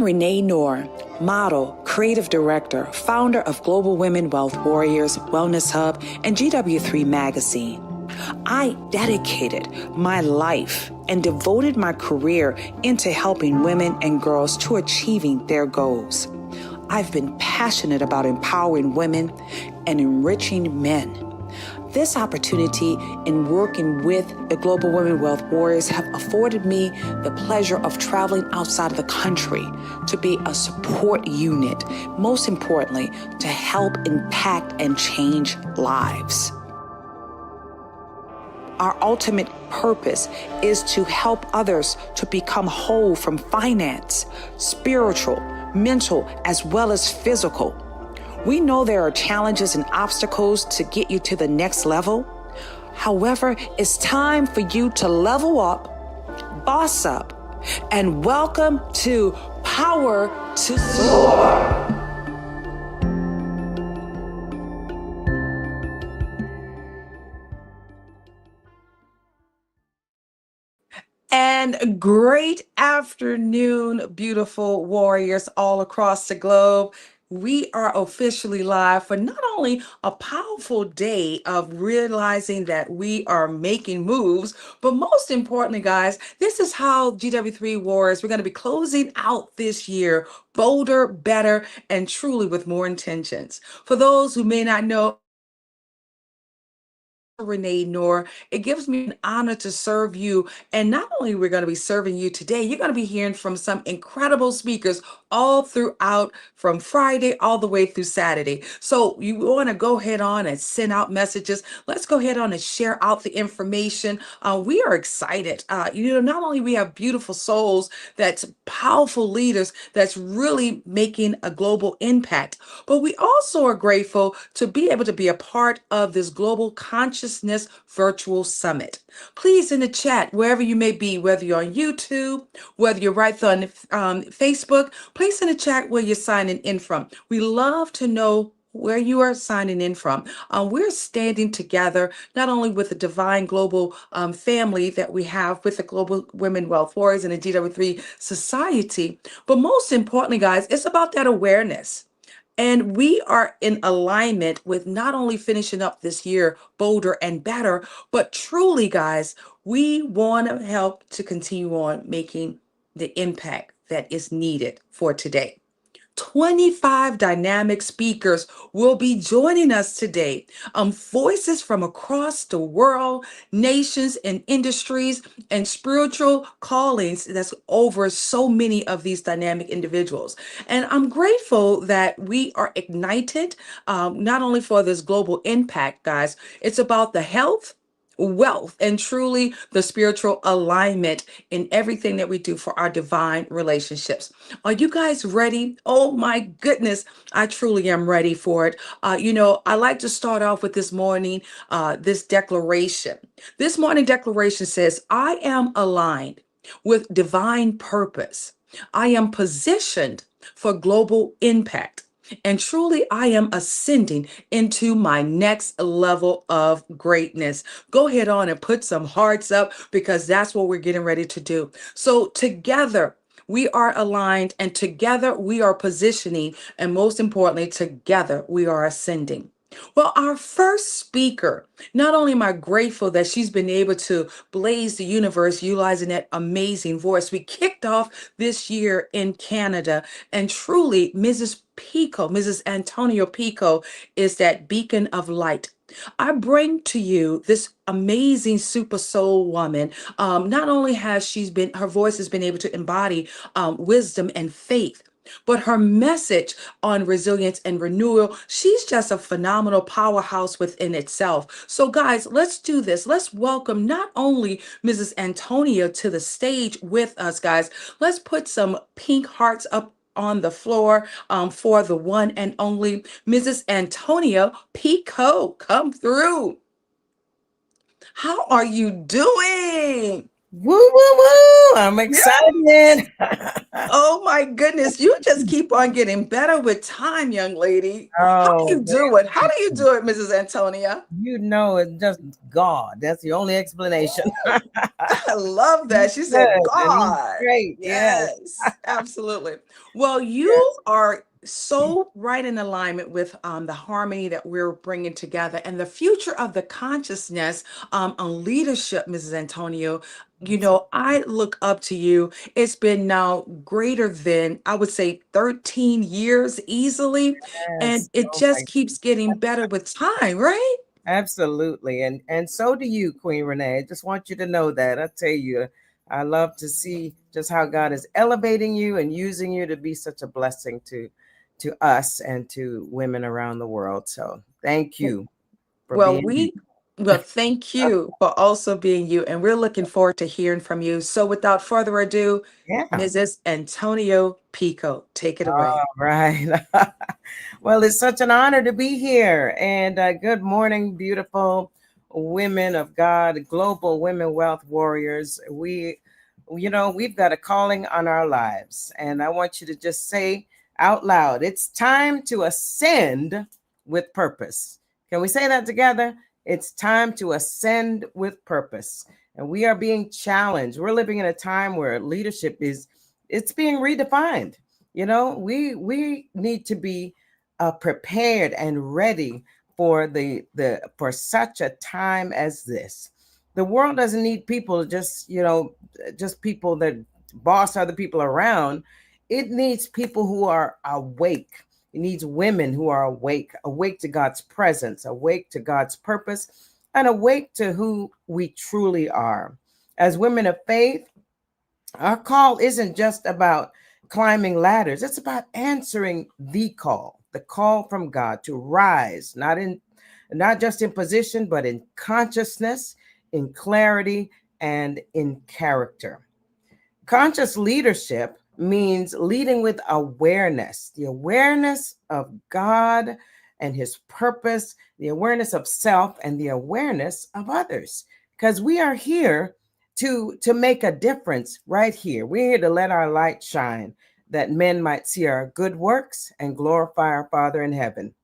Renee Noor, model, creative director, founder of Global Women Wealth Warriors, Wellness Hub, and GW3 Magazine. I dedicated my life and devoted my career into helping women and girls to achieving their goals. I've been passionate about empowering women and enriching men. This opportunity in working with the Global Women Wealth Warriors have afforded me the pleasure of traveling outside of the country to be a support unit, most importantly, to help impact and change lives. Our ultimate purpose is to help others to become whole from finance, spiritual, mental, as well as physical. We know there are challenges and obstacles to get you to the next level. However, it's time for you to level up, boss up, and welcome to Power to Soar. And great afternoon, beautiful warriors all across the globe. We are officially live for not only a powerful day of realizing that we are making moves, but most importantly, guys, this is how GW3 Warriors, we're going to be closing out this year bolder, better, and truly with more intentions. For those who may not know, Renee Noor, it gives me an honor to serve you. And not only we're going to be serving you today, you're going to be hearing from some incredible speakers all throughout from Friday all the way through Saturday. So you want to go ahead on and send out messages. Let's go ahead on and share out the information. We are excited. Not only we have beautiful souls, that's powerful leaders, that's really making a global impact, but we also are grateful to be able to be a part of this global consciousness virtual summit. Please, in the chat, wherever you may be, whether you're on YouTube, whether you're right there on Facebook, please in the chat where you're signing in from. We love to know where you are signing in from. We're standing together, not only with the divine global family that we have with the Global Women Wealth Warriors and the GW3 Society, but most importantly, guys, it's about that awareness. And we are in alignment with not only finishing up this year bolder and better, but truly, guys, we want to help to continue on making the impact that is needed for today. 25 dynamic speakers will be joining us today. Voices from across the world, nations and industries and spiritual callings that's over so many of these dynamic individuals. And I'm grateful that we are ignited, not only for this global impact, guys, it's about the health, wealth, and truly the spiritual alignment in everything that we do for our divine relationships. Are you guys ready? Oh my goodness, I truly am ready for it. I like to start off with this declaration. This morning declaration says, I am aligned with divine purpose. I am positioned for global impact. And truly, I am ascending into my next level of greatness. Go ahead on and put some hearts up because that's what we're getting ready to do. So together, we are aligned and together we are positioning. And most importantly, together we are ascending. Well, our first speaker, not only am I grateful that she's been able to blaze the universe utilizing that amazing voice. We kicked off this year in Canada, and truly, Mrs. Antonio Pico is that beacon of light. I bring to you this amazing super soul woman. Not only has her voice has been able to embody wisdom and faith, but her message on resilience and renewal, she's just a phenomenal powerhouse within itself. So guys, let's do this. Let's welcome not only Mrs. Antonia to the stage with us, guys. Let's put some pink hearts up on the floor for the one and only Mrs. Antonia Pico. Come through. How are you doing? Woo, woo, woo. I'm Yeah. excited. Oh my goodness, you just keep on getting better with time, young lady. How do Oh, you do it? How do you do it, Mrs. Antonia? you know, it's just God. That's the only explanation. I love He's that. She said, good and he's God. great. Yes. Yes, absolutely. Well, Yes. you are so right in alignment with the harmony that we're bringing together and the future of the consciousness on leadership, Mrs. Antonio. You know, I look up to you. It's been now greater than, I would say, 13 years easily. And Yes. it Oh my, just keeps getting better with time, right? absolutely. And so do you, Queen Renee. I just want you to know that. I tell you, I love to see just how God is elevating you and using you to be such a blessing to us and to women around the world. So thank you for Well, being you. we well, thank you for also being you, and we're looking forward to hearing from you. So, without further ado, Yeah. Mrs. Antonio Pico, take it All away. right. Well, it's such an honor to be here. And good morning, beautiful women of God, global women wealth warriors. We've got a calling on our lives. And I want you to just say out loud, it's time to ascend with purpose. Can we say that together? It's time to ascend with purpose. And we are being challenged. We're living in a time where leadership it's being redefined. We need to be prepared and ready for the for such a time as this. The world doesn't need people just people that boss other people around. It needs people who are awake. It needs women who are awake to God's presence, awake to God's purpose, and awake to who we truly are. As women of faith, our call isn't just about climbing ladders. It's about answering the call from God to rise, not just in position, but in consciousness, in clarity, and in character. Conscious leadership means leading with awareness, the awareness of God and his purpose, the awareness of self, and the awareness of others. Because we are here to make a difference right here. We're here to let our light shine that men might see our good works and glorify our Father in heaven.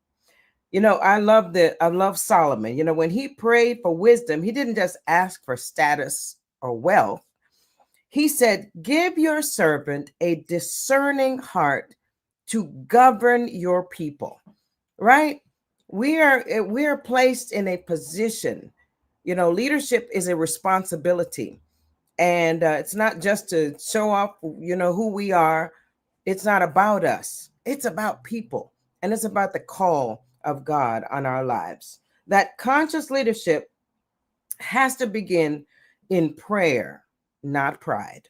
I love Solomon. When he prayed for wisdom, he didn't just ask for status or wealth. He said, give your servant a discerning heart to govern your people, right? We are placed in a position. Leadership is a responsibility, and it's not just to show off, who we are. It's not about us. It's about people, and it's about the call of God on our lives. That conscious leadership has to begin in prayer, not pride.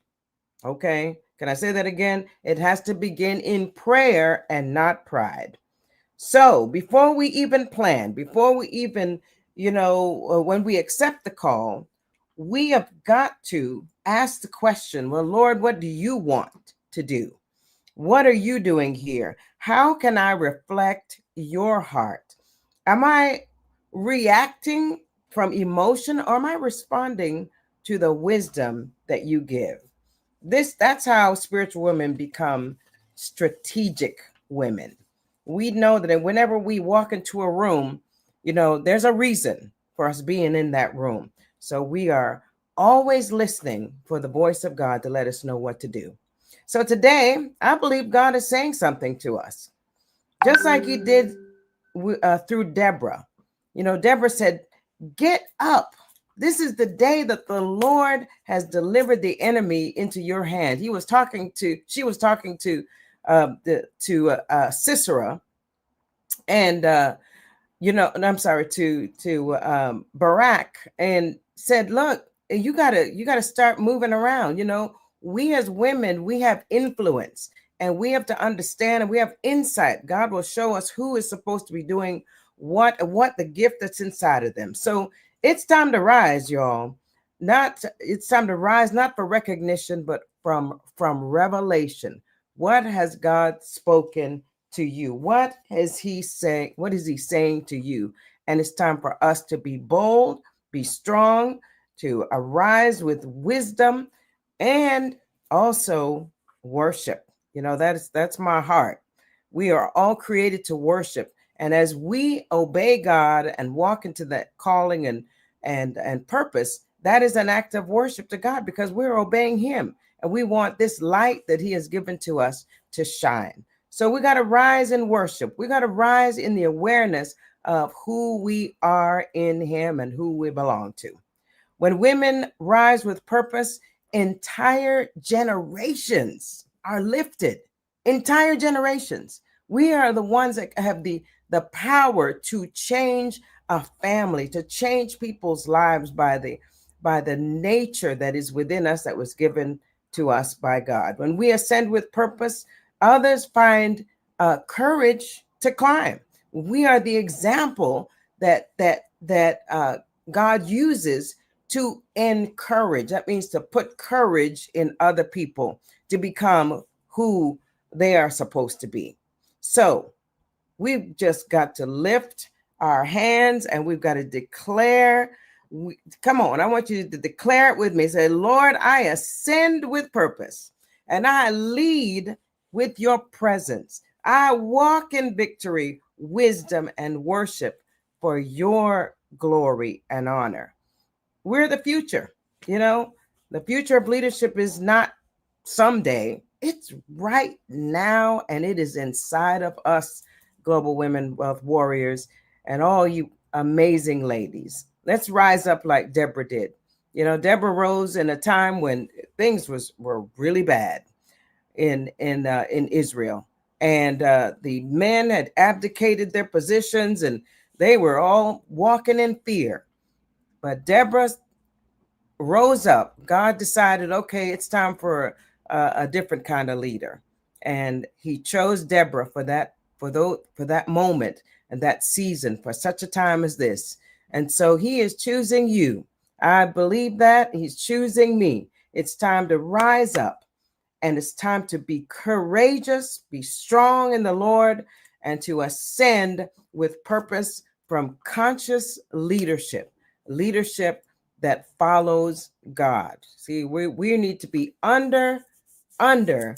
Okay. Can I say that again? It has to begin in prayer and not pride. So before we even plan, before we even, when we accept the call, we have got to ask the question, well, Lord, what do you want to do? What are you doing here? How can I reflect your heart? Am I reacting from emotion, or am I responding to the wisdom that you give? That's how spiritual women become strategic women. We know that whenever we walk into a room, there's a reason for us being in that room. So we are always listening for the voice of God to let us know what to do. So today, I believe God is saying something to us, just like he did through Deborah. Deborah said, get up. This is the day that the Lord has delivered the enemy into your hand. She was talking to Sisera, and and I'm sorry, to Barak, and said, look, you gotta start moving around. We as women, we have influence, and we have to understand, and we have insight. God will show us who is supposed to be doing what the gift that's inside of them. So it's time to rise, y'all. Not It's time to rise, not for recognition, but from revelation. What has God spoken to you? What is he saying? What is he saying to you? And it's time for us to be bold, be strong, to arise with wisdom and also worship. That's my heart. We are all created to worship. And as we obey God and walk into that calling and purpose, that is an act of worship to God because we're obeying him. And we want this light that he has given to us to shine. So we got to rise in worship. We got to rise in the awareness of who we are in him and who we belong to. When women rise with purpose, entire generations are lifted. Entire generations. We are the ones that have the power to change a family, to change people's lives by the nature that is within us that was given to us by God. When we ascend with purpose, others find courage to climb. We are the example that God uses to encourage. That means to put courage in other people to become who they are supposed to be. So we've just got to lift our hands and we've got to declare. Come on, I want you to declare it with me. Say, Lord, I ascend with purpose and I lead with your presence. I walk in victory, wisdom, and worship for your glory and honor. We're the future. The future of leadership is not someday, it's right now, and it is inside of us, Global Women Wealth Warriors, and all you amazing ladies. Let's rise up like Deborah did. Deborah rose in a time when things were really bad in Israel, and the men had abdicated their positions, and they were all walking in fear. But Deborah rose up. God decided, okay, it's time for a different kind of leader, and He chose Deborah for that moment and that season, for such a time as this. And so He is choosing you. I believe that He's choosing me. It's time to rise up, and it's time to be courageous, be strong in the Lord, and to ascend with purpose from conscious leadership that follows God. See, we need to be under the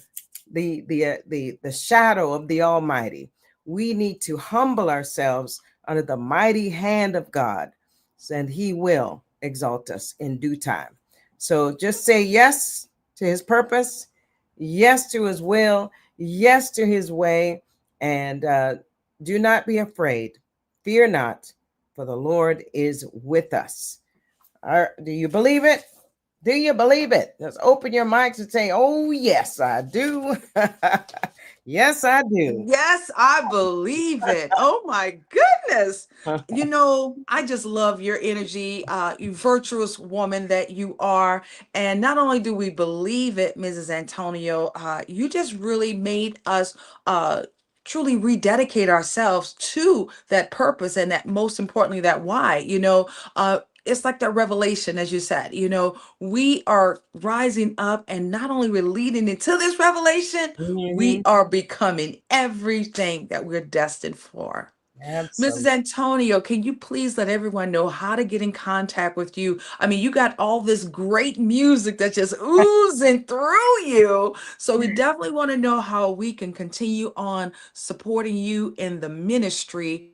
shadow of the Almighty. We need to humble ourselves under the mighty hand of God, and He will exalt us in due time. So just say yes to His purpose, yes to His will, yes to His way, and do not be afraid. Fear not, for the Lord is with us. Do you believe it? Do you believe it? Just open your mics and say, oh, yes, I do. Yes, I do. Yes, I believe it. Oh my goodness. I just love your energy, you virtuous woman that you are. And not only do we believe it, Mrs. Antonio, you just really made us truly rededicate ourselves to that purpose and that most importantly, that why. It's like that revelation, as you said, we are rising up and not only we're leading into this revelation, we Mhm. are becoming everything that we're destined for. Mrs. Absolutely. Antonio, can you please let everyone know how to get in contact with you? I mean, you got all this great music that's just oozing through you. So we definitely want to know how we can continue on supporting you in the ministry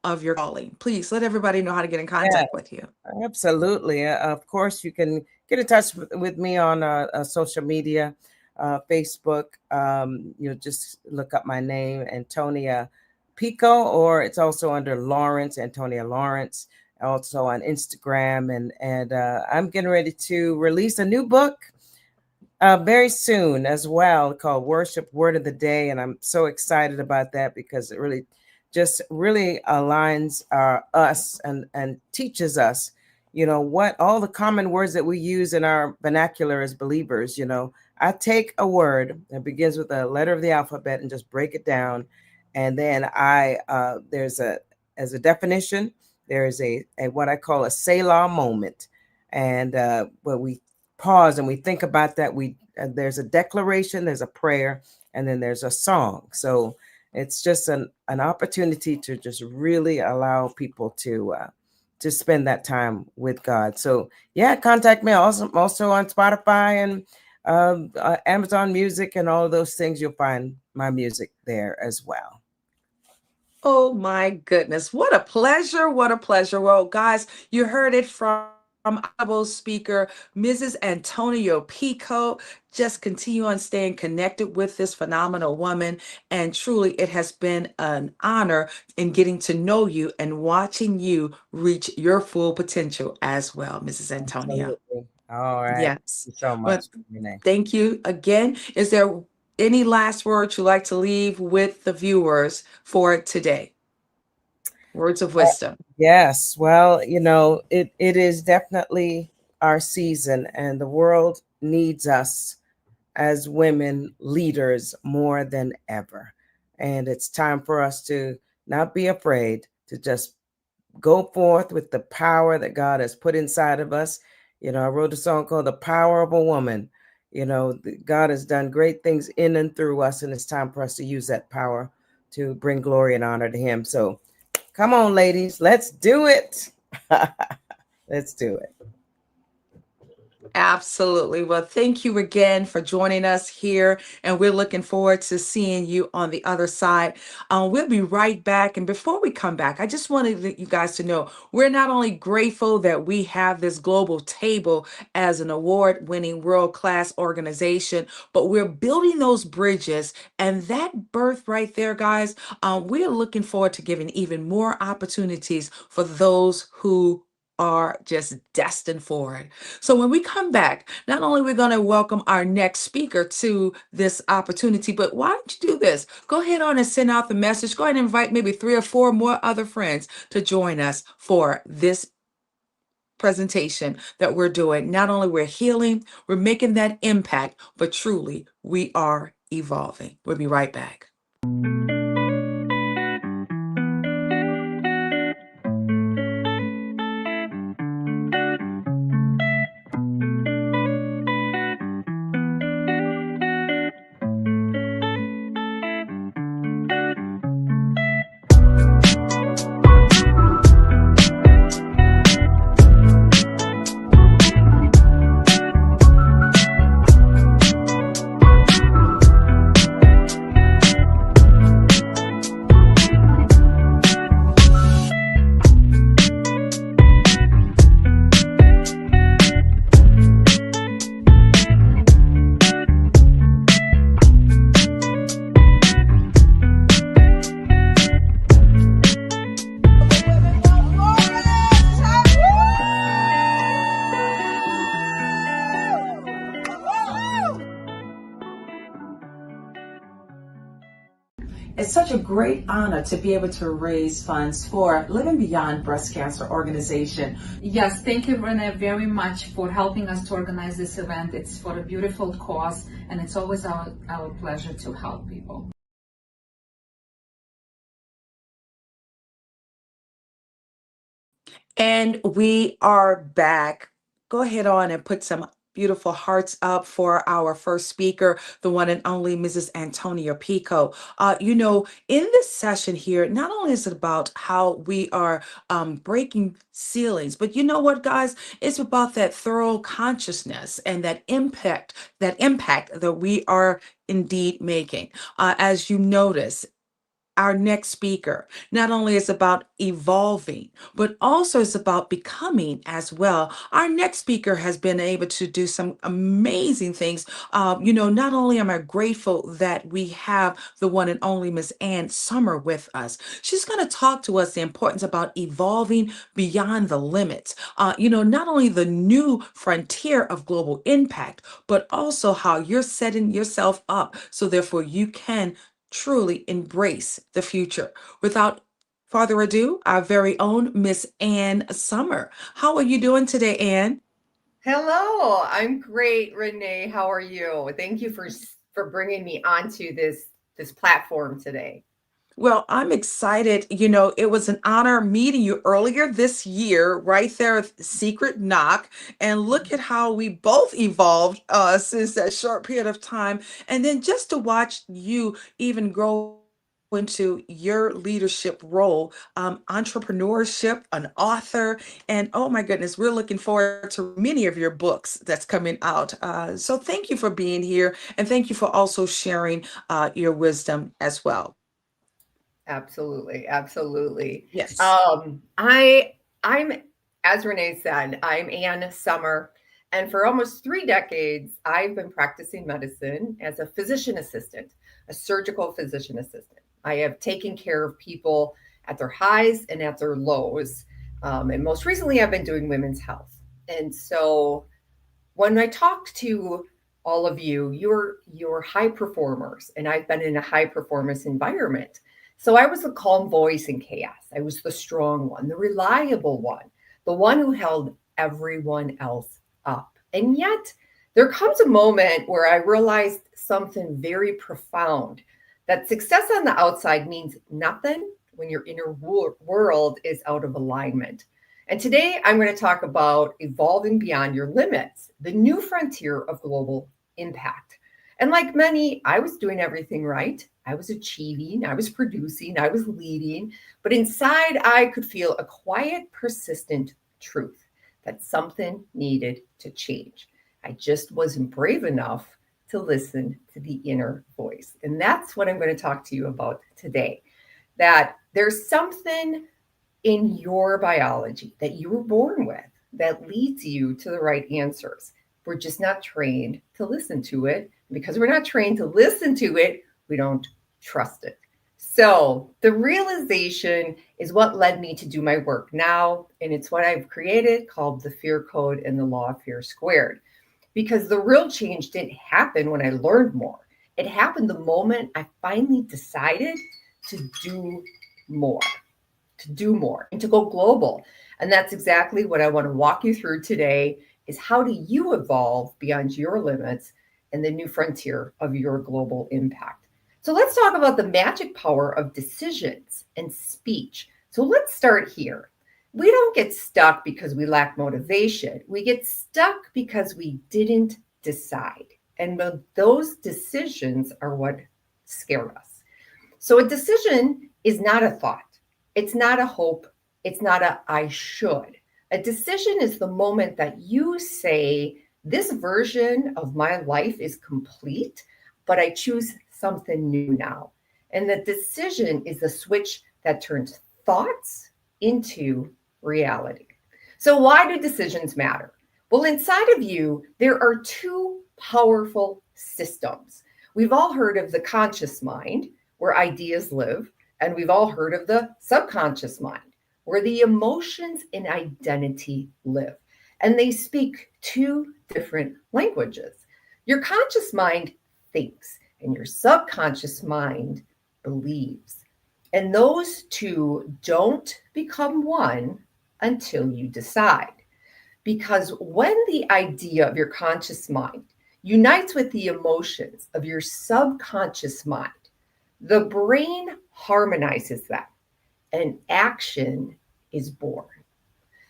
of your calling. Please let everybody know how to get in contact Yeah, with you. absolutely. Of course, you can get in touch with me on social media, Facebook. Just look up my name, Antonia Pico, or it's also under Lawrence, Antonia Lawrence, also on Instagram. And I'm getting ready to release a new book very soon as well, called Worship Word of the Day. And I'm so excited about that because it really aligns us and teaches us, what all the common words that we use in our vernacular as believers. I take a word that begins with a letter of the alphabet and just break it down. And then as a definition, there is a what I call a Selah moment. And where we pause and we think about that, there's a declaration, there's a prayer, and then there's a song. So it's just an opportunity to just really allow people to spend that time with God. So yeah, contact me also on Spotify and Amazon Music and all of those things. You'll find my music there as well. Oh my goodness. What a pleasure. What a pleasure. Well, guys, you heard it from our speaker, Mrs. Antonio Pico. Just continue on staying connected with this phenomenal woman. And truly, it has been an honor in getting to know you and watching you reach your full potential as well, Mrs. Antonio. Absolutely. All right. Thank Yes. you so Well, much, Renee. thank you again. Is there any last words you'd like to leave with the viewers for today? Words of wisdom. Yes. Well, it is definitely our season, and the world needs us as women leaders more than ever. And it's time for us to not be afraid to just go forth with the power that God has put inside of us. I wrote a song called The Power of a Woman. God has done great things in and through us, and it's time for us to use that power to bring glory and honor to Him. So come on, ladies, let's do it. Let's do it. Absolutely. Well, thank you again for joining us here, and we're looking forward to seeing you on the other side. We'll be right back. And before we come back, I just wanted you guys to know we're not only grateful that we have this global table as an award winning world class organization, but we're building those bridges. And that birth right there, guys, we're looking forward to giving even more opportunities for those who are just destined for it. So when we come back, not only we're going to welcome our next speaker to this opportunity, but why don't you do this? Go ahead on and send out the message. Go ahead and invite maybe 3 or 4 more other friends to join us for this presentation that we're doing. Not only we're healing, we're making that impact, but truly we are evolving. We'll be right back. It's such a great honor to be able to raise funds for Living Beyond Breast Cancer Organization. Yes, thank you, Renee, very much for helping us to organize this event. It's for a beautiful cause, and it's always our pleasure to help people. And we are back. Go ahead on and put some beautiful hearts up for our first speaker, the one and only Mrs. Antonia Pico. In this session here, not only is it about how we are breaking ceilings, but you know what, guys? It's about that thorough consciousness and that impact that we are indeed making. As you notice, our next speaker not only is about evolving, but also is about becoming as well. Our next speaker has been able to do some amazing things. Not only am I grateful that we have the one and only Miss Ann Summer with us, she's going to talk to us the importance about evolving beyond the limits. Not only the new frontier of global impact, but also how you're setting yourself up so therefore you can truly embrace the future. Without further ado, our very own Miss Ann Summer. How are you doing today, Ann? Hello, I'm great, Renee. How are you? Thank you for bringing me onto this platform today. Well, I'm excited. It was an honor meeting you earlier this year, right there at Secret Knock. And look at how we both evolved since that short period of time. And then just to watch you even grow into your leadership role, entrepreneurship, an author, and oh my goodness, we're looking forward to many of your books that's coming out. So thank you for being here, and thank you for also sharing your wisdom as well. Absolutely, absolutely. Yes. I'm, as Renee said, I'm Ann Summer, and for almost 3 decades, I've been practicing medicine as a physician assistant, a surgical physician assistant. I have taken care of people at their highs and at their lows, and most recently, I've been doing women's health. And so, when I talk to all of you, you're high performers, and I've been in a high performance environment. So I was the calm voice in chaos. I was the strong one, the reliable one, the one who held everyone else up. And yet there comes a moment where I realized something very profound, that success on the outside means nothing when your inner world is out of alignment. And today I'm going to talk about evolving beyond your limits, the new frontier of global impact. And like many, I was doing everything right. I was achieving, I was producing, I was leading, but inside I could feel a quiet, persistent truth that something needed to change. I just wasn't brave enough to listen to the inner voice. And that's what I'm going to talk to you about today. That there's something in your biology that you were born with that leads you to the right answers. We're just not trained to listen to it. Because we're not trained to listen to it, we don't trust it. So the realization is what led me to do my work now. And it's what I've created called the Fear Code and the Law of Fear Squared. Because the real change didn't happen when I learned more. It happened the moment I finally decided to do more, and to go global. And that's exactly what I want to walk you through today is how do you evolve beyond your limits and the new frontier of your global impact. So let's talk about the magic power of decisions and speech. So let's start here. We don't get stuck because we lack motivation. We get stuck because we didn't decide. And those decisions are what scare us. So a decision is not a thought. It's not a hope. It's not a I should. A decision is the moment that you say, this version of my life is complete, but I choose something new now. And the decision is the switch that turns thoughts into reality. So why do decisions matter? Well, inside of you, there are two powerful systems. We've all heard of the conscious mind, where ideas live, and we've all heard of the subconscious mind, where the emotions and identity live. And they speak two different languages. Your conscious mind thinks, and your subconscious mind believes. And those two don't become one until you decide. Because when the idea of your conscious mind unites with the emotions of your subconscious mind, the brain harmonizes them and action is born.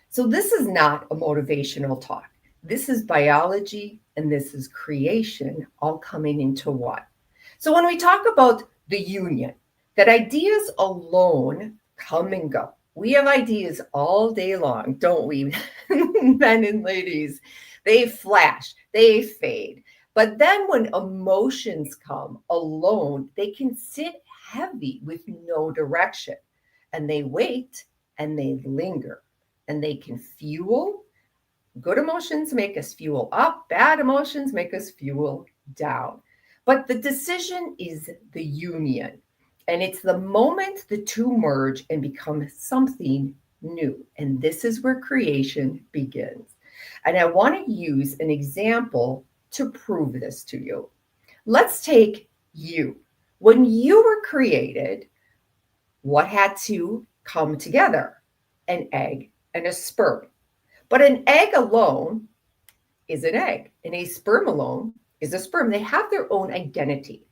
So this is not a motivational talk. This is biology and this is creation all coming into one. So when we talk about the union, that ideas alone come and go. We have ideas all day long, don't we, men and ladies? They flash, they fade. But then when emotions come alone, they can sit heavy with no direction. And they wait and they linger. And they can fuel. Good emotions make us fuel up. Bad emotions make us fuel down. But the decision is the union. And it's the moment the two merge and become something new. And this is where creation begins. And I want to use an example to prove this to you. Let's take you. When you were created, what had to come together? An egg and a sperm. But an egg alone is an egg, and a sperm alone is a sperm. They have their own identity.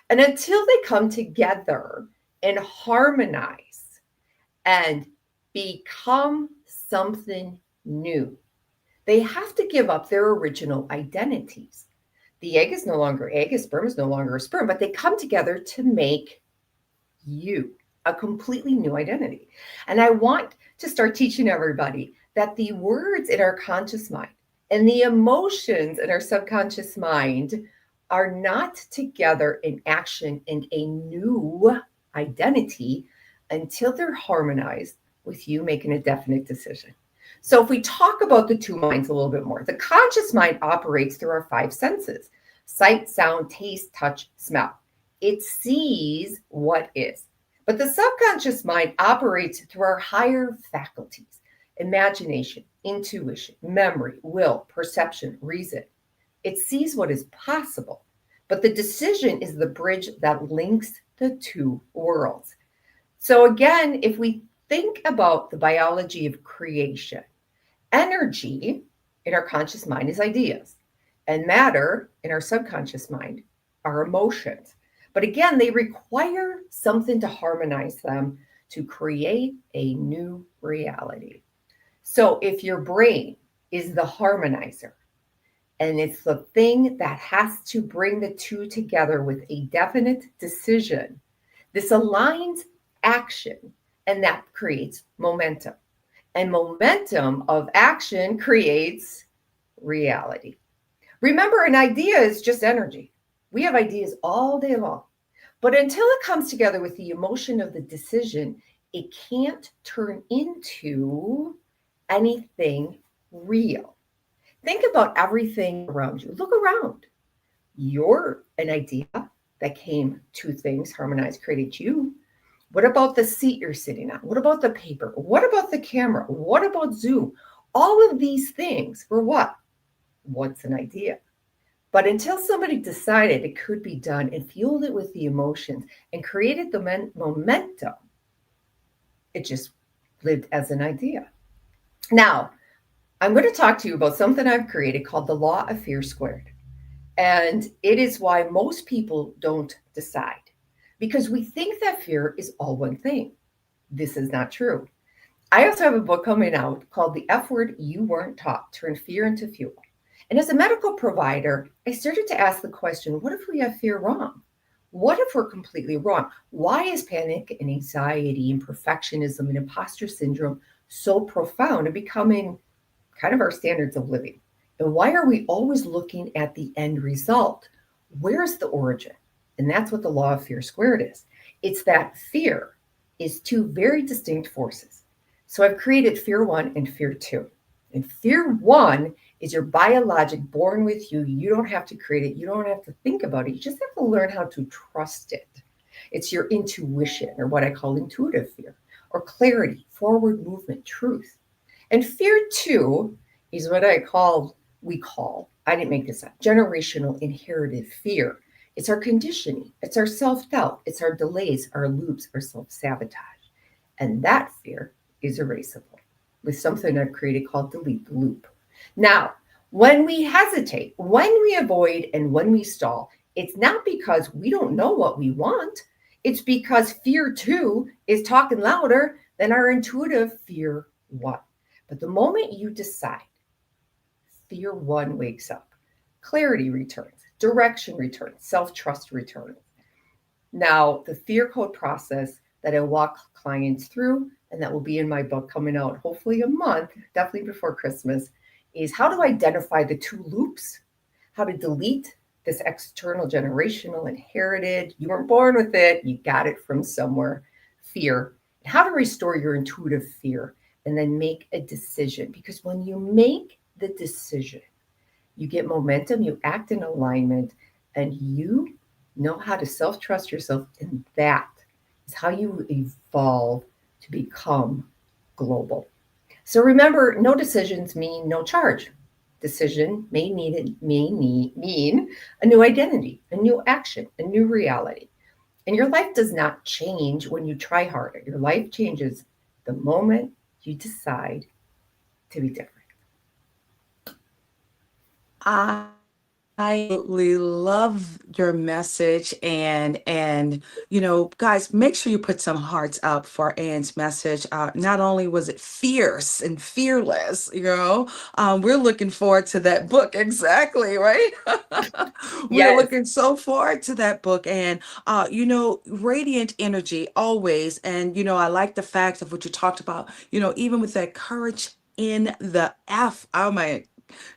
And until they come together and harmonize and become something new, they have to give up their original identities. The egg is no longer egg, a sperm is no longer a sperm, but they come together to make you, a completely new identity. And I want to start teaching everybody that the words in our conscious mind and the emotions in our subconscious mind are not together in action in a new identity until they're harmonized with you making a definite decision. So, if we talk about the two minds a little bit more, the conscious mind operates through our five senses: sight, sound, taste, touch, smell. It sees what is. But the subconscious mind operates through our higher faculties: imagination, intuition, memory, will, perception, reason. It sees what is possible, but the decision is the bridge that links the two worlds. So, again, if we think about the biology of creation, energy in our conscious mind is ideas, and matter in our subconscious mind are emotions. But again, they require something to harmonize them to create a new reality. So, if your brain is the harmonizer, and it's the thing that has to bring the two together with a definite decision, this aligns action, and that creates momentum. And momentum of action creates reality. Remember, an idea is just energy. We have ideas all day long. But until it comes together with the emotion of the decision, it can't turn into anything real. Think about everything around you. Look around. You're an idea that came, two things harmonized, created you. What about the seat you're sitting on? What about the paper? What about the camera? What about Zoom? All of these things were what? What's an idea? But until somebody decided it could be done and fueled it with the emotions and created the momentum, it just lived as an idea. Now, I'm going to talk to you about something I've created called the Law of Fear Squared. And it is why most people don't decide, because we think that fear is all one thing. This is not true. I also have a book coming out called The F Word You Weren't Taught: Turn Fear into Fuel. And as a medical provider, I started to ask the question, what if we have fear wrong? What if we're completely wrong? Why is panic and anxiety and perfectionism and imposter syndrome so profound and becoming kind of our standards of living? And why are we always looking at the end result? Where's the origin? And that's what the Law of Fear Squared is. It's that fear is two very distinct forces. So I've created Fear 1 and Fear 2. And Fear 1 is your biologic, born with you. You don't have to create it. You don't have to think about it. You just have to learn how to trust it. It's your intuition, or what I call intuitive fear, or clarity, forward movement, truth. And Fear 2 is what I didn't make this up, generational inherited fear. It's our conditioning. It's our self-doubt. It's our delays, our loops, our self-sabotage. And that fear is erasable with something I've created called Delete the Loop. Now, when we hesitate, when we avoid, and when we stall, it's not because we don't know what we want. It's because Fear 2 is talking louder than our intuitive Fear 1. But the moment you decide, Fear 1 wakes up, clarity returns, direction returns, self-trust returns. Now, the fear code process that I walk clients through, and that will be in my book coming out hopefully a month, definitely before Christmas, is how to identify the two loops, how to delete this external, generational, inherited, you weren't born with it, you got it from somewhere, fear, and how to restore your intuitive fear, and then make a decision. Because when you make the decision, you get momentum, you act in alignment, and you know how to self-trust yourself. And that is how you evolve to become global. So remember, no decisions mean no charge. Decision may mean a new identity, a new action, a new reality. And your life does not change when you try harder. Your life changes the moment you decide to be different. I I absolutely love your message and guys, make sure you put some hearts up for Anne's message. Not only was it fierce and fearless, we're looking forward to that book. Exactly, right? We're Yes. looking so forward to that book, and radiant energy always. And I like the fact of what you talked about. Even with that courage in the F. Oh my,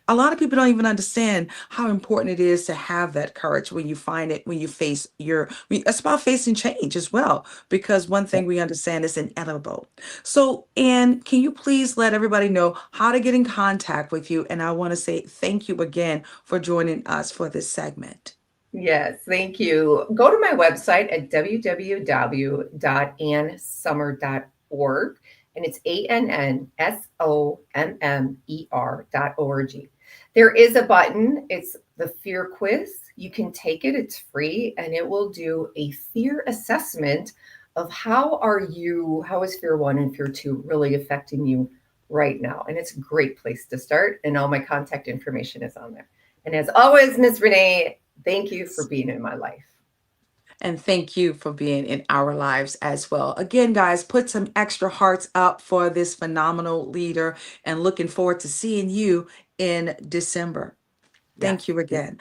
a lot of people don't even understand how important it is to have that courage when you find it, when you face it's about facing change as well, because one thing we understand is inevitable. So, Anne, can you please let everybody know how to get in contact with you? And I want to say thank you again for joining us for this segment. Yes, thank you. Go to my website at www.annsummer.org, and it's ANNSOMMER.org. There is a button, it's the fear quiz. You can take it, it's free, and it will do a fear assessment of how is fear one and fear two really affecting you right now. And it's a great place to start, and all my contact information is on there. And as always, Miss Renee, thank you for being in my life. And thank you for being in our lives as well. Again, guys, put some extra hearts up for this phenomenal leader and looking forward to seeing you in December. Yes. Thank you again.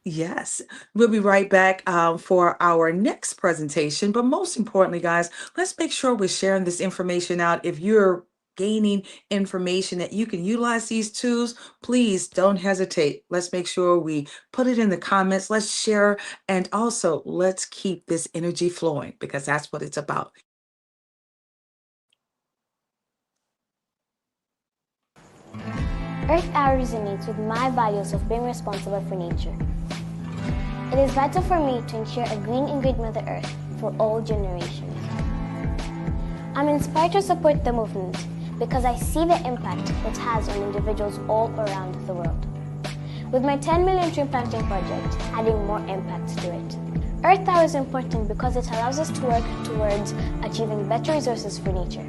Yes, we'll be right back for our next presentation. But most importantly, guys, let's make sure we're sharing this information out. If you're gaining information that you can utilize these tools, please don't hesitate. Let's make sure we put it in the comments. Let's share, and also let's keep this energy flowing, because that's what it's about. Earth Hour resonates with my values of being responsible for nature. It is vital for me to ensure a green and great Mother Earth for all generations. I'm inspired to support the movement because I see the impact it has on individuals all around the world. With my 10 million tree planting project, adding more impact to it. Earth Hour is important because it allows us to work towards achieving better resources for nature.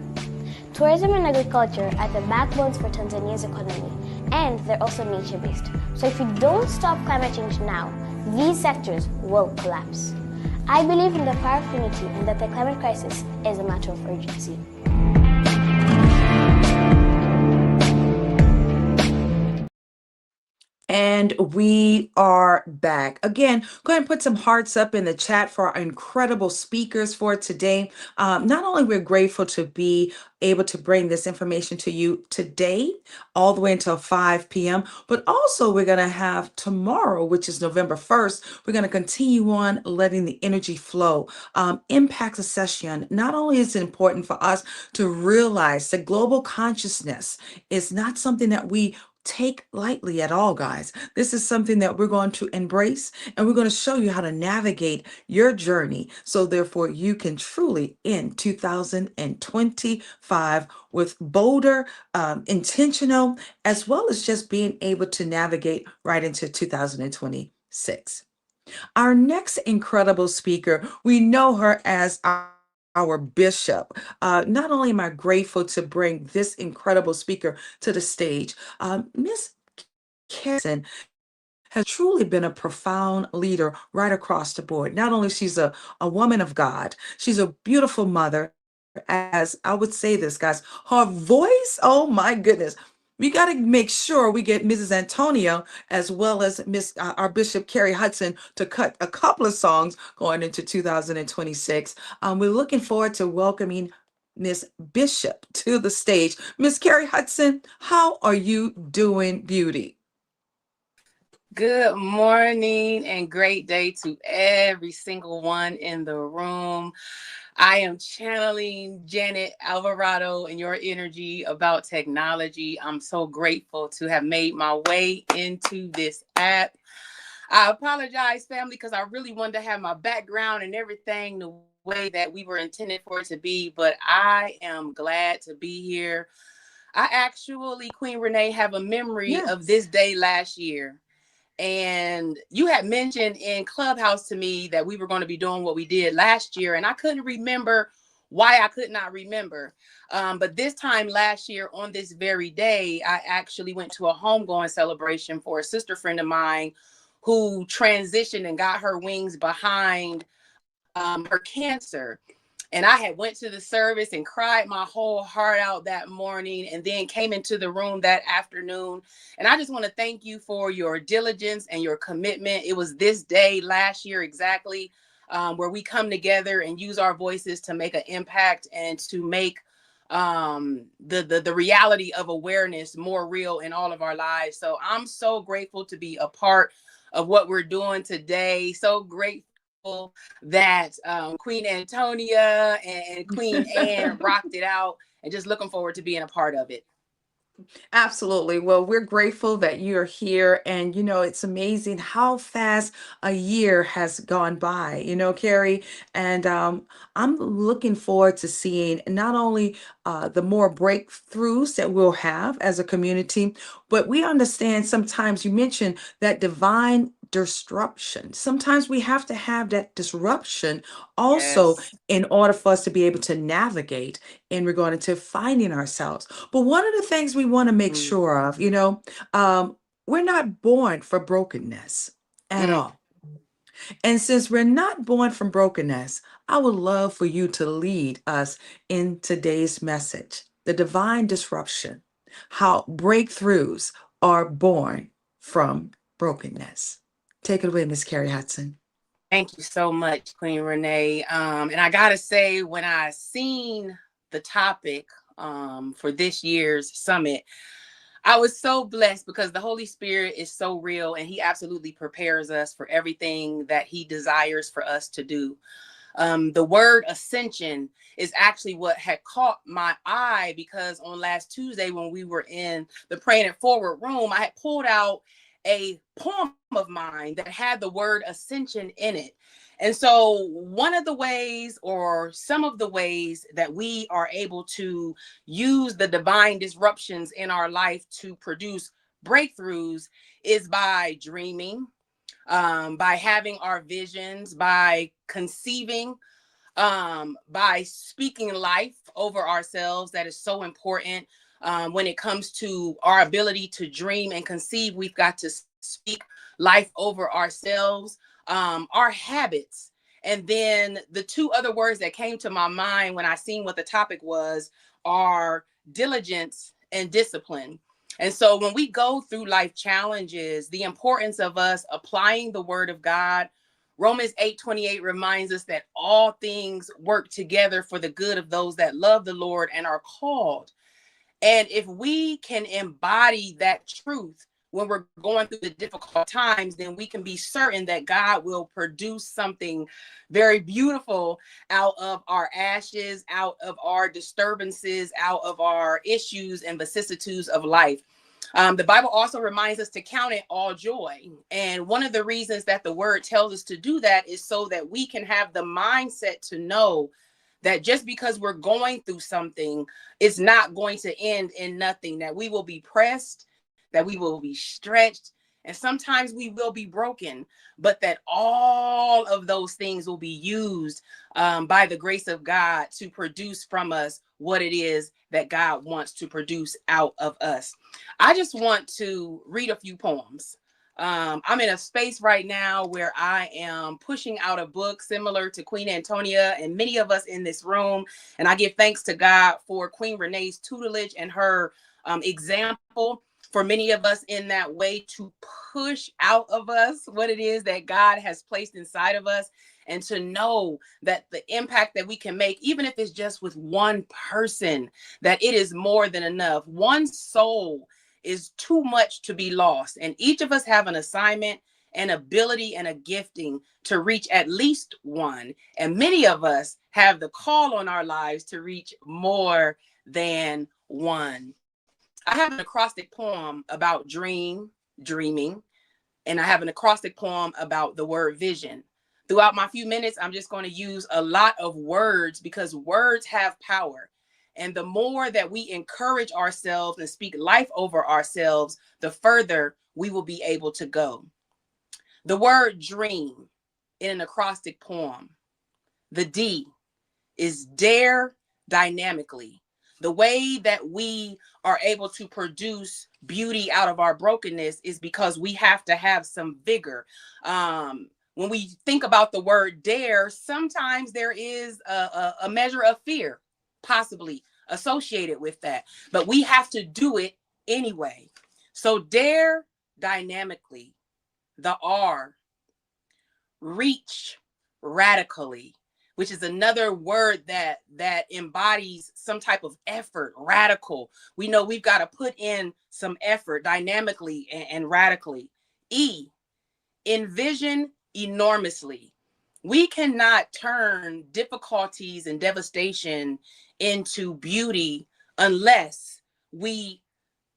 Tourism and agriculture are the backbones for Tanzania's economy, and they're also nature-based. So if we don't stop climate change now, these sectors will collapse. I believe in the power of unity and that the climate crisis is a matter of urgency. And we are back. Again, go ahead and put some hearts up in the chat for our incredible speakers for today. Not only we're grateful to be able to bring this information to you today, all the way until 5 p.m., but also we're going to have tomorrow, which is November 1st, we're going to continue on letting the energy flow. Impact Session. Not only is it important for us to realize that global consciousness is not something that we take lightly at all, guys. This is something that we're going to embrace, and we're going to show you how to navigate your journey so therefore you can truly end 2025 with bolder, intentional, as well as just being able to navigate right into 2026. Our next incredible speaker, we know her as our bishop. Not only am I grateful to bring this incredible speaker to the stage, Miss Carson has truly been a profound leader right across the board. Not only she's a woman of God, she's a beautiful mother. As I would say this, guys, her voice, oh my goodness. We got to make sure we get Mrs. Antonio as well as our Bishop Carrie Hudson to cut a couple of songs going into 2026. We're looking forward to welcoming Miss Bishop to the stage. Miss Carrie Hudson, how are you doing, beauty? Good morning and great day to every single one in the room. I am channeling Janet Alvarado and your energy about technology. I'm so grateful to have made my way into this app. I apologize, family, because I really wanted to have my background and everything the way that we were intended for it to be, but I am glad to be here. I actually, Queen Renee, have a memory of this day last year. And you had mentioned in Clubhouse to me that we were going to be doing what we did last year. And I couldn't remember why I could not remember. But this time last year on this very day, I actually went to a homegoing celebration for a sister friend of mine who transitioned and got her wings behind her cancer. And I had went to the service and cried my whole heart out that morning, and then came into the room that afternoon. And I just want to thank you for your diligence and your commitment. It was this day last year exactly, where we come together and use our voices to make an impact and to make the reality of awareness more real in all of our lives. So I'm so grateful to be a part of what we're doing today. So grateful that Queen Antonia and Queen Anne rocked it out, and just looking forward to being a part of it. Absolutely. Well, we're grateful that you're here. And, it's amazing how fast a year has gone by, Carrie. And I'm looking forward to seeing not only the more breakthroughs that we'll have as a community, but we understand sometimes you mentioned that divine disruption. Sometimes we have to have that disruption also Yes. in order for us to be able to navigate in regard to finding ourselves. But one of the things we want to make Mm, sure of, we're not born for brokenness at mm. all. And since we're not born from brokenness, I would love for you to lead us in today's message, the divine disruption, how breakthroughs are born from brokenness. Take it away, Miss Carrie Hudson. Thank you so much, Queen Renee. And I gotta say, when I seen the topic for this year's summit, I was so blessed because the Holy Spirit is so real, and he absolutely prepares us for everything that he desires for us to do. The word ascension is actually what had caught my eye, because on last Tuesday, when we were in the Praying It Forward room, I had pulled out a poem of mine that had the word ascension in it. And so one of the ways, or some of the ways, that we are able to use the divine disruptions in our life to produce breakthroughs is by dreaming, by having our visions, by conceiving, by speaking life over ourselves. That is so important. When it comes to our ability to dream and conceive, we've got to speak life over ourselves, our habits. And then the two other words that came to my mind when I seen what the topic was are diligence and discipline. And so when we go through life challenges, the importance of us applying the word of God, Romans 8:28 reminds us that all things work together for the good of those that love the Lord and are called. And if we can embody that truth when we're going through the difficult times, then we can be certain that God will produce something very beautiful out of our ashes, out of our disturbances, out of our issues and vicissitudes of life. The Bible also reminds us to count it all joy. And one of the reasons that the word tells us to do that is so that we can have the mindset to know that just because we're going through something, it's not going to end in nothing, that we will be pressed, that we will be stretched, and sometimes we will be broken, but that all of those things will be used by the grace of God to produce from us what it is that God wants to produce out of us. I just want to read a few poems. I'm in a space right now where I am pushing out a book similar to Queen Antonia and many of us in this room. And I give thanks to God for Queen Renee's tutelage and her example for many of us in that way, to push out of us what it is that God has placed inside of us, and to know that the impact that we can make, even if it's just with one person, that it is more than enough. One soul is too much to be lost. And each of us have an assignment, an ability, and a gifting to reach at least one. And many of us have the call on our lives to reach more than one. I have an acrostic poem about dreaming, and I have an acrostic poem about the word vision. Throughout my few minutes, I'm just going to use a lot of words because words have power. And the more that we encourage ourselves and speak life over ourselves, the further we will be able to go. The word dream in an acrostic poem, the D is dare dynamically. The way that we are able to produce beauty out of our brokenness is because we have to have some vigor. When we think about the word dare, sometimes there is a measure of fear possibly associated with that, but we have to do it anyway. So dare dynamically, the R, reach radically, which is another word that embodies some type of effort. Radical, we know we've got to put in some effort dynamically and radically. E, envision enormously. We cannot turn difficulties and devastation into beauty unless we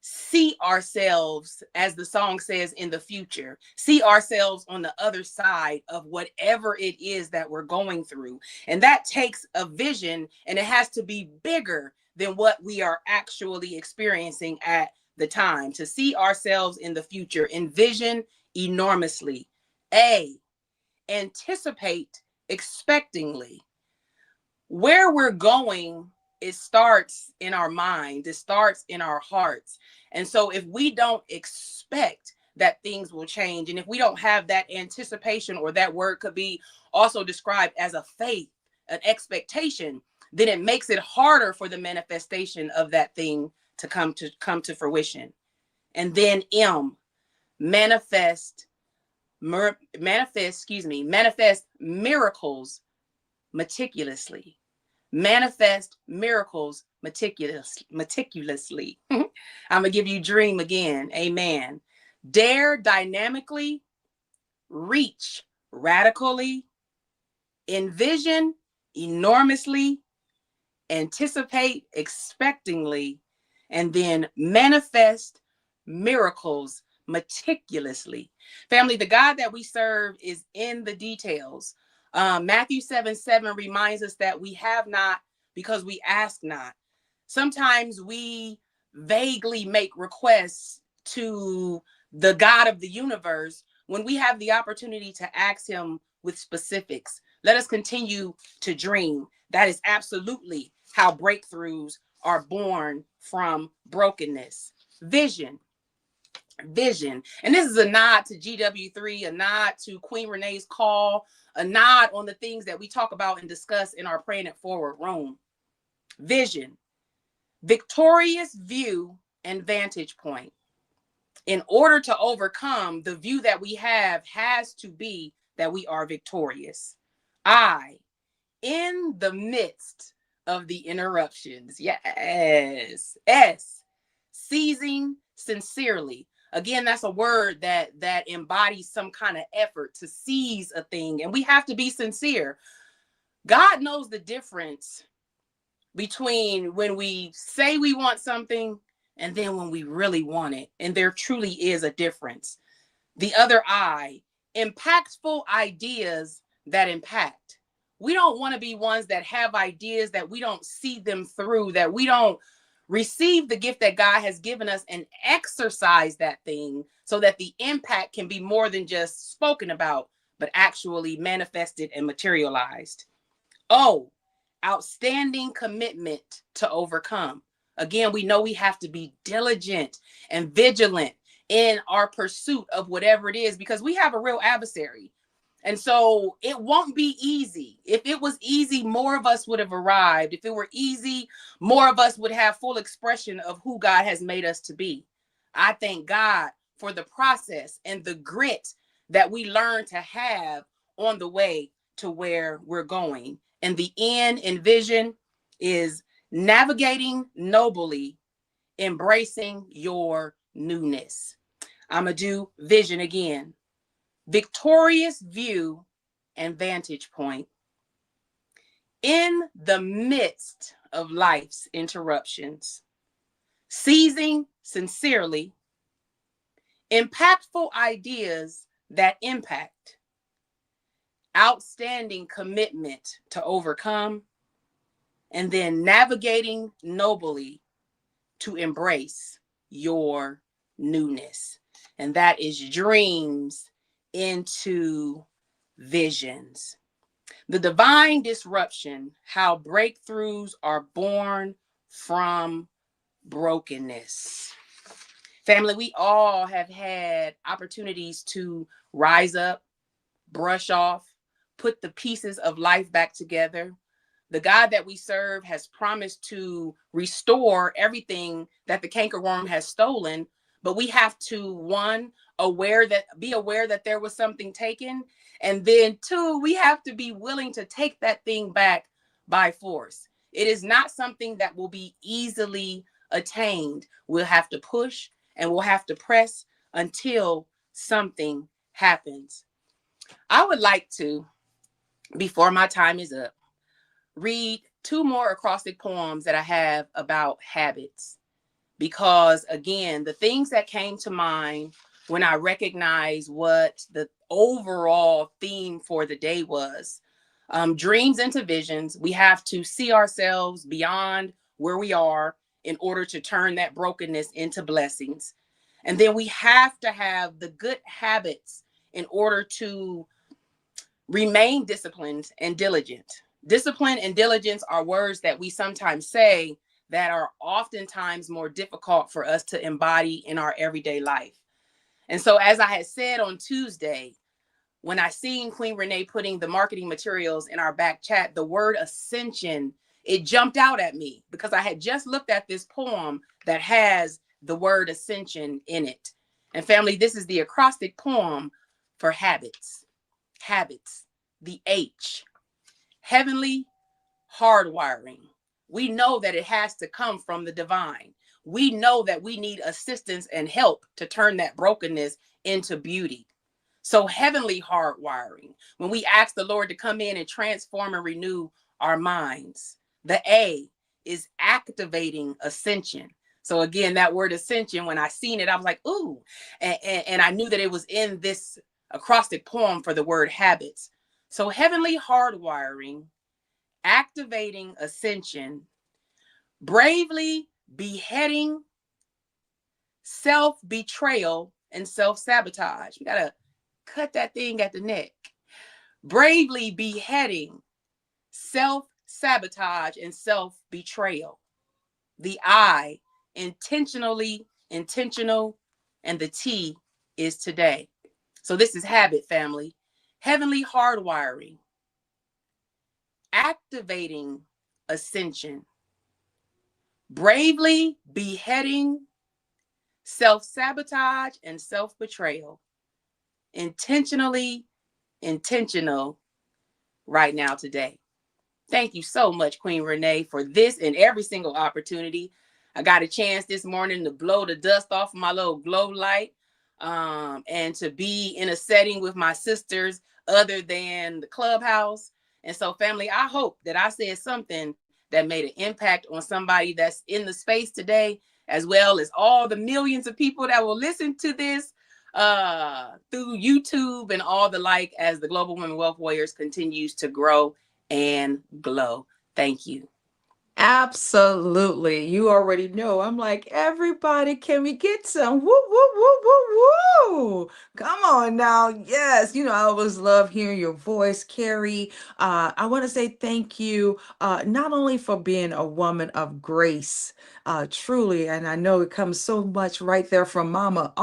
see ourselves, as the song says, in the future, see ourselves on the other side of whatever it is that we're going through. And that takes a vision, and it has to be bigger than what we are actually experiencing at the time. To see ourselves in the future, envision enormously. A, anticipate expectingly. Where we're going, it starts in our mind, it starts in our hearts. And so if we don't expect that things will change, and if we don't have that anticipation, or that word could be also described as a faith, an expectation, then it makes it harder for the manifestation of that thing to come to fruition. And then M, manifest miracles meticulously. Manifest miracles meticulously. I'm gonna give you dream again. Amen. Dare dynamically, reach radically, envision enormously, anticipate expectingly, and then manifest miracles meticulously. Family, the God that we serve is in the details. Matthew 7:7 reminds us that we have not because we ask not. Sometimes we vaguely make requests to the God of the universe when we have the opportunity to ask him with specifics. Let us continue to dream. That is absolutely how breakthroughs are born from brokenness. Vision. And this is a nod to GW3, a nod to Queen Renee's call, a nod on the things that we talk about and discuss in our Praying It Forward room. Vision, victorious view and vantage point. In order to overcome, the view that we have has to be that we are victorious. I, in the midst of the interruptions. Yes. S, seizing sincerely. Again, that's a word that embodies some kind of effort to seize a thing. And we have to be sincere. God knows the difference between when we say we want something and then when we really want it. And there truly is a difference. The other I, impactful ideas that impact. We don't want to be ones that have ideas that we don't see them through, that we don't receive the gift that God has given us and exercise that thing so that the impact can be more than just spoken about, but actually manifested and materialized. Oh, outstanding commitment to overcome. Again, we know we have to be diligent and vigilant in our pursuit of whatever it is, because we have a real adversary. And so it won't be easy. If it was easy, more of us would have arrived. If it were easy, more of us would have full expression of who God has made us to be. I thank God for the process and the grit that we learn to have on the way to where we're going. And the end and vision is navigating nobly, embracing your newness. I'm going to do vision again. Victorious view and vantage point. In the midst of life's interruptions, seizing sincerely, impactful ideas that impact, outstanding commitment to overcome, and then navigating nobly to embrace your newness. And that is dreams into visions. The divine disruption, how breakthroughs are born from brokenness. Family, we all have had opportunities to rise up, brush off, put the pieces of life back together. The God that we serve has promised to restore everything that the cankerworm has stolen, but we have to, one, be aware that there was something taken, and then two, we have to be willing to take that thing back by force. It is not something that will be easily attained. We'll have to push and we'll have to press until something happens. I would like to, before my time is up, read two more acrostic poems that I have about habits. Because again, the things that came to mind when I recognized what the overall theme for the day was, dreams into visions. We have to see ourselves beyond where we are in order to turn that brokenness into blessings. And then we have to have the good habits in order to remain disciplined and diligent. Discipline and diligence are words that we sometimes say that are oftentimes more difficult for us to embody in our everyday life. And so, as I had said on Tuesday, when I seen Queen Renee putting the marketing materials in our back chat, the word ascension, it jumped out at me because I had just looked at this poem that has the word ascension in it. And family, this is the acrostic poem for habits. Habits, the H. Heavenly hardwiring. We know that it has to come from the divine. We know that we need assistance and help to turn that brokenness into beauty. So heavenly hardwiring, when we ask the Lord to come in and transform and renew our minds. The A is activating ascension. So again, that word ascension, when I seen it, I was like, ooh, and I knew that it was in this acrostic poem for the word habits. So heavenly hardwiring, activating ascension, bravely beheading self-betrayal and self-sabotage. We got to cut that thing at the neck. Bravely beheading self-sabotage and self-betrayal. The I, intentionally intentional, and the T is today. So this is habit, family. Heavenly hardwiring, activating ascension, bravely beheading self-sabotage and self-betrayal, intentionally intentional right now today. Thank you so much, Queen Renee, for this and every single opportunity. I got a chance this morning to blow the dust off my little glow light, and to be in a setting with my sisters other than the clubhouse. And so, family, I hope that I said something that made an impact on somebody that's in the space today, as well as all the millions of people that will listen to this through YouTube and all the like, as the Global Women Wealth Warriors continues to grow and glow. Thank you. Absolutely. You already know. I'm like, everybody, can we get some? Woo, woo, woo, woo, woo. Come on now. Yes. I always love hearing your voice, Carrie. I want to say thank you, not only for being a woman of grace, truly, and I know it comes so much right there from Mama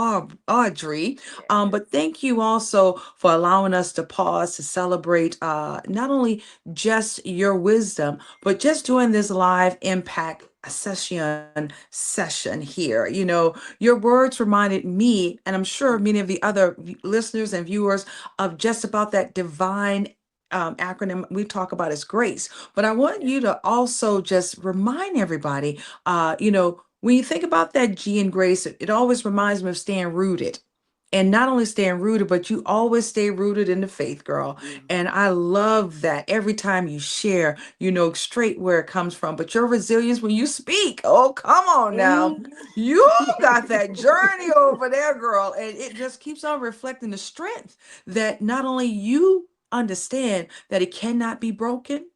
Audrey, but thank you also for allowing us to pause to celebrate not only just your wisdom, but just doing this live impact session here. Your words reminded me, and I'm sure many of the other listeners and viewers, of just about that divine acronym we talk about as grace. But I want you to also just remind everybody, when you think about that G in grace, it always reminds me of staying rooted. And not only staying rooted, but you always stay rooted in the faith, girl. And I love that every time you share, you know straight where it comes from. But your resilience when you speak, oh, come on now. You got that journey over there, girl. And it just keeps on reflecting the strength that not only you understand that it cannot be broken,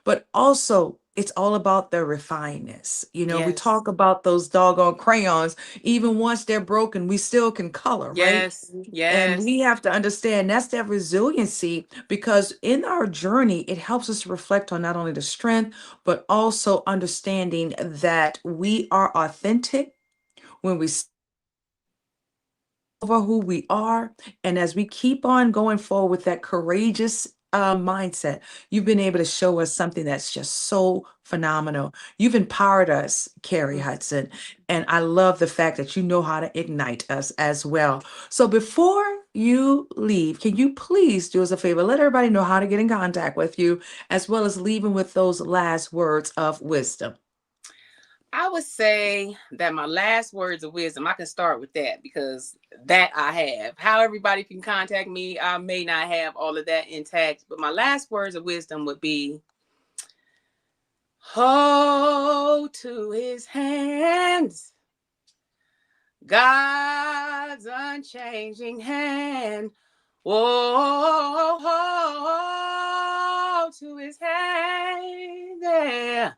but also it's all about the refinedness. You know, we Yes. talk about those doggone crayons, even once they're broken, we still can color, right? Yes. And Yes. we have to understand that's that resiliency, because in our journey, it helps us to reflect on not only the strength, but also understanding that we are authentic when we over who we are. And as we keep on going forward with that courageous mindset, you've been able to show us something that's just so phenomenal. You've empowered us, Carrie Hudson. And I love the fact that you know how to ignite us as well. So before you leave, can you please do us a favor? Let everybody know how to get in contact with you, as well as leaving with those last words of wisdom. I would say that my last words of wisdom, I can start with that because that I have. How everybody can contact me, I may not have all of that intact, but my last words of wisdom would be, hold to his hands, God's unchanging hand. Whoa, hold to his hand, yeah.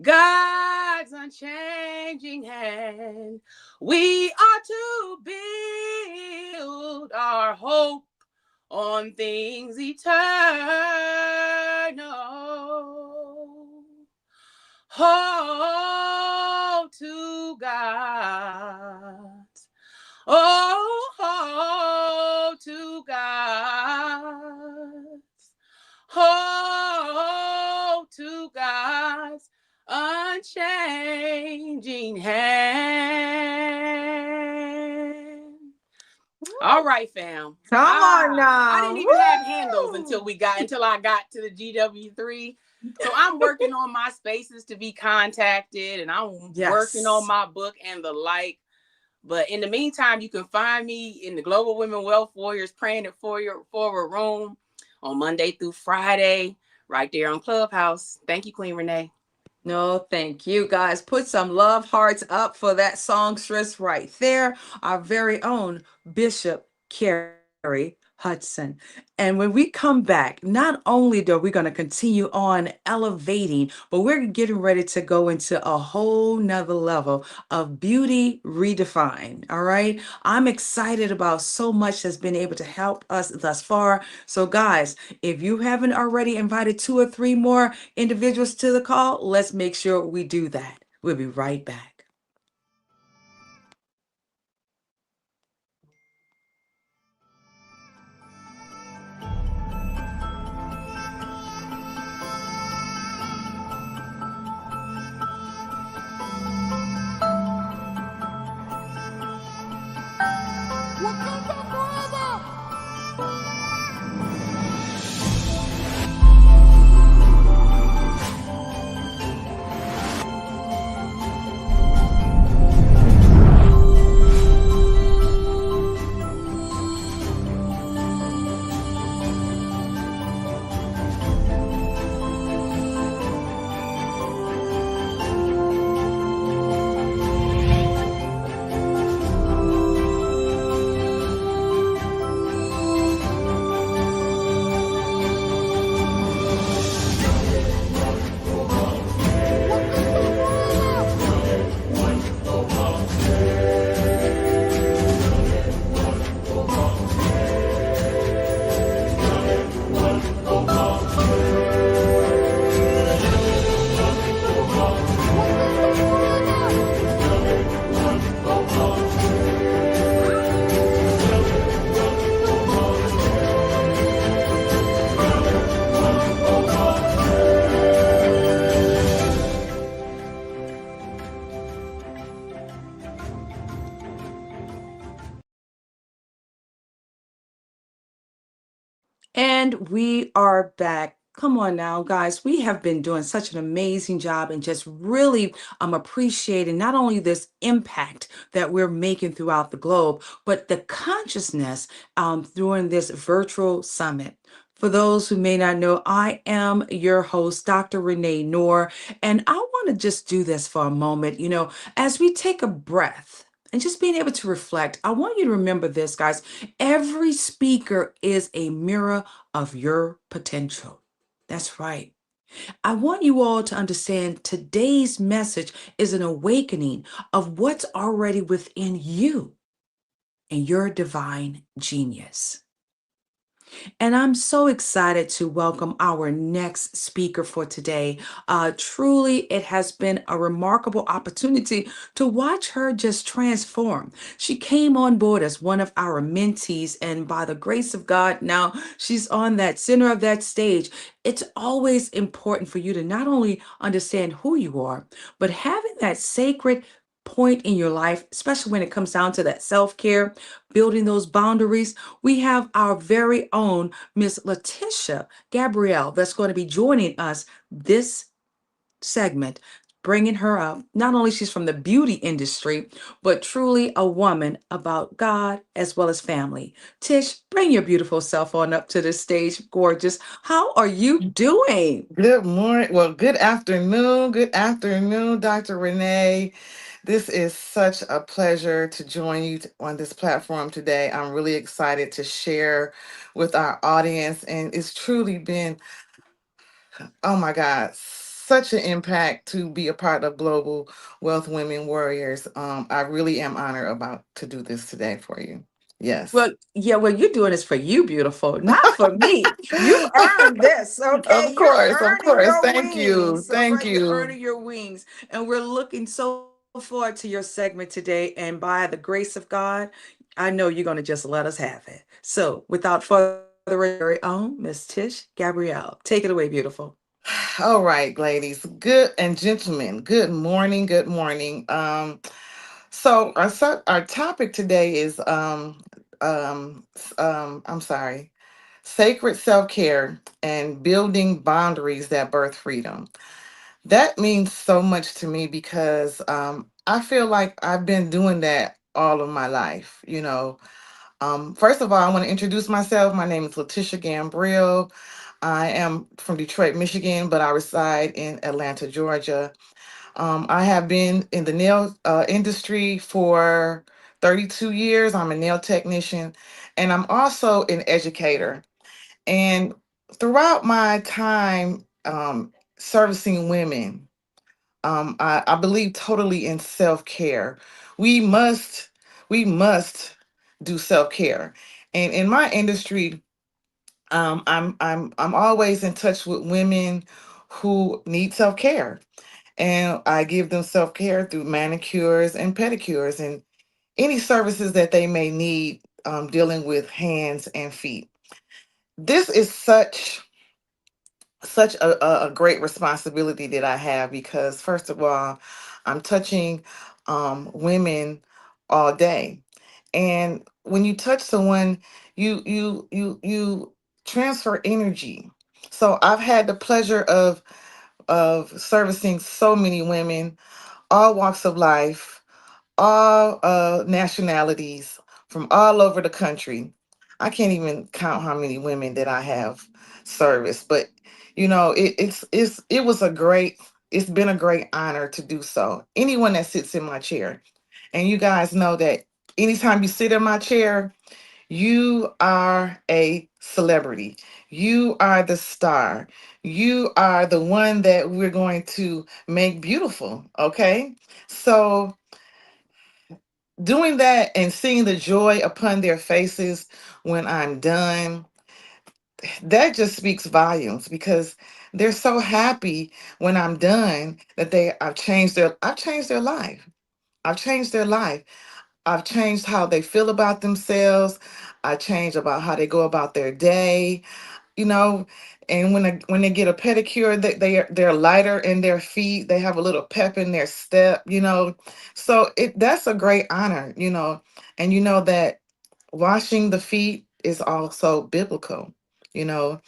God's unchanging hand. We are to build our hope on things eternal. Hold to God. Oh, hold to God. Hold to God's unchanging hand. All right, fam. Come on I now. didn't even have handles Woo! until I got to the GW3. So I'm working on my spaces to be contacted, and I'm working on Yes. my book and the like. But in the meantime, you can find me in the Global Women Wealth Warriors Praying It Forward Room on Monday through Friday, right there on Clubhouse. Thank you, Queen Renee. No, thank you, guys. Put some love hearts up for that songstress right there, our very own Bishop Carrie Hudson. And when we come back, not only are we going to continue on elevating, but we're getting ready to go into a whole nother level of beauty redefined. All right. I'm excited about so much that's been able to help us thus far. So, guys, if you haven't already invited 2 or 3 more individuals to the call, let's make sure we do that. We'll be right back. And we are back. Come on now, guys. We have been doing such an amazing job and just really appreciating not only this impact that we're making throughout the globe, but the consciousness during this virtual summit. For those who may not know, I am your host, Dr. Renee Noor, and I want to just do this for a moment. You know, as we take a breath and just being able to reflect, I want you to remember this, guys. Every speaker is a mirror of your potential. That's right. I want you all to understand today's message is an awakening of what's already within you and your divine genius. And I'm so excited to welcome our next speaker for today. Truly, it has been a remarkable opportunity to watch her just transform. She came on board as one of our mentees, and by the grace of God, now she's on that center of that stage. It's always important for you to not only understand who you are, but having that sacred point in your life, especially when it comes down to that self care, building those boundaries. We have our very own Miss Letitia Gabrielle that's going to be joining us this segment, bringing her up. Not only she's from the beauty industry, but truly a woman about God as well as family. Tish, bring your beautiful self on up to the stage, gorgeous. How are you doing? Good morning. Well, good afternoon. Good afternoon, Dr. Renee. This is such a pleasure to join you on this platform today. I'm really excited to share with our audience, and it's truly been, oh my God, such an impact to be a part of Global Wealth Women Warriors. I really am honored about to do this today for you. Yes. Well, yeah, well, you're doing this for you, beautiful, not for me. You earned this, okay? Of You're course, of earning course. your Thank you. wings, all Thank right? You're you. earning your wings. And we're looking so forward to your segment today. And by the grace of God, I know you're going to just let us have it. So without further ado, very own Miss Tish Gabrielle. Take it away, beautiful. All right, ladies, good and gentlemen, good morning, good morning. So our topic today is I'm sorry, sacred self-care and building boundaries that birth freedom. That means so much to me because I feel like I've been doing that all of my life. First of all, I want to introduce myself. My name is Letitia Gambrill. I am from Detroit, Michigan, but I reside in Atlanta, Georgia. I have been in the nail industry for 32 years. I'm a nail technician, and I'm also an educator. And throughout my time servicing women, I believe totally in self care. We must, we must do self care. And in my industry, I'm always in touch with women who need self care, and I give them self care through manicures and pedicures and any services that they may need dealing with hands and feet. This is such a great responsibility that I have because first of all, I'm touching women all day. And when you touch someone, you transfer energy. So I've had the pleasure of servicing so many women, all walks of life, all nationalities from all over the country. I can't even count how many women that I have serviced, but it's been a great honor to do so. Anyone that sits in my chair, and you guys know that anytime you sit in my chair, you are a celebrity. You are the star. You are the one that we're going to make beautiful. Okay. So doing that and seeing the joy upon their faces when I'm done, that just speaks volumes because they're so happy when I'm done that I've changed their life. I've changed their life. I've changed how they feel about themselves. I changed about how they go about their day, you know. And when they get a pedicure, they're lighter in their feet. They have a little pep in their step. So that's a great honor. And you know that washing the feet is also biblical. You know,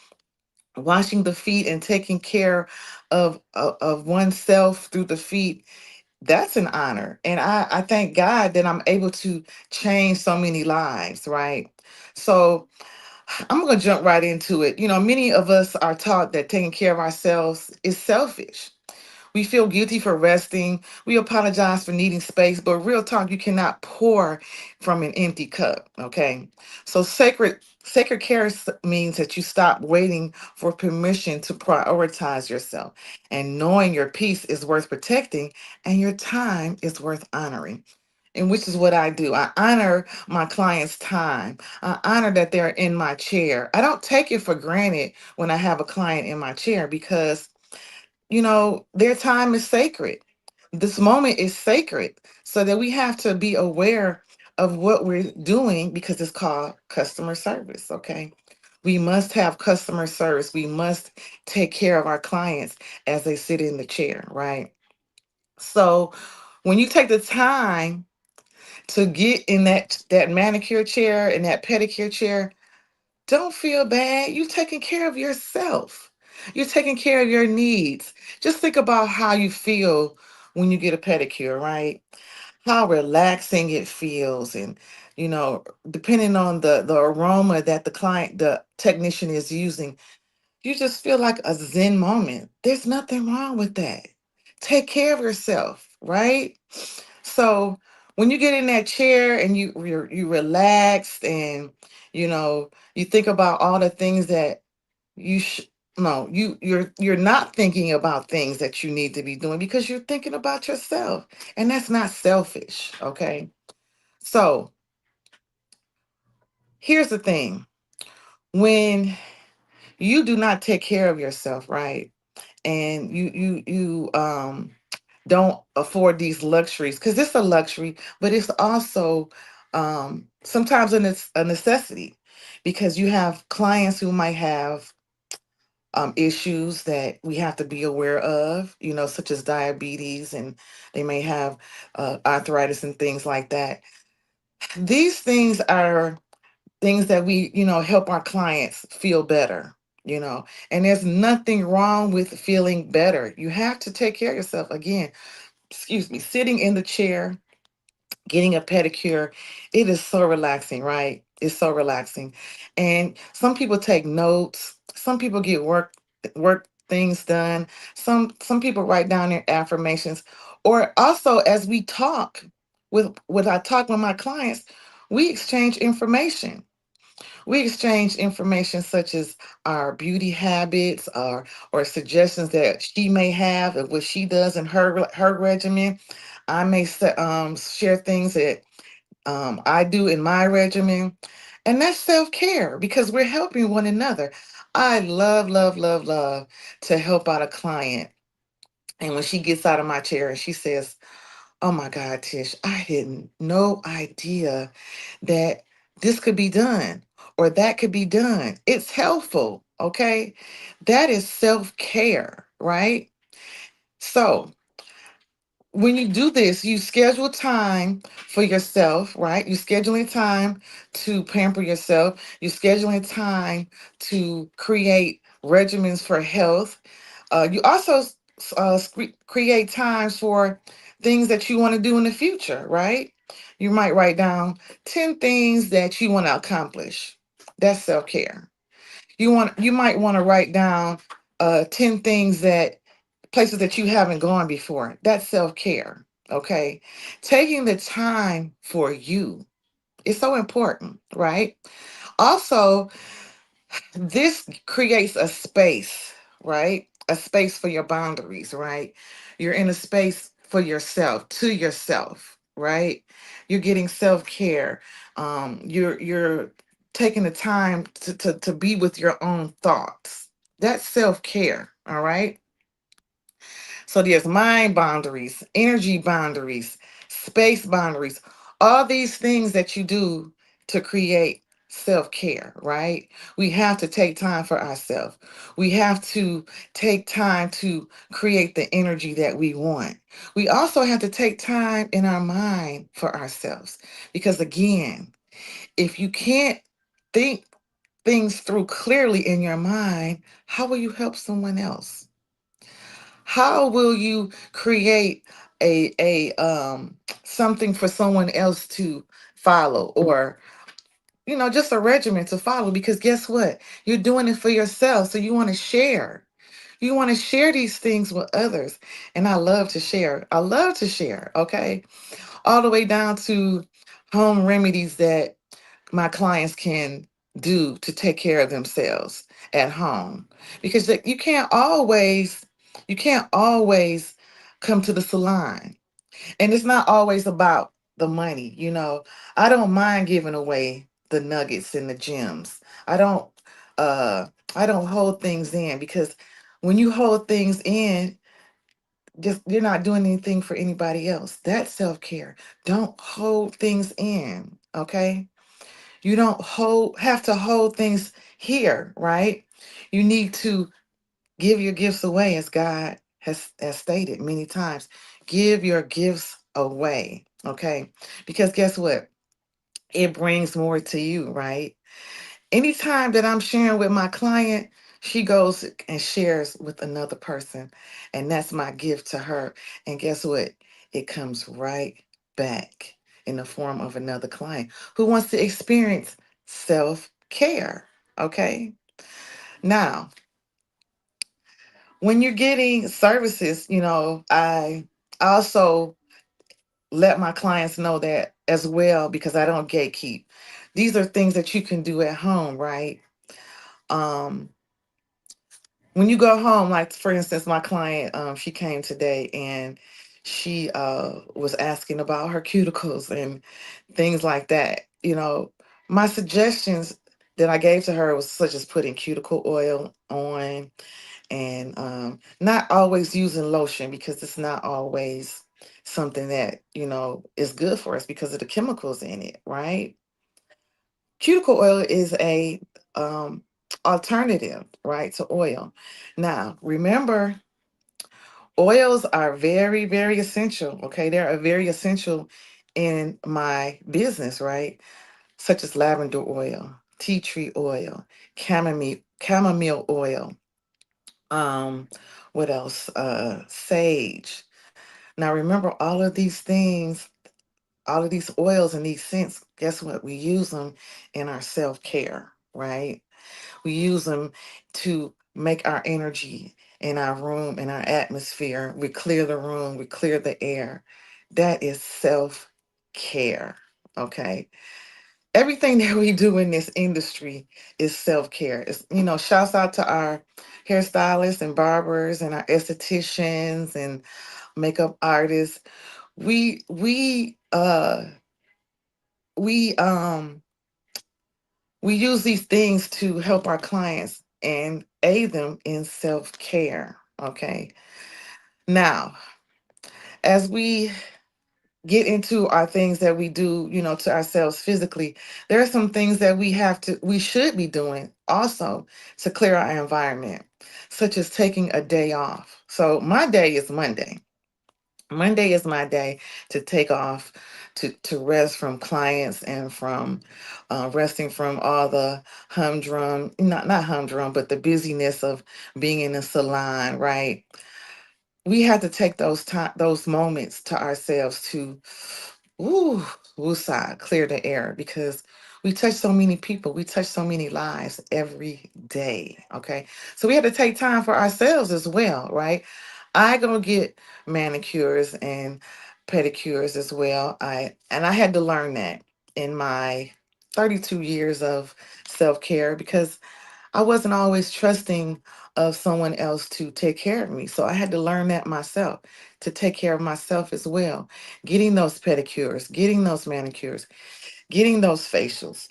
washing the feet and taking care of oneself through the feet, that's an honor. And I thank God that I'm able to change so many lives, right? So I'm going to jump right into it. Many of us are taught that taking care of ourselves is selfish. We feel guilty for resting. We apologize for needing space, but real talk, you cannot pour from an empty cup, okay? So sacred care means that you stop waiting for permission to prioritize yourself, and knowing your peace is worth protecting and your time is worth honoring. And which is what I do. I honor my clients' time. I honor that they're in my chair. I don't take it for granted when I have a client in my chair because, their time is sacred. This moment is sacred. So that we have to be aware of what we're doing because it's called customer service. Okay. We must have customer service. We must take care of our clients as they sit in the chair, right? So when you take the time to get in that manicure chair and that pedicure chair, don't feel bad. You're taking care of yourself. You're taking care of your needs. Just think about how you feel when you get a pedicure, right? How relaxing it feels, and depending on the aroma that the technician is using, you just feel like a zen moment. There's nothing wrong with that. Take care of yourself, right? So when you get in that chair and you relaxed, and you think about all the things that you sh- no you're not thinking about things that you need to be doing because you're thinking about yourself, and that's not selfish, okay? So here's the thing: when you do not take care of yourself, right, and you don't afford these luxuries, because it's a luxury, but it's also sometimes a necessity, because you have clients who might have issues that we have to be aware of, such as diabetes, and they may have arthritis and things like that. These things are things that we, help our clients feel better, and there's nothing wrong with feeling better. You have to take care of yourself. Again, excuse me, sitting in the chair, getting a pedicure, it is so relaxing, right? It's so relaxing. And some people take notes, some people get work things done, some people write down their affirmations, or also as we talk with I talk with my clients, we exchange information. We exchange information such as our beauty habits, or suggestions that she may have of what she does in her regimen. I may share things that I do in my regimen, and that's self care because we're helping one another. I love, love, love, love to help out a client, and when she gets out of my chair and she says, "Oh my God, Tish, I had no idea that this could be done or that could be done." It's helpful, okay? That is self care, right? So, when you do this, you schedule time for yourself, right? You're scheduling time to pamper yourself. You're scheduling time to create regimens for health. You also create times for things that you want to do in the future, right? You might write down 10 things that you want to accomplish. That's self-care. You might want to write down 10 things that places that you haven't gone before. That's self-care. Okay. Taking the time for you is so important, right? Also, this creates a space, right? A space for your boundaries, right? You're in a space for yourself, to yourself, right? You're getting self-care. You're taking the time to be with your own thoughts. That's self-care, all right? So there's mind boundaries, energy boundaries, space boundaries, all these things that you do to create self care, right? We have to take time for ourselves. We have to take time to create the energy that we want. We also have to take time in our mind for ourselves. Because again, if you can't think things through clearly in your mind, how will you help someone else? How will you create a something for someone else to follow, or just a regimen to follow? Because guess what, you're doing it for yourself, so you want to share. You want to share these things with others. And I love to share. I love to share, okay? All the way down to home remedies that my clients can do to take care of themselves at home. Because you can't always come to the salon. And it's not always about the money, you know. I don't mind giving away the nuggets and the gems. I don't uh I don't hold things in, because when you hold things in, just you're not doing anything for anybody else. That's self-care. Don't hold things in, okay? You don't have to hold things here, right? You need to give your gifts away, as God has stated many times. Give your gifts away, okay? Because guess what? It brings more to you, right? Anytime that I'm sharing with my client, she goes and shares with another person, and that's my gift to her. And guess what? It comes right back in the form of another client who wants to experience self care, okay? Now, when you're getting services, I also let my clients know that as well, because I don't gatekeep. These are things that you can do at home, right? Um, when you go home, like for instance, my client, she came today and she was asking about her cuticles and things like that. My suggestions that I gave to her was such as putting cuticle oil on, and not always using lotion, because it's not always something that is good for us because of the chemicals in it, right? Cuticle oil is a um, alternative, right, to oil. Now, remember, oils are very, very essential. Okay, they are very essential in my business, right? Such as lavender oil, tea tree oil, chamomile oil. Um, what else? Sage. Now, remember, all of these things, all of these oils and these scents, guess what? We use them in our self care, right? We use them to make our energy in our room, in our atmosphere. We clear the room, we clear the air. That is self care, okay? Everything that we do in this industry is self care. Shouts out to our hairstylists and barbers and our estheticians and makeup artists. We we uh we um we use these things to help our clients and aid them in self-care, okay? Now, as we get into our things that we do, to ourselves physically, there are some things that we should be doing also to clear our environment, such as taking a day off. So my day is Monday. Monday is my day to take off, to rest from clients and from resting from all the humdrum, not humdrum, but the busyness of being in a salon, right? We have to take those moments to ourselves to ooh woosah, clear the air, because we touch so many people, we touch so many lives every day, okay? So we have to take time for ourselves as well, right? I go get manicures and pedicures as well. I had to learn that in my 32 years of self-care, because I wasn't always trusting of someone else to take care of me. So I had to learn that myself, to take care of myself as well. Getting those pedicures, getting those manicures, getting those facials,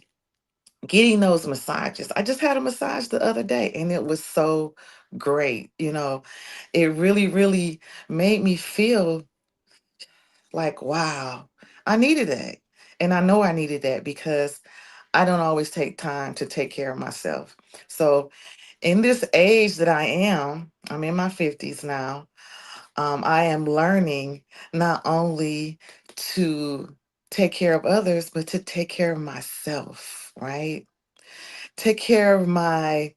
getting those massages. I just had a massage the other day and it was so great. It really, really made me feel like, wow, I needed that. And I know I needed that because I don't always take time to take care of myself. So in this age that I'm in my 50s now. I am learning not only to take care of others, but to take care of myself, right? Take care of my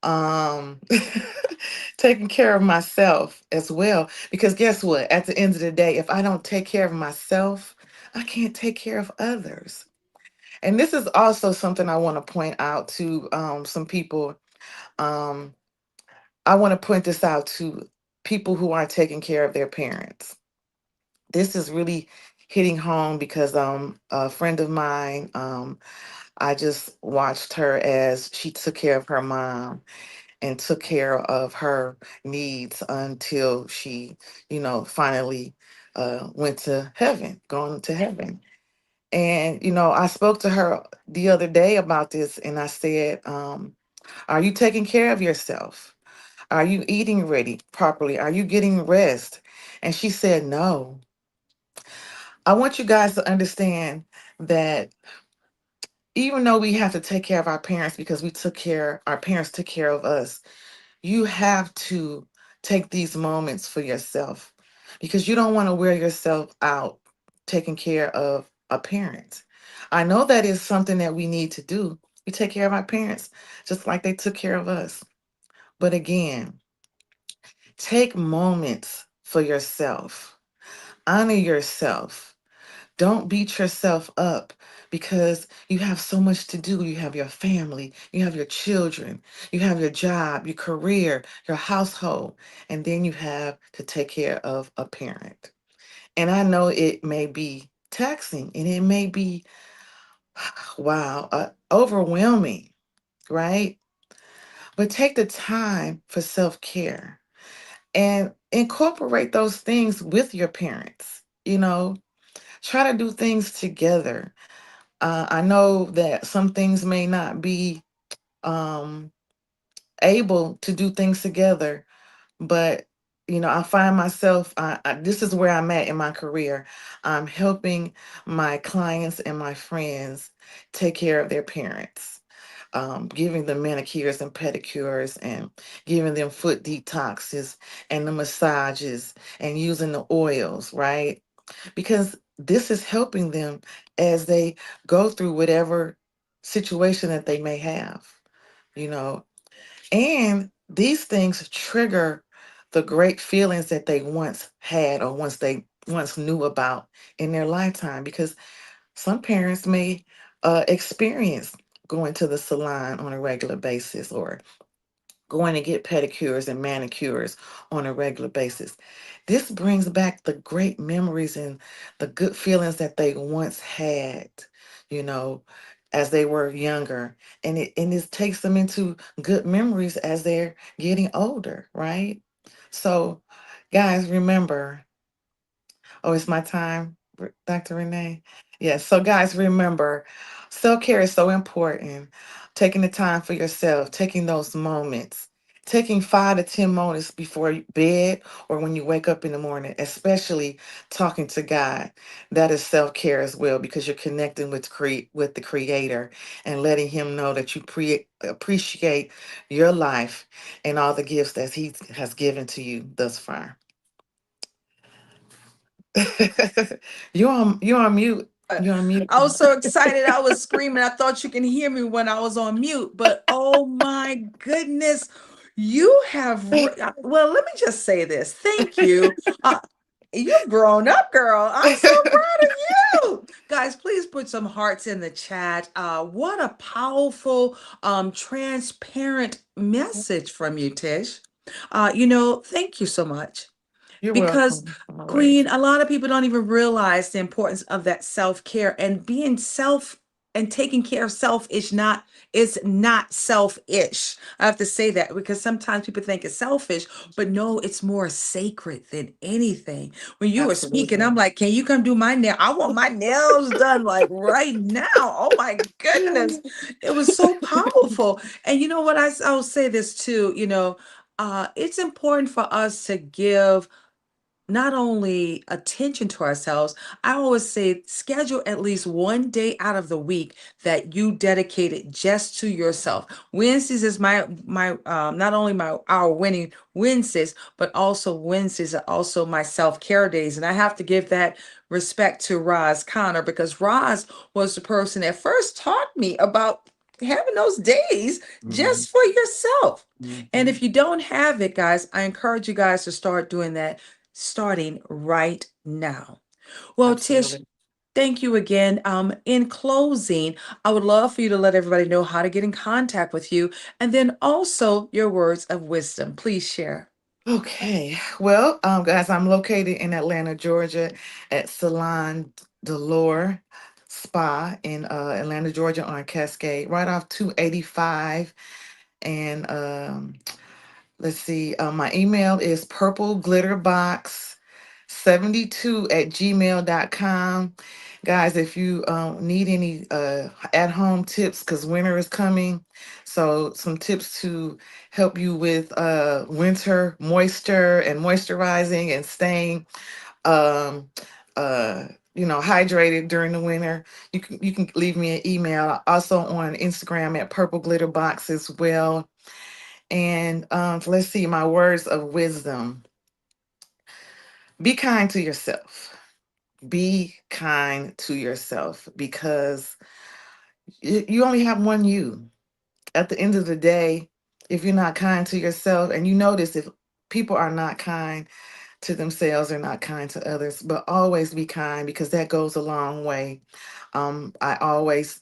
um taking care of myself as well. Because guess what? At the end of the day, if I don't take care of myself, I can't take care of others. And this is also something I want to point out to some people. Um, I want to point this out to people who aren't taking care of their parents. This is really hitting home because a friend of mine, I just watched her as she took care of her mom and took care of her needs until she, finally went to heaven, gone to heaven. And, I spoke to her the other day about this and I said, are you taking care of yourself? Are you eating ready properly? Are you getting rest? And she said, no. I want you guys to understand that even though we have to take care of our parents because our parents took care of us, you have to take these moments for yourself because you don't want to wear yourself out taking care of a parent. I know that is something that we need to do. We take care of our parents just like they took care of us. But again, take moments for yourself. Honor yourself. Don't beat yourself up because you have so much to do. You have your family, you have your children, you have your job, your career, your household, and then you have to take care of a parent. And I know it may be taxing and it may be, wow, overwhelming, right? But take the time for self care and incorporate those things with your parents. Try to do things together. I know that some things may not be um, able to do things together, but I find myself. This is where I'm at in my career. I'm helping my clients and my friends take care of their parents, giving them manicures and pedicures, and giving them foot detoxes and the massages and using the oils, right? Because this is helping them as they go through whatever situation that they may have, you know. And these things trigger the great feelings that they once had or once knew about in their lifetime because some parents may experience going to the salon on a regular basis or going to get pedicures and manicures on a regular basis. This brings back the great memories and the good feelings that they once had, you know, as they were younger. And it takes them into good memories as they're getting older, right? So guys, remember, oh, it's my time, Dr. Renee. Yes. So, guys, remember, self care is so important. Taking the time for yourself, taking those moments, taking 5 to 10 moments before bed or when you wake up in the morning, especially talking to God. That is self care as well because you're connecting with the Creator and letting Him know that you appreciate your life and all the gifts that He has given to you thus far. You're on mute. Uh, You're on mute. I was so excited. I was screaming. I thought you can hear me when I was on mute, but oh my goodness, you have, well, let me just say this. Thank you. Uh, you've grown up, girl. I'm so proud of you. Guys, please put some hearts in the chat. What a powerful, transparent message from you, Tish. Thank you so much. You're Because, welcome. Queen, Always. a lot of people don't even realize the importance of that self-care and being self and taking care of self is not selfish. I have to say that because sometimes people think it's selfish, but no, it's more sacred than anything. When you were speaking, I'm Absolutely. like, can you come do my nail? I want my nails done like right now. Oh my goodness. It was so powerful. And you know what? I'll say this too, it's important for us to give not only attention to ourselves, I always say schedule at least one day out of the week that you dedicate it just to yourself. Wednesdays is my not only my our winning Wednesdays, but also Wednesdays are also my self-care days. And I have to give that respect to Roz Connor because Roz was the person that first taught me about having those days Mhm. just for yourself. And Mhm. if you don't have it, guys, I encourage you guys to start doing that starting right now. Well, Tish, Absolutely. Thank you again. In closing, I would love for you to let everybody know how to get in contact with you and then also your words of wisdom. Please share. Okay. Well, guys, I'm located in Atlanta, Georgia at Salon Delore Spa in Atlanta, Georgia on Cascade, right off 285. And let's see, my email is purpleglitterbox72@gmail.com. Guys, if you need any at-home tips, because winter is coming, so some tips to help you with winter moisture and moisturizing and staying um, uh, hydrated during the winter. You can leave me an email. Also on Instagram at Purple Glitter Box as well. And let's see, my words of wisdom. Be kind to yourself. Be kind to yourself because you only have one you. At the end of the day, if you're not kind to yourself, and you notice if people are not kind to themselves, they're not kind to others, but always be kind because that goes a long way. I always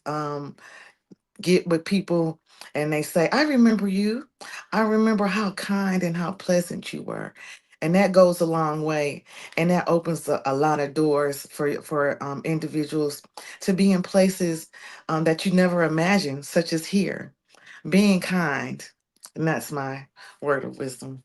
get with people and they say, I remember you. I remember how kind and how pleasant you were. And that goes a long way. And that opens a lot of doors for individuals to be in places that you never imagined, such as here, being kind. And that's my word of wisdom.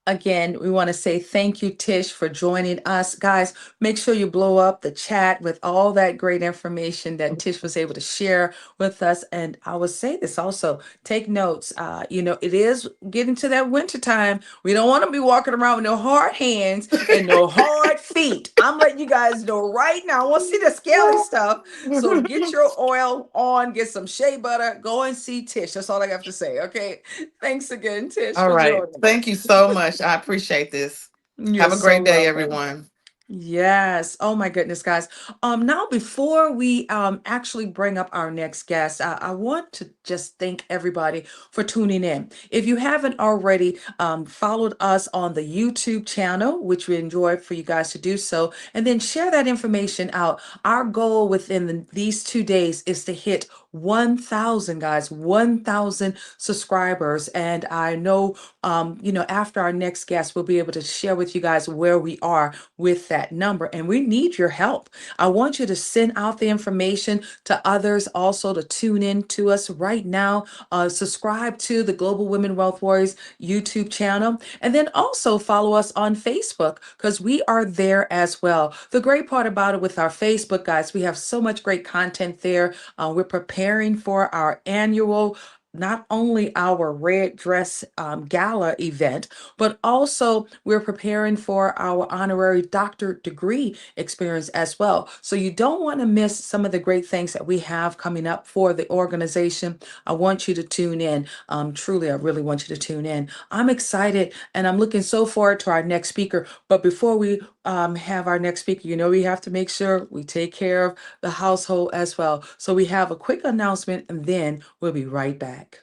Again, we want to say thank you, Tish, for joining us. Guys, make sure you blow up the chat with all that great information that Tish was able to share with us. And I will say this also, take notes. It is getting to that winter time. We don't want to be walking around with no hard hands and no hard feet. I'm letting you guys know right now. I want to see the scaly stuff. So get your oil on, get some shea butter, go and see Tish. That's all I have to say. Okay. Thanks again, Tish, All for right. joining Thank us. you so much. I appreciate this. You're Have a so great day, welcome. everyone. Yes. Oh my goodness, guys. Now before we actually bring up our next guest, I want to just thank everybody for tuning in. If you haven't already followed us on the YouTube channel, which we enjoy for you guys to do so, and then share that information out. Our goal within these 2 days is to hit 1,000 guys, 1,000 subscribers. And I know, after our next guest, we'll be able to share with you guys where we are with that number. And we need your help. I want you to send out the information to others also to tune in to us right now. Subscribe to the Global Women Wealth Warriors YouTube channel. And then also follow us on Facebook because we are there as well. The great part about it with our Facebook, guys, we have so much great content there. We're preparing for our annual, not only our red dress gala event, but also we're preparing for our honorary doctorate degree experience as well. So you don't want to miss some of the great things that we have coming up for the organization. I want you to tune in. Truly, I really want you to tune in. I'm excited and I'm looking so forward to our next speaker. But before we have our next speaker, we have to make sure we take care of the household as well. So we have a quick announcement and then we'll be right back.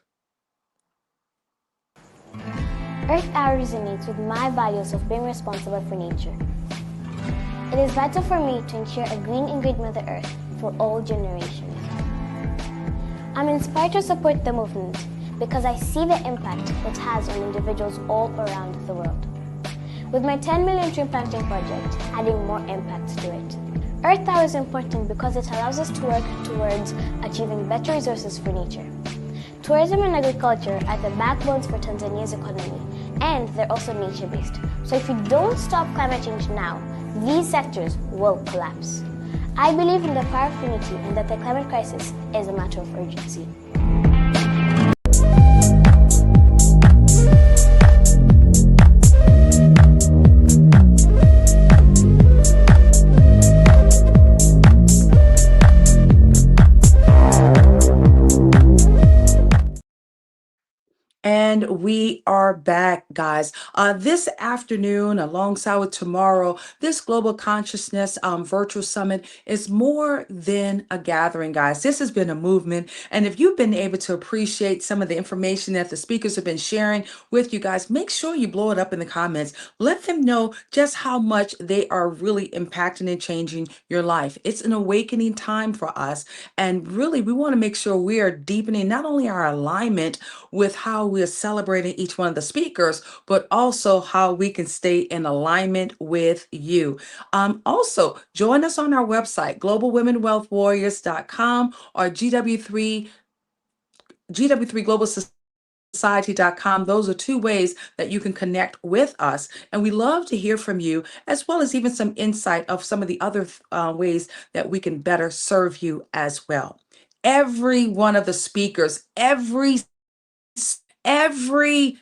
Earth Hour resonates with my values of being responsible for nature. It is vital for me to ensure a green and great Mother Earth for all generations. I'm inspired to support the movement because I see the impact it has on individuals all around the world. With my 10 million tree planting project, adding more impact to it. Earth Hour is important because it allows us to work towards achieving better resources for nature. Tourism and agriculture are the backbones for Tanzania's economy, and they're also nature-based. So if you don't stop climate change now, these sectors will collapse. I believe in the power of unity and that the climate crisis is a matter of urgency. And we are are back, guys. This afternoon, alongside with tomorrow, this Global Consciousness Virtual Summit is more than a gathering, guys. This has been a movement. And if you've been able to appreciate some of the information that the speakers have been sharing with you guys, make sure you blow it up in the comments. Let them know just how much they are really impacting and changing your life. It's an awakening time for us. And really, we want to make sure we are deepening not only our alignment with how we are celebrating each one of the speakers, but also how we can stay in alignment with you. Also, join us on our website, globalwomenwealthwarriors.com or GW3 Global Society.com. Those are two ways that you can connect with us. And we love to hear from you, as well as even some insight of some of the other ways that we can better serve you as well. Every one of the speakers, every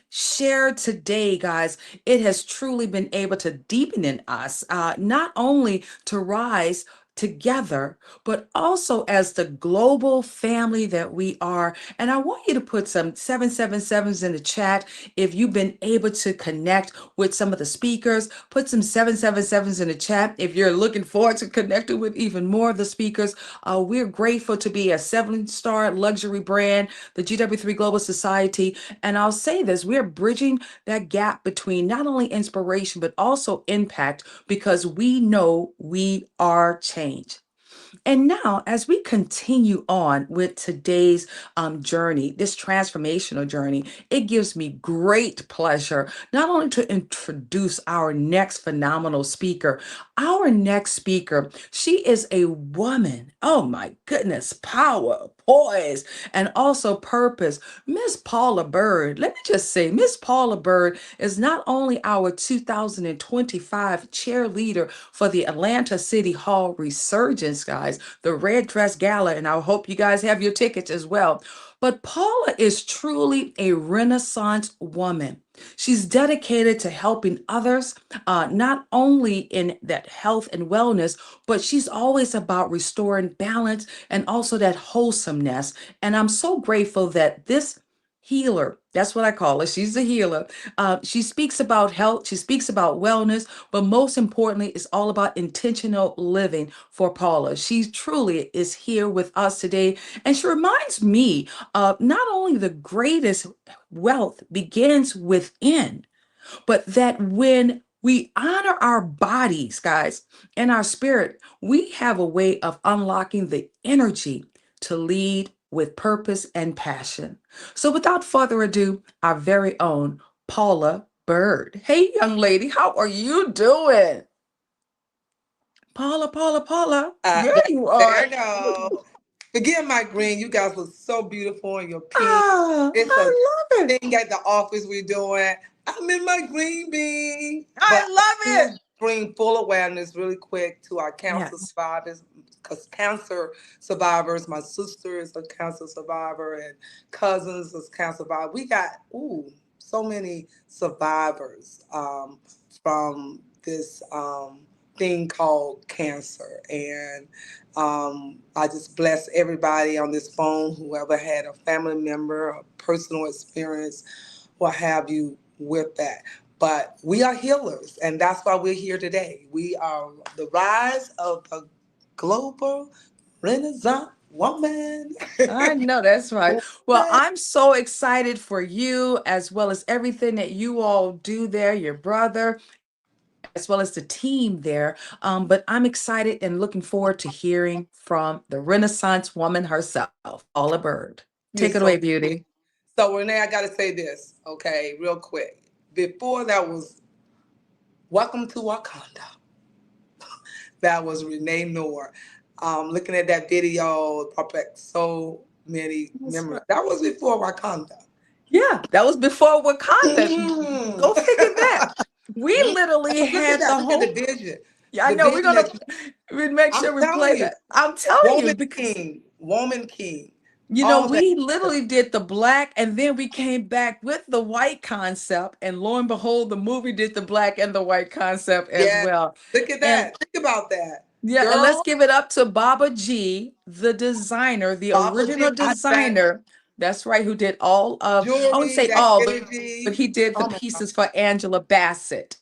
share today, guys, it has truly been able to deepen in us, not only to rise together, but also as the global family that we are. And I want you to put some 777s in the chat if you've been able to connect with some of the speakers. Put some 777s in the chat if you're looking forward to connecting with even more of the speakers. We're grateful to be a 7-star luxury brand, the GW3 Global Society. And I'll say this, we're bridging that gap between not only inspiration, but also impact, because we know we are change. And now, as we continue on with today's journey, this transformational journey, it gives me great pleasure not only to introduce our next phenomenal speaker. Our next speaker, she is a woman. Oh my goodness, power, poise, and also purpose. Miss Paula Bird. Let me just say, Miss Paula Bird is not only our 2025 cheerleader for the Atlanta City Hall Resurgence, guys, the Red Dress Gala, and I hope you guys have your tickets as well. But Paula is truly a Renaissance woman. She's dedicated to helping others, not only in that health and wellness, but she's always about restoring balance and also that wholesomeness. And I'm so grateful that this healer, that's what I call her, she's a healer. She speaks about health, she speaks about wellness, but most importantly, it's all about intentional living for Paula. She truly is here with us today. And she reminds me of not only the greatest wealth begins within, but that when we honor our bodies, guys, and our spirit, we have a way of unlocking the energy to lead with purpose and passion. So without further ado, our very own Paula Bird. Hey, young lady, how are you doing? Paula. There you There are. I go. Forgive my green. You guys look so beautiful in your pink. Ah, It's a I love it. thing at the office we're doing. I'm in my green bean. But I love it. do bring full awareness really quick to our cancer Yes. survivors, because cancer survivors, my sister is a cancer survivor and cousins is cancer survivor. We got so many survivors from this thing called cancer. And I just bless everybody on this phone, whoever had a family member, a personal experience, what have you with that. But we are healers, and that's why we're here today. We are the rise of the global Renaissance woman. I know that's right. Well, I'm so excited for you, as well as everything that you all do there, your brother, as well as the team there. But I'm excited and looking forward to hearing from the Renaissance woman herself, Paula Bird. You're Take it so away, beauty. So Renee, I gotta say this, okay, real quick. Before that was Welcome to Wakanda. That was Renee Noor. Looking at that video, brought back so many That's memories. right. That was before Wakanda. Yeah, that was before Wakanda. Mm. Go figure that. We literally Look at had that. the Look at whole. the vision. Yeah, I The know. We're vision gonna that make I'm sure we play telling you, that. I'm telling you woman because king, woman king, you know, all that. we literally did the black and then we came back with the white concept. And lo and behold, the movie did the black and the white concept as Yeah, well. look at And that. Think about that. yeah, and let's Girl, give it up to Baba G, the designer, the Baba G, original designer That's right. Who did all of, I wouldn't Jewelry, say that all, but energy. he did the Oh my God. pieces for Angela Bassett.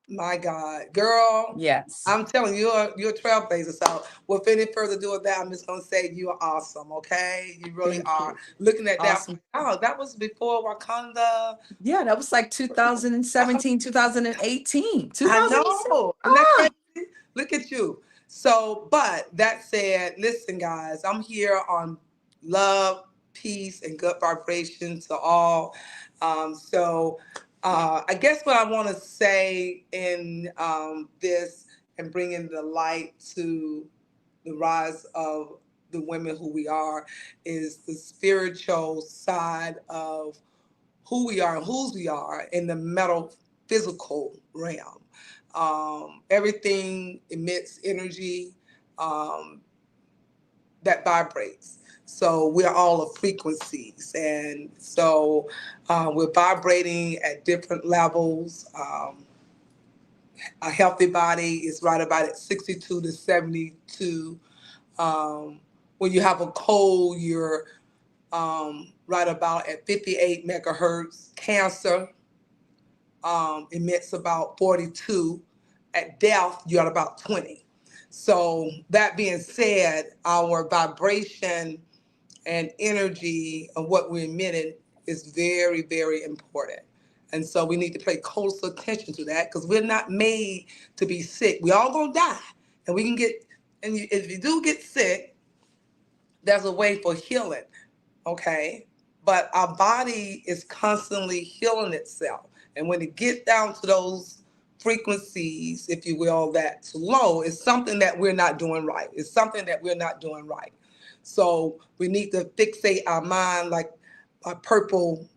My God, girl, Yes. I'm telling you, you're a trailblazer. So, with any further ado with that, I'm just gonna say you are awesome. Okay, you really Thank are. you. Looking at that, Awesome. oh, that was before Wakanda. Yeah, that was like 2017, 2018, I 2007. know, isn't that crazy? Look at you. So, but that said, listen, guys, I'm here on love, peace, and good vibration to all. I guess what I want to say in this and bringing the light to the rise of the women who we are is the spiritual side of who we are and whose we are in the metaphysical realm. Everything emits energy um, that vibrates. So we're all of frequencies. And so we're vibrating at different levels. A healthy body is right about at 62 to 72. When you have a cold, you're right about at 58 megahertz. Cancer emits about 42. At death, you're at about 20. So that being said, our vibration and energy of what we're emitting is very, very important. And so we need to pay close attention to that because we're not made to be sick. We all gonna die, and we can get. And if you do get sick, there's a way for healing, okay? But our body is constantly healing itself. And when it gets down to those frequencies, if you will, that's low, it's something that we're not doing right. It's something that we're not doing right. So we need to fixate our mind like a purple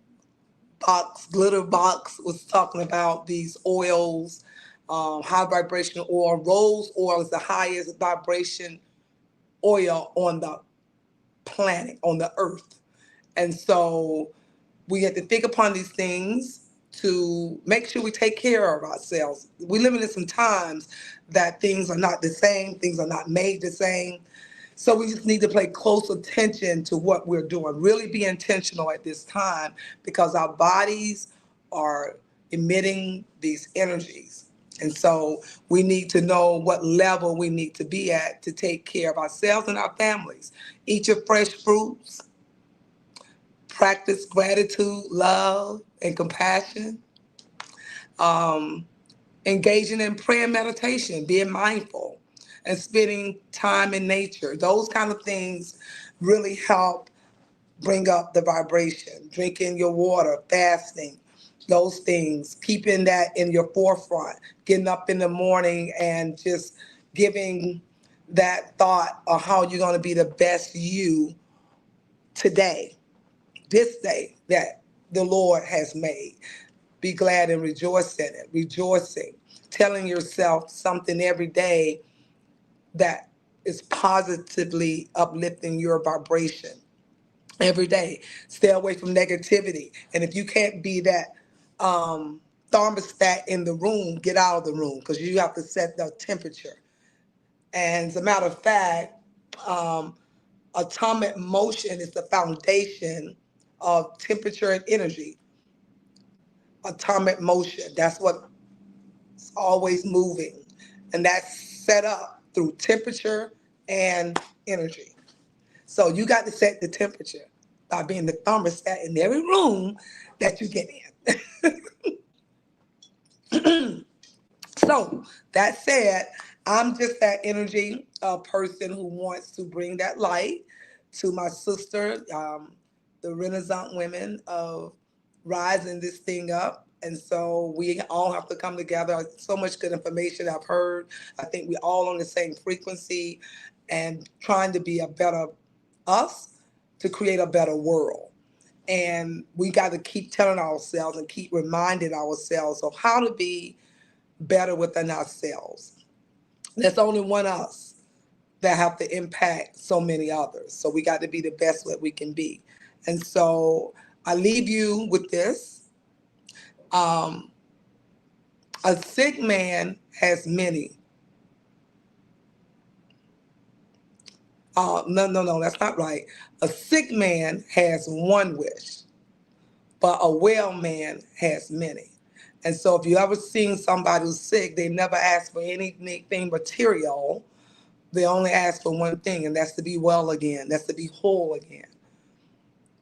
box, glitter box was talking about these oils, high vibration oil. Rose oil is the highest vibration oil on the planet, on the earth. And so we have to think upon these things to make sure we take care of ourselves. We live in some times that things are not the same, things are not made the same. So we just need to pay close attention to what we're doing, really be intentional at this time because our bodies are emitting these energies. And so we need to know what level we need to be at to take care of ourselves and our families. Eat your fresh fruits, practice gratitude, love, and compassion. Um, Engaging in prayer and meditation, being mindful, and spending time in nature. Those kind of things really help bring up the vibration. Drinking your water, fasting, those things, keeping that in your forefront, getting up in the morning and just giving that thought of how you're going to be the best you today, this day that the Lord has made. Be glad and rejoice in it, rejoicing, telling yourself something every day that is positively uplifting your vibration every day. Stay away from negativity. And if you can't be that thermostat in the room, get out of the room because you have to set the temperature. And as a matter of fact, um, atomic motion is the foundation of temperature and energy. Atomic motion, that's what's always moving. And that's set up through temperature and energy. So you got to set the temperature by being the thermostat in every room that you get in. So that said, I'm just that energy person who wants to bring that light to my sister, the Renaissance women of rising this thing up. And so we all have to come together. So much good information I've heard. I think we all on the same frequency and trying to be a better us to create a better world. And we got to keep telling ourselves and keep reminding ourselves of how to be better within ourselves. There's only one us that have to impact so many others. So we got to be the best that we can be. And so I leave you with this. Um, a sick man has many. No, that's not right. A sick man has one wish, but a well man has many. And so if you ever seen somebody who's sick, they never ask for anything material. They only ask for one thing, and that's to be well again. That's to be whole again.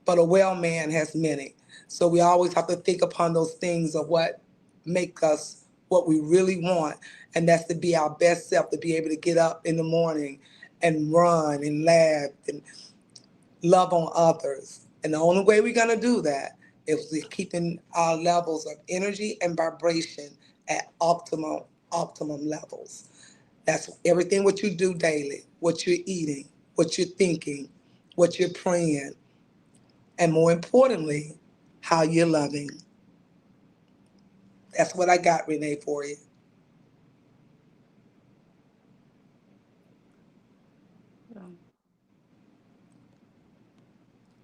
But a well man has many. So we always have to think upon those things of what make us what we really want. And that's to be our best self, to be able to get up in the morning and run and laugh and love on others. And the only way we're going to do that is keeping our levels of energy and vibration at optimum levels. That's everything what you do daily, what you're eating, what you're thinking, what you're praying, and more importantly, how you're loving. That's what I got, Renee, for you.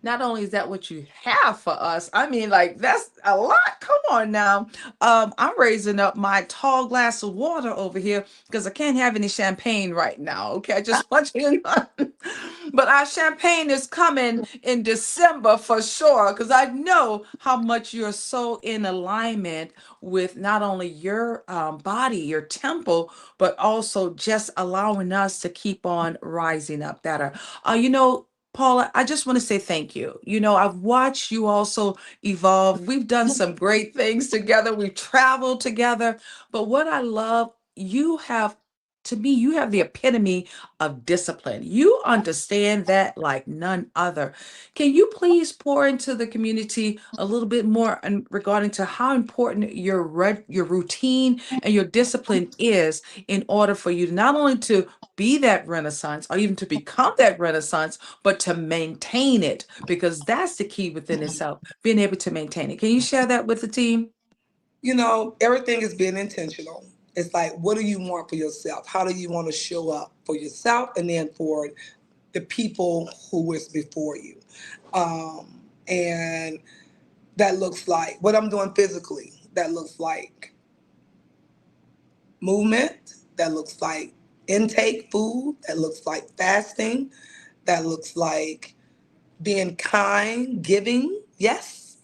Not only is that what you have for us, I mean, like, that's a lot. Come on now. I'm raising up my tall glass of water over here because I can't have any champagne right now. Okay, I just want you to know. But our champagne is coming in December for sure, because I know how much you're so in alignment with not only your body, your temple, but also just allowing us to keep on rising up better. You know, Paula, I just want to say thank you. You know, I've watched you also evolve. We've done some great things together. We've traveled together. But what I love, you have, to me, you have the epitome of discipline. You understand that like none other. Can you please pour into the community a little bit more regarding to how important your routine and your discipline is in order for you not only to be that renaissance or even to become that renaissance, but to maintain it, because that's the key within itself, being able to maintain it. Can you share that with the team? You know, everything is being intentional. It's like, what do you want for yourself? How do you want to show up for yourself and then for the people who is before you? And that looks like what I'm doing physically. That looks like movement. That looks like intake food. That looks like fasting. That looks like being kind, giving. Yes.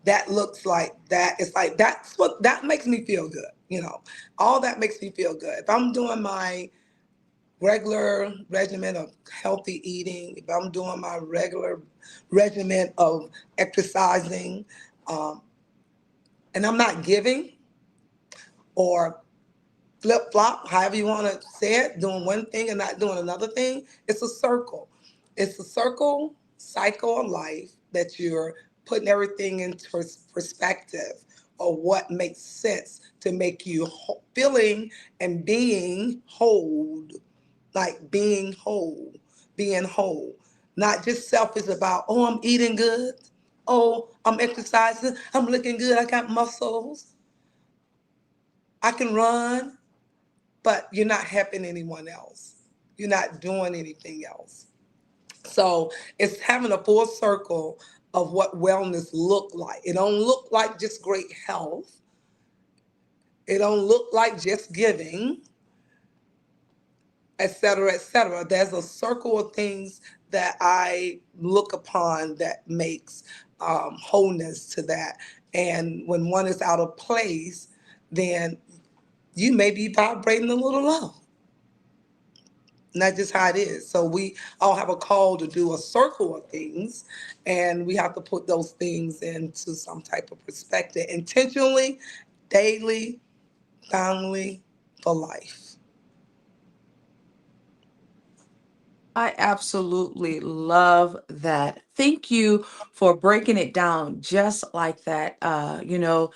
That looks like that. It's like that's what that makes me feel good. You know, all that makes me feel good. If I'm doing my regular regimen of healthy eating, if I'm doing my regular regimen of exercising, and I'm not giving or flip flop, however you want to say it, doing one thing and not doing another thing, it's a circle. It's a cycle of life that you're putting everything into perspective of what makes sense to make you feeling and being whole, like being whole, not just selfish about, oh, I'm eating good, oh, I'm exercising, I'm looking good, I got muscles, I can run, but you're not helping anyone else. You're not doing anything else. So it's having a full circle of what wellness look like. It don't look like just great health. It don't look like just giving, et cetera, et cetera. There's a circle of things that I look upon that makes wholeness to that. And when one is out of place, then you may be vibrating a little low. And that's just how it is. So we all have a call to do a circle of things, and we have to put those things into some type of perspective intentionally, daily, family, for life. I absolutely love that. Thank you for breaking it down just like that. You know,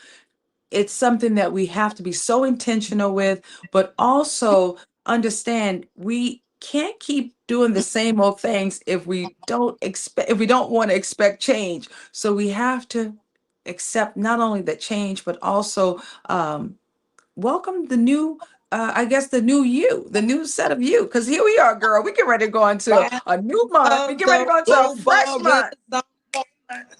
it's something that we have to be so intentional with, but also understand we can't keep doing the same old things if we don't want to expect change. So we have to accept not only the change, but also welcome the new I guess the new you, the new set of you. Because here we are, girl. We get ready to go into Right. a new month. We Of get ready to the go into a fresh global month. renaissance.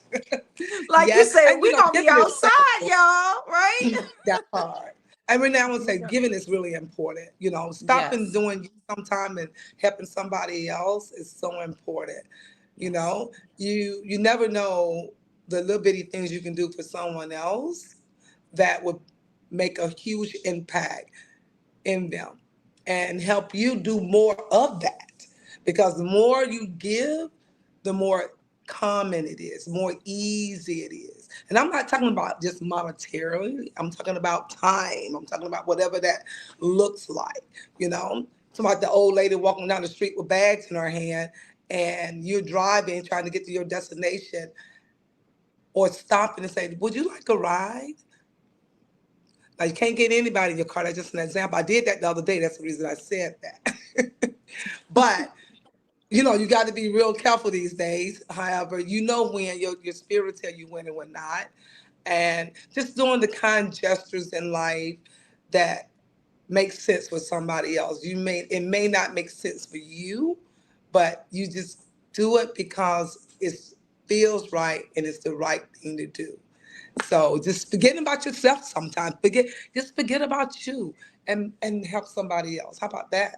Like you Yes, said, and you we're know, gonna be giving is outside, powerful. y'all, right? That part. Every now and say giving is really important. You know, stopping Yes. doing you sometime and helping somebody else is so important. You Yes. know, you never know the little bitty things you can do for someone else that would make a huge impact in them and help you do more of that. Because the more you give, the more common it is, more easy it is. And I'm not talking about just monetarily, I'm talking about time, I'm talking about whatever that looks like, you know? It's like the old lady walking down the street with bags in her hand and you're driving, trying to get to your destination, or stopping and say, would you like a ride? Now, you can't get anybody in your car. That's just an example. I did that the other day. That's the reason I said that. But, you know, you got to be real careful these days. However, you know when your spirit tell you when and when not. And just doing the kind gestures in life that make sense for somebody else. It may not make sense for you, but you just do it because it feels right and it's the right thing to do. So just forgetting about yourself sometimes. Forget about you and help somebody else. How about that?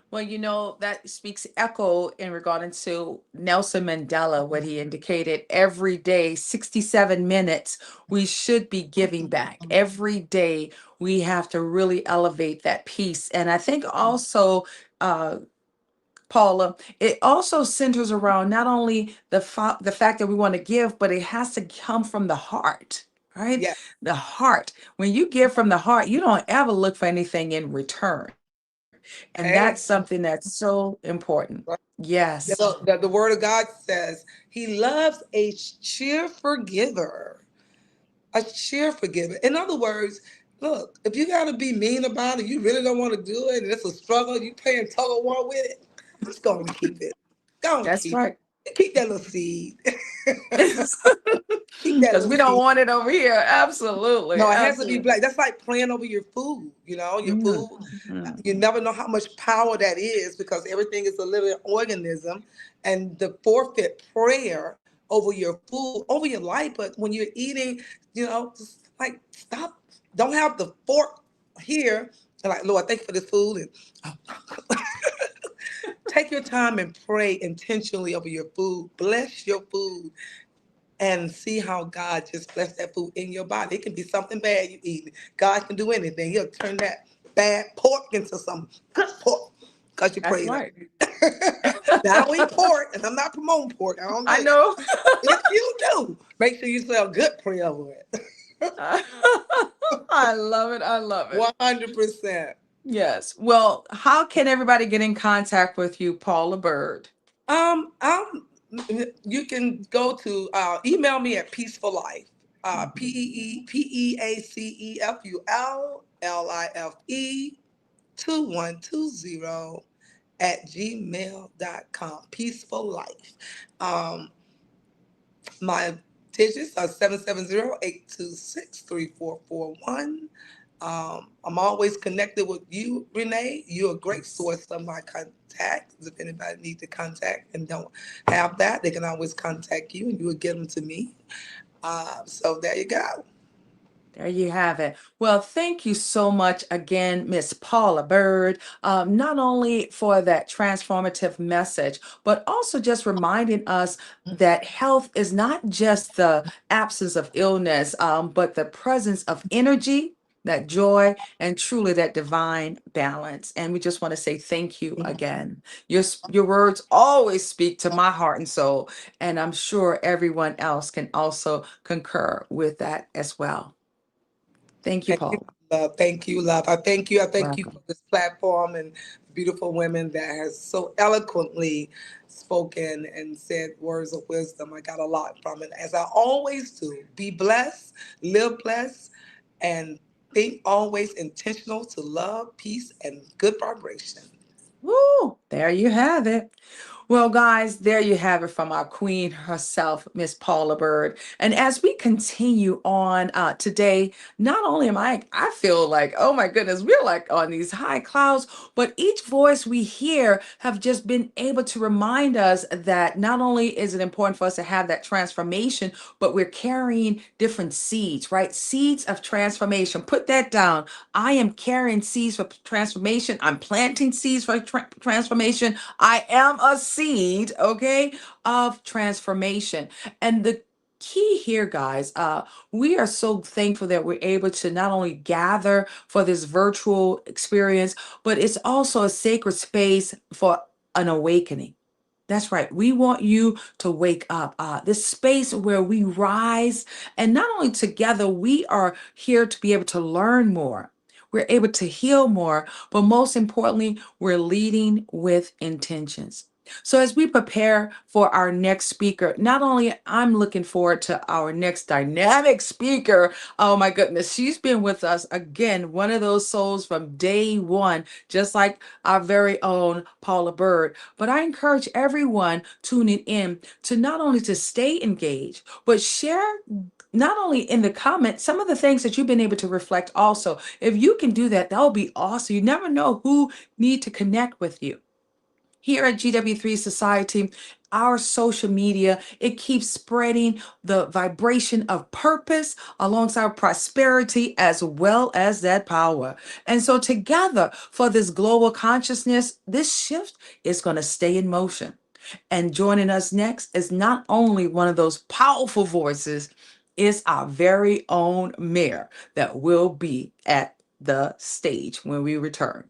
Well, that speaks echo in regard to Nelson Mandela, what he indicated every day, 67 minutes, we should be giving back. Every day, we have to really elevate that piece. And I think also, uh, Paula, it also centers around not only the fact that we want to give, but it has to come from the heart, right? Yeah. The heart. When you give from the heart, you don't ever look for anything in return. And that's Hey, something that's so important. right. Yes. The word of God says he loves a cheerful giver. A cheerful giver. In other words, look, if you gotta be mean about it, you really don't want to do it, and it's a struggle, you playing tug of war with it, just go and keep it. Go and That's keep right. it. Keep that little seed. Keep that Because little we don't seed. want it over here. Absolutely. No, it has to be Absolutely. black. That's like praying over your food. You know, your Mm, food. mm. You never know how much power that is because everything is a living organism, and the forfeit prayer over your food, over your life. But when you're eating, just like stop. Don't have the fork here. And like, Lord, thank you for this food, and take your time and pray intentionally over your food. Bless your food and see how God just bless that food in your body. It can be something bad you eat. God can do anything. He'll turn that bad pork into some good pork because you That's prayed right. over it. Now, I don't eat pork, and I'm not promoting pork. I don't I do that. know. If you do, make sure you say a good prayer over it. I love it. I love it. 100%. Yes. Well, how can everybody get in contact with you, Paula Bird? Um, um, you can go to email me at Peaceful Life, PEACEFULLIFE 2120 at gmail.com. Peaceful Life. Um, my digits are 770-826-3441. I'm always connected with you, Renee. You're a great Yes. source of my contacts. If anybody needs to contact and don't have that, they can always contact you and you will get them to me. So there you go. There you have it. Well, thank you so much again, Miss Paula Bird, not only for that transformative message, but also just reminding us that health is not just the absence of illness, but the presence of energy, that joy, and truly that divine balance. And we just want to say thank you again. Your words always speak to my heart and soul, and I'm sure everyone else can also concur with that as well. Thank you, Thank you, Paul. love. Thank you, love. I thank you. I thank you for Welcome. this platform and beautiful women that has so eloquently spoken and said words of wisdom. I got a lot from it, as I always do. Be blessed, live blessed, and think always intentional to love, peace, and good vibration. Woo! There you have it. Well, guys, there you have it from our queen herself, Miss Paula Bird. And as we continue on today, not only I feel like, oh my goodness, we're like on these high clouds, but each voice we hear have just been able to remind us that not only is it important for us to have that transformation, but we're carrying different seeds, right? Seeds of transformation. Put that down. I am carrying seeds for transformation. I'm planting seeds for transformation. I am a seed, okay, of transformation. And the key here, guys, we are so thankful that we're able to not only gather for this virtual experience, but it's also a sacred space for an awakening. That's right. We want you to wake up. This space where we rise, and not only together, we are here to be able to learn more. We're able to heal more, but most importantly, we're leading with intentions. So as we prepare for our next speaker, not only I'm looking forward to our next dynamic speaker. Oh my goodness, she's been with us again, one of those souls from day one, just like our very own Paula Bird. But I encourage everyone tuning in to not only to stay engaged, but share not only in the comments some of the things that you've been able to reflect also. If you can do that, that will be awesome. You never know who need to connect with you. Here at GW3 Society, our social media, it keeps spreading the vibration of purpose alongside prosperity as well as that power. And so together for this global consciousness, this shift is going to stay in motion. And joining us next is not only one of those powerful voices, it's our very own mayor that will be at the stage when we return.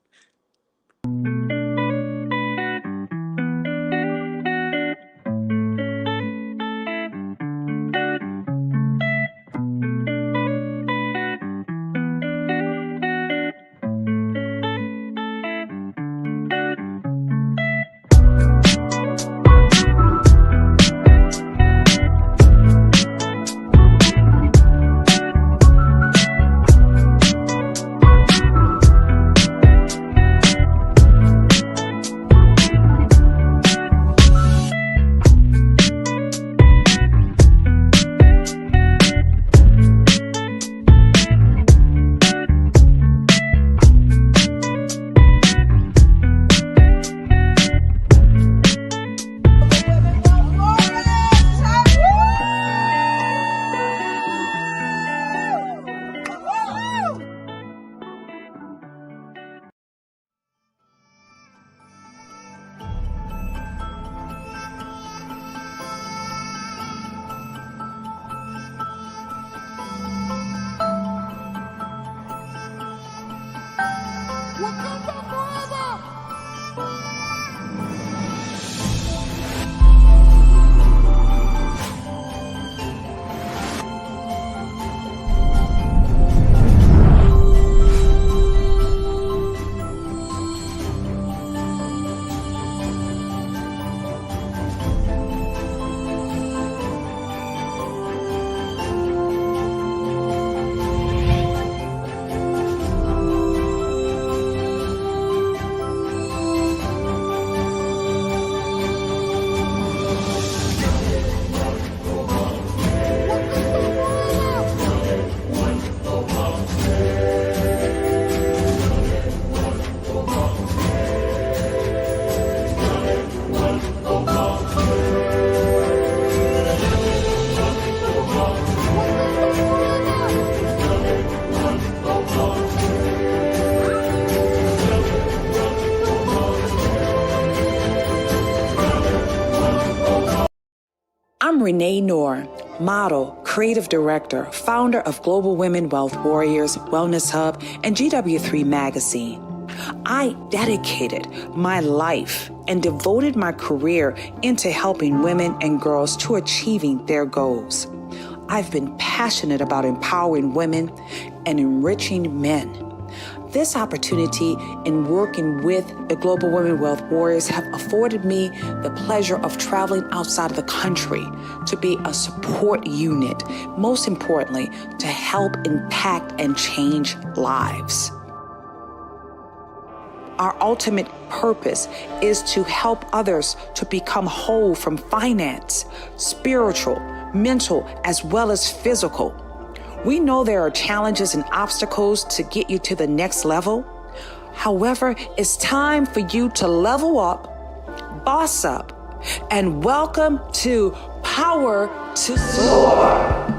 I'm Renee Noor, model, creative director, founder of Global Women Wealth Warriors, Wellness Hub, and GW3 Magazine. I dedicated my life and devoted my career into helping women and girls to achieving their goals. I've been passionate about empowering women and enriching men. This opportunity in working with the Global Women Wealth Warriors have afforded me the pleasure of traveling outside of the country to be a support unit, most importantly, to help impact and change lives. Our ultimate purpose is to help others to become whole from finance, spiritual, mental, as well as physical. We know there are challenges and obstacles to get you to the next level. However, it's time for you to level up, boss up, and welcome to Power to Soar.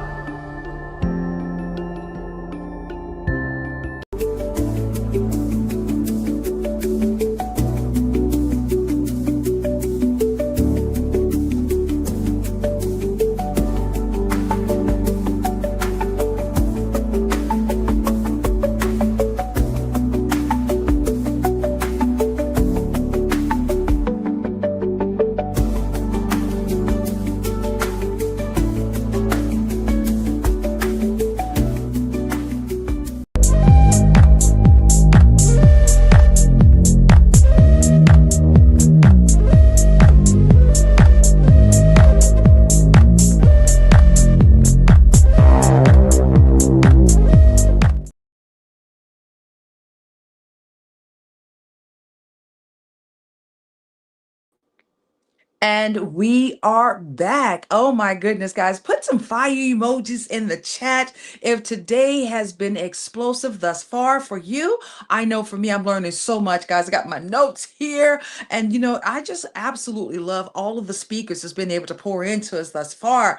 And we are back. Oh my goodness, guys. Put some fire emojis in the chat if today has been explosive thus far for you. I know for me, I'm learning so much, guys. I got my notes here. And, I just absolutely love all of the speakers that's been able to pour into us thus far.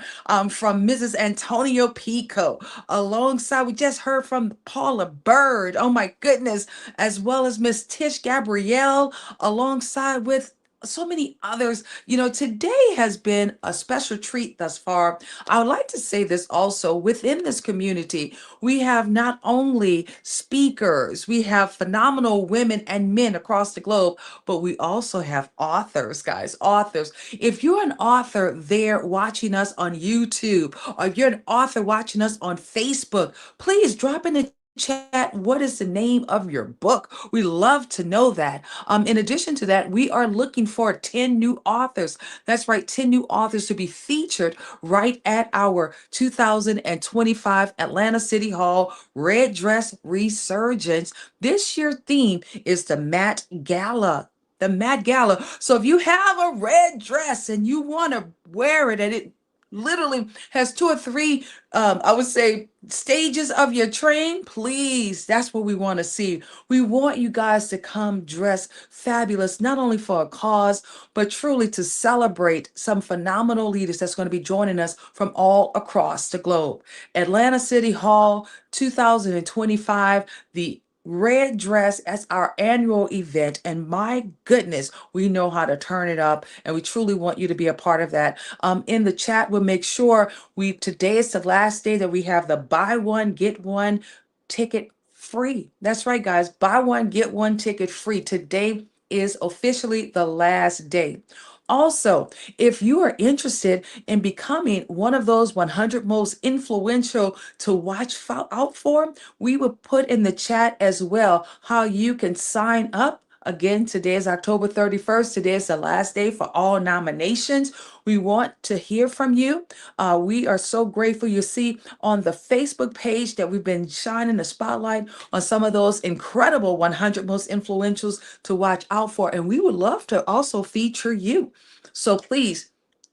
From Mrs. Antonio Pico, alongside, we just heard from Paula Bird. Oh my goodness. As well as Miss Tish Gabrielle, alongside with so many others. Today has been a special treat thus far. I would like to say this also within this community, we have not only speakers, we have phenomenal women and men across the globe, but we also have authors, guys, authors. If you're an author there watching us on YouTube, or if you're an author watching us on Facebook, please drop in the chat, what is the name of your book? We love to know that. In addition to that, we are looking for 10 new authors. That's right, 10 new authors to be featured right at our 2025 Atlanta City Hall Red Dress Resurgence. This year's theme is the Met Gala. The Met Gala. So if you have a red dress and you want to wear it, and it literally has two or three, I would say, stages of your train, please, that's what we want to see. We want you guys to come dressed fabulous, not only for a cause, but truly to celebrate some phenomenal leaders that's going to be joining us from all across the globe. Atlanta City Hall 2025, the red dress as our annual event. And my goodness, we know how to turn it up, and we truly want you to be a part of that. In the chat, we'll make sure today is the last day that we have the buy one, get one ticket free. That's right, guys. Buy one, get one ticket free. Today is officially the last day. Also, if you are interested in becoming one of those 100 most influential to watch out for, we will put in the chat as well how you can sign up. Again, today is October 31st. Today is the last day for all nominations. We want to hear from you. We are so grateful. You see on the Facebook page that we've been shining the spotlight on some of those incredible 100 most influentials to watch out for. And we would love to also feature you. So please,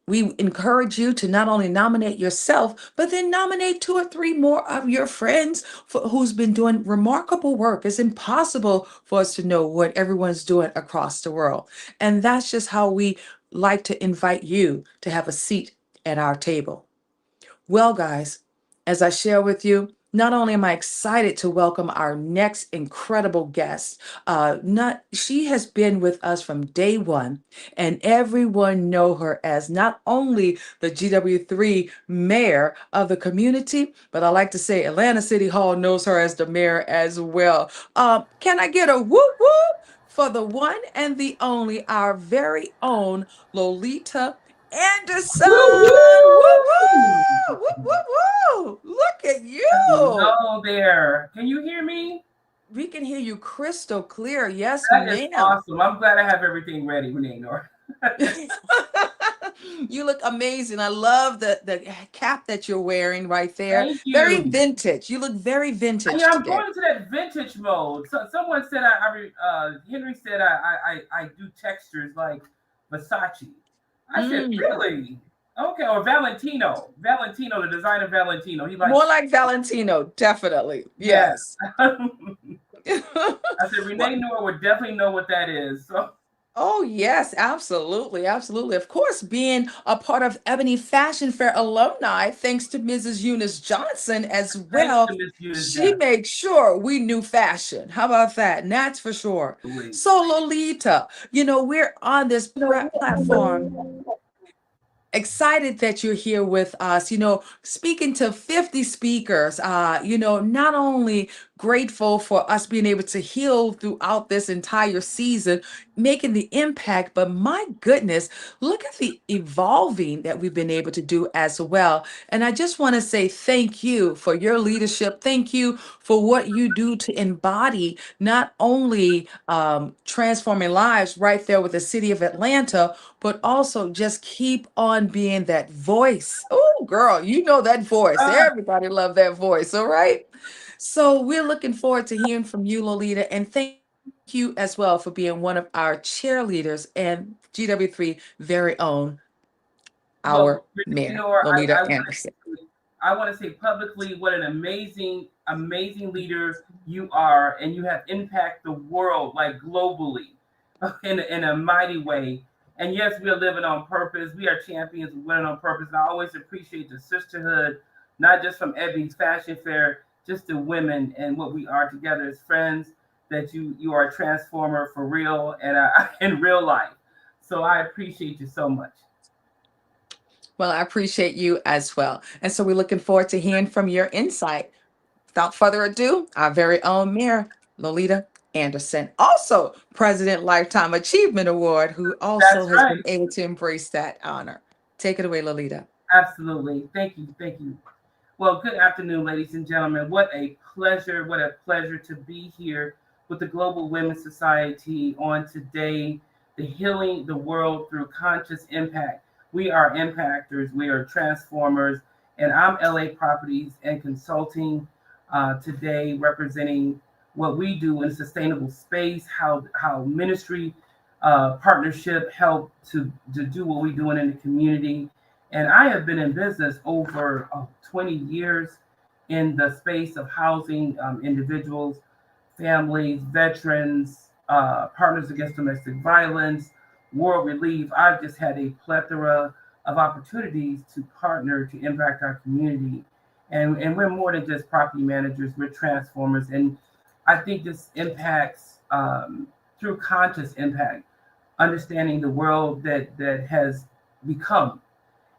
we encourage you to not only nominate yourself, but then nominate two or three more of your friends who's been doing remarkable work. It's impossible for us to know what everyone's doing across the world. And that's just how we like to invite you to have a seat at our table. Well, guys, as I share with you, not only am I excited to welcome our next incredible guest, she has been with us from day one, and everyone know her as not only the GW3 mayor of the community, but I like to say Atlanta City Hall knows her as the mayor as well. Can I get a whoop whoop for the one and the only, our very own Lolita Anderson? Woo, Woo woo! woo! Woo woo woo! Look at you! Hello there. Can you hear me? We can hear you crystal clear. Yes, That is ma'am. awesome. I'm glad I have everything ready, Renee. You look amazing. I love the cap that you're wearing right there. Thank Very you. vintage. You look very vintage Yeah, I'm today. going into that vintage mode. So someone said Henry said I do textures like Versace. I said, Mm. really? Okay, or Valentino, the designer Valentino. He likes, More like Valentino, definitely. yeah. Yes. I said Renee Noor would definitely know what that is. So Oh, yes, absolutely. Absolutely. Of course, being a part of Ebony Fashion Fair alumni, thanks to Mrs. Eunice Johnson as thanks well, to Miss Eunice she Jackson. made sure we knew fashion. How about that? And that's for sure. Absolutely. So, Lolita, we're on this platform, excited that you're here with us, speaking to 50 speakers, not only grateful for us being able to heal throughout this entire season, making the impact, but my goodness, look at the evolving that we've been able to do as well. And I just want to say thank you for your leadership. Thank you for what you do to embody not only transforming lives right there with the city of Atlanta, but also just keep on being that voice. Oh, girl, you know that voice. Ah, Everybody love that voice. All right. So we're looking forward to hearing from you, Lolita, and thank you as well for being one of our cheerleaders and GW3 very own, our well, Renee mayor, Noor, Lolita Anderson. I want to say publicly what an amazing, amazing leader you are, and you have impacted the world like globally in a mighty way. And yes, we are living on purpose. We are champions of living on purpose. And I always appreciate the sisterhood, not just from Ebony's Fashion Fair, just the women and what we are together as friends. That you are a transformer for real and in real life. So I appreciate you so much. Well, I appreciate you as well. And so we're looking forward to hearing from your insight. Without further ado, our very own Mayor, Lolita Anderson, also President Lifetime Achievement Award, who also That's has been right. able to embrace that honor. Take it away, Lolita. Absolutely. Thank you. Thank you. Well, good afternoon, ladies and gentlemen. What a pleasure to be here with the Global Women's Society on today, the healing the world through conscious impact. We are impactors, we are transformers, and I'm LA Properties and Consulting today, representing what we do in sustainable space, how ministry partnership help to do what we're doing in the community. And I have been in business over 20 years in the space of housing individuals, families, veterans, partners against domestic violence, world relief. I've just had a plethora of opportunities to partner to impact our community. And we're more than just property managers, we're transformers. And I think this impacts through conscious impact, understanding the world that has become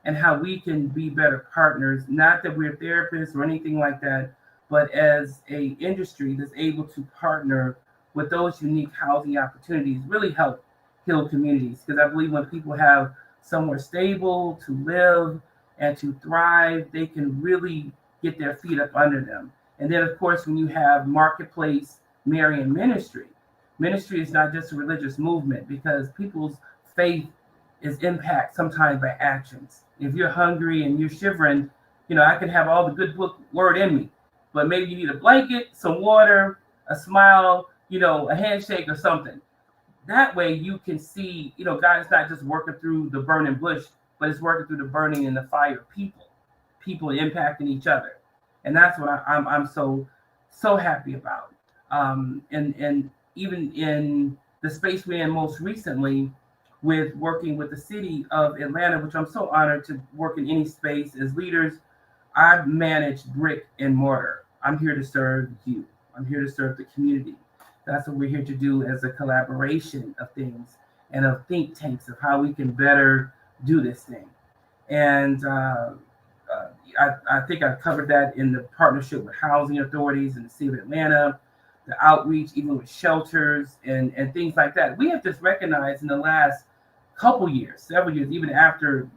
and how we can be better partners. Not that we're therapists or anything like that, but as a industry that's able to partner with those unique housing opportunities, really help heal communities. Because I believe when people have somewhere stable to live and to thrive, they can really get their feet up under them. And then, of course, when you have marketplace, Marian ministry, ministry is not just a religious movement because people's faith is impact sometimes by actions. If you're hungry and you're shivering, I can have all the good book word in me, but maybe you need a blanket, some water, a smile, a handshake or something. That way you can see, God is not just working through the burning bush, but it's working through the burning and the fire of people impacting each other. And that's what I'm so happy about. And even in the space we're in most recently, with working with the city of Atlanta, which I'm so honored to work in any space as leaders. I've managed brick and mortar. I'm here to serve you. I'm here to serve the community. That's what we're here to do as a collaboration of things and of think tanks of how we can better do this thing. And I think I covered that in the partnership with housing authorities in the city of Atlanta, the outreach, even with shelters and things like that. We have just recognized in the last couple years, several years, even after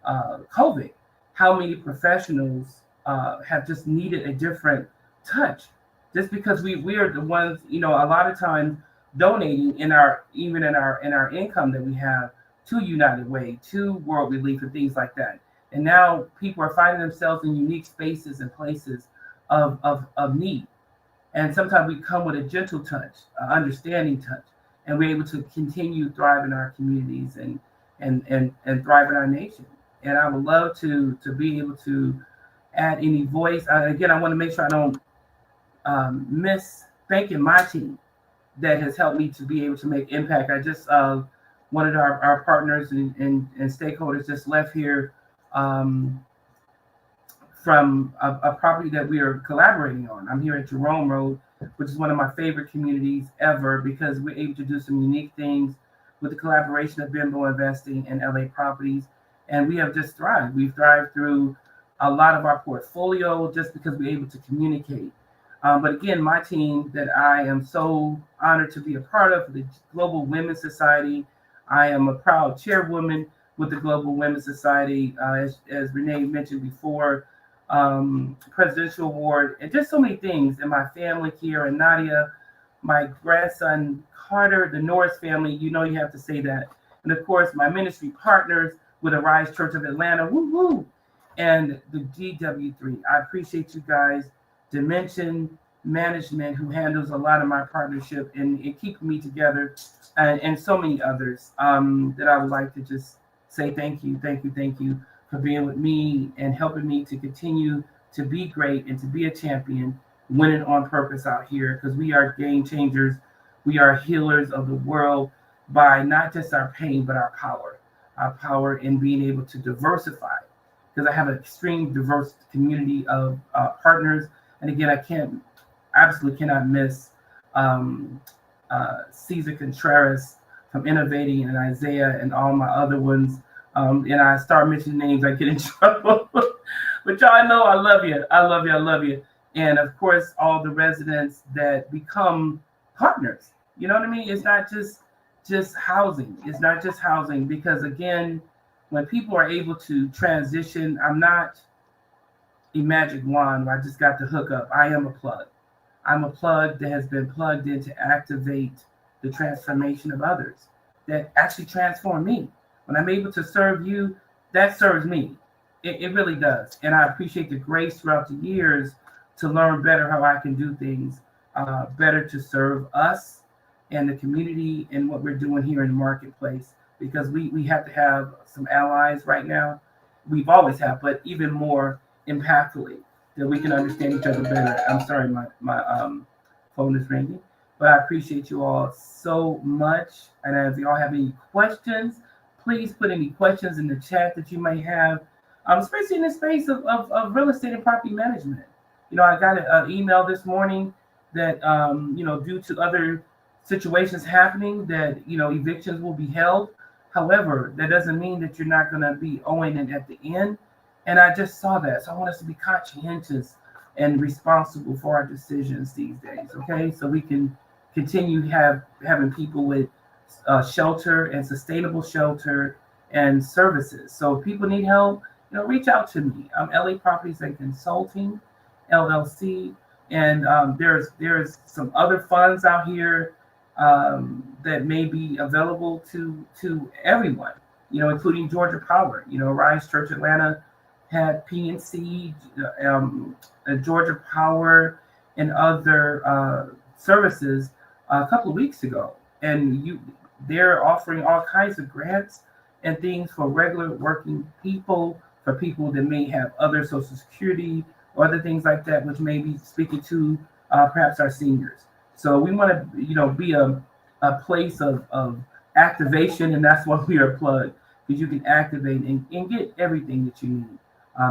COVID, how many professionals have just needed a different touch. Just because we are the ones, a lot of times donating in our income that we have, to United Way, to World Relief, and things like that. And now people are finding themselves in unique spaces and places of need. And sometimes we come with a gentle touch, understanding touch, and we're able to continue thrive in our communities and thrive in our nation. And I would love to be able to add any voice. Again, I want to make sure I don't miss thanking my team that has helped me to be able to make impact. I just one of our partners and stakeholders just left here from a property that we are collaborating on. I'm here at Jerome Road, which is one of my favorite communities ever because we're able to do some unique things with the collaboration of Bimbo Investing and LA Properties. And we have just thrived. We've thrived through a lot of our portfolio just because we're able to communicate. But again, my team that I am so honored to be a part of, the Global Women's Society. I am a proud chairwoman with the Global Women's Society, as Renee mentioned before, presidential award, and just so many things. And my family, Kiera and Nadia, my grandson, Carter, the Norris family, you know you have to say that. And of course, my ministry partners with Arise Church of Atlanta, woo woo, and the GW3. I appreciate you guys. Dimension Management, who handles a lot of my partnership and keeping me together, and so many others that I would like to just say thank you for being with me and helping me to continue to be great and to be a champion, winning on purpose out here, because we are game changers. We are healers of the world by not just our pain, but our power in being able to diversify, because I have an extreme diverse community of partners. And again, absolutely cannot miss Cesar Contreras from Innovating and Isaiah and all my other ones. And I start mentioning names, I get in trouble. But y'all know I love you. I love you. I love you. And of course, all the residents that become partners. You know what I mean? It's not just housing. It's not just housing, because again, when people are able to transition, I'm not a magic wand where I just got the hook up. I am a plug. I'm a plug that has been plugged in to activate the transformation of others that actually transform me. When I'm able to serve you, that serves me. It really does. And I appreciate the grace throughout the years to learn better how I can do things better to serve us and the community and what we're doing here in the marketplace, because we have to have some allies right now. We've always had, but even more impactfully, that we can understand each other better. I'm sorry, my phone is ringing, but I appreciate you all so much. And if y'all have any questions, please put any questions in the chat that you may have, especially in the space of real estate and property management. You know, I got an email this morning that, due to other situations happening, that, evictions will be held. However, that doesn't mean that you're not going to be owing it at the end. And I just saw that. So I want us to be conscientious and responsible for our decisions these days, okay? So we can continue having people with shelter and sustainable shelter and services. So if people need help, reach out to me. I'm LA Properties and Consulting, LLC. And there's some other funds out here that may be available to everyone, including Georgia Power. Rise Church Atlanta had PNC, Georgia Power, and other services a couple of weeks ago. And they're offering all kinds of grants and things for regular working people, for people that may have other Social Security or other things like that, which may be speaking to perhaps our seniors. So we want to, be a place of activation, and that's why we are plugged, because you can activate and get everything that you need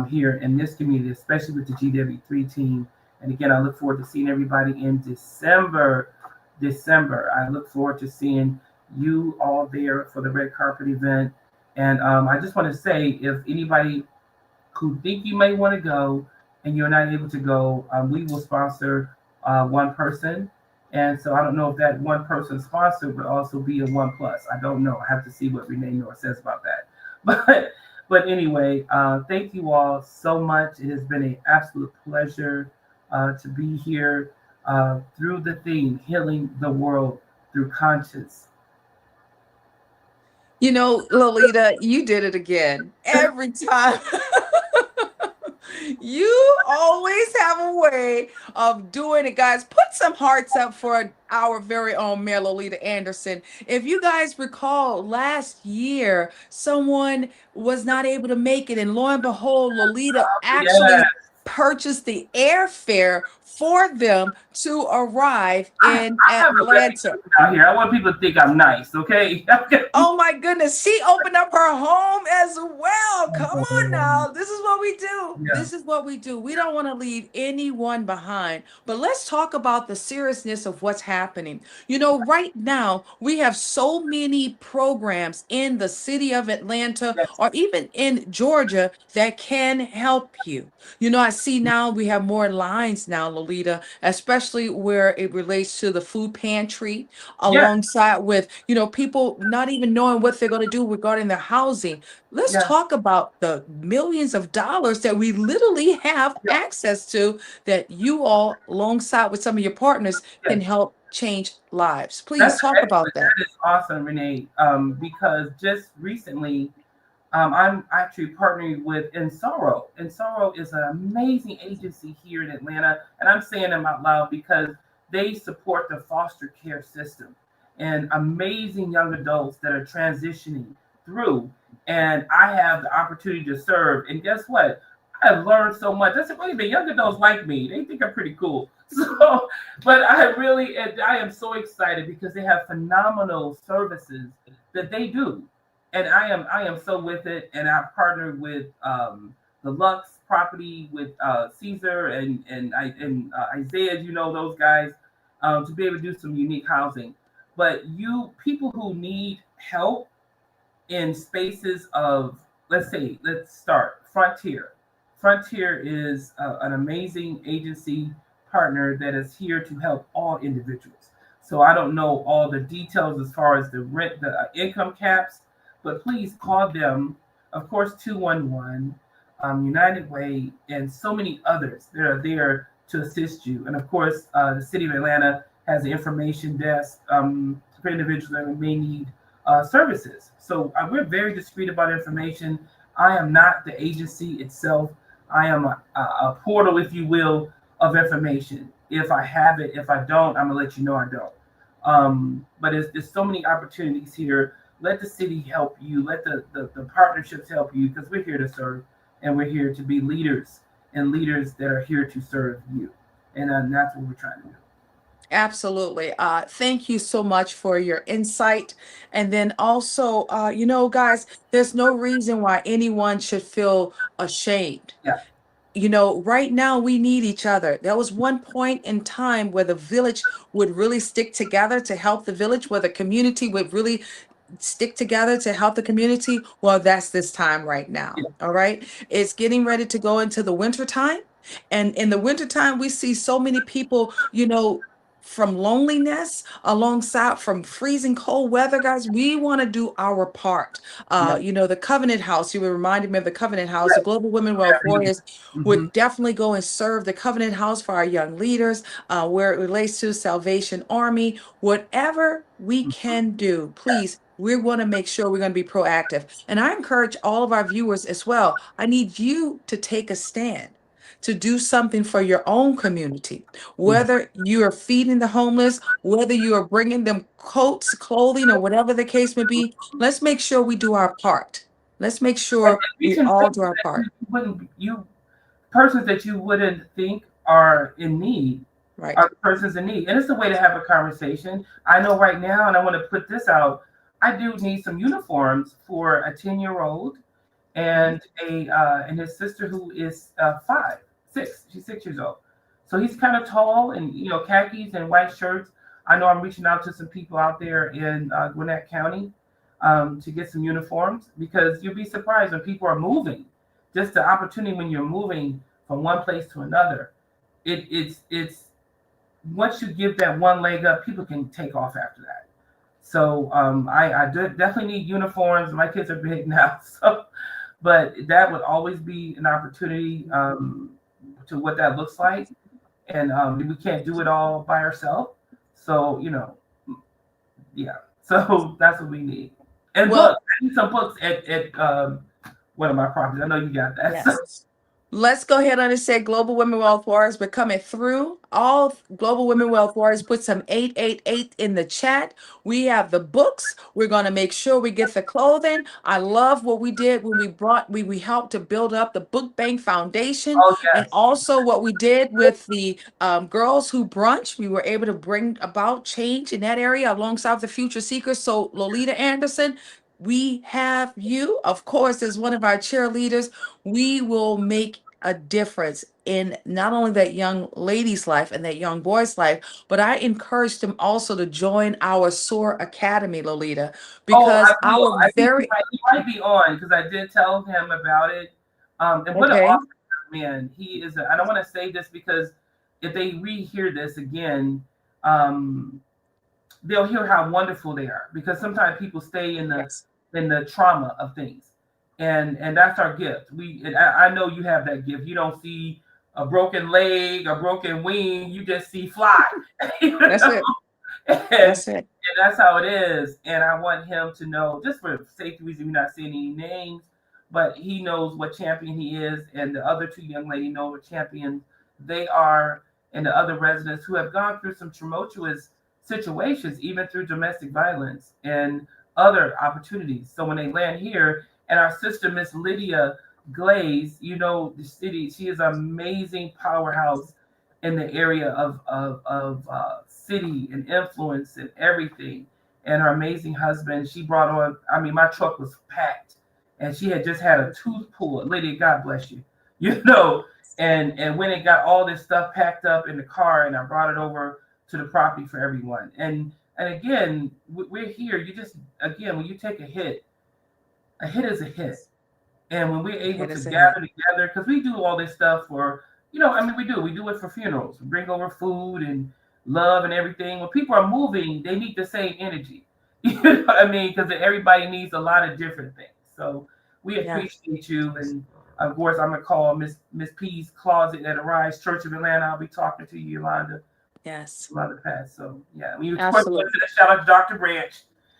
here in this community, especially with the GW3 team. And again, I look forward to seeing everybody in December. I look forward to seeing you all there for the red carpet event. And I just want to say, if anybody who think you may want to go and you're not able to go, we will sponsor one person. And so I don't know if that one person sponsored would also be a 1+. I don't know. I have to see what Renee Noor says about that. But anyway, thank you all so much. It has been an absolute pleasure to be here through the theme, healing the world through conscious. You know, Lolita, you did it again. Every time. You always have a way of doing it, guys. Put some hearts up for our very own Mayor Lolita Anderson. If you guys recall, last year, someone was not able to make it, and lo and behold, Lolita Yes. actually purchased the airfare for them to arrive in I have a Atlanta. reputation out here. I want people to think I'm nice, okay? Oh my goodness, she opened up her home as well. Come on now. This is what we do. Yeah. This is what we do. We don't want to leave anyone behind. But let's talk about the seriousness of what's happening. You know, right now, we have so many programs in the city of Atlanta Yes. or even in Georgia that can help you. You know, I see now we have more lines now, Lolita, especially where it relates to the food pantry Yes. alongside with, you know, people not even knowing what they're going to do regarding their housing. Let's Yes. talk about the millions of dollars that we literally have Yes. access to that you all, alongside with some of your partners, Yes. can help change lives. Please That's talk about excellent. that. That is awesome, Renee. Because just recently, I'm actually partnering with Ensoro. Ensoro is an amazing agency here in Atlanta, and I'm saying them out loud because they support the foster care system and amazing young adults that are transitioning through. And I have the opportunity to serve. And guess what? I've learned so much. I said, wait a minute, young adults like me. They think I'm pretty cool. So, but I am so excited because they have phenomenal services that they do, and I am so with it. And I've partnered with the Lux property with Caesar and Isaiah, you know those guys, to be able to do some unique housing. But you people who need help in spaces of, let's start Frontier. Frontier is an amazing agency partner that is here to help all individuals. So I don't know all the details as far as the rent, the income caps, but please call them. Of course, 211, United Way, and so many others that are there to assist you. And of course, the City of Atlanta has an information desk for individuals that may need services. So we're very discreet about information. I am not the agency itself. I am a portal, if you will, of information. If I have it, if I don't, I'm gonna let you know I don't. But there's so many opportunities here. Let the city help you. Let the partnerships help you, because we're here to serve, and we're here to be leaders, and leaders that are here to serve you. And that's what we're trying to do. Absolutely. Thank you so much for your insight. And then also, you know, guys, there's no reason why anyone should feel ashamed. Yeah. You know, right now we need each other. There was one point in time where the village would really stick together to help the village, where the community would really stick together to help the community. Well, that's this time right now. Yeah. All right. It's getting ready to go into the winter time. And in the wintertime, we see so many people, you know, from loneliness alongside from freezing cold weather, guys. We want to do our part. Yeah. You know, the Covenant House, you were reminded me of the Covenant House. The Right. Global Women Wealth Warriors Mm-hmm. would definitely go and serve the Covenant House for our young leaders, where it relates to Salvation Army. Whatever we can do, please, we want to make sure we're going to be proactive. And I encourage all of our viewers as well. I need you to take a stand, to do something for your own community, Yeah. whether you are feeding the homeless, whether you are bringing them coats, clothing, or whatever the case may be. Let's make sure we do our part. Let's make And sure we reaching all persons do our that part. persons that you wouldn't think are in need Right. are the persons in need. And it's a way to have a conversation. I know right now, and I want to put this out, I do need some uniforms for a 10-year-old and and his sister who is 6. She's 6 years old. So he's kind of tall, and khakis and white shirts. I know I'm reaching out to some people out there in Gwinnett County to get some uniforms, because you'll be surprised when people are moving. Just the opportunity when you're moving from one place to another. It's once you give that one leg up, people can take off after that. So I definitely need uniforms. My kids are big now, so but that would always be an opportunity to what that looks like, and we can't do it all by ourselves. So yeah, so that's what we need. And Well, need some books at one of my properties. I know you got that. Yes. Let's go ahead and say Global Women Wealth Warriors. We're coming through. All Global Women Wealth Warriors, put some 888 in the chat. We have the books. We're going to make sure we get the clothing. I love what we did when we helped to build up the Book Bank Foundation. Oh And yes. also what we did with the Girls Who Brunch. We were able to bring about change in that area alongside the Future Seekers. So Lolita Anderson, we have you, of course, as one of our cheerleaders. We will make a difference in not only that young lady's life and that young boy's life, but I encourage them also to join our SOAR Academy, Lolita, Oh, I because will. our I think very he might be on because I did tell him about it. And what an okay. awesome man. He is. I don't want to say this because if they rehear this again, um, they'll hear how wonderful they are. Because sometimes people stay in Yes. the trauma of things, and that's our gift. I know you have that gift. You don't see a broken leg, a broken wing. You just see fly. That's it. and, That's it. and that's how it is. And I want him to know, just for safety reasons, we're not saying any names, but he knows what champion he is, and the other two young ladies know what champions they are, and the other residents who have gone through some tumultuous situations, even through domestic violence and other opportunities. So when they land here, and our sister Miss Lydia Glaze, you know the city, she is an amazing powerhouse in the area of city and influence and everything. And her amazing husband, she brought on. I mean, my truck was packed, and she had just had a tooth pulled. Lady, God bless you. You know, and when it got all this stuff packed up in the car, and I brought it over to the property for everyone. And again, we're here. You just again, when you take a hit is a hit. And when we're able It to is a gather hit. together, because we do all this stuff for, I mean, we do it for funerals. We bring over food and love and everything. When people are moving, they need the same energy. You know what I mean? Because everybody needs a lot of different things. So we Yeah. appreciate you. And of course, I'm going to call Miss P's Closet at Arise Church of Atlanta. I'll be talking to you, Yolanda. Yes. Yolanda Pass. So, yeah. We Absolutely. shout out to Dr. Branch.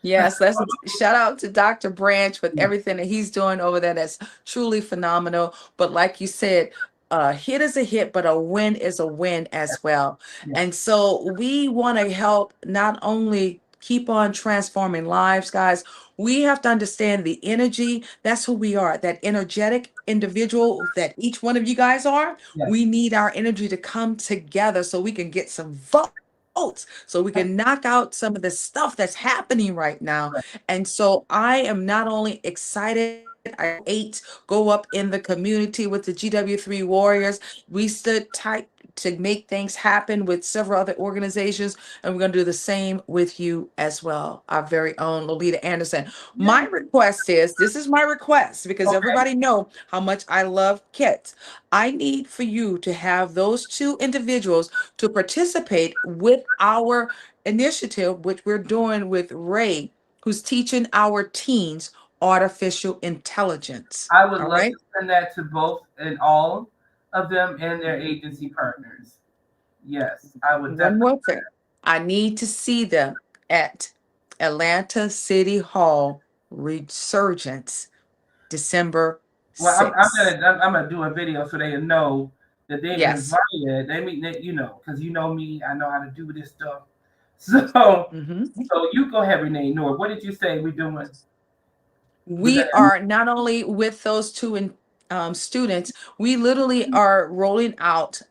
Yes, let's shout out to Dr. Branch with everything that he's doing over there. That's truly phenomenal. But like you said, a hit is a hit, but a win is a win as well. Yeah. And so we want to help not only keep on transforming lives, guys. We have to understand the energy. That's who we are, that energetic individual that each one of you guys are. Yes. We need our energy to come together so we can get some votes, so we can knock out some of the stuff that's happening right now. Right. And so I am not only excited, I go up in the community with the GW3 Warriors. We stood tight to make things happen with several other organizations, and we're going to do the same with you as well, our very own Lolita Anderson. My request is, this is my request because Okay. everybody know how much I love kids. I need for you to have those two individuals to participate with our initiative, which we're doing with Ray, who's teaching our teens artificial intelligence. I would All love right. to send that to both and all of them and their agency partners. Yes, I would One definitely. more thing. I need to see them at Atlanta City Hall Resurgence, December Well, 6th. I'm gonna do a video so they know that they're Yes. invited. They mean that because you know me, I know how to do this stuff. So so you go ahead, Renee. Nora, what did you say we're doing? We are not only with those two students, we literally are rolling out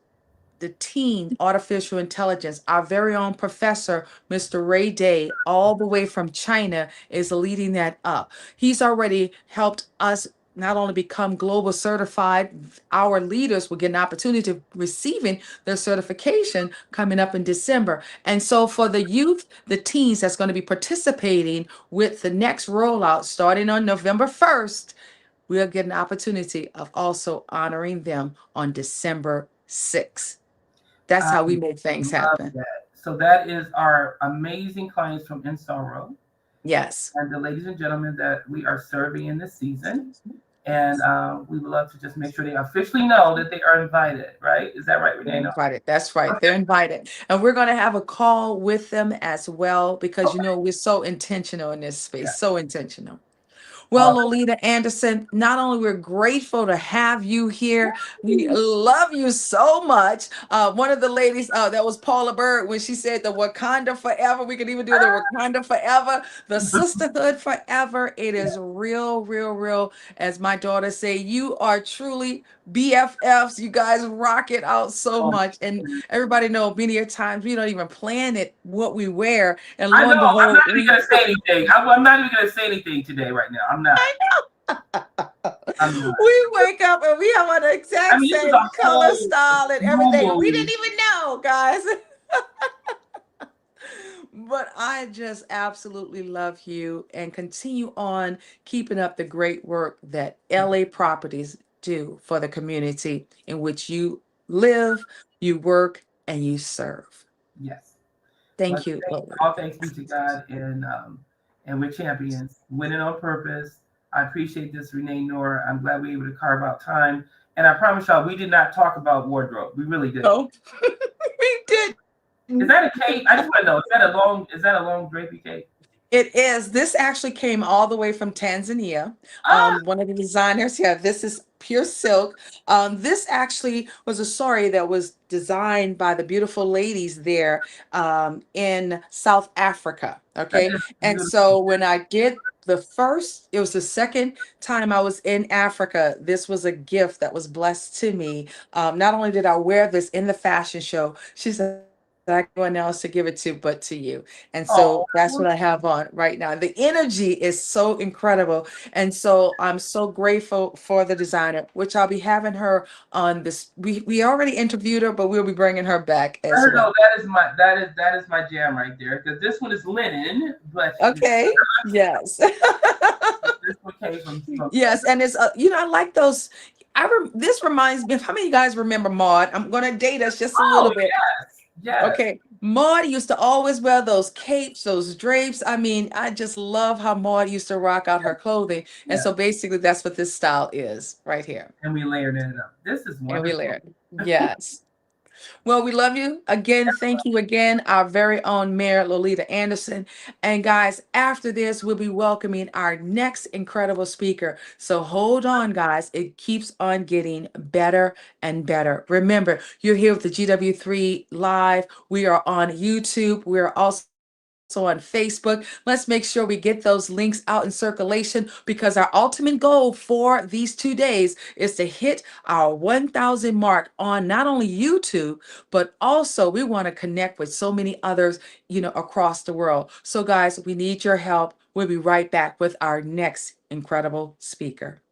the teen artificial intelligence. Our very own professor, Mr. Ray Day, all the way from China, is leading that up. He's already helped us not only become global certified, our leaders will get an opportunity to receiving their certification coming up in December. And so for the youth, the teens that's going to be participating with the next rollout starting on November 1st, we'll get an opportunity of also honoring them on December 6th. That's how we make things happen. That. So that is our amazing clients from Instaro. Yes. And the ladies and gentlemen that we are serving in this season. And we would love to just make sure they officially know that they are invited, right? Is that right, Renee? They're invited. That's right. They're invited. And we're going to have a call with them as well because, we're so intentional in this space, so intentional. Well, Lolita Anderson, not only we're grateful to have you here, we love you so much. One of the ladies, that was Paula Bird, when she said the Wakanda forever, we could even do the Wakanda forever, the sisterhood forever. It is real, real, real. As my daughter say, you are truly BFFs. You guys rock it out so much. And everybody know many a times we don't even plan it, what we wear. And I lo and know. I'm behold, not even gonna say anything. I'm not even gonna say anything today, right now. I'm not. I'm not. we wake up and we have an I exact mean, this is same a color, whole style, and everything. And we globally. didn't even know, guys. But I just absolutely love you and continue on keeping up the great work that LA Properties do for the community in which you live, you work, and you serve. Yes. Thank But you, Lily. all thanks be to God, and we're champions, winning on purpose. I appreciate this, Renee Nora. I'm glad we were able to carve out time. And I promise y'all, we did not talk about wardrobe. We really didn't. Oh, we did. Is that a cape? I just want to know. Is that a long drapey cape? It is. This actually came all the way from Tanzania. One of the designers, yeah, this is pure silk. This actually was a sari that was designed by the beautiful ladies there in South Africa. Okay. And so when I did it was the second time I was in Africa. This was a gift that was blessed to me. Not only did I wear this in the fashion show, she said, like anyone else to give it to but to you. And so that's what I have on right now. The energy is so incredible. And so I'm so grateful for the designer, which I'll be having her on this. We already interviewed her, but we'll be bringing her back as well. No, that is my jam right there, because this one is linen, but okay. Yes. this one came from yes, and it's I like those. This reminds me of, how many of you guys remember Maud? I'm gonna date us just a little bit. Yes. Okay. Maud used to always wear those capes, those drapes. I mean, I just love how Maud used to rock out her clothing. And so basically that's what this style is right here. And we layered it up. This is wonderful. And we layered. Yes. Well, we love you again. Thank you again, our very own Mayor Lolita Anderson. And guys, after this, we'll be welcoming our next incredible speaker. So hold on, guys. It keeps on getting better and better. Remember, you're here with the GW3 Live. We are on YouTube. We are also on Facebook. Let's make sure we get those links out in circulation, because our ultimate goal for these 2 days is to hit our 1,000 mark on not only YouTube, but also we want to connect with so many others, across the world. So guys, we need your help. We'll be right back with our next incredible speaker.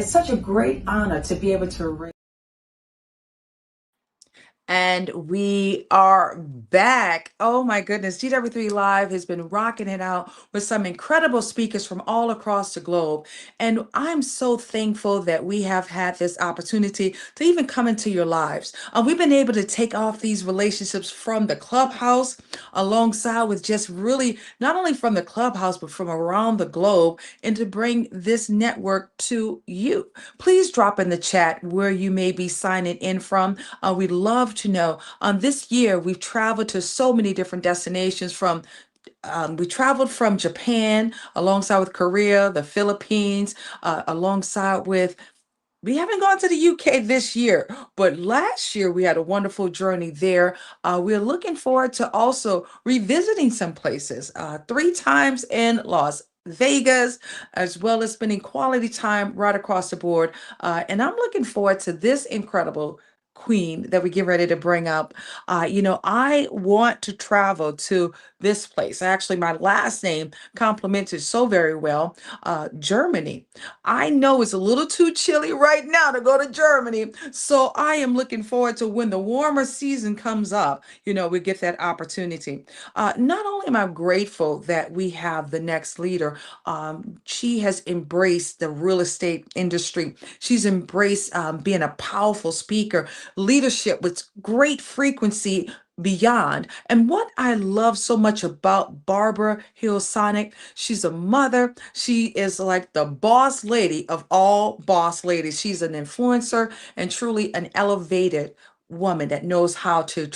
it's such a great honor to be able to. And we are back. Oh my goodness. GW3 Live has been rocking it out with some incredible speakers from all across the globe. And I'm so thankful that we have had this opportunity to even come into your lives. We've been able to take off these relationships from the clubhouse alongside with just really not only from the clubhouse, but from around the globe and to bring this network to you. Please drop in the chat where you may be signing in from. We'd love to know. This year, we've traveled to so many different destinations we traveled from Japan alongside with Korea, the Philippines, alongside with we haven't gone to the UK this year, but last year we had a wonderful journey there. We're looking forward to also revisiting some places, 3 times in Las Vegas, as well as spending quality time right across the board. And I'm looking forward to this incredible queen that we get ready to bring up. I want to travel to this place. Actually, my last name complements it so very well, Germany. I know it's a little too chilly right now to go to Germany. So I am looking forward to when the warmer season comes up, we get that opportunity. Not only am I grateful that we have the next leader, she has embraced the real estate industry. She's embraced being a powerful speaker, leadership with great frequency beyond. And what I love so much about Barbara Hill Sonic, she's a mother. She is like the boss lady of all boss ladies. She's an influencer and truly an elevated woman that knows how to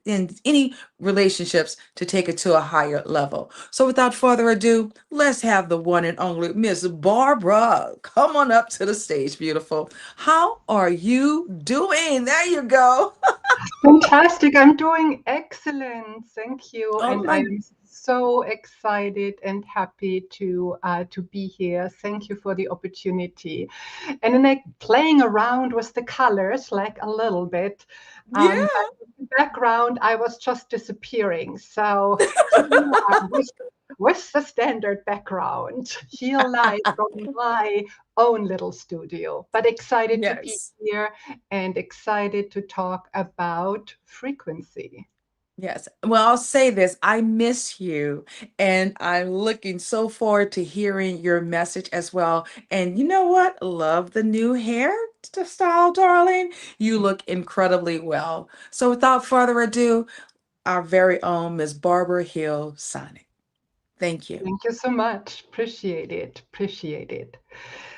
in any relationships to take it to a higher level. So without further ado, let's have the one and only Miss Barbara. Come on up to the stage, beautiful. How are you doing? There you go. Fantastic. I'm doing excellent. Thank you. Oh And I my am so excited and happy to be here. Thank you for the opportunity. And then like playing around with the colors like a little bit. yeah. But in the background, I was just disappearing. So here you are with the standard background, here live from my own little studio. But excited to be Yes. here and excited to talk about frequency. Yes. Well, I'll say this. I miss you, and I'm looking so forward to hearing your message as well. And you know what? Love the new hair style, darling. You look incredibly well. So without further ado, our very own Miss Barbara Hill Sonic. Thank you. Thank you so much. Appreciate it. Appreciate it.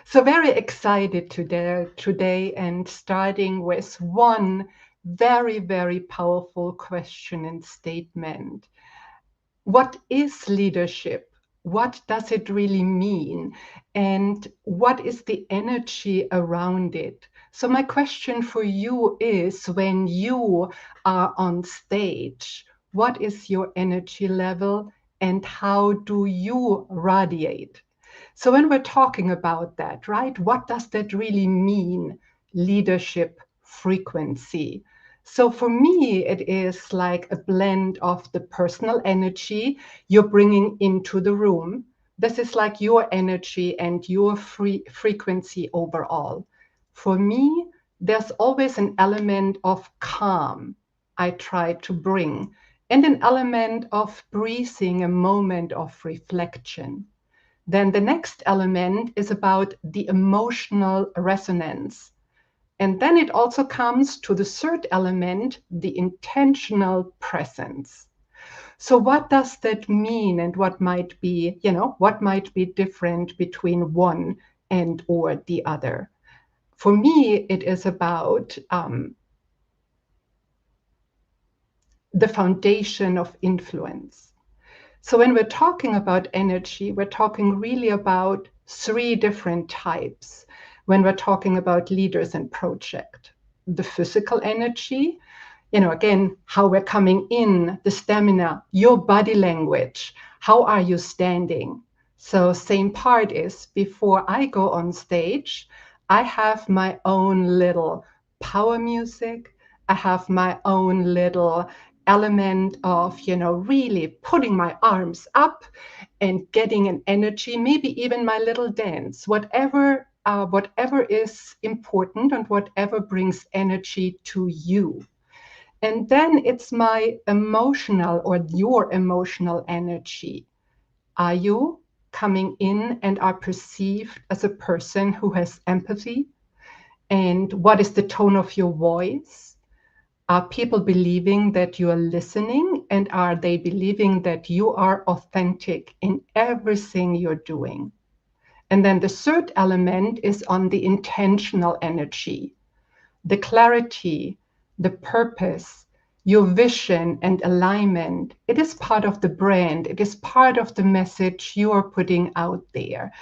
So very excited today and starting with one very, very powerful question and statement. What is leadership? What does it really mean? And what is the energy around it? So my question for you is, when you are on stage, what is your energy level and how do you radiate? So when we're talking about that, right, what does that really mean? Leadership frequency. So for me, it is like a blend of the personal energy you're bringing into the room. This is like your energy and your frequency overall. For me, there's always an element of calm I try to bring, and an element of breathing, a moment of reflection. Then the next element is about the emotional resonance. And then it also comes to the third element, the intentional presence. So what does that mean, and what might be, what might be different between one and or the other? For me, it is about the foundation of influence. So when we're talking about energy, we're talking really about 3 different types. When we're talking about leaders and project, the physical energy, again, how we're coming in, the stamina, your body language, how are you standing? So same part is, before I go on stage, I have my own little power music. I have my own little element of, really putting my arms up and getting an energy, maybe even my little dance, whatever whatever is important and whatever brings energy to you. And then it's my emotional or your emotional energy. Are you coming in and are perceived as a person who has empathy? And what is the tone of your voice? Are people believing that you are listening? And are they believing that you are authentic in everything you're doing? And then the third element is on the intentional energy, the clarity, the purpose, your vision and alignment. It is part of the brand. It is part of the message you are putting out there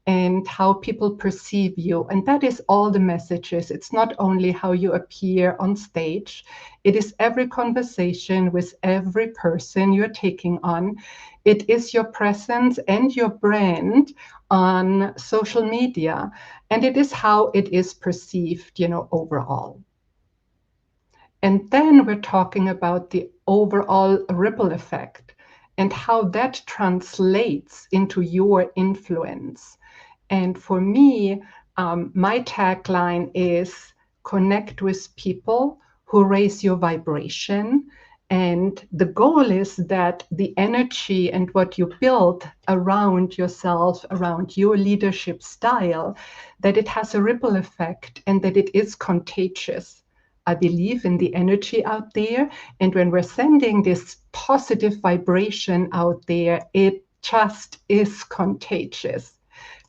and how people perceive you. And that is all the messages. It's not only how you appear on stage, it is every conversation with every person you're taking on. It is your presence and your brand on social media. And it is how it is perceived, overall. And then we're talking about the overall ripple effect and how that translates into your influence. And for me, my tagline is connect with people who raise your vibration. And the goal is that the energy and what you build around yourself, around your leadership style, that it has a ripple effect and that it is contagious. I believe in the energy out there. And when we're sending this positive vibration out there, it just is contagious.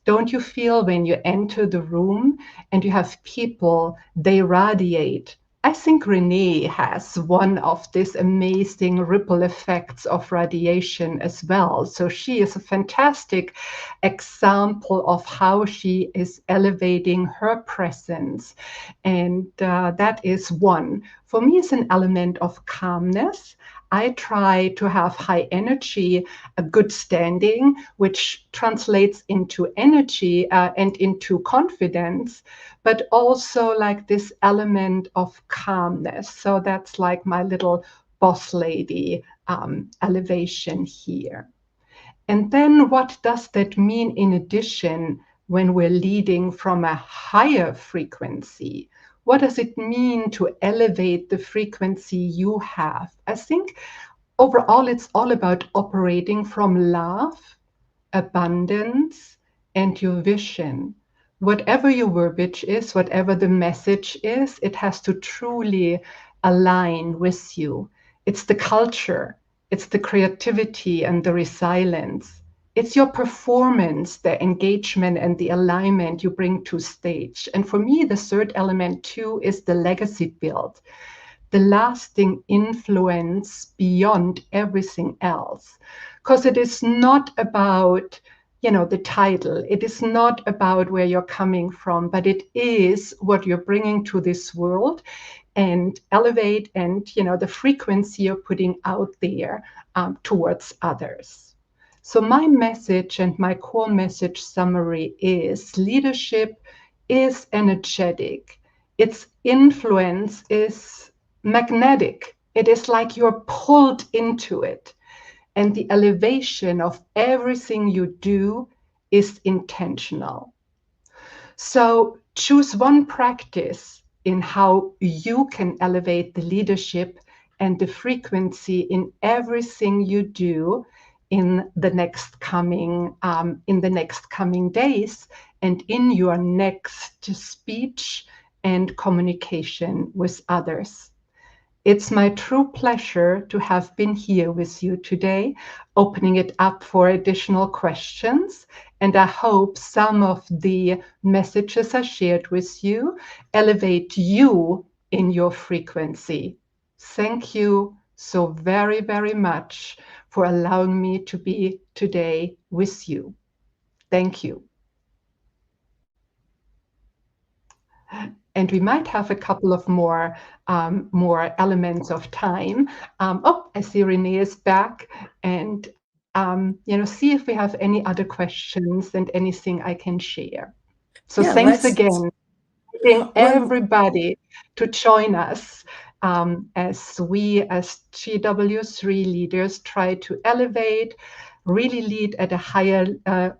Don't you feel when you enter the room and you have people, they radiate? I think Renee has one of these amazing ripple effects of radiation as well. So she is a fantastic example of how she is elevating her presence. And that is one. For me, it's an element of calmness. I try to have high energy, a good standing, which translates into energy and into confidence, but also like this element of calmness. So that's like my little boss lady elevation here. And then what does that mean in addition when we're leading from a higher frequency? What does it mean to elevate the frequency you have? I think overall, it's all about operating from love, abundance, and your vision. Whatever your verbiage is, whatever the message is, it has to truly align with you. It's the culture, it's the creativity and the resilience. It's your performance, the engagement and the alignment you bring to stage. And for me, the third element too is the legacy build, the lasting influence beyond everything else. Because it is not about, the title. It is not about where you're coming from, but it is what you're bringing to this world and elevate and, the frequency you're putting out there towards others. So my message and my core message summary is leadership is energetic. Its influence is magnetic. It is like you're pulled into it. And the elevation of everything you do is intentional. So choose one practice in how you can elevate the leadership and the frequency in everything you do in the next coming days and in your next speech and communication with others. It's my true pleasure to have been here with you today, opening it up for additional questions. And I hope some of the messages I shared with you elevate you in your frequency. Thank you so very, very much for allowing me to be today with you. Thank you. And we might have a couple of more elements of time. I see Renee is back, and see if we have any other questions and anything I can share. So Yeah, thanks let's. again, inviting Well, everybody to join us as we, as GW3 leaders, try to elevate, really lead at a higher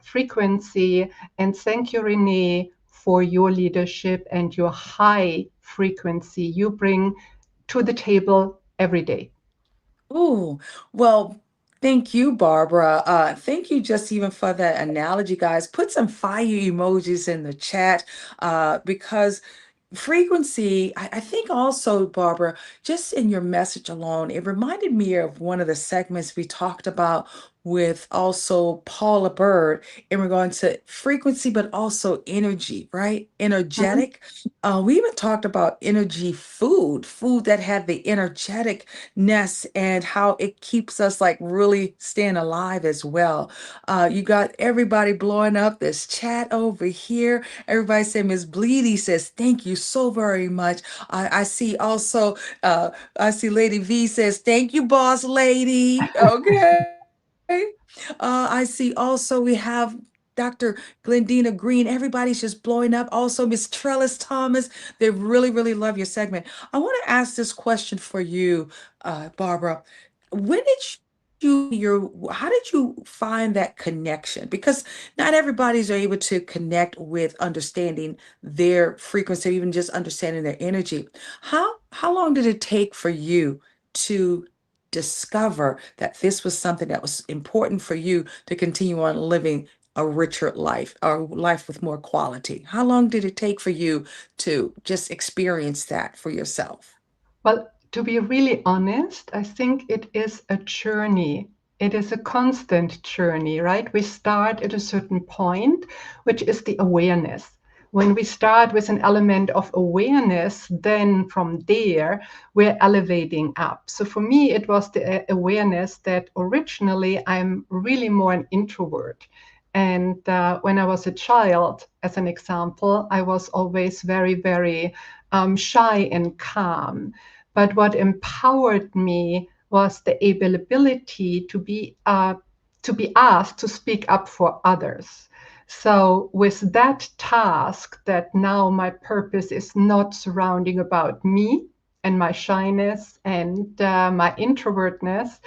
frequency. And thank you, Renee, for your leadership and your high frequency you bring to the table every day. Ooh, well, thank you, Barbara. Thank you just even for that analogy, guys. Put some fire emojis in the chat because frequency, I think also, Barbara, just in your message alone, it reminded me of one of the segments we talked about with also Paula Bird in regard to frequency, but also energy, right? Mhm. Energetic. We even talked about energy food that had the energeticness and how it keeps us like really staying alive as well. You got everybody blowing up this chat over here. Everybody say Miss Bleedy says, thank you so very much. I see also, I see Lady V says, thank you, boss lady. Okay. I see also we have Dr. Glendina Green. Everybody's just blowing up. Also, Miss Trellis Thomas. They really, really love your segment. I want to ask this question for you, Barbara. When did how did you find that connection? Because not everybody's able to connect with understanding their frequency, even just understanding their energy. How long did it take for you to discover that this was something that was important for you to continue on living a richer life or life with more quality? How long did it take for you to just experience that for yourself? Well, to be really honest, I think it is a journey. It is a constant journey, right? We start at a certain point, which is the awareness. When we start with an element of awareness, then from there, we're elevating up. So for me, it was the awareness that originally I'm really more an introvert. And when I was a child, as an example, I was always very, very shy and calm. But what empowered me was the ability to be asked to speak up for others. So with that task, that now my purpose is not surrounding about me and my shyness and my introvertness,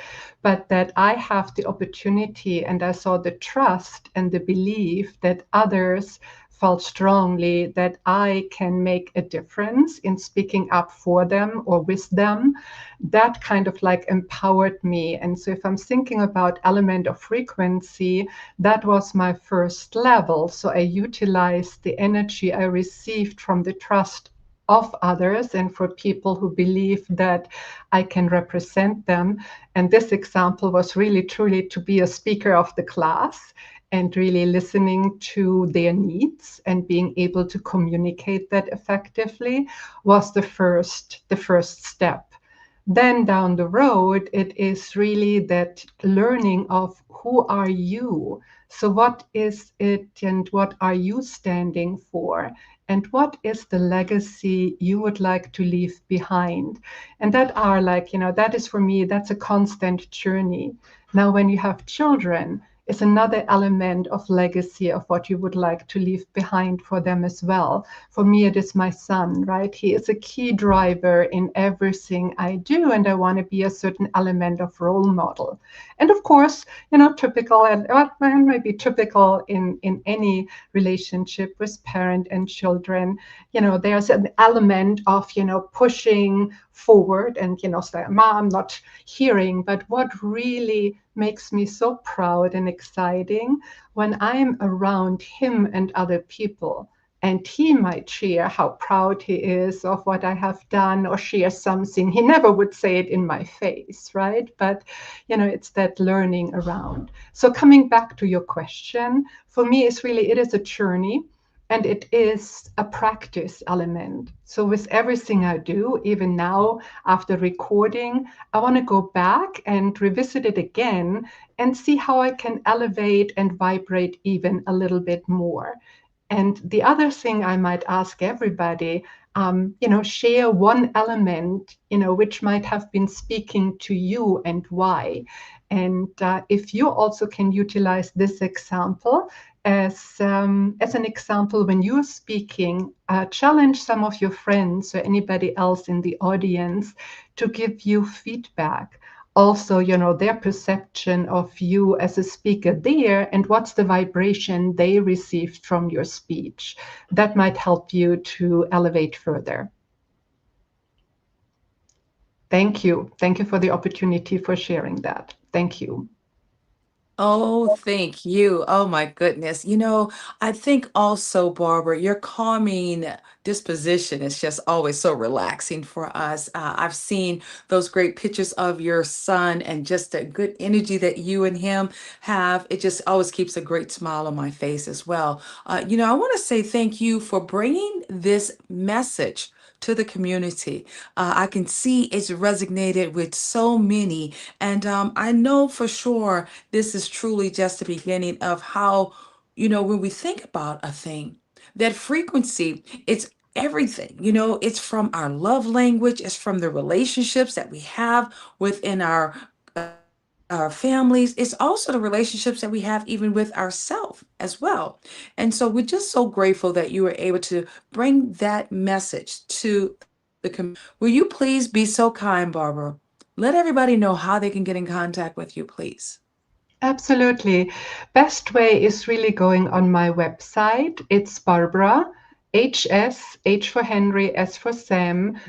but that I have the opportunity and I saw the trust and the belief that others felt strongly that I can make a difference in speaking up for them or with them. That kind of like empowered me. And so if I'm thinking about element of frequency, that was my first level. So I utilized the energy I received from the trust of others and for people who believe that I can represent them. And this example was really truly to be a speaker of the class and really listening to their needs and being able to communicate that effectively was the first step. Then down the road, it is really that learning of who are you? So what is it and what are you standing for? And what is the legacy you would like to leave behind? And that are like, that is for me, that's a constant journey. Now, when you have children, is another element of legacy of what you would like to leave behind for them as well. For me, it is my son, right? He is a key driver in everything I do, and I want to be a certain element of role model. And of course, typical, and maybe typical in any relationship with parent and children, there's an element of, pushing forward and, say, Mom, not hearing, but what really makes me so proud and exciting when I'm around him and other people. And he might share how proud he is of what I have done or share something. He never would say it in my face, right? But, it's that learning around. So coming back to your question, for me, it is a journey. And it is a practice element. So with everything I do, even now after recording, I want to go back and revisit it again and see how I can elevate and vibrate even a little bit more. And the other thing I might ask everybody, share one element, which might have been speaking to you and why. And if you also can utilize this example as an example when you're speaking, challenge some of your friends or anybody else in the audience to give you feedback also, their perception of you as a speaker there, and what's the vibration they received from your speech. That might help you to elevate further. Thank you. Thank you for the opportunity for sharing that. Thank you. Oh, thank you. Oh my goodness. I think also, Barbara, your calming disposition is just always so relaxing for us. I've seen those great pictures of your son and just the good energy that you and him have. It just always keeps a great smile on my face as well. I want to say thank you for bringing this message to the community. I can see it's resonated with so many, and I know for sure this is truly just the beginning of how, when we think about a thing, that frequency, it's everything. It's from our love language, it's from the relationships that we have within our families. It's also the relationships that we have even with ourselves as well. And so we're just so grateful that you were able to bring that message to the community. Will you please be so kind, Barbara? Let everybody know how they can get in contact with you, please. Absolutely. Best way is really going on my website. It's Barbara, H for Henry, S for Sam,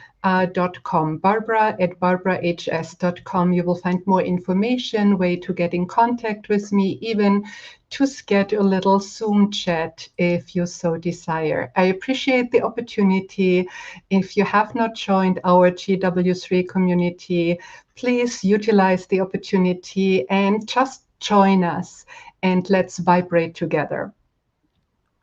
.com. Barbara at barbarahs.com. You will find more information, way to get in contact with me, even to schedule a little Zoom chat if you so desire. I appreciate the opportunity. If you have not joined our GW3 community, please utilize the opportunity and just join us and let's vibrate together.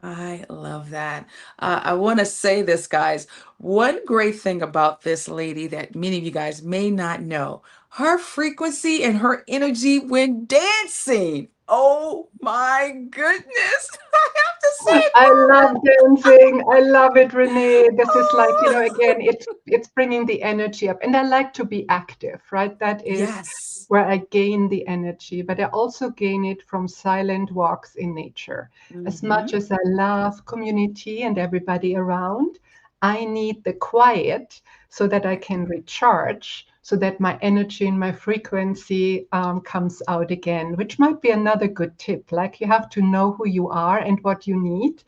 I love that. I want to say this, guys. One great thing about this lady that many of you guys may not know, her frequency and her energy when dancing. Oh my goodness. I have to say it, I love Barbara. dancing. I love it, Renee. This is like, again, it's bringing the energy up. And I like to be active, right? That is Yes. where I gain the energy, but I also gain it from silent walks in nature. As much Mhm. as I love community and everybody around, I need the quiet so that I can recharge, so that my energy and my frequency comes out again, which might be another good tip. Like, you have to know who you are and what you need,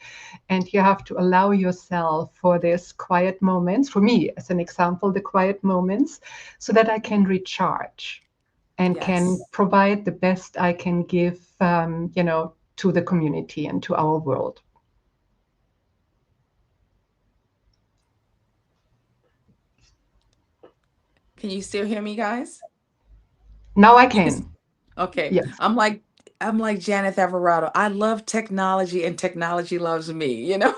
and you have to allow yourself for this quiet moments. For me, as an example, the quiet moments, so that I can recharge and can Yes. provide the best I can give, to the community and to our world. Can you still hear me, guys? Now I You can. can. Okay. Yes. I'm like Janet Alvarado. I love technology and technology loves me. But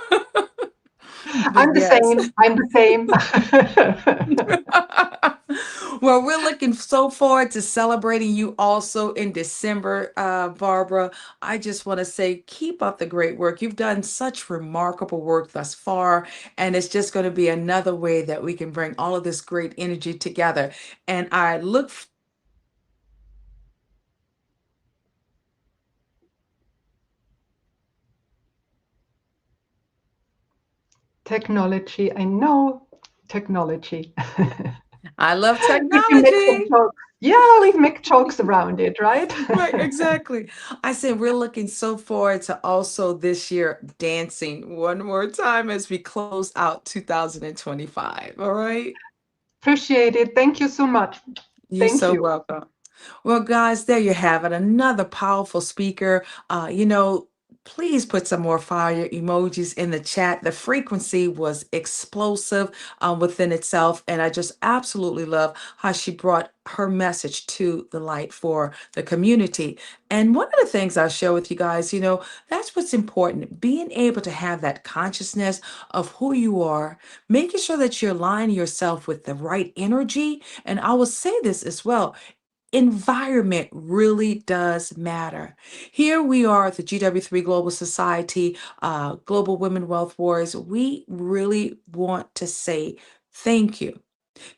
I'm the yes. same. I'm the same. Well, we're looking so forward to celebrating you also in December, Barbara. I just want to say, keep up the great work. You've done such remarkable work thus far, and it's just going to be another way that we can bring all of this great energy together. And I look Technology. I know technology. I love We can make some technology. jokes. Yeah, we make jokes around it, right? Right, exactly. I said we're looking so forward to also this year dancing one more time as we close out 2025. All right. Appreciate it. Thank you so much. You're Thank so you. welcome. Well, guys, there you have it. Another powerful speaker. Please put some more fire emojis in the chat. The frequency was explosive within itself. And I just absolutely love how she brought her message to the light for the community. And one of the things I'll share with you guys, that's what's important. Being able to have that consciousness of who you are, making sure that you're aligning yourself with the right energy. And I will say this as well. Environment really does matter. Here we are at the GW3 Global Society, Global Women Wealth Wars. We really want to say thank you.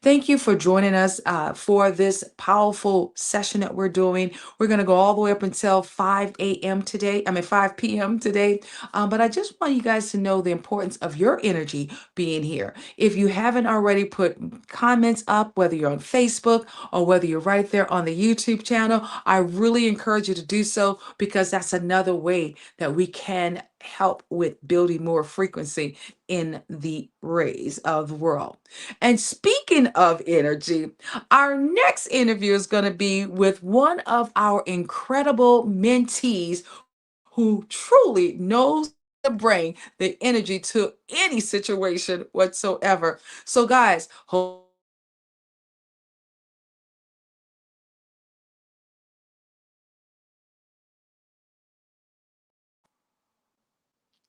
Thank you for joining us for this powerful session that we're doing. We're going to go all the way up until 5 a.m. today. 5 p.m. today. But I just want you guys to know the importance of your energy being here. If you haven't already put comments up, whether you're on Facebook or whether you're right there on the YouTube channel, I really encourage you to do so because that's another way that we can help with building more frequency in the rays of the world. And speaking of energy, our next interview is going to be with one of our incredible mentees who truly knows to bring the energy to any situation whatsoever. So, guys,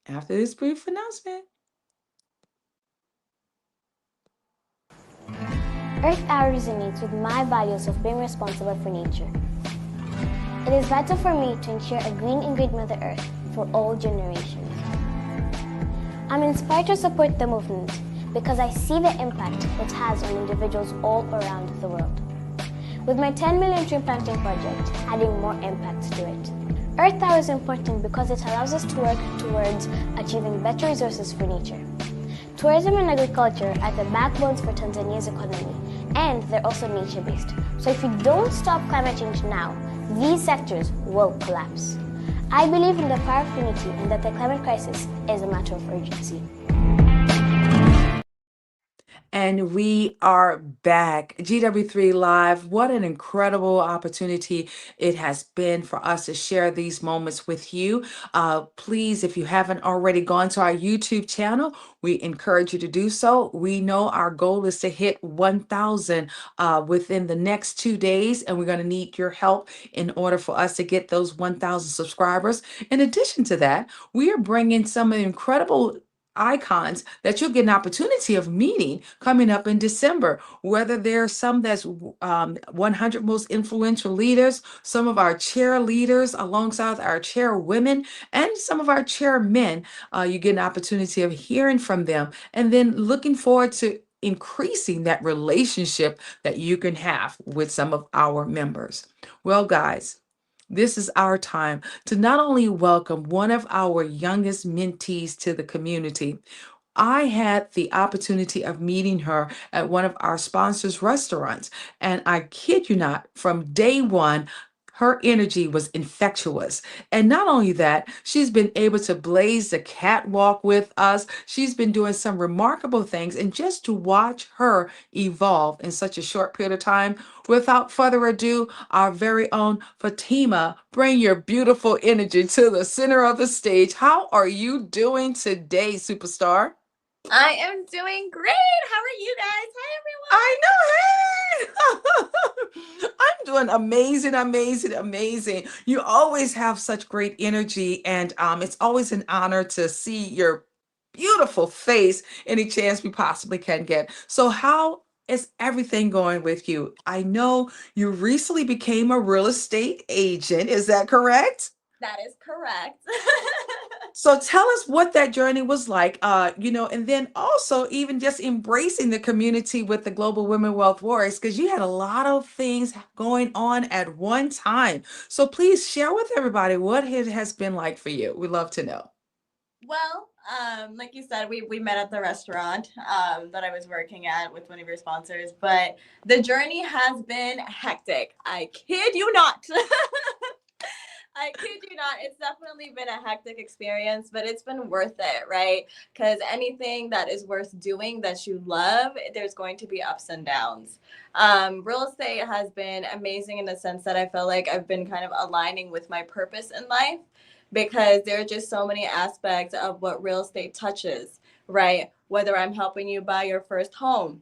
after this brief announcement. Earth Hour resonates with my values of being responsible for nature. It is vital for me to ensure a green and great Mother Earth for all generations. I'm inspired to support the movement because I see the impact it has on individuals all around the world. With my 10 million tree planting project adding more impact to it. Earth Hour is important because it allows us to work towards achieving better resources for nature. Tourism and agriculture are the backbones for Tanzania's economy, and they're also nature-based. So if you don't stop climate change now, these sectors will collapse. I believe in the power of unity and that the climate crisis is a matter of urgency. And we are back. GW3 Live. What an incredible opportunity it has been for us to share these moments with you. Please, if you haven't already gone to our YouTube channel, we encourage you to do so. We know our goal is to hit 1,000 within the next 2 days, and we're going to need your help in order for us to get those 1,000 subscribers. In addition to that, we are bringing some incredible icons that you'll get an opportunity of meeting coming up in December, whether there's some that's 100 most influential leaders, some of our chair leaders alongside our chair women, and some of our chairmen. You get an opportunity of hearing from them and then looking forward to increasing that relationship that you can have with some of our members. Well, guys, this is our time to not only welcome one of our youngest mentees to the community. I had the opportunity of meeting her at one of our sponsors' restaurants. And I kid you not, from day one, her energy was infectious. And not only that, she's been able to blaze the catwalk with us. She's been doing some remarkable things. And just to watch her evolve in such a short period of time, without further ado, our very own Fatima, bring your beautiful energy to the center of the stage. How are you doing today, superstar? I am doing great. How are you guys? Hi, I know. Hey, I'm doing amazing, amazing, amazing. You always have such great energy, and it's always an honor to see your beautiful face any chance we possibly can get. So, how is everything going with you? I know you recently became a real estate agent. Is that correct? that is correct. So tell us what that journey was like, and then also even just embracing the community with the Global Women Wealth Warriors, because you had a lot of things going on at one time. So please share with everybody what it has been like for you. We'd love to know. Well, like you said, we met at the restaurant that I was working at with one of your sponsors, but the journey has been hectic. I kid you not. I kid you not. It's definitely been a hectic experience, but it's been worth it, right? Because anything that is worth doing that you love, there's going to be ups and downs. Real estate has been amazing in the sense that I feel like I've been kind of aligning with my purpose in life because there are just so many aspects of what real estate touches, right? Whether I'm helping you buy your first home,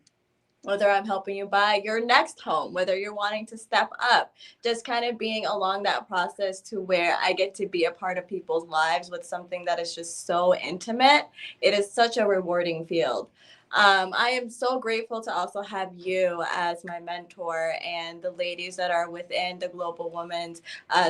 whether I'm helping you buy your next home, whether you're wanting to step up, just kind of being along that process to where I get to be a part of people's lives with something that is just so intimate. It is such a rewarding field. I am so grateful to also have you as my mentor and the ladies that are within the Global Women's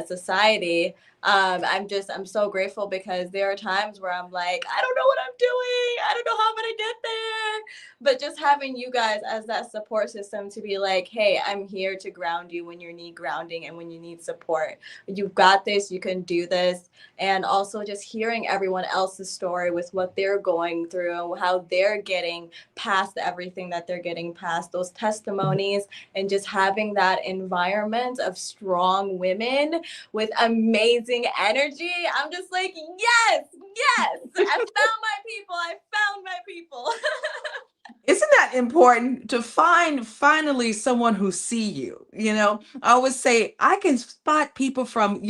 Society. I'm so grateful because there are times where I'm like, I don't know what I'm doing. I don't know how I'm going to get there. But just having you guys as that support system to be like, hey, I'm here to ground you when you need grounding and when you need support. You've got this, you can do this. And also just hearing everyone else's story with what they're going through, how they're getting past everything that they're getting past, those testimonies, and just having that environment of strong women with amazing energy. I'm just like, yes, yes, I found my people. I found my people. Isn't that important to find finally someone who see you? I always say I can spot people from,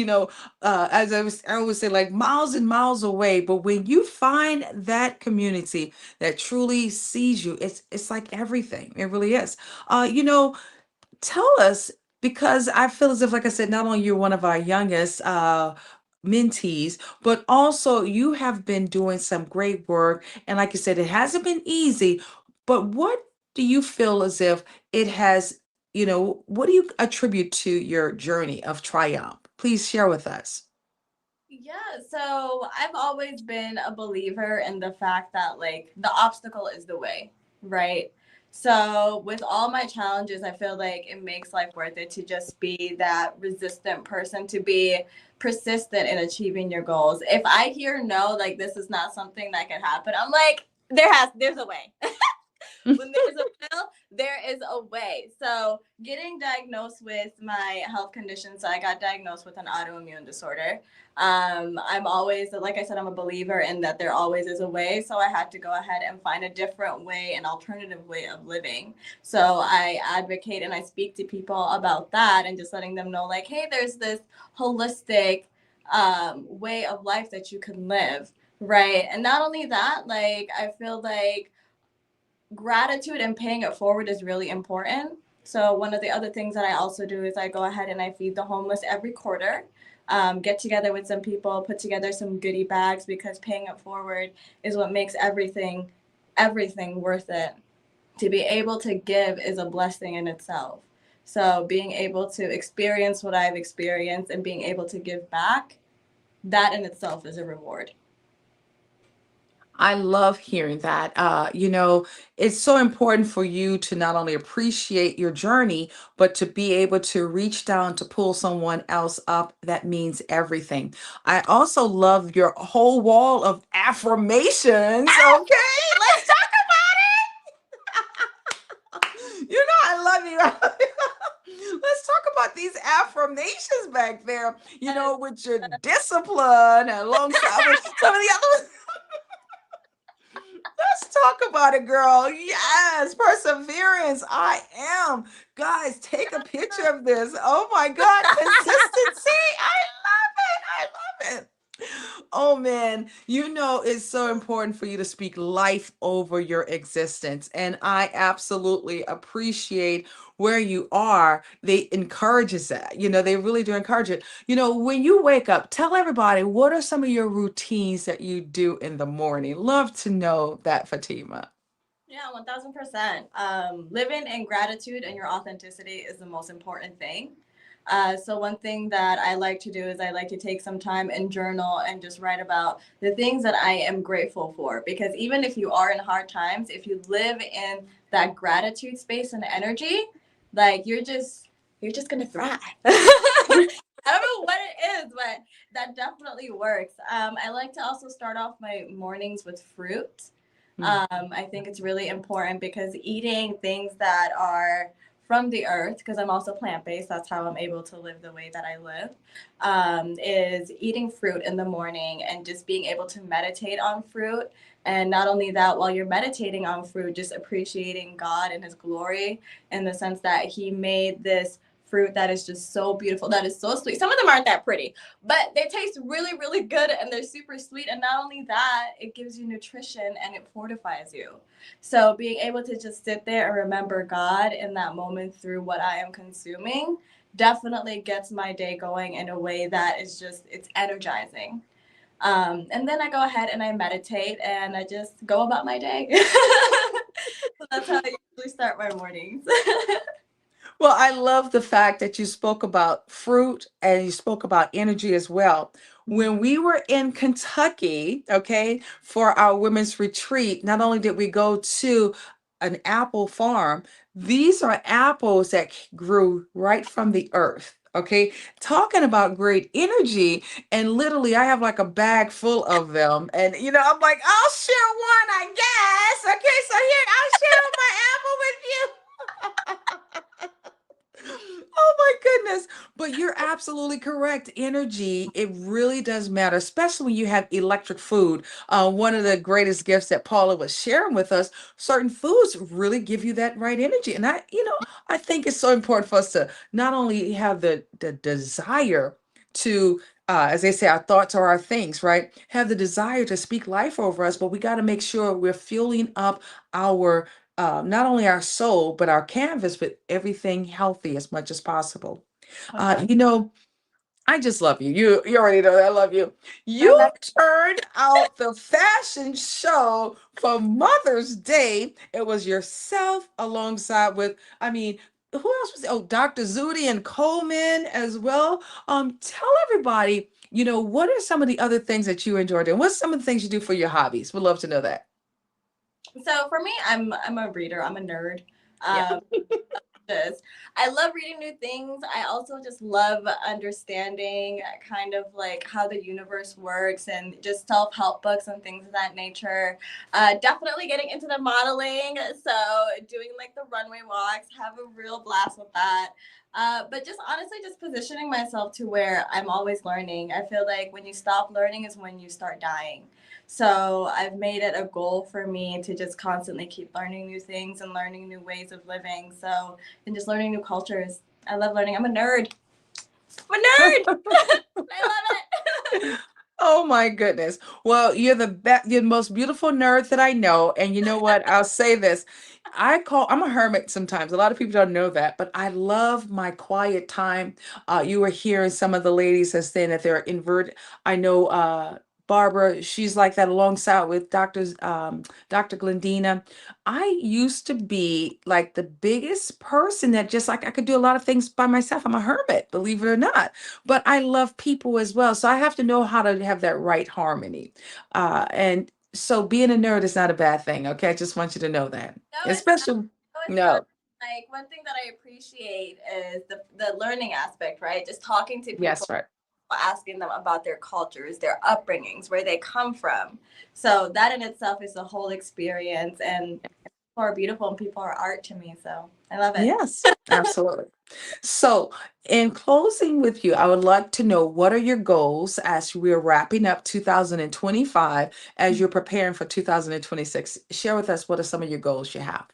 as I always say, like miles and miles away. But when you find that community that truly sees you, it's like everything. It really is. Tell us, because I feel as if, like I said, not only you're one of our youngest mentees, but also you have been doing some great work. And like you said, it hasn't been easy, but what do you feel as if it has, what do you attribute to your journey of triumph? Please share with us. Yeah, so I've always been a believer in the fact that like the obstacle is the way, right? So with all my challenges, I feel like it makes life worth it to just be that resistant person, to be persistent in achieving your goals. If I hear no, like this is not something that can happen, I'm like, there's a way. When there's a will, there is a way. So getting diagnosed with my health condition, so I got diagnosed with an autoimmune disorder. I'm always, like I said, I'm a believer in that there always is a way. So I had to go ahead and find a different way, an alternative way of living. So I advocate and I speak to people about that and just letting them know like, hey, there's this holistic way of life that you can live. Right. And not only that, like, I feel like gratitude and paying it forward is really important. So one of the other things that I also do is I go ahead and I feed the homeless every quarter. Get together with some people, put together some goodie bags, because paying it forward is what makes everything worth it. To be able to give is a blessing in itself. So being able to experience what I've experienced and being able to give back, that in itself is a reward. I love hearing that. It's so important for you to not only appreciate your journey, but to be able to reach down to pull someone else up. That means everything. I also love your whole wall of affirmations. Okay, let's talk about it. I love you. Let's talk about these affirmations back there, with your discipline and alongside with some of the other. Let's talk about it, girl. Yes, perseverance. I am. Guys, take a picture of this. Oh my God, consistency. I love it. I love it. Oh man, it's so important for you to speak life over your existence. And I absolutely appreciate where you are. They encourages that. They really do encourage it. When you wake up, tell everybody what are some of your routines that you do in the morning. Love to know that, Fatima. Yeah, 1000%. Living in gratitude and your authenticity is the most important thing. So one thing that I like to do is I like to take some time and journal and just write about the things that I am grateful for. Because even if you are in hard times, if you live in that gratitude space and energy, like you're just gonna thrive. I don't know what it is, but that definitely works. I like to also start off my mornings with fruit. I think it's really important because eating things that are from the earth, because I'm also plant-based, that's how I'm able to live the way that I live, is eating fruit in the morning and just being able to meditate on fruit. And not only that, while you're meditating on fruit, just appreciating God and his glory in the sense that he made this fruit that is just so beautiful, that is so sweet. Some of them aren't that pretty, but they taste really, really good and they're super sweet. And not only that, it gives you nutrition and it fortifies you. So being able to just sit there and remember God in that moment through what I am consuming definitely gets my day going in a way that is just, it's energizing. And then I go ahead and I meditate and I just go about my day. That's how I usually start my mornings. Well, I love the fact that you spoke about fruit and you spoke about energy as well. When we were in Kentucky, okay, for our women's retreat, not only did we go to an apple farm, these are apples that grew right from the earth. Okay, talking about great energy, and literally, I have like a bag full of them, and I'm like, I'll share one, I guess. Okay, so here, I'll share my apple with you. Oh my goodness. But you're absolutely correct. Energy, it really does matter, especially when you have electric food. One of the greatest gifts that Paula was sharing with us, certain foods really give you that right energy. And I think it's so important for us to not only have the desire to as they say, our thoughts are our things, right? Have the desire to speak life over us, but we got to make sure we're fueling up our not only our soul, but our canvas with everything healthy as much as possible. Okay. I just love you. You already know that I love you. I You love turned out the fashion show for Mother's Day. It was yourself alongside with, I mean, who else was it? Oh, Dr. Zudi and Coleman as well. Tell everybody, what are some of the other things that you enjoy doing? What's some of the things you do for your hobbies? We'd love to know that. So for me, I'm a reader. I'm a nerd. Yeah. This. I love reading new things. I also just love understanding kind of like how the universe works and just self-help books and things of that nature. Definitely getting into the modeling. So doing like the runway walks, have a real blast with that. But just honestly, just positioning myself to where I'm always learning. I feel like when you stop learning is when you start dying. So I've made it a goal for me to just constantly keep learning new things and learning new ways of living. So, and just learning new cultures. I love learning. I'm a nerd. I'm a nerd. I love it. Oh my goodness. Well, you're you're the most beautiful nerd that I know. And you know what? I'll say this. I'm a hermit sometimes. A lot of people don't know that, but I love my quiet time. You were hearing some of the ladies as saying that they're inverted. I know Barbara, she's like that alongside with Dr. Glendina. I used to be like the biggest person that just like I could do a lot of things by myself. I'm a hermit, believe it or not, but I love people as well. So I have to know how to have that right harmony. And so being a nerd is not a bad thing. Okay. I just want you to know that. No, it's not. Especially, No, it's not. no. Like one thing that I appreciate is the learning aspect, right? Just talking to people, Yes, right. asking them about their cultures, their upbringings, where they come from. So that in itself is a whole experience, and people are beautiful and people are art to me. So I love it. Yes, absolutely. So, in closing with you, I would like to know what are your goals as we're wrapping up 2025 as you're preparing for 2026. Share with us what are some of your goals you have.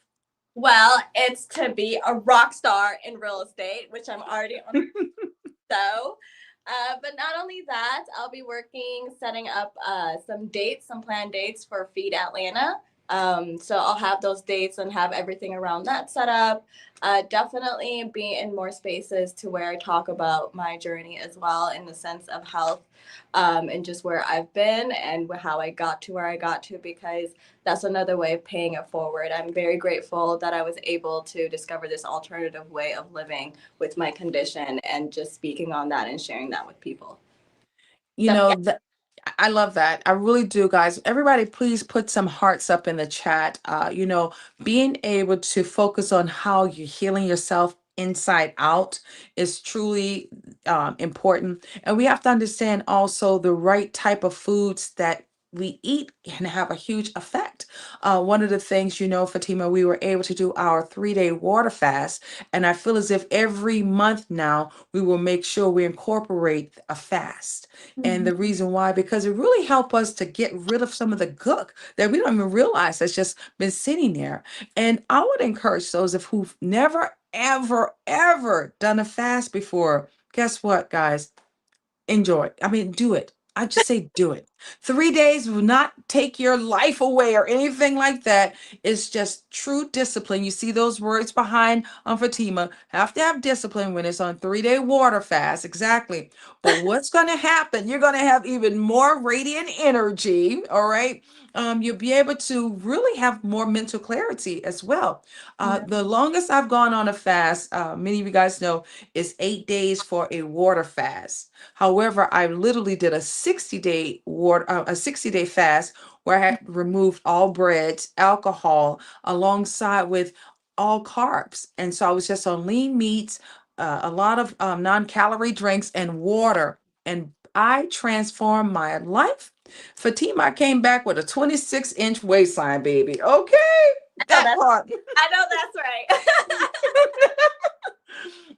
Well, it's to be a rock star in real estate, which I'm already on. So, but not only that, I'll be working, setting up some dates, some planned dates for Feed Atlanta. So I'll have those dates and have everything around that set up. Definitely be in more spaces to where I talk about my journey as well in the sense of health, and just where I've been and how I got to where I got to, because that's another way of paying it forward. I'm very grateful that I was able to discover this alternative way of living with my condition and just speaking on that and sharing that with people. You So, know, I love that. I really do, guys. Everybody, please put some hearts up in the chat. Being able to focus on how you're healing yourself inside out is truly important. And we have to understand also the right type of foods that we eat can have a huge effect. One of the things, Fatima, we were able to do our 3-day water fast. And I feel as if every month now we will make sure we incorporate a fast. And the reason why, because it really helped us to get rid of some of the gook that we don't even realize that's just been sitting there. And I would encourage those of who've never, ever, ever done a fast before. Guess what, guys? Enjoy it. I mean, do it. I just say do it. 3 days will not take your life away or anything like that. It's just true discipline. You see those words behind Fatima. Have to have discipline when it's on 3 day water fast. Exactly. But what's going to happen? You're going to have even more radiant energy. All right. You'll be able to really have more mental clarity as well. The longest I've gone on a fast, many of you guys know, is 8 days for a water fast. However, I literally did a 60 day fast where I had removed all breads, alcohol, alongside with all carbs. And so I was just on lean meats, a lot of non-calorie drinks and water. And I transformed my life. Fatima came back with a 26-inch waistline, baby. Okay, that part. I know that's right.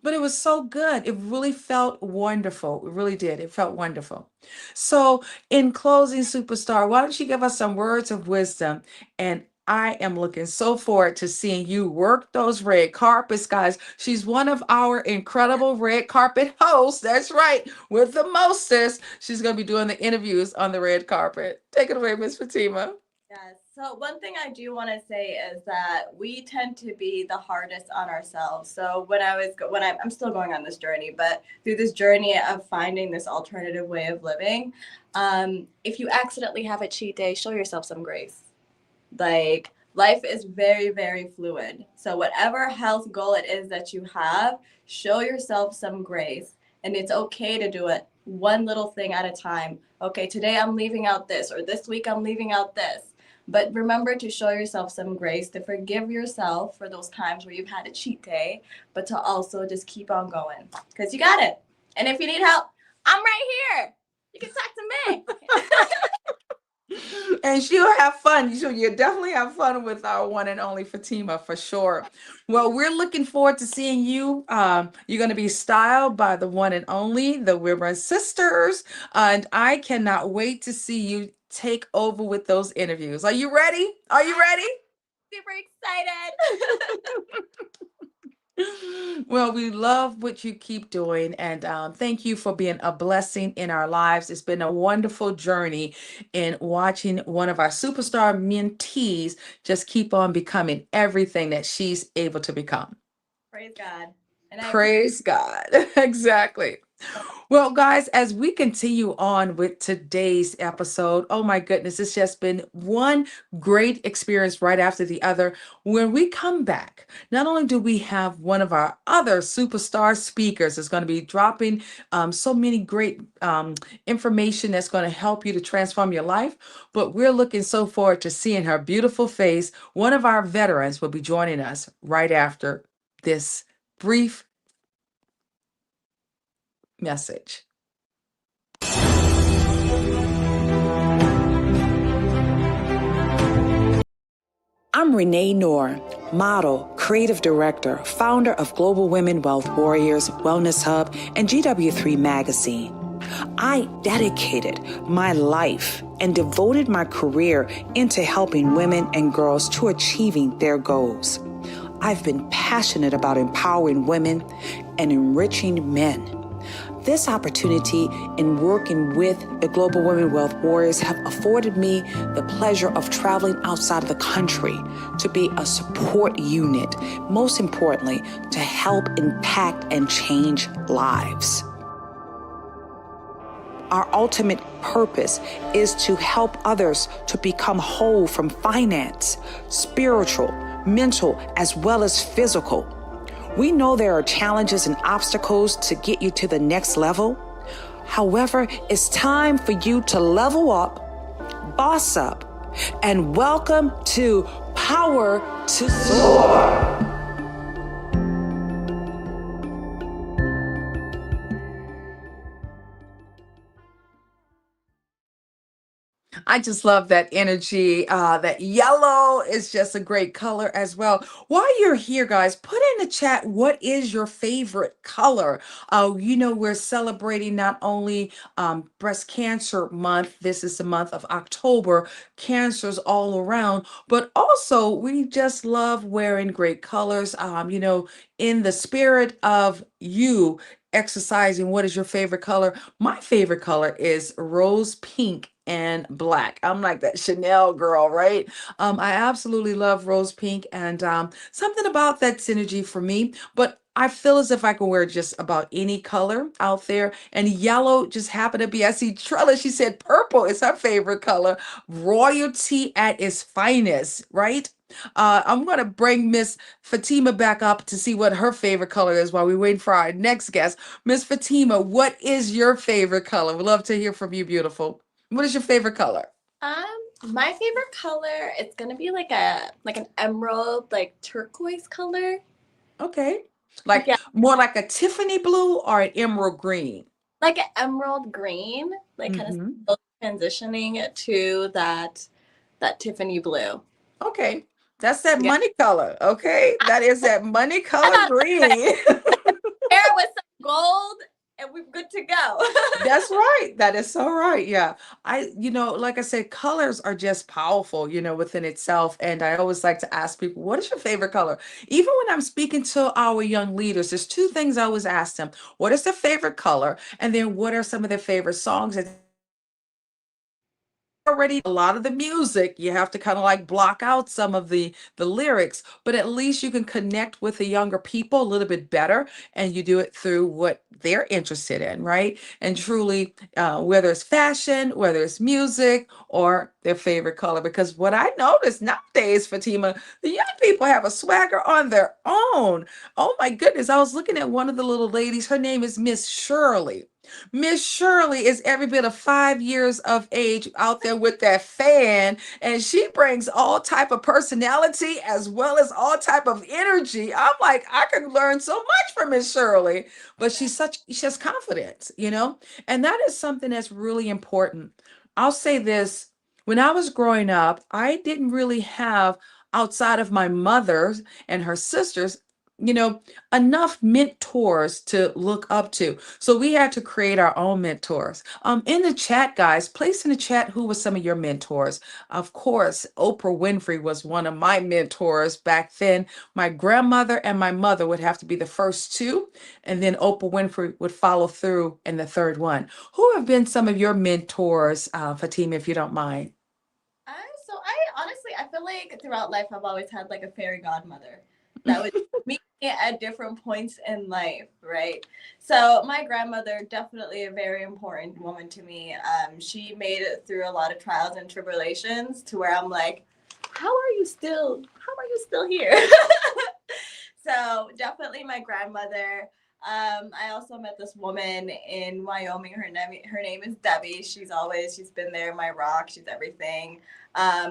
But it was so good. It really felt wonderful. It really did. It felt wonderful. So, in closing, superstar, why don't you give us some words of wisdom? And I am looking so forward to seeing you work those red carpets, guys. She's one of our incredible red carpet hosts. That's right, with the mostest. She's going to be doing the interviews on the red carpet. Take it away, Miss Fatima. Yes. So one thing I do want to say is that we tend to be the hardest on ourselves. So I'm still going on this journey, but through this journey of finding this alternative way of living, if you accidentally have a cheat day, show yourself some grace. Like, life is very, very fluid. So whatever health goal it is that you have, show yourself some grace. And it's okay to do it one little thing at a time. Okay, today I'm leaving out this, or this week I'm leaving out this. But remember to show yourself some grace, to forgive yourself for those times where you've had a cheat day, but to also just keep on going because you got it. And if you need help, I'm right here. You can talk to me. And she'll have fun. You definitely have fun with our one and only Fatima for sure. Well, we're looking forward to seeing you. You're going to be styled by the one and only, the Weber sisters. And I cannot wait to see you take over with those interviews. Are you ready? Are you ready? Super excited. Well, we love what you keep doing, and thank you for being a blessing in our lives. It's been a wonderful journey in watching one of our superstar mentees just keep on becoming everything that she's able to become. Praise God. Praise God. Exactly. Well, guys, as we continue on with today's episode, oh my goodness, it's just been one great experience right after the other. When we come back, not only do we have one of our other superstar speakers that's going to be dropping so many great information that's going to help you to transform your life, but we're looking so forward to seeing her beautiful face. One of our veterans will be joining us right after this brief message. I'm Renee Noor, model, creative director, founder of Global Women Wealth Warriors, Wellness Hub, and GW3 Magazine. I dedicated my life and devoted my career into helping women and girls to achieving their goals. I've been passionate about empowering women and enriching men. This opportunity in working with the Global Women Wealth Warriors have afforded me the pleasure of traveling outside of the country to be a support unit, most importantly, to help impact and change lives. Our ultimate purpose is to help others to become whole from finance, spiritual, mental, as well as physical. We know there are challenges and obstacles to get you to the next level. However, it's time for you to level up, boss up, and welcome to Power to Soar. I just love that energy. That yellow is just a great color as well. While you're here, guys, put in the chat, what is your favorite color? We're celebrating not only Breast Cancer Month. This is the month of October, cancers all around, but also we just love wearing great colors. In the spirit of you exercising, what is your favorite color? My favorite color is rose pink and black. I'm like that Chanel girl, right? I absolutely love rose pink, and something about that synergy for me. But I feel as if I can wear just about any color out there. And yellow just happened to be, I see Trella, she said purple is her favorite color. Royalty at its finest, right? I'm going to bring Miss Fatima back up to see what her favorite color is while we wait for our next guest. Miss Fatima, what is your favorite color? We'd love to hear from you, beautiful. What is your favorite color? My favorite color, it's gonna be like an emerald, like turquoise color. Okay. Like Yeah, more like a Tiffany blue or an emerald green? like an emerald green, like kind of Hmm. still transitioning to that Tiffany blue. Okay. That's that Yeah, money color. Okay. That is that money I color thought green. hair with some gold, and we're good to go. That's right. That is so right. Yeah. Like I said, colors are just powerful, within itself. And I always like to ask people, what is your favorite color? Even when I'm speaking to our young leaders, there's two things I always ask them. What is their favorite color? And then what are some of their favorite songs that already a lot of the music you have to kind of like block out some of the lyrics, but at least you can connect with the younger people a little bit better, and you do it through what they're interested in, right? And truly, whether it's fashion, whether it's music, or their favorite color, because what I notice nowadays, Fatima, the young people have a swagger on their own. Oh my goodness, I was looking at one of the little ladies. Her name is Miss Shirley. Miss Shirley is every bit of 5 years of age out there with that fan, and she brings all type of personality as well as all type of energy. I'm like, I could learn so much from Miss Shirley, but she has confidence, and that is something that's really important. I'll say this: when I was growing up, I didn't really have outside of my mother and her sisters, you know, enough mentors to look up to. So we had to create our own mentors. In the chat, guys, place in the chat who were some of your mentors. Of course, Oprah Winfrey was one of my mentors back then. My grandmother and my mother would have to be the first two, and then Oprah Winfrey would follow through in the third one. Who have been some of your mentors, Fatima, if you don't mind? So I honestly, I feel like throughout life, I've always had like a fairy godmother that would meet me at different points in life, right? So my grandmother, definitely a very important woman to me. She made it through a lot of trials and tribulations to where I'm like, how are you still here? So definitely my grandmother. I also met this woman in Wyoming. Her name is Debbie. She's been there, my rock. She's everything.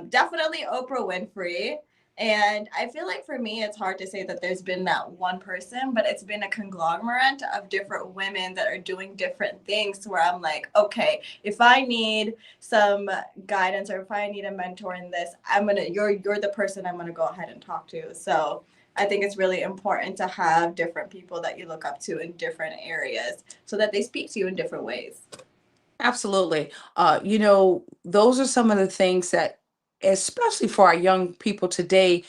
Definitely Oprah Winfrey. And I feel like for me, it's hard to say that there's been that one person, but it's been a conglomerate of different women that are doing different things where I'm like, okay, if I need some guidance or if I need a mentor in this, you're the person I'm gonna go ahead and talk to. So I think it's really important to have different people that you look up to in different areas so that they speak to you in different ways. Absolutely. Those are some of the things that, especially for our young people today,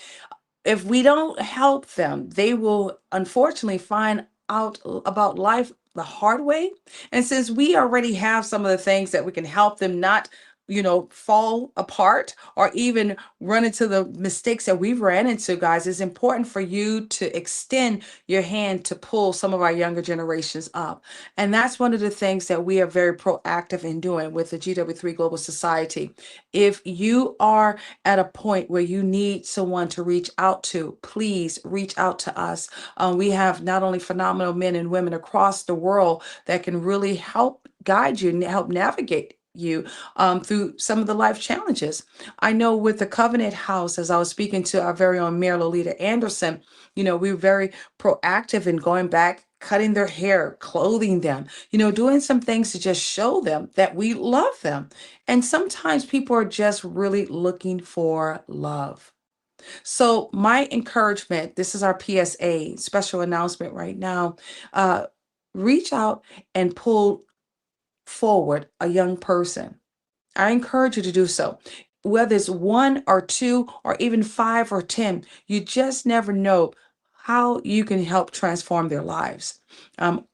if we don't help them, they will unfortunately find out about life the hard way. And since we already have some of the things that we can help them not, fall apart or even run into the mistakes that we've ran into, guys, it's important for you to extend your hand to pull some of our younger generations up. And that's one of the things that we are very proactive in doing with the GW3 Global Society. If you are at a point where you need someone to reach out to, please reach out to us. We have not only phenomenal men and women across the world that can really help guide you and help navigate you through some of the life challenges. I know with the Covenant House, as I was speaking to our very own Mayor Lolita Anderson, we were very proactive in going back, cutting their hair, clothing them, doing some things to just show them that we love them. And sometimes people are just really looking for love. So, my encouragement, this is our PSA special announcement right now. Uh, Reach out and pull forward a young person. I encourage you to do so. Whether it's one or two or even five or 10, you just never know how you can help transform their lives.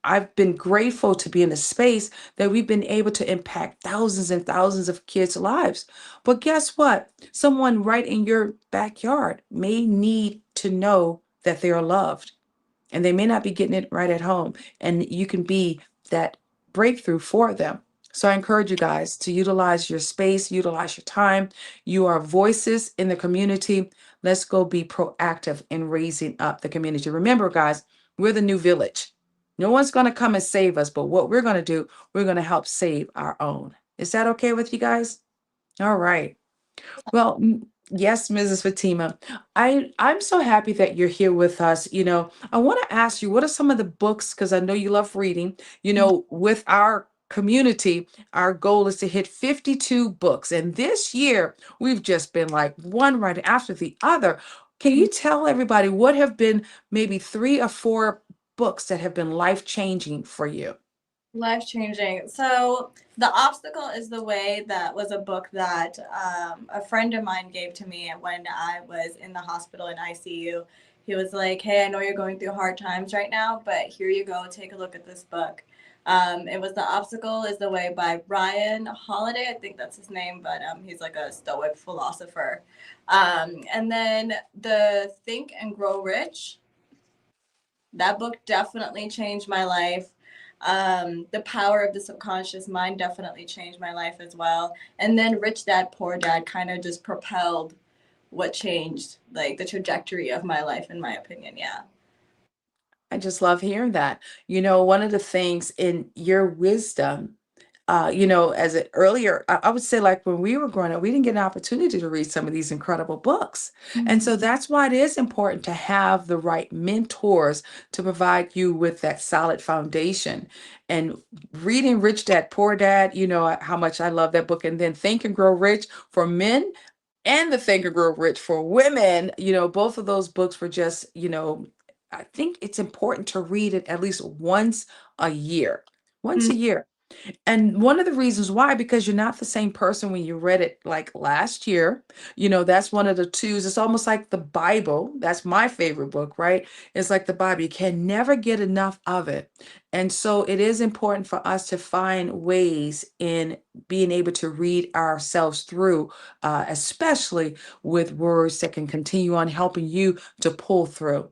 I've been grateful to be in a space that we've been able to impact thousands and thousands of kids' lives. But guess what? Someone right in your backyard may need to know that they are loved, and they may not be getting it right at home. And you can be that breakthrough for them. So I encourage you guys to utilize your space, utilize your time. You are voices in the community. Let's go be proactive in raising up the community. Remember, guys, we're the new village. No one's going to come and save us, but what we're going to do, we're going to help save our own. Is that okay with you guys? All right. Well, yes, Mrs. Fatima. I'm so happy that you're here with us. I want to ask you, what are some of the books, because I know you love reading, with our community, our goal is to hit 52 books. And this year, we've just been like one right after the other. Can you tell everybody what have been maybe 3 or 4 books that have been life-changing for you? Life changing. So, The Obstacle is the Way, that was a book that a friend of mine gave to me when I was in the hospital in ICU. He was like, "Hey, I know you're going through hard times right now, but here you go. Take a look at this book." It was The Obstacle is the Way by Ryan Holiday. I think that's his name, but he's like a Stoic philosopher. And then the Think and Grow Rich. That book definitely changed my life. The Power of the Subconscious Mind definitely changed my life as well. And then Rich Dad Poor Dad kind of just propelled what changed, like, the trajectory of my life, in my opinion. Yeah. I just love hearing that. One of the things in your wisdom, as it earlier, I would say, like, when we were growing up, we didn't get an opportunity to read some of these incredible books. And so that's why it is important to have the right mentors to provide you with that solid foundation. And reading Rich Dad Poor Dad, how much I love that book. And then Think and Grow Rich for men, and the Think and Grow Rich for women, both of those books were just, I think it's important to read it at least once a year. Once a year. And one of the reasons why, because you're not the same person when you read it like last year. That's one of the twos. It's almost like the Bible. That's my favorite book, right? It's like the Bible. You can never get enough of it. And so it is important for us to find ways in being able to read ourselves through, especially with words that can continue on helping you to pull through.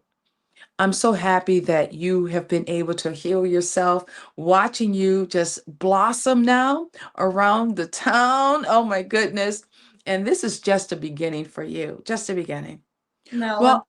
I'm so happy that you have been able to heal yourself, watching you just blossom now around the town. Oh my goodness. And this is just a beginning for you, just a beginning. No, Well,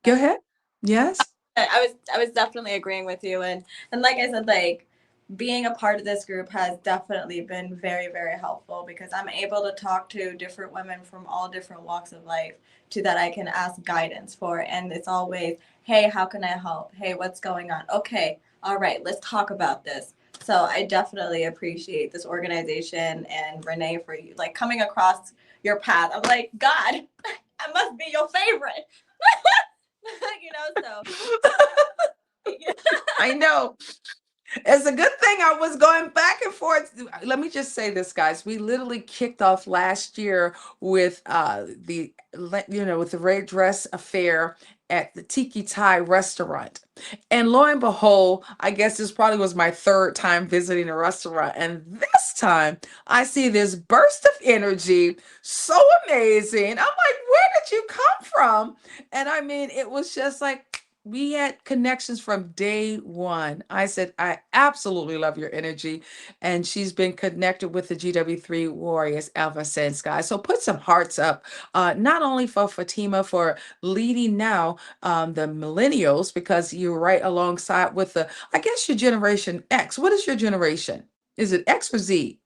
go ahead. Yes. I was definitely agreeing with you, and like I said, like, being a part of this group has definitely been very, very helpful, because I'm able to talk to different women from all different walks of life to that I can ask guidance for. And it's always, "Hey, how can I help? Hey, what's going on? Okay, all right, let's talk about this." So I definitely appreciate this organization and Renee for you, like, coming across your path. I'm like, God, I must be your favorite. So I know. It's a good thing I was going back and forth. Let me just say this, guys. We literally kicked off last year with with the red dress affair at the Tiki Thai restaurant. And lo and behold, I guess this probably was my 3rd time visiting a restaurant. And this time I see this burst of energy, so amazing. I'm like, where did you come from? And I mean, it was just like, we had connections from day one. I said, I absolutely love your energy. And she's been connected with the GW3 Warriors ever since, guys. So put some hearts up, not only for Fatima for leading now the millennials, because you're right alongside with I guess your generation X. What is your generation? Is it X or Z?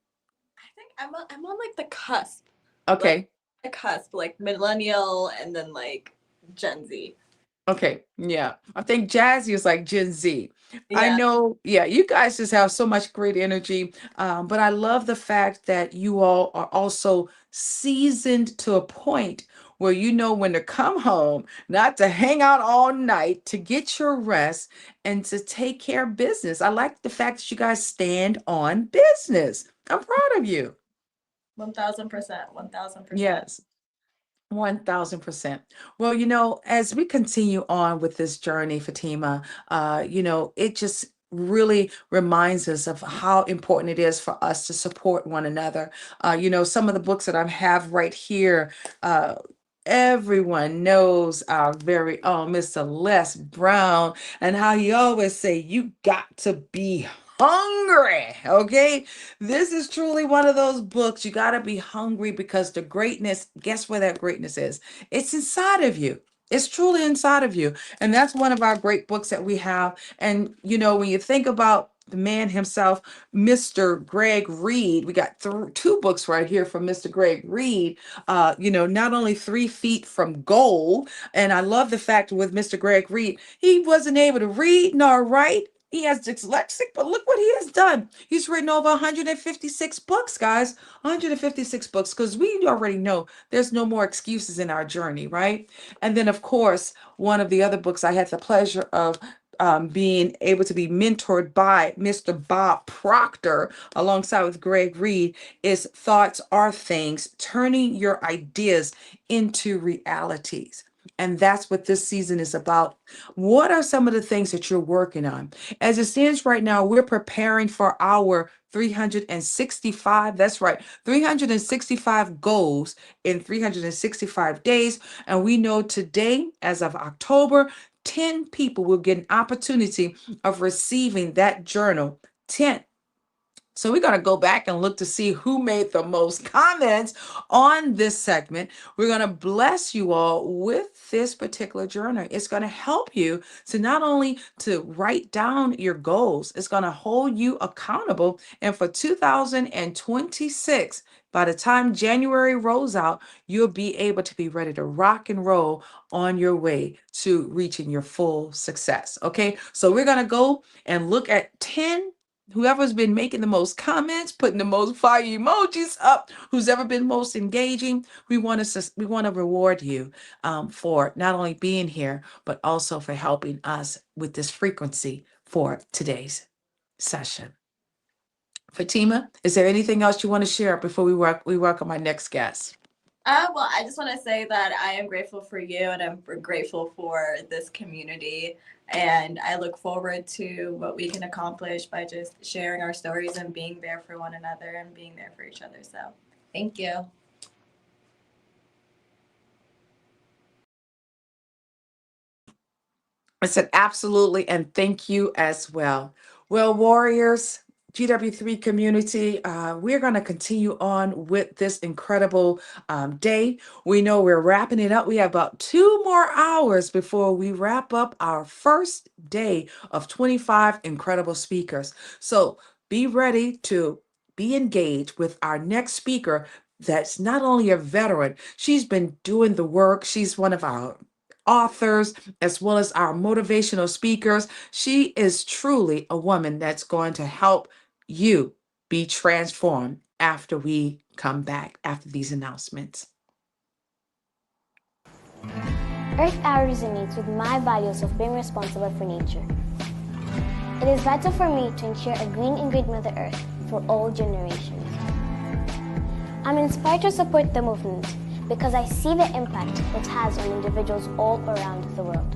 I think I'm on like the cusp. Okay. Like, the cusp, like millennial and then like Gen Z. Okay, yeah. I think Jazzy is like Gen Z. I Yeah. know, yeah, you guys just have so much great energy. But I love the fact that you all are also seasoned to a point where you know when to come home, not to hang out all night, to get your rest and to take care of business. I like the fact that you guys stand on business. I'm proud of you. 1000%. 1000%. Yes. 1000%. Well, as we continue on with this journey, Fatima, it just really reminds us of how important it is for us to support one another. Some of the books that I have right here, uh, everyone knows our very own Mr. Les Brown and how he always say, you got to be hungry. Okay. This is truly one of those books. You got to be hungry because the greatness, guess where that greatness is? It's inside of you. It's truly inside of you. And that's one of our great books that we have. And, when you think about the man himself, Mr. Greg Reed, we got two books right here from Mr. Greg Reed, not only 3 feet from goal. And I love the fact with Mr. Greg Reed, he wasn't able to read nor write. He has dyslexic, but look what he has done. He's written over 156 books, guys. 156 books, because we already know there's no more excuses in our journey, right? And then, of course, one of the other books I had the pleasure of being able to be mentored by Mr. Bob Proctor alongside with Greg Reed is Thoughts Are Things, Turning Your Ideas into Realities. And that's what this season is about. What are some of the things that you're working on? As it stands right now, we're preparing for our 365, that's right, 365 goals in 365 days. And we know today, as of October, 10 people will get an opportunity of receiving that journal. 10. So we're going to go back and look to see who made the most comments on this segment. We're going to bless you all with this particular journal. It's going to help you to not only to write down your goals, it's going to hold you accountable. And for 2026, by the time January rolls out, you'll be able to be ready to rock and roll on your way to reaching your full success. Okay, so we're going to go and look at 10. Whoever's been making the most comments, putting the most fire emojis up, who's ever been most engaging, we want to reward you for not only being here, but also for helping us with this frequency for today's session. Fatima, is there anything else you want to share before we welcome our next guest? Well, I just want to say that I am grateful for you and I'm grateful for this community. And I look forward to what we can accomplish by just sharing our stories and being there for one another and being there for each other. So thank you. I said absolutely, and thank you as well. Well, warriors, GW3 community, we're going to continue on with this incredible day. We know we're wrapping it up. We have about 2 more hours before we wrap up our first day of 25 incredible speakers. So be ready to be engaged with our next speaker that's not only a veteran, she's been doing the work. She's one of our authors as well as our motivational speakers. She is truly a woman that's going to help you be transformed after we come back after these announcements. Earth Hour resonates with my values of being responsible for nature. It is vital for me to ensure a green and great Mother Earth for all generations. I'm inspired to support the movement because I see the impact it has on individuals all around the world.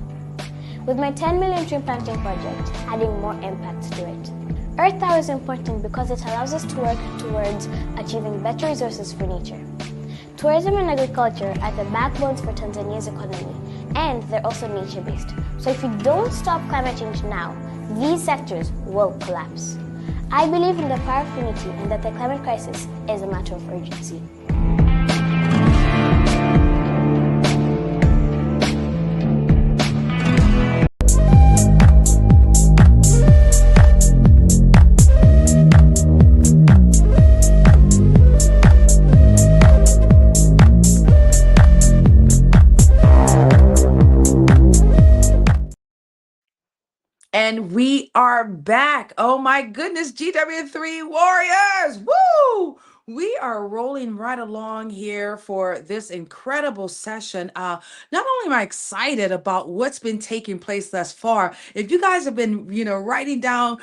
With my 10 million tree planting project adding more impact to it. Earth Hour is important because it allows us to work towards achieving better resources for nature. Tourism and agriculture are the backbones for Tanzania's economy, and they're also nature-based. So if you don't stop climate change now, these sectors will collapse. I believe in the power of unity and that the climate crisis is a matter of urgency. And we are back. Oh my goodness, GW3 warriors. Woo! We are rolling right along here for this incredible session. Not only am I excited about what's been taking place thus far, if you guys have been, writing down,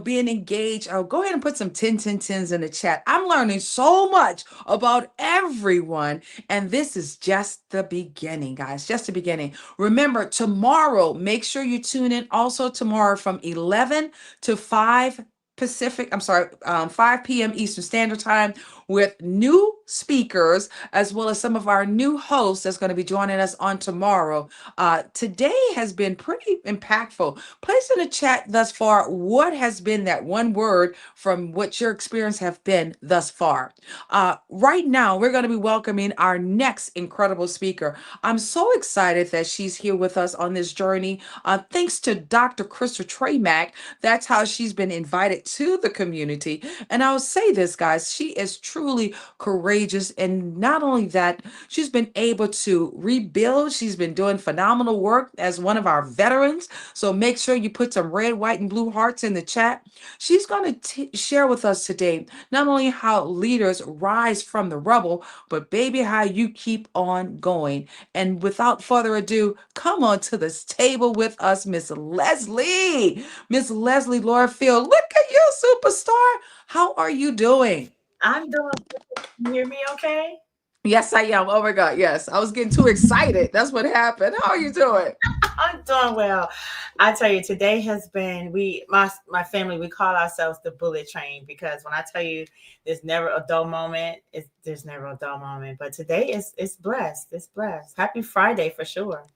being engaged, go ahead and put some 10, 10, 10s in the chat. I'm learning so much about everyone, and this is just the beginning, guys, just the beginning. Remember, tomorrow, make sure you tune in also tomorrow from 11 to 5 Pacific, 5 p.m. Eastern Standard Time with new speakers as well as some of our new hosts that's going to be joining us on tomorrow. Today has been pretty impactful. Place in the chat thus far what has been that one word from what your experience have been thus far. Right now, we're going to be welcoming our next incredible speaker. I'm so excited that she's here with us on this journey. Thanks to Dr. Krista Tremack, that's how she's been invited to the community. And I'll say this, guys, she is truly courageous. And not only that, she's been able to rebuild. She's been doing phenomenal work as one of our veterans. So make sure you put some red, white, and blue hearts in the chat. She's going to share with us today not only how leaders rise from the rubble, but baby, how you keep on going. And without further ado, come on to this table with us, Miss Leslie. Miss Leslie Lorfield. Look at you, superstar. How are you doing? I'm doing good. Can you hear me okay? Yes, I am. Oh my God. Yes. I was getting too excited. That's what happened. How are you doing? I'm doing well. I tell you, today has been my family, we call ourselves the bullet train, because when I tell you there's never a dull moment, there's never a dull moment. But today it's blessed. It's blessed. Happy Friday for sure.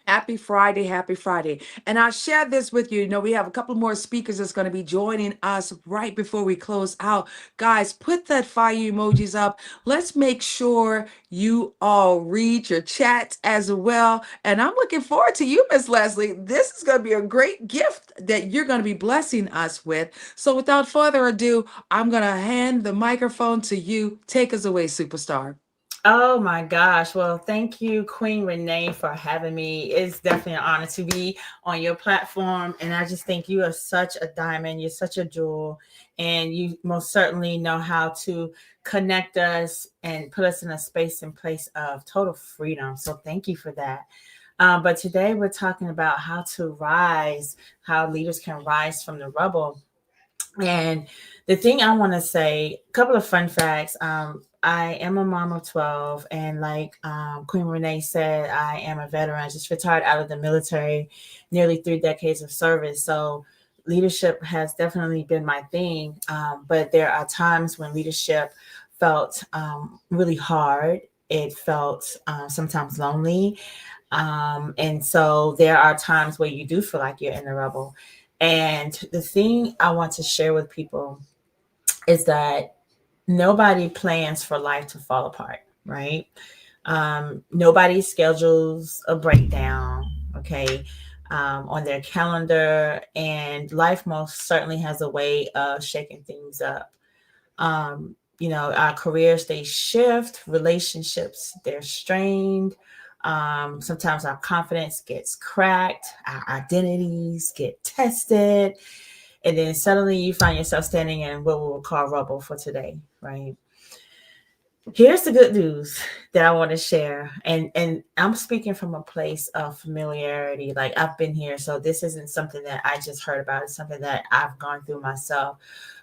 Happy Friday, happy Friday. And I'll share this with you. We have a couple more speakers that's going to be joining us right before we close out. Guys, put that fire emojis up. Let's make sure you all read your chats as well. And I'm looking forward to you, Miss Leslie. This is going to be a great gift that you're going to be blessing us with. So without further ado, I'm going to hand the microphone to you. Take us away, superstar. Oh my gosh. Well, thank you, Queen Renee, for having me. It's definitely an honor to be on your platform. And I just think you are such a diamond. You're such a jewel. And you most certainly know how to connect us and put us in a space and place of total freedom. So thank you for that. But today we're talking about how to rise, how leaders can rise from the rubble. And the thing I want to say, a couple of fun facts. I am a mom of 12, and like Queen Renee said, I am a veteran. I just retired out of the military, nearly 3 decades of service. So leadership has definitely been my thing. But there are times when leadership felt really hard. It felt sometimes lonely. And so there are times where you do feel like you're in the rubble. And the thing I want to share with people is that nobody plans for life to fall apart, right? Nobody schedules a breakdown, okay, on their calendar, and life most certainly has a way of shaking things up. Our careers, they shift, relationships, they're strained. Sometimes our confidence gets cracked, our identities get tested, and then suddenly you find yourself standing in what we will call rubble for today, right? Here's the good news that I want to share. And I'm speaking from a place of familiarity. Like, I've been here. So this isn't something that I just heard about. It's something that I've gone through myself.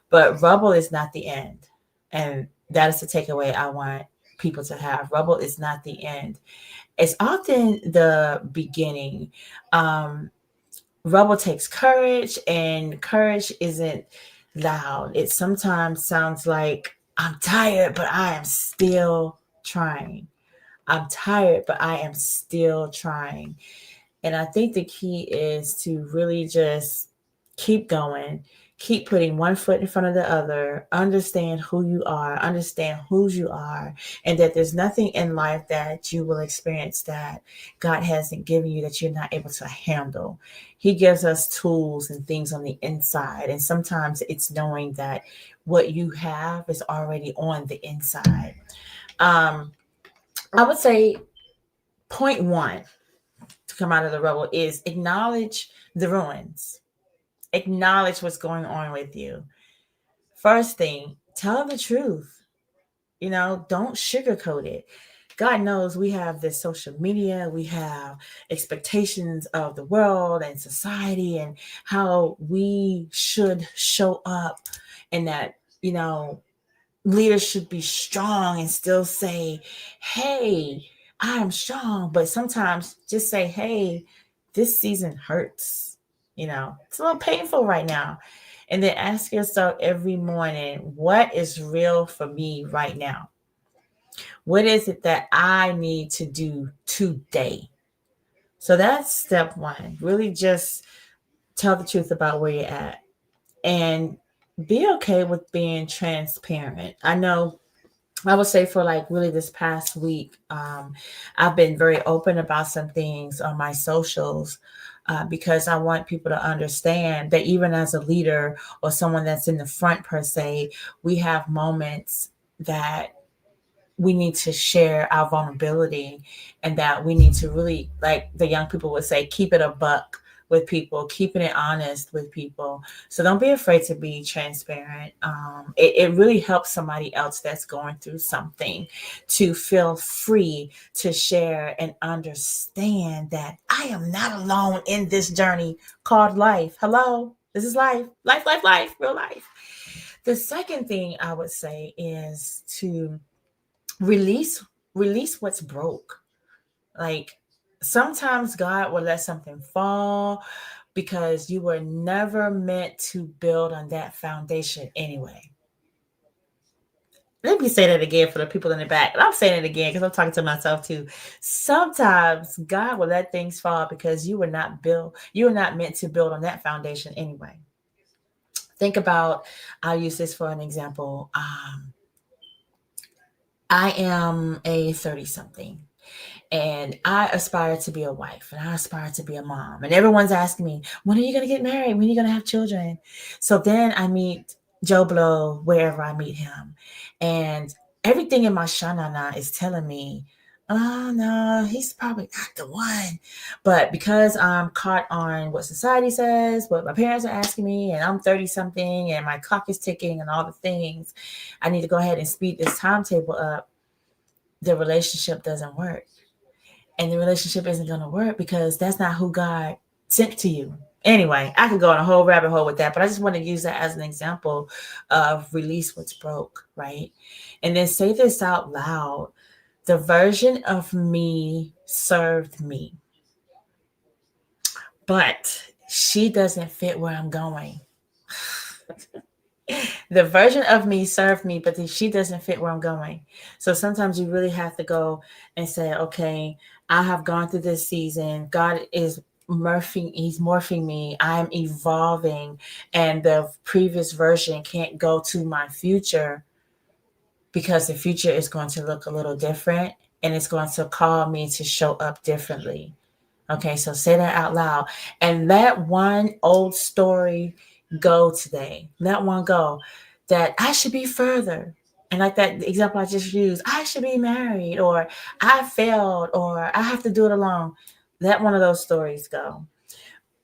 But rubble is not the end. And that is the takeaway I want people to have. Rubble is not the end. It's often the beginning. Rubble takes courage, and courage isn't loud. It sometimes sounds like, I'm tired, but I am still trying. I'm tired, but I am still trying. And I think the key is to really just keep going, keep putting one foot in front of the other, understand who you are, understand whose you are, and that there's nothing in life that you will experience that God hasn't given you that you're not able to handle. He gives us tools and things on the inside. And sometimes it's knowing that what you have is already on the inside. I would say point one to come out of the rubble is acknowledge the ruins. Acknowledge what's going on with you. First thing, tell the truth. Don't sugarcoat it. God knows we have this social media, we have expectations of the world and society and how we should show up, and that, leaders should be strong and still say, hey, I am strong. But sometimes just say, hey, this season hurts. It's a little painful right now. And then ask yourself every morning, what is real for me right now? What is it that I need to do today? So that's step one. Really just tell the truth about where you're at and be okay with being transparent. I know I would say for like really this past week, I've been very open about some things on my socials because I want people to understand that even as a leader or someone that's in the front per se, we have moments that we need to share our vulnerability, and that we need to really, like the young people would say, keep it a buck with people, keeping it honest with people. So don't be afraid to be transparent. It really helps somebody else that's going through something to feel free to share and understand that I am not alone in this journey called life. Hello, this is life, life, real life. The second thing I would say is to release what's broke. Like, sometimes God will let something fall because you were never meant to build on that foundation anyway. Let me say that again for the people in the back. And I'm saying it again because I'm talking to myself too. Sometimes God will let things fall because you were not meant to build on that foundation anyway. Think about, I'll use this for an example. I am a 30 something and I aspire to be a wife and I aspire to be a mom. And everyone's asking me, when are you going to get married? When are you going to have children? So then I meet Joe Blow wherever I meet him. And everything in my shanana is telling me, oh no, he's probably not the one. But because I'm caught on what society says, what my parents are asking me, and I'm 30 something and my clock is ticking and all the things, I need to go ahead and speed this timetable up. The relationship doesn't work. And the relationship isn't going to work because that's not who God sent to you. Anyway, I could go on a whole rabbit hole with that, but I just want to use that as an example of release what's broke, right? And then say this out loud. The version of me served me, but she doesn't fit where I'm going. The version of me served me, but she doesn't fit where I'm going. So sometimes you really have to go and say, okay, I have gone through this season. God is he's morphing me. I'm evolving, and the previous version can't go to my future because the future is going to look a little different and it's going to call me to show up differently. Okay, so say that out loud and let one old story go today. Let one go that I should be further. And like that example I just used, I should be married, or I failed, or I have to do it alone. Let one of those stories go.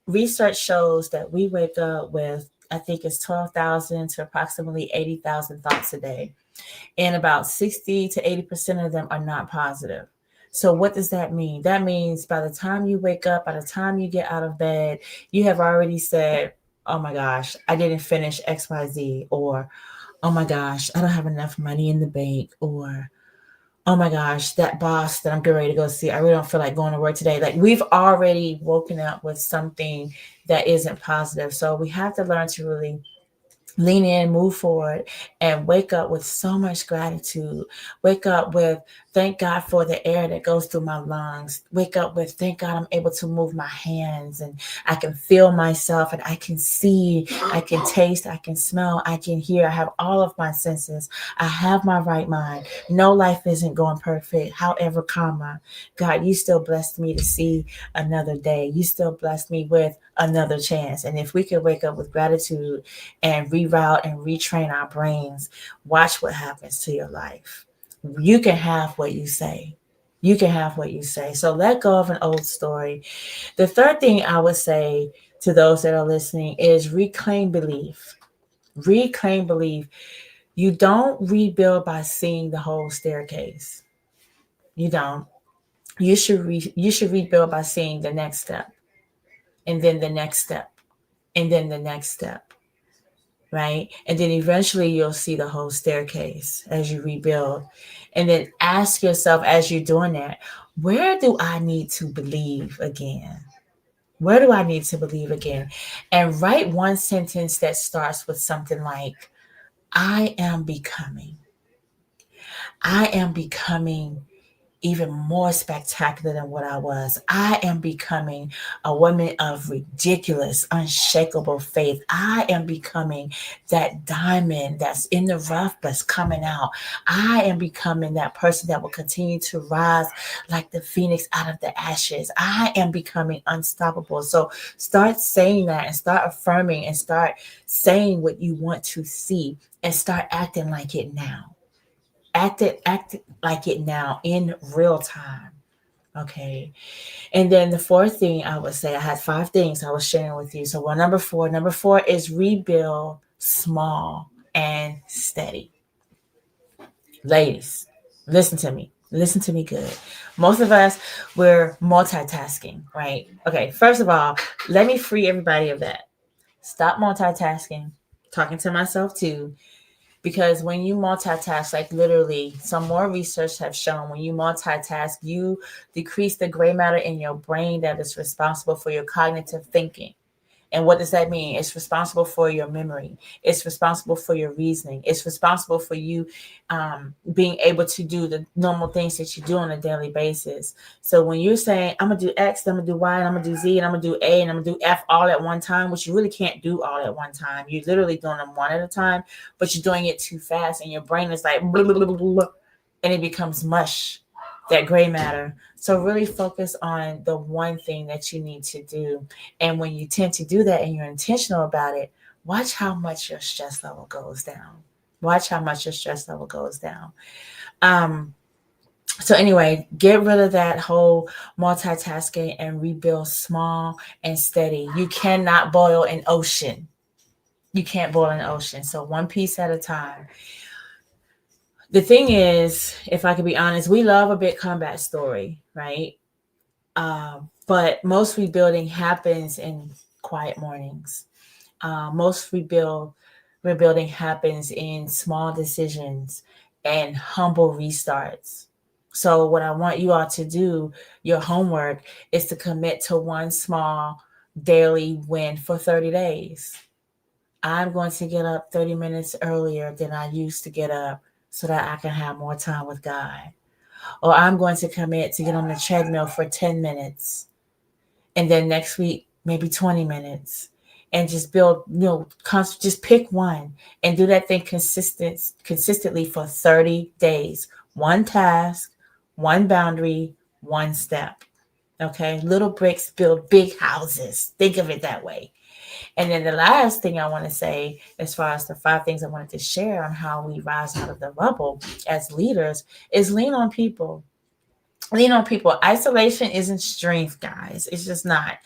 Research shows that we wake up with, I think it's 12,000 to approximately 80,000 thoughts a day. And about 60 to 80% of them are not positive. So what does that mean? That means by the time you wake up, by the time you get out of bed, you have already said, oh my gosh, I didn't finish XYZ, or oh my gosh, I don't have enough money in the bank, or oh my gosh, that boss that I'm getting ready to go see, I really don't feel like going to work today. Like, we've already woken up with something that isn't positive. So we have to learn to really lean in, move forward, and wake up with so much gratitude. Wake up with, thank God for the air that goes through my lungs. Wake up with, thank God I'm able to move my hands and I can feel myself and I can see, I can taste, I can smell, I can hear. I have all of my senses. I have my right mind. No, life isn't going perfect. However, God, you still blessed me to see another day. You still blessed me with another chance. And if we could wake up with gratitude and reroute and retrain our brains, watch what happens to your life. You can have what you say. You can have what you say. So let go of an old story. The third thing I would say to those that are listening is reclaim belief. Reclaim belief. You don't rebuild by seeing the whole staircase. You don't. You should rebuild by seeing the next step, and then the next step, and then the next step, right? And then eventually you'll see the whole staircase as you rebuild. And then ask yourself as you're doing that, where do I need to believe again? Where do I need to believe again? And write one sentence that starts with something like, I am becoming. I am becoming even more spectacular than what I was. I am becoming a woman of ridiculous, unshakable faith. I am becoming that diamond that's in the rough but's coming out. I am becoming that person that will continue to rise like the phoenix out of the ashes. I am becoming unstoppable. So start saying that and start affirming and start saying what you want to see and start acting like it now. Act like it now in real time. Okay. And then the fourth thing I would say, I had 5 things I was sharing with you. So number four is rebuild small and steady. Ladies, listen to me. Listen to me good. Most of us, we're multitasking, right? Okay. First of all, let me free everybody of that. Stop multitasking. Talking to myself too. Because when you multitask, like literally, some more research have shown when you multitask, you decrease the gray matter in your brain that is responsible for your cognitive thinking. And what does that mean? It's responsible for your memory. It's responsible for your reasoning. It's responsible for you being able to do the normal things that you do on a daily basis. So when you're saying, I'm going to do X, I'm going to do Y, and I'm going to do Z, and I'm going to do A, and I'm going to do F all at one time, which you really can't do all at one time. You're literally doing them one at a time, but you're doing it too fast, and your brain is like, blah, blah, blah, blah, blah, and it becomes mush, that gray matter. So really focus on the one thing that you need to do. And when you tend to do that and you're intentional about it, watch how much your stress level goes down. Watch how much your stress level goes down. So anyway, get rid of that whole multitasking and rebuild small and steady. You cannot boil an ocean. You can't boil an ocean. So one piece at a time. The thing is, if I could be honest, we love a big comeback story, right? But most rebuilding happens in quiet mornings. Most rebuilding happens in small decisions and humble restarts. So what I want you all to do, your homework, is to commit to one small daily win for 30 days. I'm going to get up 30 minutes earlier than I used to get up so that I can have more time with God. Or I'm going to commit to get on the treadmill for 10 minutes. And then next week, maybe 20 minutes. And just build, just pick one and do that thing consistently for 30 days. One task, one boundary, one step. Okay. Little bricks build big houses. Think of it that way. And then the last thing I want to say, as far as the 5 things I wanted to share on how we rise out of the rubble as leaders, is lean on people. Lean on people. Isolation isn't strength, guys. It's just not.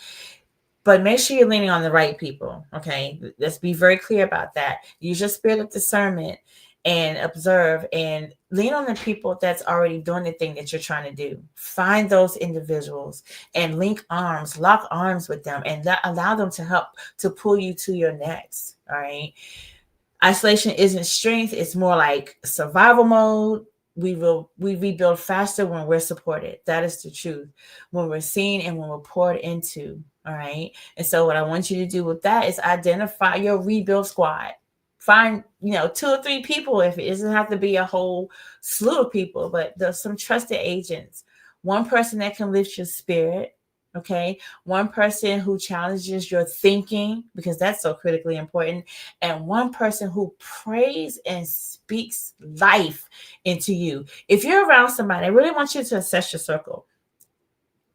But make sure you're leaning on the right people. Okay. Let's be very clear about that. Use your spirit of discernment and observe and lean on the people that's already doing the thing that you're trying to do. Find those individuals and lock arms with them, and allow them to help to pull you to your next. All right. Isolation isn't strength. It's more like survival mode. We rebuild faster when we're supported. That is the truth. When we're seen and when we're poured into. All right. And so what I want you to do with that is identify your rebuild squad. Find, 2 or 3 people. If it doesn't have to be a whole slew of people, but there's some trusted agents. One person that can lift your spirit. Okay. One person who challenges your thinking, because that's so critically important. And one person who prays and speaks life into you. If you're around somebody, I really want you to assess your circle.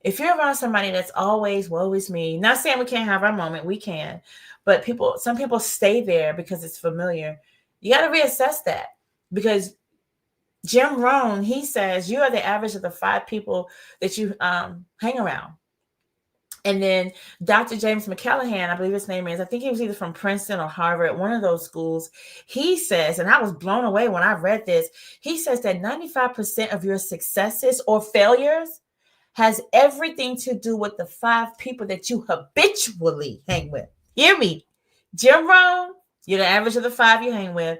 If you're around somebody that's always, woe is me, not saying we can't have our moment, we can, but some people stay there because it's familiar. You got to reassess that, because Jim Rohn, he says you are the average of the 5 people that you hang around. And then Dr. James McCallahan, I believe his name is, I think he was either from Princeton or Harvard, one of those schools. He says, and I was blown away when I read this, he says that 95% of your successes or failures has everything to do with the 5 people that you habitually hang with. Hear me. Jim Rohn, you're the average of the 5 you hang with.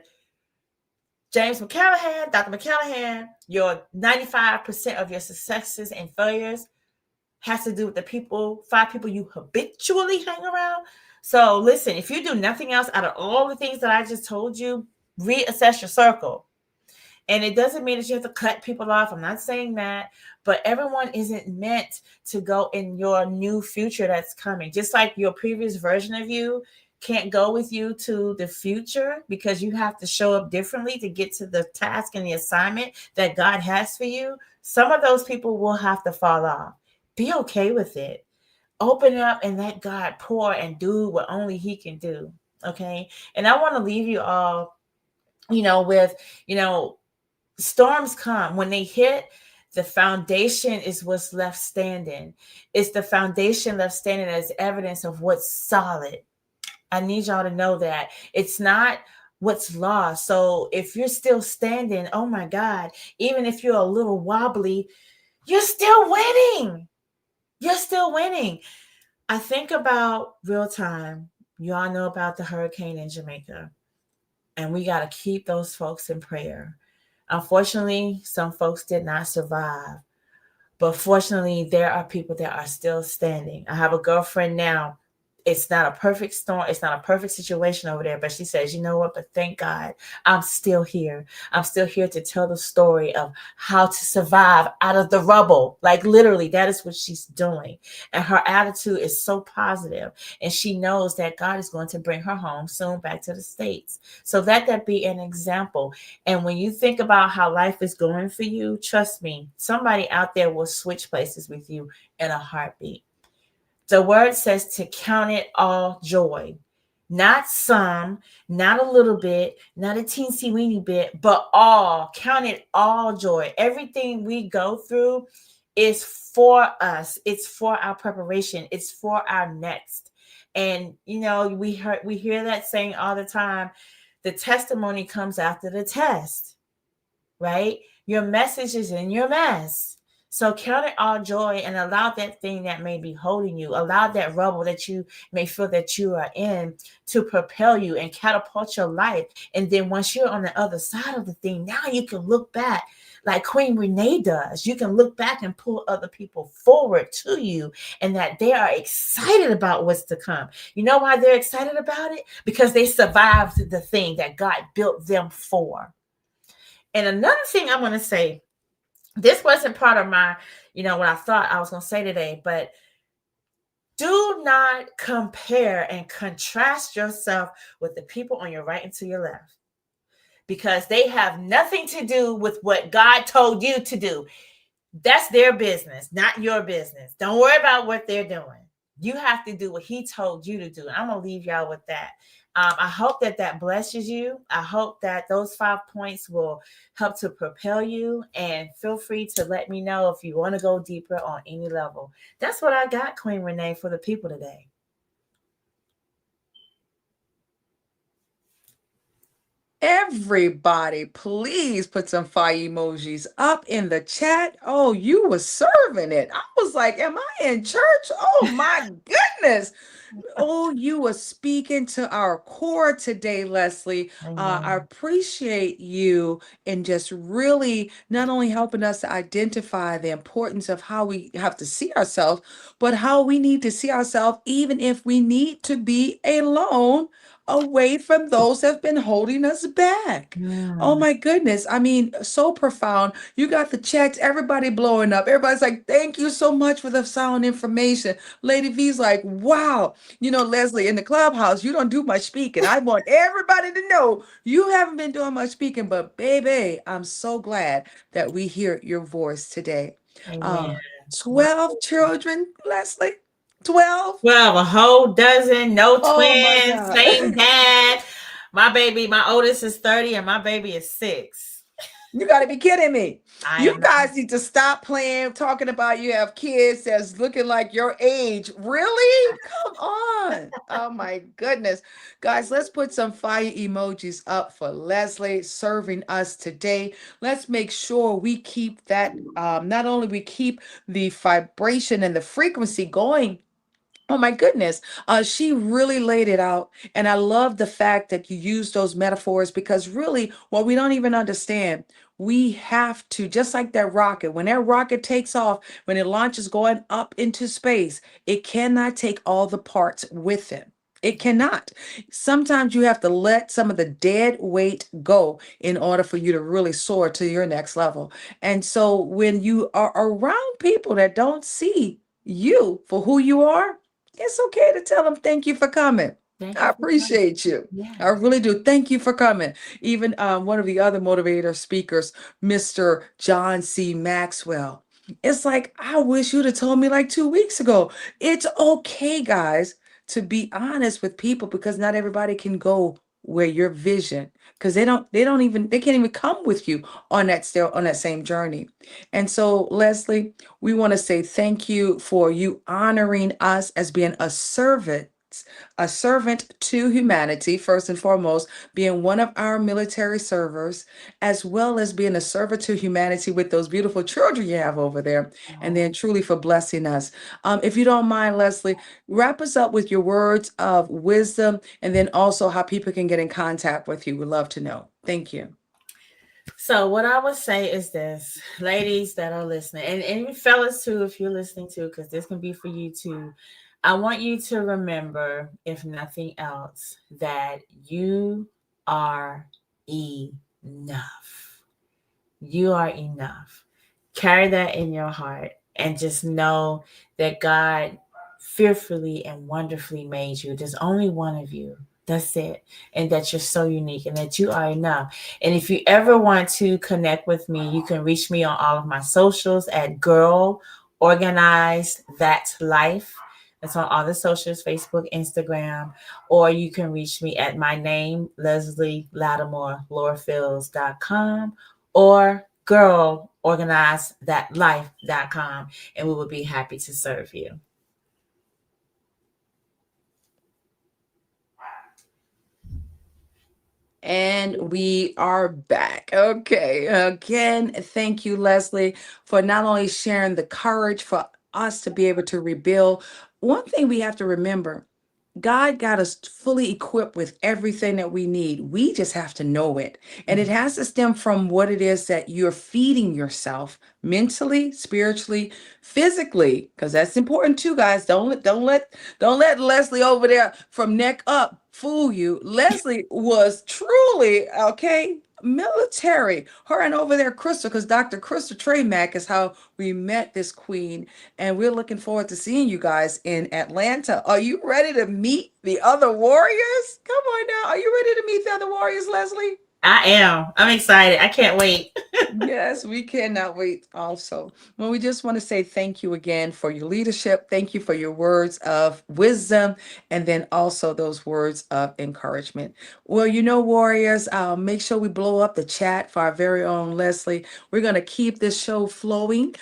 James McCallahan, Dr. McCallahan, your 95% of your successes and failures has to do with the 5 people you habitually hang around. So listen, if you do nothing else out of all the things that I just told you, reassess your circle. And it doesn't mean that you have to cut people off. I'm not saying that, but everyone isn't meant to go in your new future that's coming. Just like your previous version of you can't go with you to the future because you have to show up differently to get to the task and the assignment that God has for you. Some of those people will have to fall off. Be okay with it. Open up and let God pour and do what only He can do. Okay. And I want to leave you all, with, storms come. When they hit, the foundation is what's left standing. It's the foundation left standing as evidence of what's solid. I need y'all to know that it's not what's lost. So if you're still standing, oh my God, even if you're a little wobbly, you're still winning. You're still winning. I think about real time. You all know about the hurricane in Jamaica, and we got to keep those folks in prayer. Unfortunately, some folks did not survive, but fortunately, there are people that are still standing. I have a girlfriend now. It's not a perfect storm. It's not a perfect situation over there, but she says, you know what? But thank God I'm still here. I'm still here to tell the story of how to survive out of the rubble. Like literally, that is what she's doing. And her attitude is so positive. And she knows that God is going to bring her home soon back to the States. So let that be an example. And when you think about how life is going for you, trust me, somebody out there will switch places with you in a heartbeat. The word says to count it all joy, not some, not a little bit, not a teensy weeny bit, but all. Count it all joy. Everything we go through is for us. It's for our preparation. It's for our next. And we hear that saying all the time. The testimony comes after the test, right? Your message is in your mess. So count it all joy and allow that thing that may be holding you, allow that rubble that you may feel that you are in to propel you and catapult your life. And then once you're on the other side of the thing, now you can look back like Queen Renee does. You can look back and pull other people forward to you and that they are excited about what's to come. You know why they're excited about it? Because they survived the thing that God built them for. And another thing I want to say, this wasn't part of my, what I thought I was going to say today, but do not compare and contrast yourself with the people on your right and to your left, because they have nothing to do with what God told you to do. That's their business, not your business. Don't worry about what they're doing. You have to do what He told you to do. And I'm going to leave y'all with that. I hope that blesses you. I hope that those 5 points will help to propel you, and feel free to let me know if you want to go deeper on any level. That's what I got, Queen Renee, for the people today. Everybody, please put some fire emojis up in the chat. Oh, you were serving it. I was like, am I in church? Oh my goodness. Oh, you were speaking to our core today, Leslie. I appreciate you and just really not only helping us to identify the importance of how we have to see ourselves, but how we need to see ourselves even if we need to be alone, away from those that have been holding us back. Oh my goodness. I mean, so profound. You got the chats, everybody blowing up. Everybody's like, thank you so much for the sound information. Lady V's like, wow. Leslie, in the clubhouse, you don't do much speaking. I want everybody to know you haven't been doing much speaking, but baby, I'm so glad that we hear your voice today. Amen. 12 children, Leslie. 12? 12, a whole dozen, no Oh my twins, God. same dad. My oldest is 30 and my baby is 6. You got to be kidding me. I You am not. guys need to stop playing, talking about you have kids that's looking like your age. Really? Come on. Oh my goodness. Guys, let's put some fire emojis up for Leslie serving us today. Let's make sure we keep that, not only we keep the vibration and the frequency going. Oh my goodness. She really laid it out. And I love the fact that you use those metaphors because really, what we don't even understand, we have to, just like when that rocket takes off, when it launches going up into space, it cannot take all the parts with it. It cannot. Sometimes you have to let some of the dead weight go in order for you to really soar to your next level. And so when you are around people that don't see you for who you are, it's okay to tell them thank you for coming. Thank I you for coming. appreciate you. I Yeah. really do. Thank you for coming. Even one of the other motivator speakers, Mr. John C. Maxwell. It's like, I wish you'd have told me like 2 weeks ago. It's okay, guys, to be honest with people because not everybody can go where your vision, because they can't even come with you on that same journey. And so, Leslie, we want to say thank you for you honoring us as being a servant to humanity, first and foremost, being one of our military servers, as well as being a servant to humanity with those beautiful children you have over there, and then truly for blessing us. If you don't mind, Leslie, wrap us up with your words of wisdom and then also how people can get in contact with you. We'd love to know. Thank you. So what I would say is this, ladies that are listening, and fellas too, if you're listening too, because this can be for you too. I want you to remember, if nothing else, that you are enough. You are enough. Carry that in your heart and just know that God fearfully and wonderfully made you. There's only one of you. That's it. And that you're so unique and that you are enough. And if you ever want to connect with me, you can reach me on all of my socials at Girl Organized That Life. That's on all the socials, Facebook, Instagram, or you can reach me at my name, Leslie Lattimore, Laurafields.com, or girlorganizethatlife.com, and we will be happy to serve you. And we are back. Okay. Again, thank you, Leslie, for not only sharing the courage for us to be able to rebuild. One thing we have to remember, God got us fully equipped with everything that we need. We just have to know it. And it has to stem from what it is that you're feeding yourself mentally, spiritually, physically, because that's important too, guys. Don't let Leslie over there from neck up fool you. Leslie was truly okay. Military, her and over there, Crystal, because Dr. Crystal Tremack is how we met this queen, and we're looking forward to seeing you guys in Atlanta. Are you ready to meet the other warriors? Come on now. Are you ready to meet the other warriors, Leslie? I am. I'm excited. I can't wait. Yes, we cannot wait also. Well, we just want to say thank you again for your leadership. Thank you for your words of wisdom and then also those words of encouragement. Well, warriors, make sure we blow up the chat for our very own Leslie. We're going to keep this show flowing.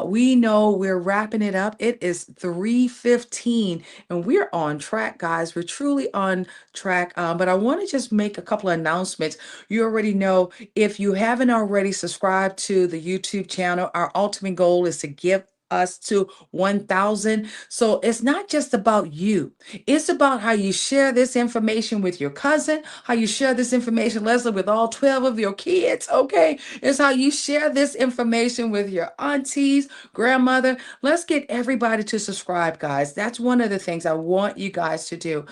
We know we're wrapping it up. It is 3:15 and we're on track, guys. We're truly on track. But I want to just make a couple of announcements. You already know, if you haven't already subscribed to the YouTube channel, our ultimate goal is to give us to 1,000. So it's not just about you. It's about how you share this information with your cousin, how you share this information, Leslie, with all 12 of your kids. Okay. It's how you share this information with your aunties, grandmother. Let's get everybody to subscribe, guys. That's one of the things I want you guys to do.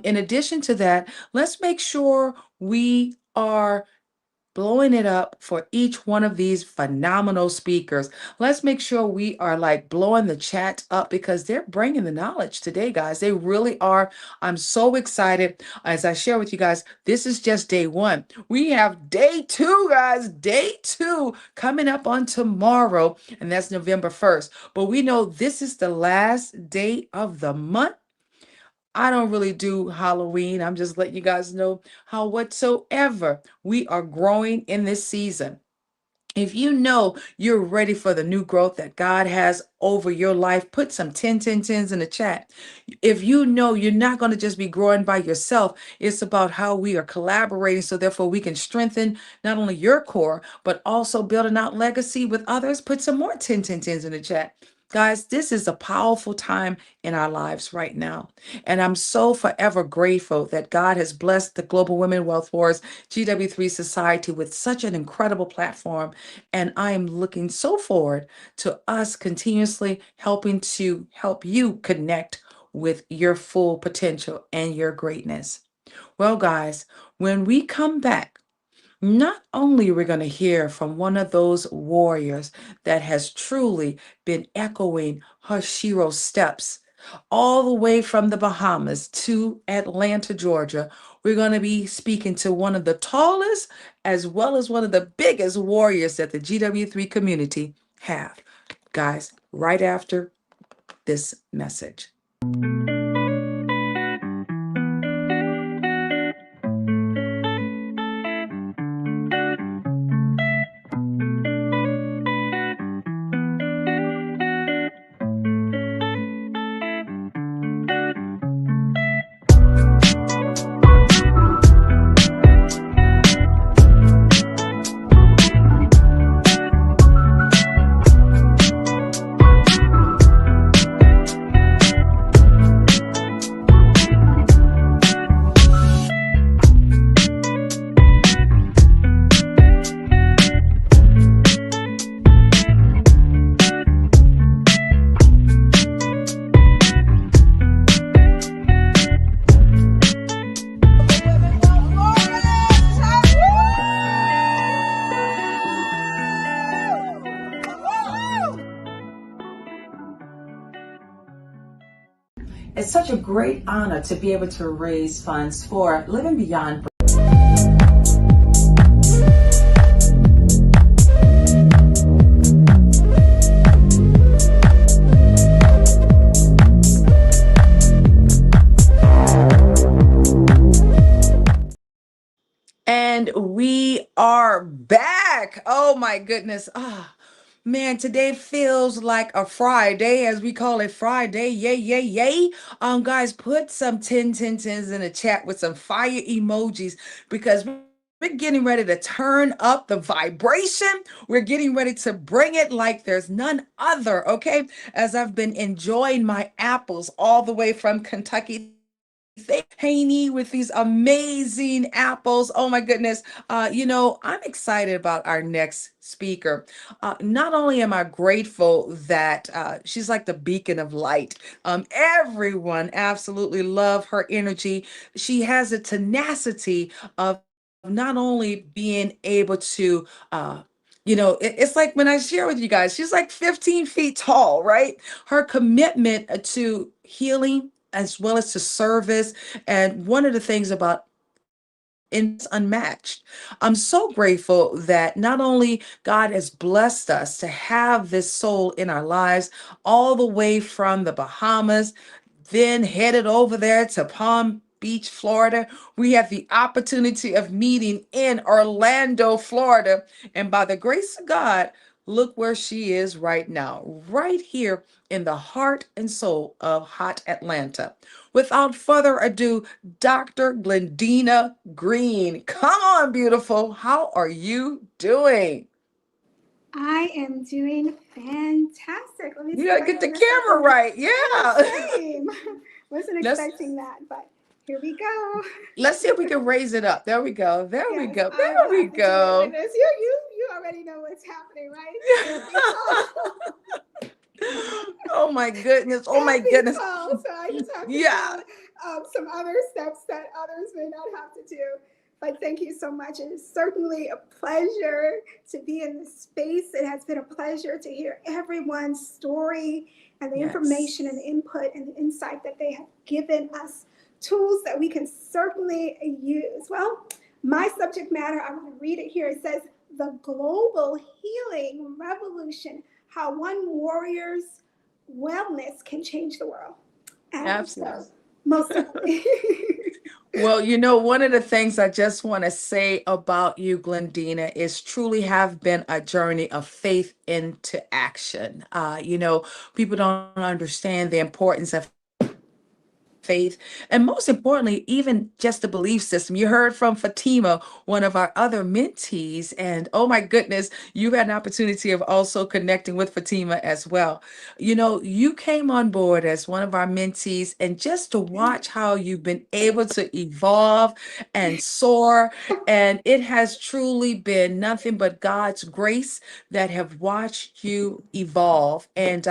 In addition to that, let's make sure we are blowing it up for each one of these phenomenal speakers. Let's make sure we are like blowing the chat up because they're bringing the knowledge today, guys. They really are. I'm so excited. As I share with you guys, this is just day one. We have day two, guys. Day two coming up on tomorrow, and that's November 1st. But we know this is the last day of the month. I don't really do Halloween. I'm just letting you guys know how whatsoever we are growing in this season. If you know you're ready for the new growth that God has over your life, put some 10, 10, 10s in the chat. If you know you're not going to just be growing by yourself, it's about how we are collaborating. So therefore we can strengthen not only your core, but also building out legacy with others. Put some more 10, 10, 10s in the chat. Guys, this is a powerful time in our lives right now. And I'm so forever grateful that God has blessed the Global Women Wealth Wars GW3 Society with such an incredible platform. And I am looking so forward to us continuously helping to help you connect with your full potential and your greatness. Well, guys, when we come back, not only are we going to hear from one of those warriors that has truly been echoing her Shiro steps all the way from the Bahamas to Atlanta, Georgia. We're going to be speaking to one of the tallest as well as one of the biggest warriors that the GW3 community have. Guys, right after this message. It's such a great honor to be able to raise funds for Living Beyond. And we are back. Oh my goodness. Man, today feels like a Friday, as we call it Friday. Yay, yay, yay. Guys, put some 10, 10, 10s in the chat with some fire emojis because we're getting ready to turn up the vibration. We're getting ready to bring it like there's none other, okay? As I've been enjoying my apples all the way from Kentucky. Haney with these amazing apples. Oh my goodness. I'm excited about our next speaker. Not only am I grateful that she's like the beacon of light. Everyone absolutely love her energy. She has a tenacity of not only being able to it's like when I share with you guys, she's like 15 feet tall, right? Her commitment to healing as well as to service. And one of the things about it's unmatched. I'm so grateful that not only God has blessed us to have this soul in our lives, all the way from the Bahamas, then headed over there to Palm Beach, Florida. We have the opportunity of meeting in Orlando, Florida. And by the grace of God, look where she is right now, right here in the heart and soul of hot Atlanta. Without further ado, Dr. Glendina Green. Come on, beautiful. How are you doing? I am doing fantastic. Let me You see gotta if I get can the get myself camera on. right. Yeah, Yeah. same. Wasn't expecting that, but here we go. Let's see if we can raise it up. There we go. There we Yes, go. There I will we have to do it go. like this. You already know what's happening, right? 10 feet tall. Oh my goodness. Oh 10 my feet goodness. tall. So I just have to Yeah. do some other steps that others may not have to do. But thank you so much. It is certainly a pleasure to be in this space. It has been a pleasure to hear everyone's story and the information and the input and the insight that they have given us, tools that we can certainly use. Well, my subject matter, I'm going to read it here. It says, the global healing revolution, how one warrior's wellness can change the world. Absolutely. So, most definitely. Well, you know, one of the things I just want to say about you, Glendina, is truly have been a journey of faith into action. You know, people don't understand the importance of faith, and most importantly, even just the belief system. You heard from Fatima, one of our other mentees, and oh my goodness, you had an opportunity of also connecting with Fatima as well. You know, you came on board as one of our mentees, and just to watch how you've been able to evolve and soar, and it has truly been nothing but God's grace that have watched you evolve. And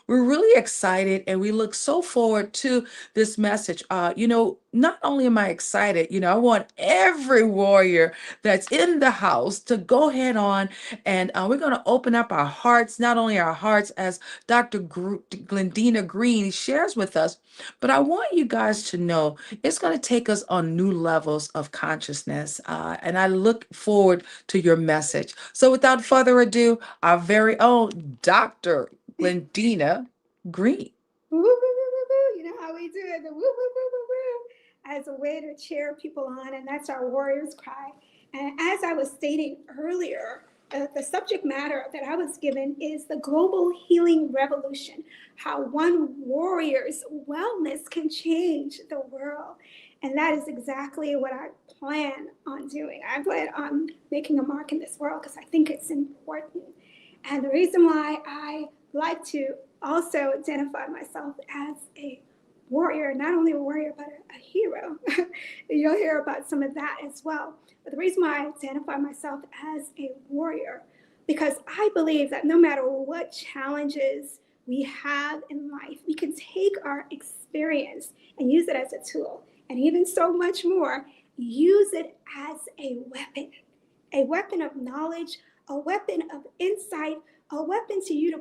we're really excited, and we look so forward to this message. You know, not only am I excited, you know, I want every warrior that's in the house to go ahead on, and we're going to open up our hearts, not only our hearts as Dr. Glendina Green shares with us, but I want you guys to know it's going to take us on new levels of consciousness. And I look forward to your message. So without further ado, our very own Dr. Glendina Green. Woo, woo, woo, woo, woo. You know how we do it, the woo, woo, woo, woo, woo, as a way to cheer people on, and that's our warrior's cry. And as I was stating earlier, the subject matter that I was given is the global healing revolution, how one warrior's wellness can change the world. And that is exactly what I plan on doing. I plan on making a mark in this world because I think it's important. And the reason why I like to also identify myself as a warrior, not only a warrior, but a hero. You'll hear about some of that as well. But the reason why I identify myself as a warrior, because I believe that no matter what challenges we have in life, we can take our experience and use it as a tool. And even so much more, use it as a weapon of knowledge, a weapon of insight, a weapon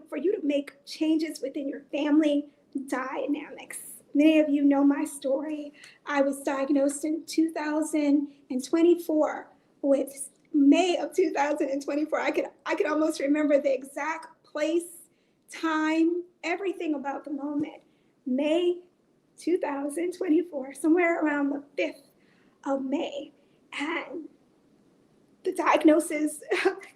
for you to make changes within your family dynamics. Many of you know my story. I was diagnosed in 2024 with May of 2024. I could almost remember the exact place, time, everything about the moment. May 2024, somewhere around the 5th of May. And the diagnosis,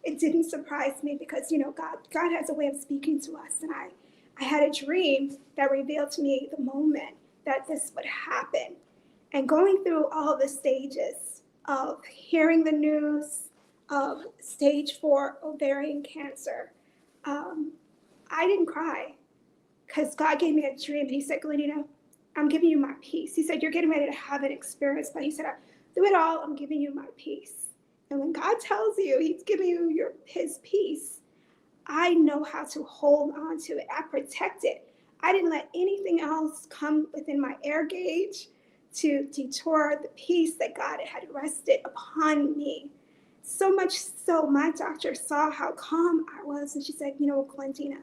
it didn't surprise me because, you know, God has a way of speaking to us. And I had a dream that revealed to me the moment that this would happen. And going through all the stages of hearing the news of stage 4 ovarian cancer, I didn't cry because God gave me a dream. And he said, Glendina, I'm giving you my peace. He said, you're getting ready to have an experience. But he said, through it all, I'm giving you my peace. And when God tells you he's giving you his peace, I know how to hold on to it. I protect it. I didn't let anything else come within my air gauge to detour the peace that God had rested upon me. So much so, my doctor saw how calm I was, and she said, you know, Glendina,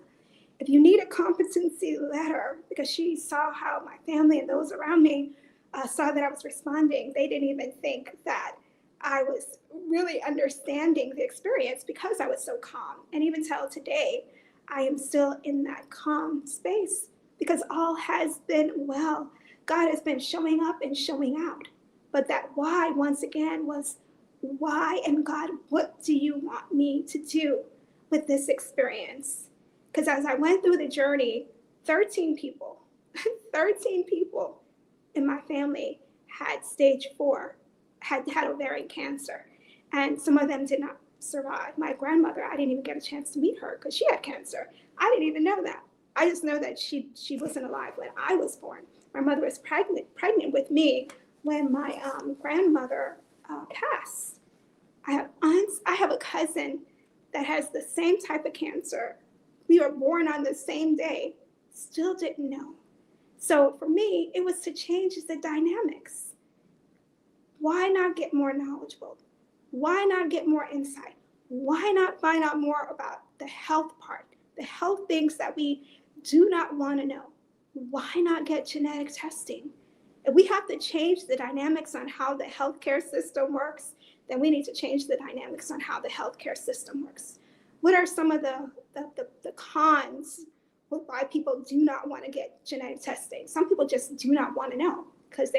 if you need a competency letter, because she saw how my family and those around me saw that I was responding, they didn't even think that I was really understanding the experience because I was so calm. And even till today, I am still in that calm space because all has been well. God has been showing up and showing out. But that why, once again, was why, and God, what do you want me to do with this experience? Because as I went through the journey, 13 people in my family had stage 4, had ovarian cancer. And some of them did not survive. My grandmother, I didn't even get a chance to meet her because she had cancer. I didn't even know that. I just know that she wasn't alive when I was born. My mother was pregnant with me when my grandmother passed. I have aunts. I have a cousin that has the same type of cancer. We were born on the same day, still didn't know. So for me, it was to change the dynamics. Why not get more knowledgeable? Why not get more insight? Why not find out more about the health part, the health things that we do not want to know? Why not get genetic testing? If we have to change the dynamics on how the healthcare system works, then we need to change the dynamics on how the healthcare system works. What are some of the cons with why people do not want to get genetic testing? Some people just do not want to know because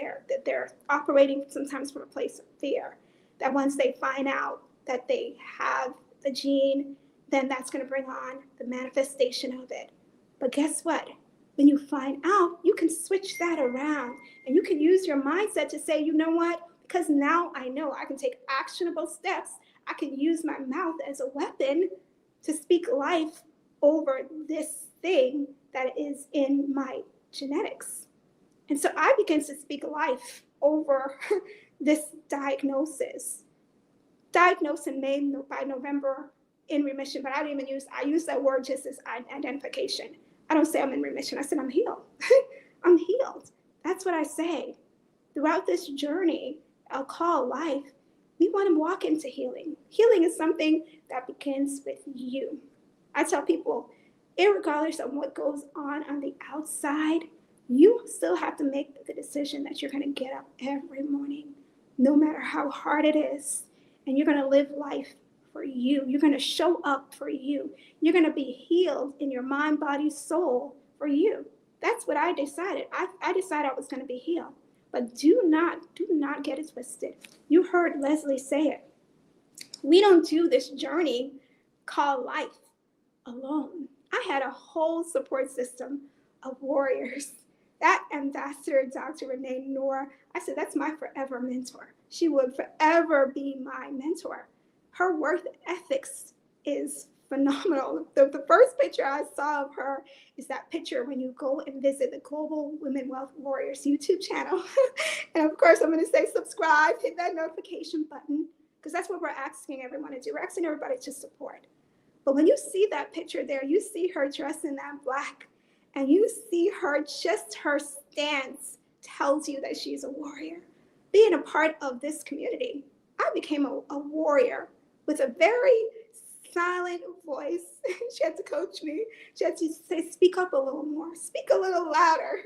they're operating sometimes from a place of fear, that once they find out that they have the gene, then that's going to bring on the manifestation of it. But guess what? When you find out, you can switch that around and you can use your mindset to say, you know what? Because now I know I can take actionable steps. I can use my mouth as a weapon to speak life over this thing that is in my genetics. And so I began to speak life over this diagnosis. Diagnosed and made by November in remission, but I use that word just as identification. I don't say I'm in remission. I said I'm healed. I'm healed. That's what I say. Throughout this journey I'll call life, we want to walk into healing. Healing is something that begins with you. I tell people, irregardless of what goes on the outside, you still have to make the decision that you're going to get up every morning, no matter how hard it is, and you're going to live life for you. You're going to show up for you. You're going to be healed in your mind, body, soul for you. That's what I decided. I decided I was going to be healed. But do not get it twisted. You heard Leslie say it. We don't do this journey called life alone. I had a whole support system of warriors. That ambassador, Dr. Renee Noor, I said, that's my forever mentor. She would forever be my mentor. Her work ethics is phenomenal. The first picture I saw of her is that picture when you go and visit the Global Women Wealth Warriors YouTube channel. And of course, I'm going to say subscribe, hit that notification button, because that's what we're asking everyone to do. We're asking everybody to support. But when you see that picture there, you see her dressed in that black, and you see her, just her stance tells you that she's a warrior. Being a part of this community, I became a warrior with a very silent voice. She had to coach me. She had to say, speak up a little more, speak a little louder.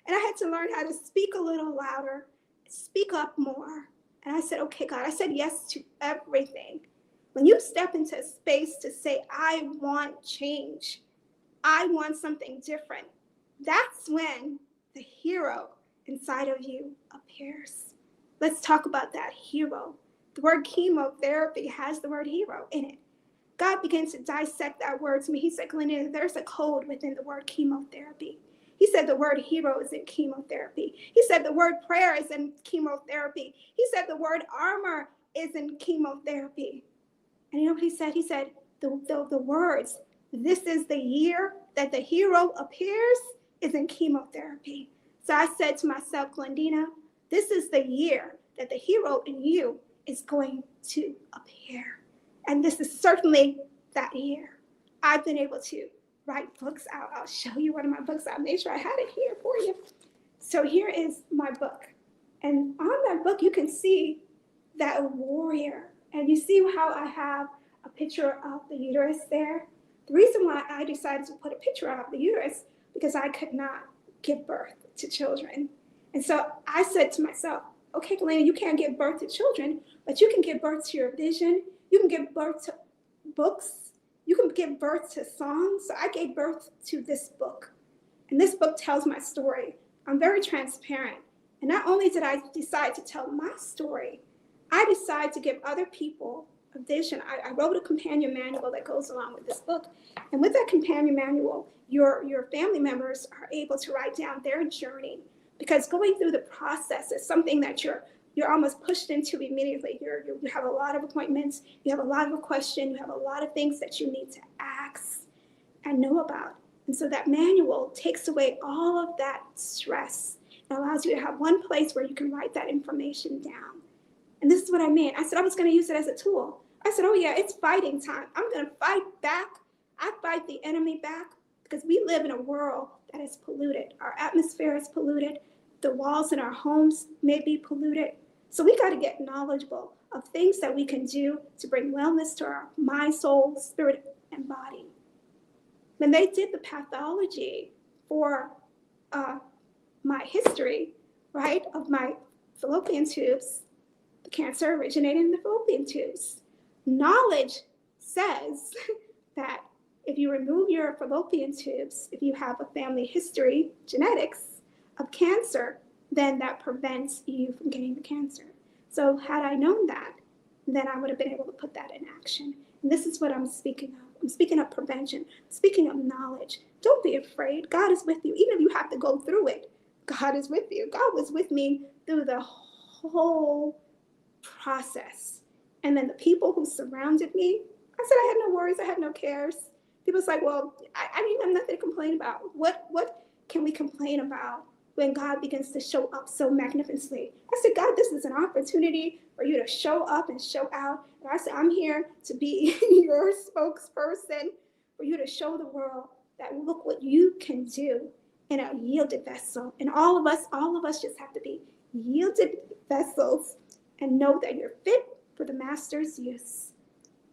And I had to learn how to speak a little louder, speak up more. And I said, okay, God, I said yes to everything. When you step into a space to say, I want change, I want something different, that's when the hero inside of you appears. Let's talk about that hero. The word chemotherapy has the word hero in it. God began to dissect that word to me. He said, Glenda, there's a code within the word chemotherapy. He said the word hero is in chemotherapy. He said the word prayer is in chemotherapy. He said the word armor is in chemotherapy. And you know what he said? He said the words, this is the year that the hero appears, is in chemotherapy. So I said to myself, Glendina, this is the year that the hero in you is going to appear. And this is certainly that year. I've been able to write books out. I'll show you one of my books. I'll make sure I had it here for you. So here is my book. And on that book, you can see that warrior. And you see how I have a picture of the uterus there? The reason why I decided to put a picture of the uterus, because I could not give birth to children. And so I said to myself, okay, Galena, you can't give birth to children, but you can give birth to your vision. You can give birth to books. You can give birth to songs. So I gave birth to this book. And this book tells my story. I'm very transparent. And not only did I decide to tell my story, I decided to give other people a vision. I wrote a companion manual that goes along with this book. And with that companion manual, your family members are able to write down their journey, because going through the process is something that you're almost pushed into immediately. You have a lot of appointments, you have a lot of questions, you have a lot of things that you need to ask and know about. And so that manual takes away all of that stress and allows you to have one place where you can write that information down. And this is what I meant. I said I was going to use it as a tool. I said, oh yeah, it's fighting time. I'm going to fight back. I fight the enemy back, because we live in a world that is polluted. Our atmosphere is polluted. The walls in our homes may be polluted. So we got to get knowledgeable of things that we can do to bring wellness to our mind, soul, spirit, and body. When they did the pathology for my history, right, of my fallopian tubes, the cancer originated in the fallopian tubes. Knowledge says that if you remove your fallopian tubes, if you have a family history, genetics of cancer, then that prevents you from getting the cancer. So had I known that, then I would have been able to put that in action. And this is what I'm speaking of. I'm speaking of prevention, speaking of knowledge. Don't be afraid. God is with you. Even if you have to go through it, God is with you. God was with me through the whole process. And then the people who surrounded me, I said I had no worries, I had no cares. People's like, well, I didn't have nothing to complain about. What can we complain about when God begins to show up so magnificently? I said, God, this is an opportunity for you to show up and show out. And I said, I'm here to be your spokesperson, for you to show the world that look what you can do in a yielded vessel. And all of us just have to be yielded vessels and know that you're fit for the master's use,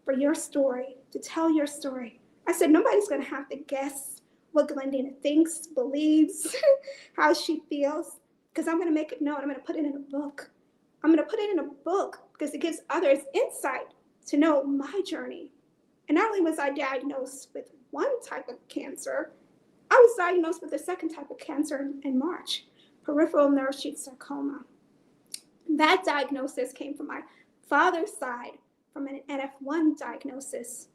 for your story, to tell your story. I said, nobody's going to have to guess what Glendina thinks, believes, how she feels, because I'm going to make it known. I'm going to put it in a book. I'm going to put it in a book because it gives others insight to know my journey. And not only was I diagnosed with one type of cancer, I was diagnosed with a second type of cancer in March, peripheral nerve sheath sarcoma. That diagnosis came from my father's side, from an NF1 diagnosis.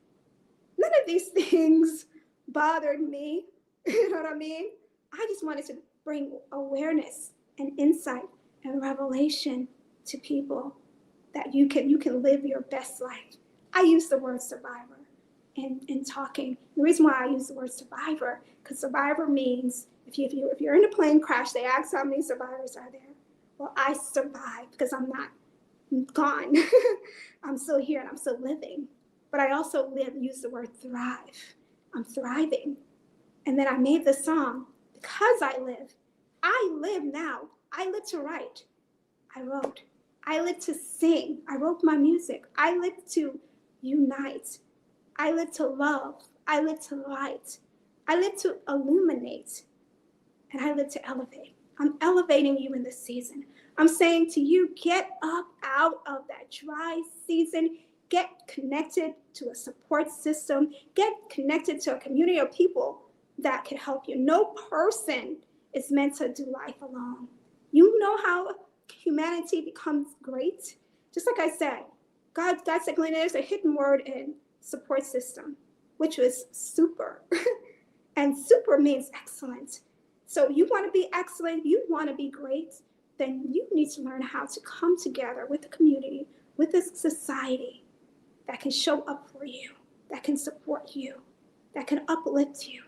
None of these things bothered me, you know what I mean? I just wanted to bring awareness and insight and revelation to people that you can live your best life. I use the word survivor in talking. The reason why I use the word survivor, because survivor means if you're in a plane crash, they ask how many survivors are there. Well, I survived because I'm not gone. I'm still here and I'm still living. But I also use the word thrive. I'm thriving. And then I made the song, because I live now. I live to write. I wrote. I live to sing. I wrote my music. I live to unite. I live to love. I live to light. I live to illuminate. And I live to elevate. I'm elevating you in this season. I'm saying to you, get up out of that dry season. Get connected to a support system. Get connected to a community of people that can help you. No person is meant to do life alone. You know how humanity becomes great? Just like I said, God said, Glenn, there's a hidden word in support system, which was super. And super means excellent. So you want to be excellent, you want to be great, then you need to learn how to come together with the community, with this society that can show up for you, that can support you, that can uplift you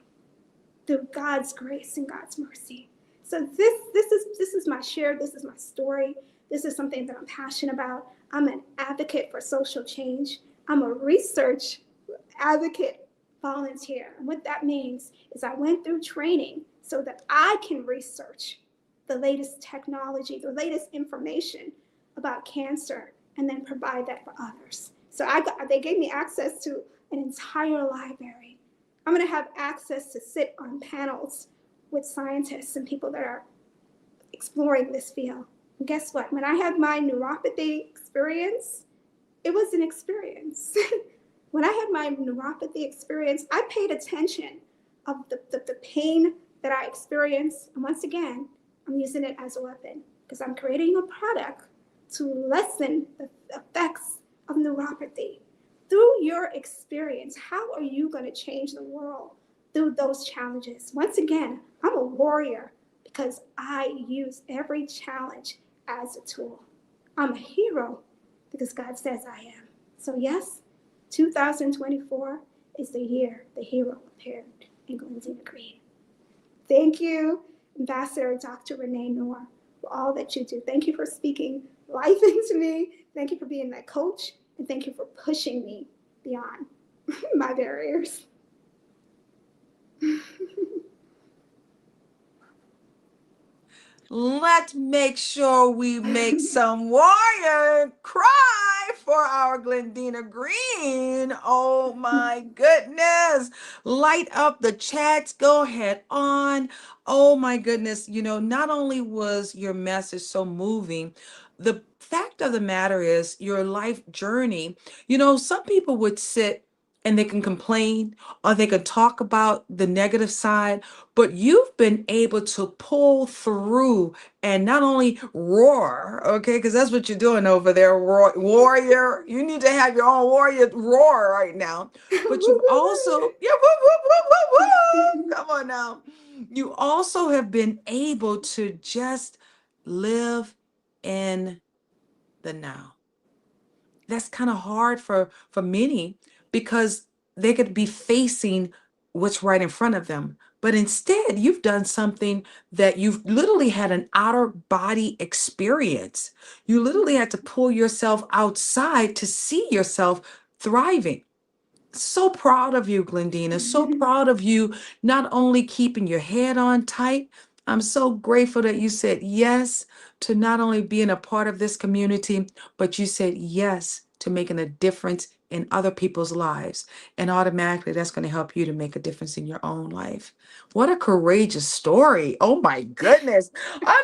through God's grace and God's mercy. So this is my share, this is my story, this is something that I'm passionate about. I'm an advocate for social change. I'm a research advocate volunteer. And what that means is I went through training so that I can research the latest technology, the latest information about cancer, and then provide that for others. So they gave me access to an entire library. I'm going to have access to sit on panels with scientists and people that are exploring this field. And guess what? When I had my neuropathy experience, it was an experience. When I had my neuropathy experience, I paid attention of the pain that I experienced. And once again, I'm using it as a weapon because I'm creating a product to lessen the effects of neuropathy. Through your experience, how are you going to change the world through those challenges? Once again, I'm a warrior because I use every challenge as a tool. I'm a hero because God says I am. So yes, 2024 is the year the hero appeared in Glendina Green. Thank you, Ambassador Dr. Renee Noor, for all that you do. Thank you for speaking life into me. Thank you for being that coach. And thank you for pushing me beyond my barriers. Let's make sure we make some warrior cry for our Glendina Green. Oh my goodness. Light up the chats. Go ahead on. Oh my goodness. You know, not only was your message so moving, the fact of the matter is your life journey. You know, some people would sit and they can complain or they can talk about the negative side, but you've been able to pull through and not only roar, okay, because that's what you're doing over there, warrior. You need to have your own warrior roar right now. But you've also, yeah, woo, woo, woo, woo, woo. Come on now. You also have been able to just live in the now. That's kind of hard for many because they could be facing what's right in front of them. But instead, you've done something that you've literally had an outer body experience. You literally had to pull yourself outside to see yourself thriving. So proud of you, Glendina. So proud of you, not only keeping your head on tight. I'm so grateful that you said yes to not only being a part of this community, but you said yes to making a difference in other people's lives. And automatically, that's going to help you to make a difference in your own life. What a courageous story. Oh my goodness.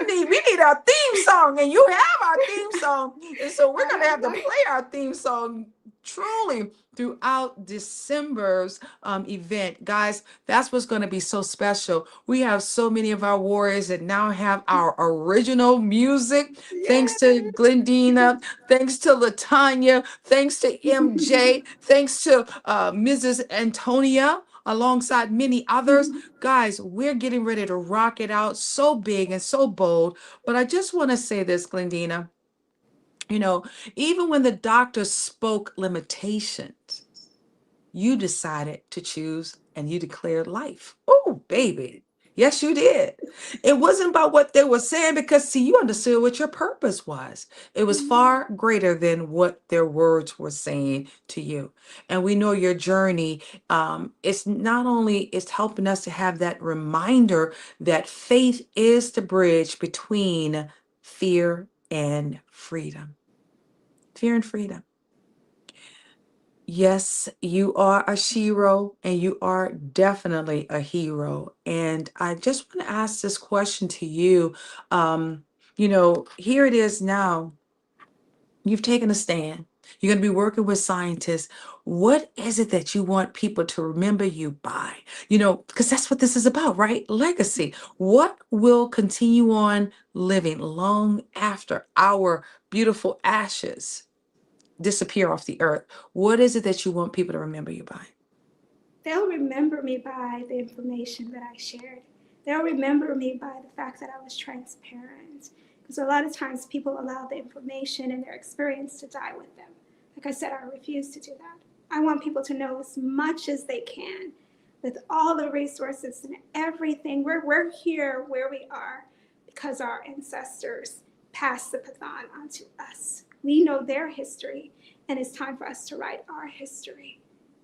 We need our theme song, and you have our theme song. And so we're going to have to play our theme song truly throughout December's event. Guys, that's what's going to be so special. We have so many of our warriors that now have our original music. Thanks to Glendina, thanks to Latanya, thanks to MJ, thanks to Mrs. Antonia, alongside many others. Guys, we're getting ready to rock it out so big and so bold. But I just want to say this, Glendina. You know, even when the doctor spoke limitations, you decided to choose and you declared life. Oh, baby. Yes, you did. It wasn't about what they were saying because, see, you understood what your purpose was. It was far greater than what their words were saying to you. And we know your journey. It's not only it's helping us to have that reminder that faith is the bridge between fear and freedom. Fear and freedom. Yes, you are a shero and you are definitely a hero. And I just want to ask this question to you. Here it is now. You've taken a stand. You're going to be working with scientists. What is it that you want people to remember you by? Because that's what this is about, right? Legacy. What will continue on living long after our beautiful ashes disappear off the earth? What is it that you want people to remember you by? They'll remember me by the information that I shared. They'll remember me by the fact that I was transparent. Because a lot of times people allow the information and their experience to die with them. Like I said, I refuse to do that. I want people to know as much as they can with all the resources and everything. We're here where we are because our ancestors passed the baton onto us. We know their history, and it's time for us to write our history.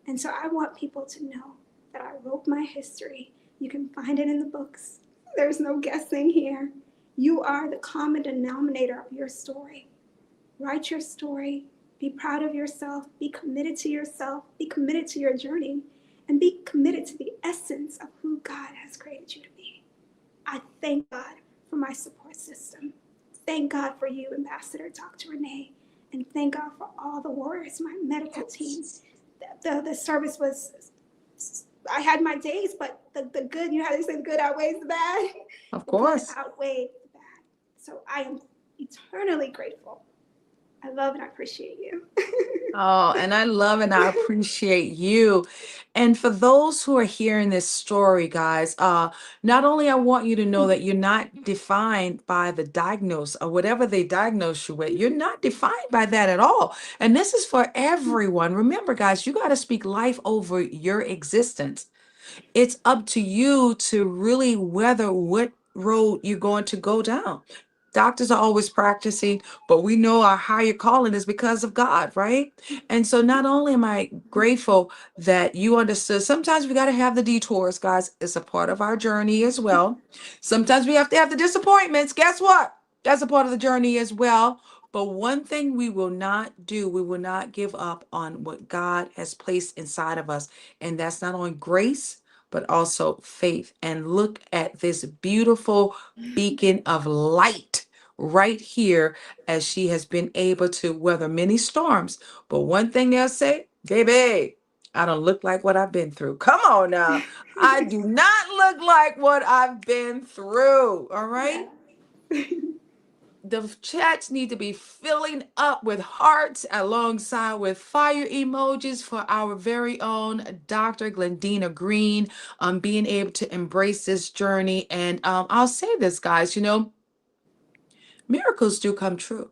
And so I want people to know that I wrote my history. You can find it in the books. There's no guessing here. You are the common denominator of your story. Write your story. Be proud of yourself. Be committed to yourself. Be committed to your journey. And be committed to the essence of who God has created you to be. I thank God for my support system. Thank God for you, Ambassador Dr. Renee. And thank God for all the warriors, my medical team. The service was, I had my days, but the good, you know how they say the good outweighs the bad? Of course. The good outweighed the bad. So I am eternally grateful. I love and I appreciate you. Oh, and I love and I appreciate you. And for those who are hearing this story, guys, not only I want you to know that you're not defined by the diagnose or whatever they diagnose you with. You're not defined by that at all. And this is for everyone. Remember, guys, you got to speak life over your existence. It's up to you to really weather what road you're going to go down. Doctors are always practicing, but we know our higher calling is because of God, right? And so not only am I grateful that you understood, sometimes we got to have the detours, guys. It's a part of our journey as well. Sometimes we have to have the disappointments. Guess what? That's a part of the journey as well. But one thing we will not do, we will not give up on what God has placed inside of us. And that's not only grace, but also faith. And look at this beautiful beacon of light right here as she has been able to weather many storms. But one thing they'll say, baby, I don't look like what I've been through. Come on now. I do not look like what I've been through. All right. The chats need to be filling up with hearts alongside with fire emojis for our very own Dr. Glendina Green, being able to embrace this journey. And I'll say this, guys, miracles do come true.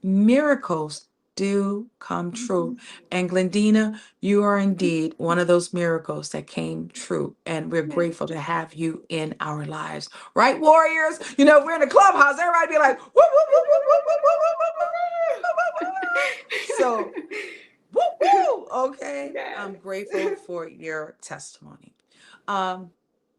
Miracles do come true. And Glendina, you are indeed one of those miracles that came true. And we're grateful to have you in our lives. Right, warriors? We're in the clubhouse. Everybody be like, woo, woo, woo, woo, woo, woo, woo, woo, woo, woo, woo, woo. So, woo, woo. Okay. I'm grateful for your testimony.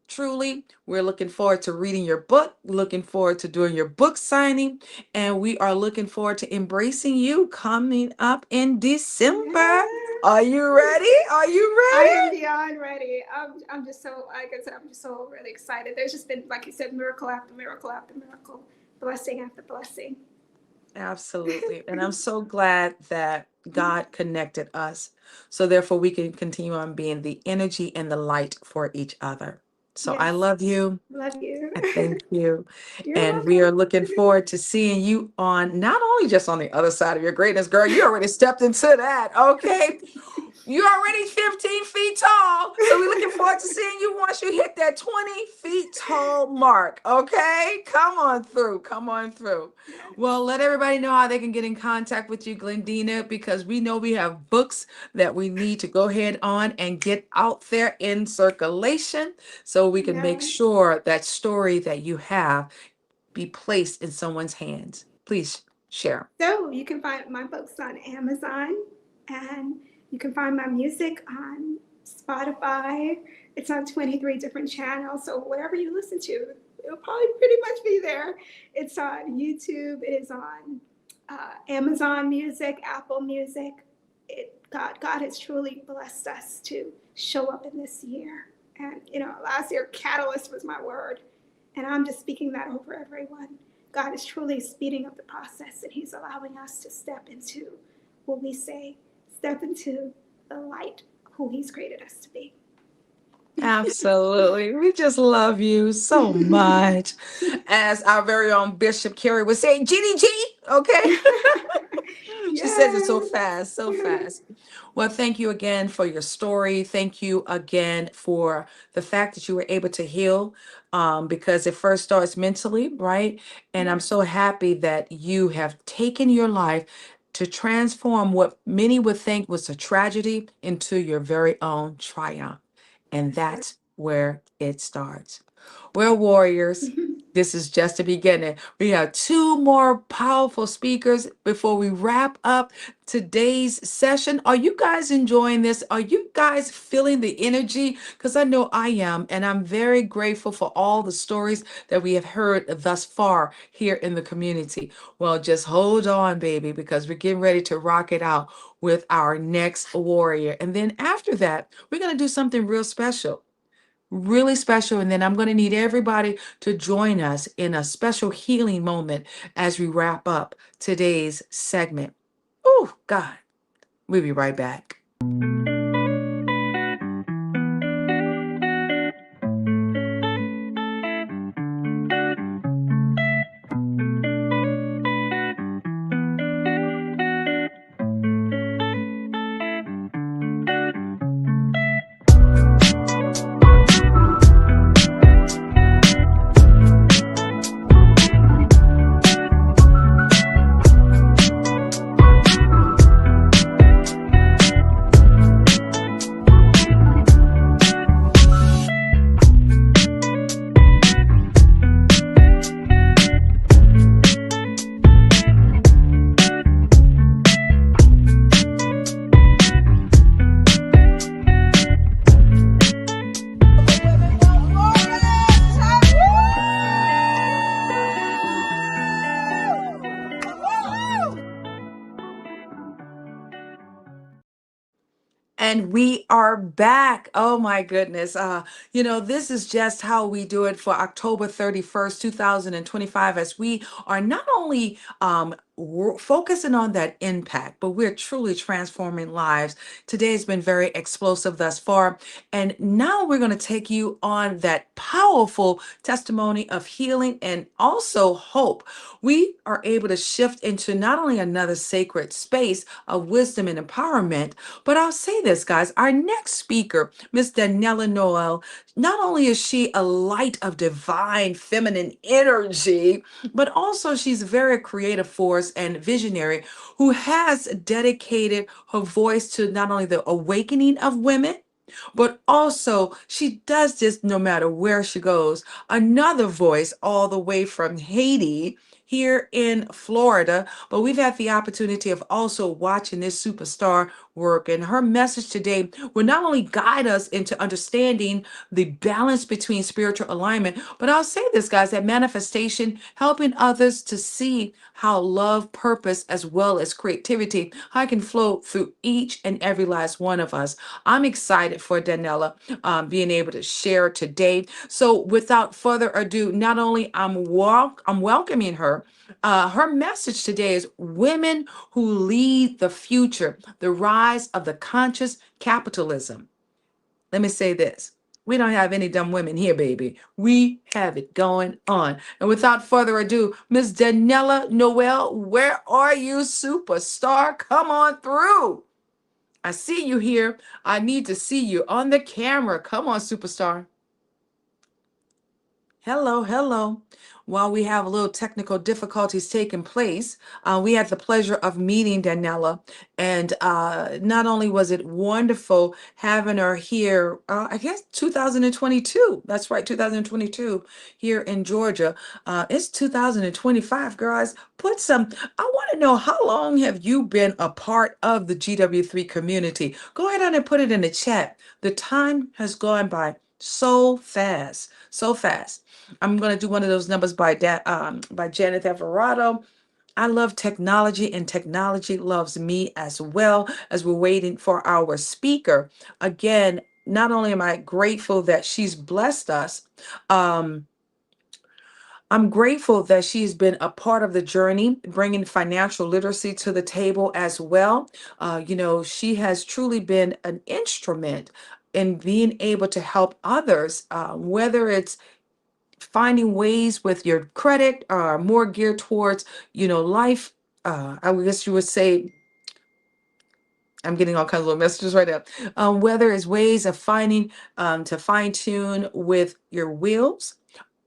Truly, we're looking forward to reading your book, looking forward to doing your book signing, and we are looking forward to embracing you coming up in December. Are you ready? Are you I ready? am beyond ready. I'm just so, like I said, I'm just so really excited. There's just been, like you said, miracle after miracle after miracle, blessing after blessing. Absolutely. And I'm so glad that God connected us. So therefore we can continue on being the energy and the light for each other. So I Yes. love you. Love you. I thank you. You're And we are welcome. looking forward to seeing you on not only just on the other side of your greatness, girl, you already stepped into that. Okay. You're already 15 feet tall. So we're looking forward to seeing you once you hit that 20 feet tall mark. Okay. Come on through. Come on through. Well, let everybody know how they can get in contact with you, Glendina, because we know we have books that we need to go ahead on and get out there in circulation so we can make sure that story that you have be placed in someone's hands. Please share. So you can find my books on Amazon, and you can find my music on Spotify. It's on 23 different channels. So wherever you listen to, it'll probably pretty much be there. It's on YouTube. It is on Amazon Music, Apple Music. God has truly blessed us to show up in this year. And, last year, catalyst was my word. And I'm just speaking that over everyone. God is truly speeding up the process, and he's allowing us to step into what we say, step into the light who he's created us to be. Absolutely. We just love you so much. As our very own Bishop Carrie would say, GDG, okay? She says it so fast, so fast. Well, thank you again for your story. Thank you again for the fact that you were able to heal, because it first starts mentally, right? And I'm so happy that you have taken your life to transform what many would think was a tragedy into your very own triumph. And that's where it starts. Well, warriors, this is just the beginning. We have two more powerful speakers before we wrap up today's session. Are you guys enjoying this? Are you guys feeling the energy? Because I know I am, and I'm very grateful for all the stories that we have heard thus far here in the community. Well, just hold on, baby, because we're getting ready to rock it out with our next warrior. And then after that, we're going to do something real special. Really special. And then I'm going to need everybody to join us in a special healing moment as we wrap up today's segment. Oh, God. We'll be right back. And we are back. Oh my goodness. This is just how we do it for October 31st, 2025, as we are not only we're focusing on that impact, but we're truly transforming lives. Today has been very explosive thus far. And now we're going to take you on that powerful testimony of healing and also hope. We are able to shift into not only another sacred space of wisdom and empowerment, but I'll say this, guys, our next speaker, Miss Daniela Noel, not only is she a light of divine feminine energy, but also she's a very creative force and visionary who has dedicated her voice to not only the awakening of women, but also she does this no matter where she goes. Another voice all the way from Haiti here in Florida, but we've had the opportunity of also watching this superstar work, and her message today will not only guide us into understanding the balance between spiritual alignment, but I'll say this, guys, that manifestation, helping others to see how love, purpose, as well as creativity, how it can flow through each and every last one of us. I'm excited for Danella being able to share today. So without further ado, not only I'm welcoming her. Her message today is women who lead the future, the rise of the conscious capitalism. Let me say this. We don't have any dumb women here, baby. We have it going on. And without further ado, Miss Danella Noel, where are you, superstar? Come on through. I see you here. I need to see you on the camera. Come on, superstar. Hello, hello. While we have a little technical difficulties taking place, we had the pleasure of meeting Danella. And not only was it wonderful having her here, I guess 2022. That's right, 2022 here in Georgia. It's 2025, guys. I want to know, how long have you been a part of the GW3 community? Go ahead and put it in the chat. The time has gone by so fast, so fast. I'm going to do one of those numbers by Janet Alvarado. I love technology, and technology loves me as well. As we're waiting for our speaker. Again, not only am I grateful that she's blessed us, I'm grateful that she's been a part of the journey, bringing financial literacy to the table as well. She has truly been an instrument in being able to help others, whether it's finding ways with your credit, more geared towards, life. I guess you would say, I'm getting all kinds of little messages right now. Whether it's ways of finding to fine tune with your wills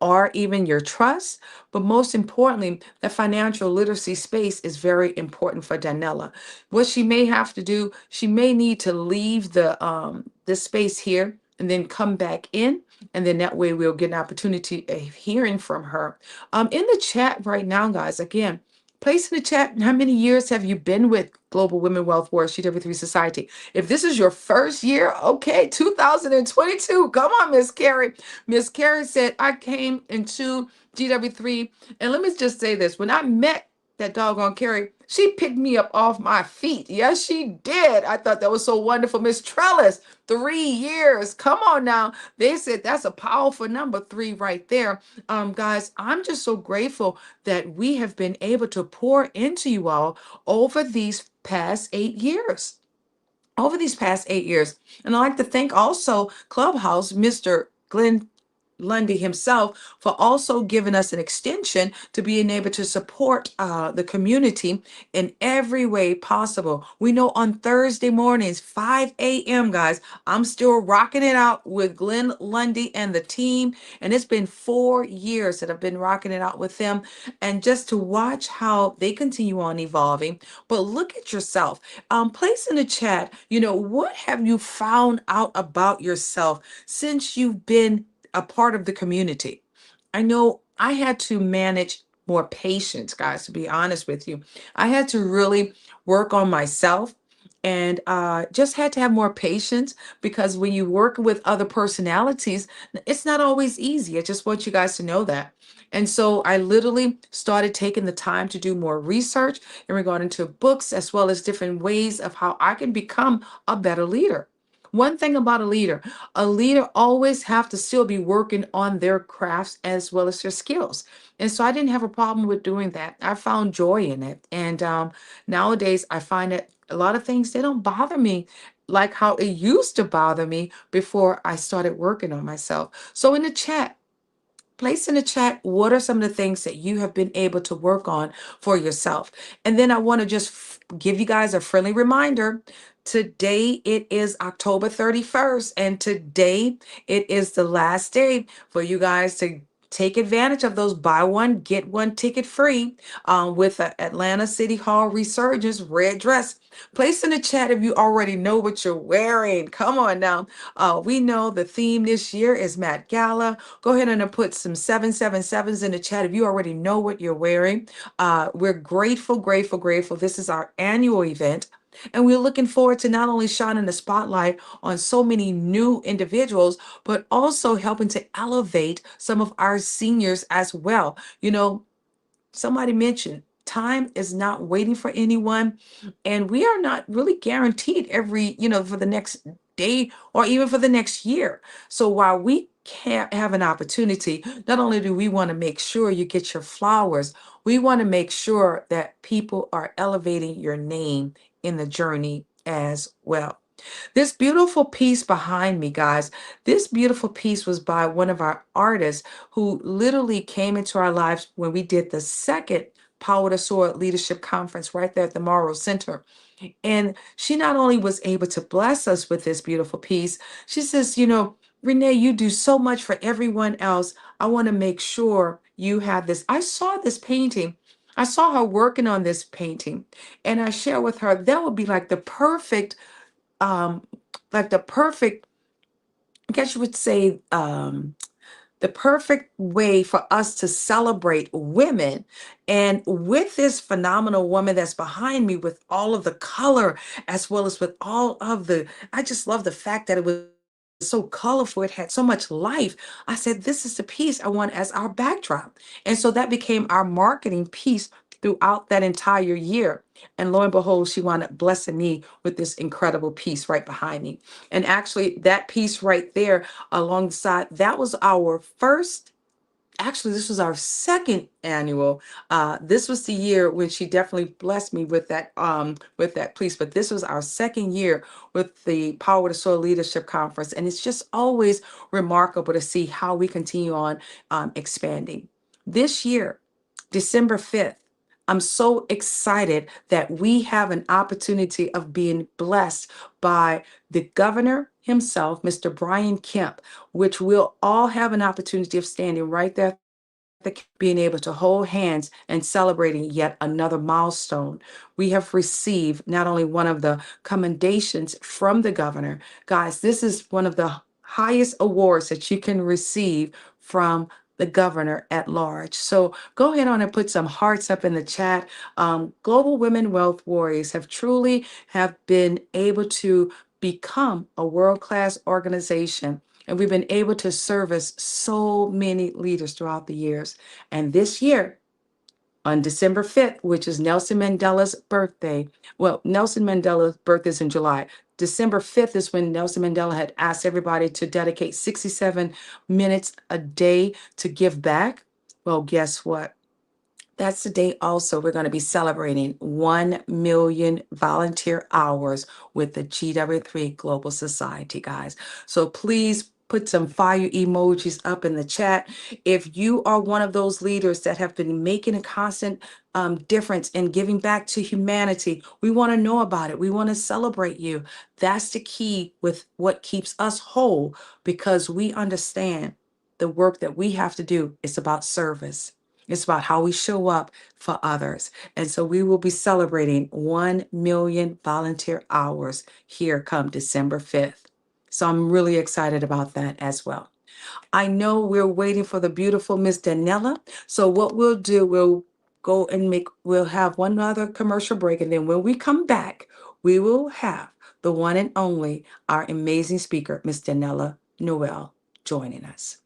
or even your trust. But most importantly, the financial literacy space is very important for Danella. What she may have to do, she may need to leave the space here and then come back in. And then that way we'll get an opportunity of hearing from her. In the chat right now, guys, again, place in the chat, how many years have you been with Global Women Wealth Wars GW3 Society? If this is your first year, okay, 2022. Come on, Miss Carrie. Miss Carrie said, I came into GW3, and let me just say this. When I met that doggone Carrie, she picked me up off my feet. Yes, she did. I thought that was so wonderful. Miss Trellis, 3 years. Come on now. They said that's a powerful number, 3 right there. Guys, I'm just so grateful that we have been able to pour into you all over these past 8 years. And I'd like to thank also Clubhouse, Mr. Glenn Lundy himself, for also giving us an extension to being able to support the community in every way possible. We know on Thursday mornings, 5 a.m., guys, I'm still rocking it out with Glenn Lundy and the team. And it's been 4 years that I've been rocking it out with them. And just to watch how they continue on evolving. But look at yourself. Place in the chat, what have you found out about yourself since you've been a part of the community? I know I had to manage more patience, guys, to be honest with you. I had to really work on myself, and just had to have more patience, because when you work with other personalities, it's not always easy. I just want you guys to know that. And so I literally started taking the time to do more research in regard to books, as well as different ways of how I can become a better leader. One thing about a leader always have to still be working on their crafts as well as their skills. And so I didn't have a problem with doing that. I found joy in it. And nowadays I find that a lot of things, they don't bother me like how it used to bother me before I started working on myself. So in the chat, place in the chat, what are some of the things that you have been able to work on for yourself? And then I want to just give you guys a friendly reminder. Today it is October 31st, and today it is the last day for you guys to take advantage of those buy one, get one ticket free with the Atlanta City Hall Resurgence red dress. Place in the chat if you already know what you're wearing. Come on now. We know the theme this year is Met Gala. Go ahead and put some 777s in the chat if you already know what you're wearing. We're grateful, grateful, grateful. This is our annual event. And we're looking forward to not only shining the spotlight on so many new individuals, but also helping to elevate some of our seniors as well. You know, somebody mentioned time is not waiting for anyone, and we are not really guaranteed every, for the next day or even for the next year. So while we can't have an opportunity, not only do we want to make sure you get your flowers, we want to make sure that people are elevating your name in the journey as well. This beautiful piece behind me, guys, this beautiful piece was by one of our artists who literally came into our lives when we did the second Power to Soar Leadership Conference right there at the Morrow Center. And she not only was able to bless us with this beautiful piece, she says, Renee, you do so much for everyone else. I want to make sure you have this. I saw this painting. I saw her working on this painting, and I share with her that would be um, like the perfect, I guess you would say, the perfect way for us to celebrate women. And with this phenomenal woman that's behind me with all of the color, as well as with all of I just love the fact that it was so colorful. It had so much life. I said, this is the piece I want as our backdrop. And so that became our marketing piece throughout that entire year. And lo and behold, she wound up blessing me with this incredible piece right behind me. And actually, that piece right there alongside, that was our first, actually, this was our second annual. This was the year when she definitely blessed me with that piece. But this was our second year with the Power to Soul Leadership Conference. And it's just always remarkable to see how we continue on expanding. This year, December 5th, I'm so excited that we have an opportunity of being blessed by the governor himself, Mr. Brian Kemp, which we'll all have an opportunity of standing right there, being able to hold hands and celebrating yet another milestone. We have received not only one of the commendations from the governor, guys, this is one of the highest awards that you can receive from the governor at large. So go ahead on and put some hearts up in the chat. Global Women Wealth Warriors have been able to become a world-class organization, and we've been able to service so many leaders throughout the years. And this year, on December 5th, which is Nelson Mandela's birthday. Well, Nelson Mandela's birthday is in July. December 5th is when Nelson Mandela had asked everybody to dedicate 67 minutes a day to give back. Well, guess what? That's the day also we're going to be celebrating 1 million volunteer hours with the GW3 Global Society, guys. So please put some fire emojis up in the chat. If you are one of those leaders that have been making a constant difference in giving back to humanity, we want to know about it. We want to celebrate you. That's the key with what keeps us whole, because we understand the work that we have to do is about service. It's about how we show up for others. And so we will be celebrating 1 million volunteer hours here come December 5th. So I'm really excited about that as well. I know we're waiting for the beautiful Miss Danella. So what we'll do, we'll have one other commercial break. And then when we come back, we will have the one and only, our amazing speaker, Miss Danella Noel, joining us.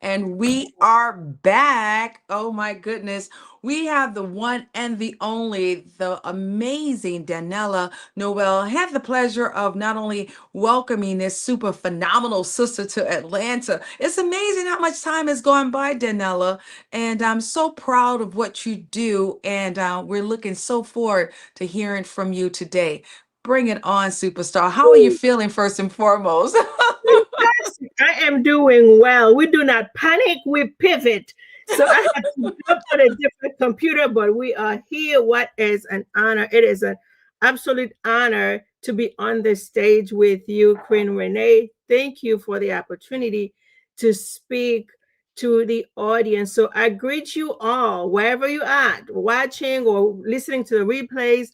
And we are back. Oh my goodness. We have the one and the only, the amazing Danella Noel. I had the pleasure of not only welcoming this super phenomenal sister to Atlanta. It's amazing how much time has gone by, Danella. And I'm so proud of what you do. And we're looking so forward to hearing from you today. Bring it on, superstar. How are you feeling first and foremost? Fantastic. I am doing well. We do not panic, we pivot. So I had to jump on a different computer, but we are here. What is an honor? It is an absolute honor to be on the stage with you, Queen Renee. Thank you for the opportunity to speak to the audience. So I greet you all, wherever you are, watching or listening to the replays.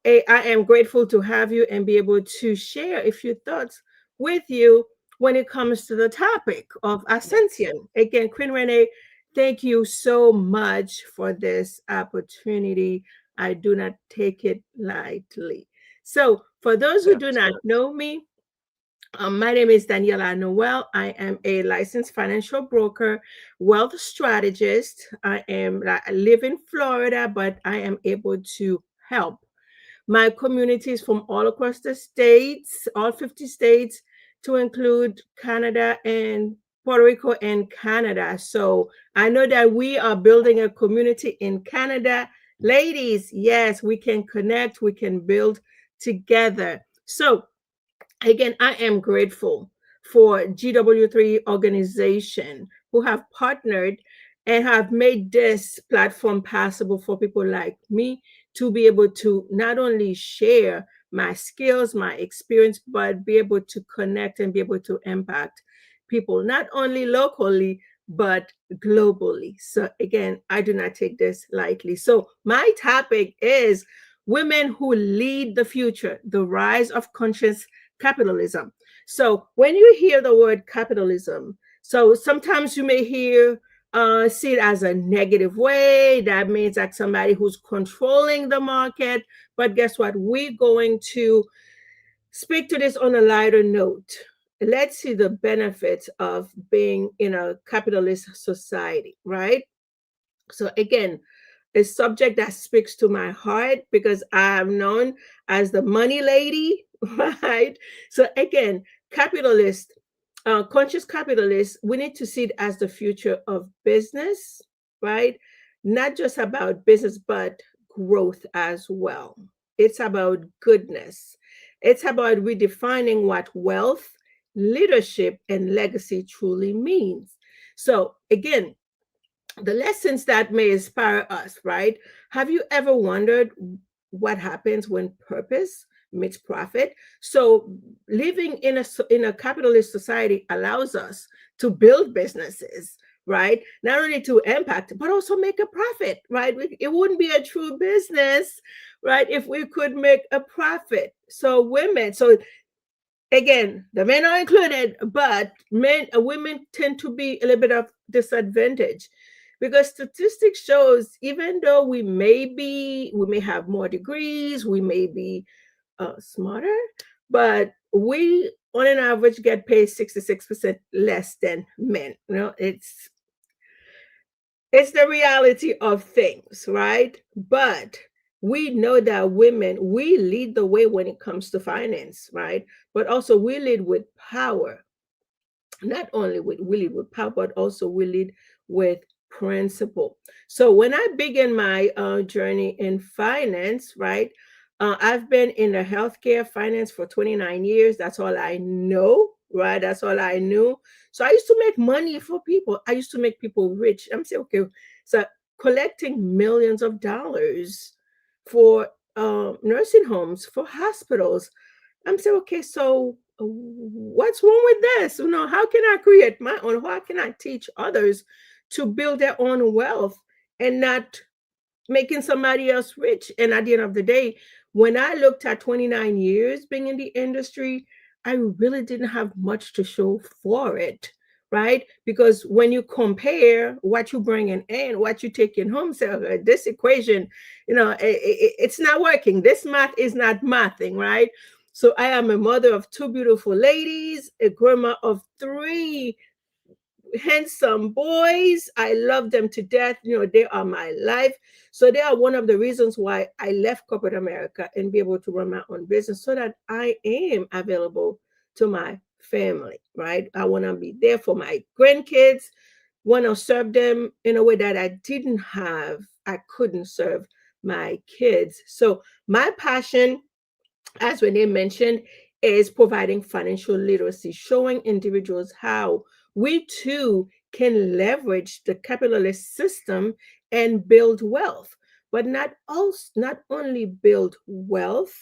I am grateful to have you and be able to share a few thoughts with you when it comes to the topic of ascension. Again, Queen Renee, thank you so much for this opportunity. I do not take it lightly. So, for those who do not know me, my name is Daniela Noel. I am a licensed financial broker, wealth strategist. I live in Florida, but I am able to help my communities from all across the states, all 50 states, to include Canada and Puerto Rico and Canada. So I know that we are building a community in Canada. Ladies, yes, we can connect, we can build together. So again, I am grateful for GW3 organization who have partnered and have made this platform possible for people like me to be able to not only share my skills, my experience, but be able to connect and be able to impact people, not only locally, but globally. So again, I do not take this lightly. So my topic is women who lead the future, the rise of conscious capitalism. So when you hear the word capitalism, so sometimes you may hear see it as a negative way. That means like somebody who's controlling the market. But guess what? We're going to speak to this on a lighter note. Let's see the benefits of being in a capitalist society, right? So again, a subject that speaks to my heart because I am known as the money lady, right? So again, capitalist, conscious capitalists, we need to see it as the future of business, right? Not just about business, but growth as well. It's about goodness. It's about redefining what wealth, leadership, and legacy truly means. So again, the lessons that may inspire us, right? Have you ever wondered what happens when purpose meets profit? So living in a capitalist society allows us to build businesses, right? Not only to impact, but also make a profit, right? It wouldn't be a true business, right, if we could make a profit. So women, so again, the men are included, but women tend to be a little bit of disadvantage because statistics shows even though we may have more degrees, we may be smarter, but we on an average get paid 66% less than men. It's the reality of things, right? But we know that women, we lead the way when it comes to finance, right? But also we lead with power. Not only we lead with power, but also we lead with principle. So when I began my journey in finance, right? I've been in the healthcare finance for 29 years. That's all I know, right? That's all I knew. So I used to make money for people. I used to make people rich. I'm saying, okay, so collecting millions of dollars for nursing homes, for hospitals. I'm saying, okay, so what's wrong with this? How can I create my own? How can I teach others to build their own wealth and not making somebody else rich? And at the end of the day, when I looked at 29 years being in the industry, I really didn't have much to show for it, right? Because when you compare what you bring in, what you take in home, so this equation, it's not working. This math is not mathing, right? So I am a mother of two beautiful ladies, a grandma of three handsome boys. I love them to death. They are my life. So they are one of the reasons why I left corporate America and be able to run my own business so that I am available to my family, right? I want to be there for my grandkids, want to serve them in a way that I couldn't serve my kids. So my passion, as Renee mentioned, is providing financial literacy, showing individuals how we too can leverage the capitalist system and build wealth, but not only build wealth,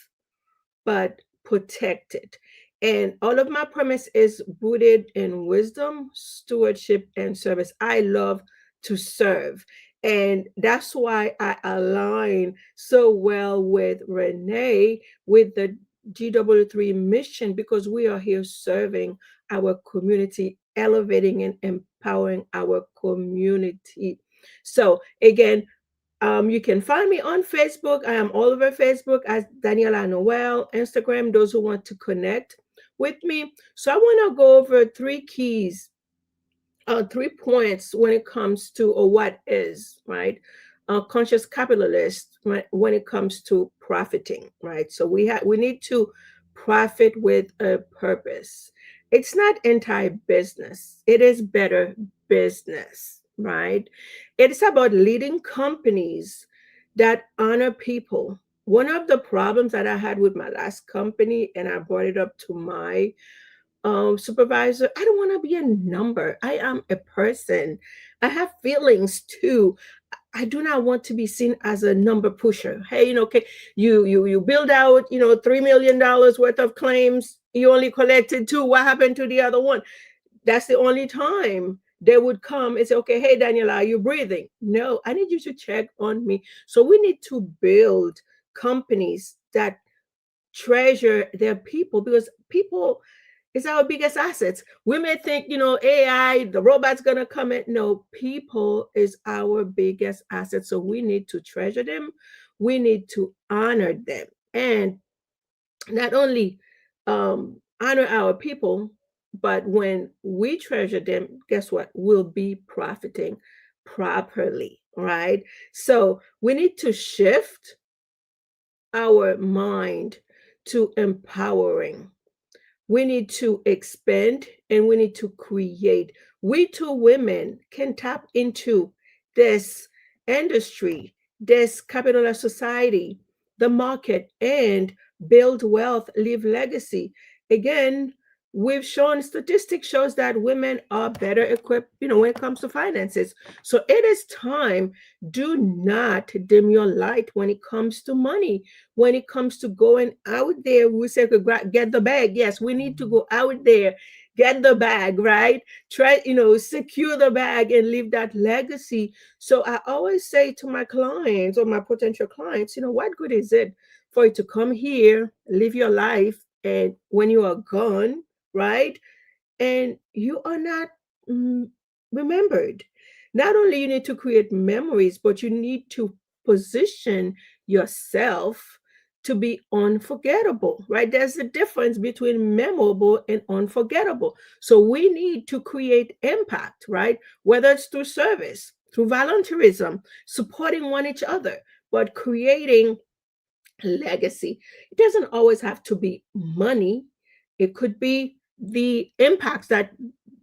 but protect it. And all of my premise is rooted in wisdom, stewardship, and service. I love to serve. And that's why I align so well with Renee, with the GW3 mission, because we are here serving our community, elevating and empowering our community. So again, you can find me on Facebook. I am all over Facebook as Daniela Noel, Instagram, those who want to connect with me. So I want to go over three keys, 3 points when it comes to, or what is, right? Conscious capitalist when it comes to profiting, right? So we need to profit with a purpose. It's not anti-business. It is better business, right? It's about leading companies that honor people. One of the problems that I had with my last company, and I brought it up to my supervisor, I don't want to be a number. I am a person. I have feelings too. I do not want to be seen as a number pusher. Hey, okay, you build out, $3 million worth of claims. You only collected two. What happened to the other one? That's the only time they would come and say, okay, hey, Daniela, are you breathing? No, I need you to check on me. So we need to build companies that treasure their people, because people is our biggest assets. We may think, AI, the robot's gonna come in. No, people is our biggest asset. So we need to treasure them. We need to honor them, and not only honor our people, but when we treasure them, guess what? We'll be profiting properly, right? So we need to shift our mind to empowering. We need to expand and we need to create. We two women can tap into this industry, this capitalist society, the market, and build wealth, leave legacy. Again, we've shown statistics shows that women are better equipped, when it comes to finances. So it is time. Do not dim your light when it comes to money. When it comes to going out there, we say get the bag. Yes, we need to go out there, get the bag, right? Try, secure the bag and leave that legacy. So I always say to my clients or my potential clients, what good is it for you to come here, live your life, and when you are gone, right? And you are not remembered. not only you need to create memories, but you need to position yourself to be unforgettable, right? There's a difference between memorable and unforgettable. So we need to create impact, right? Whether it's through service, through volunteerism, supporting one each other, but creating legacy. It doesn't always have to be money. It could be the impacts that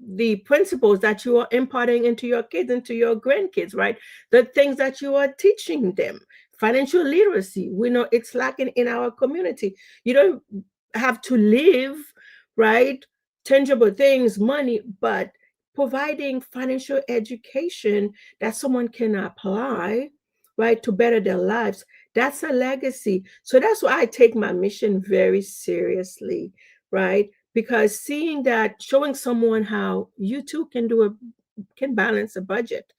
the principles that you are imparting into your kids, into your grandkids, right? The things that you are teaching them. Financial literacy. We know it's lacking in our community. You don't have to live, right? Tangible things, money, but providing financial education that someone can apply, right, to better their lives. That's a legacy. So that's why I take my mission very seriously, right? Because seeing that, showing someone how you too can balance a budget.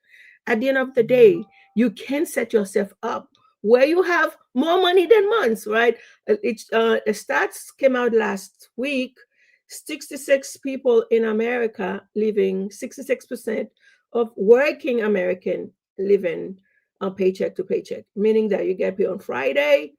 At the end of the day, you can set yourself up where you have more money than months, right? The stats came out last week. 66 people in America living, 66% of working American living paycheck to paycheck, meaning that you get paid on Friday,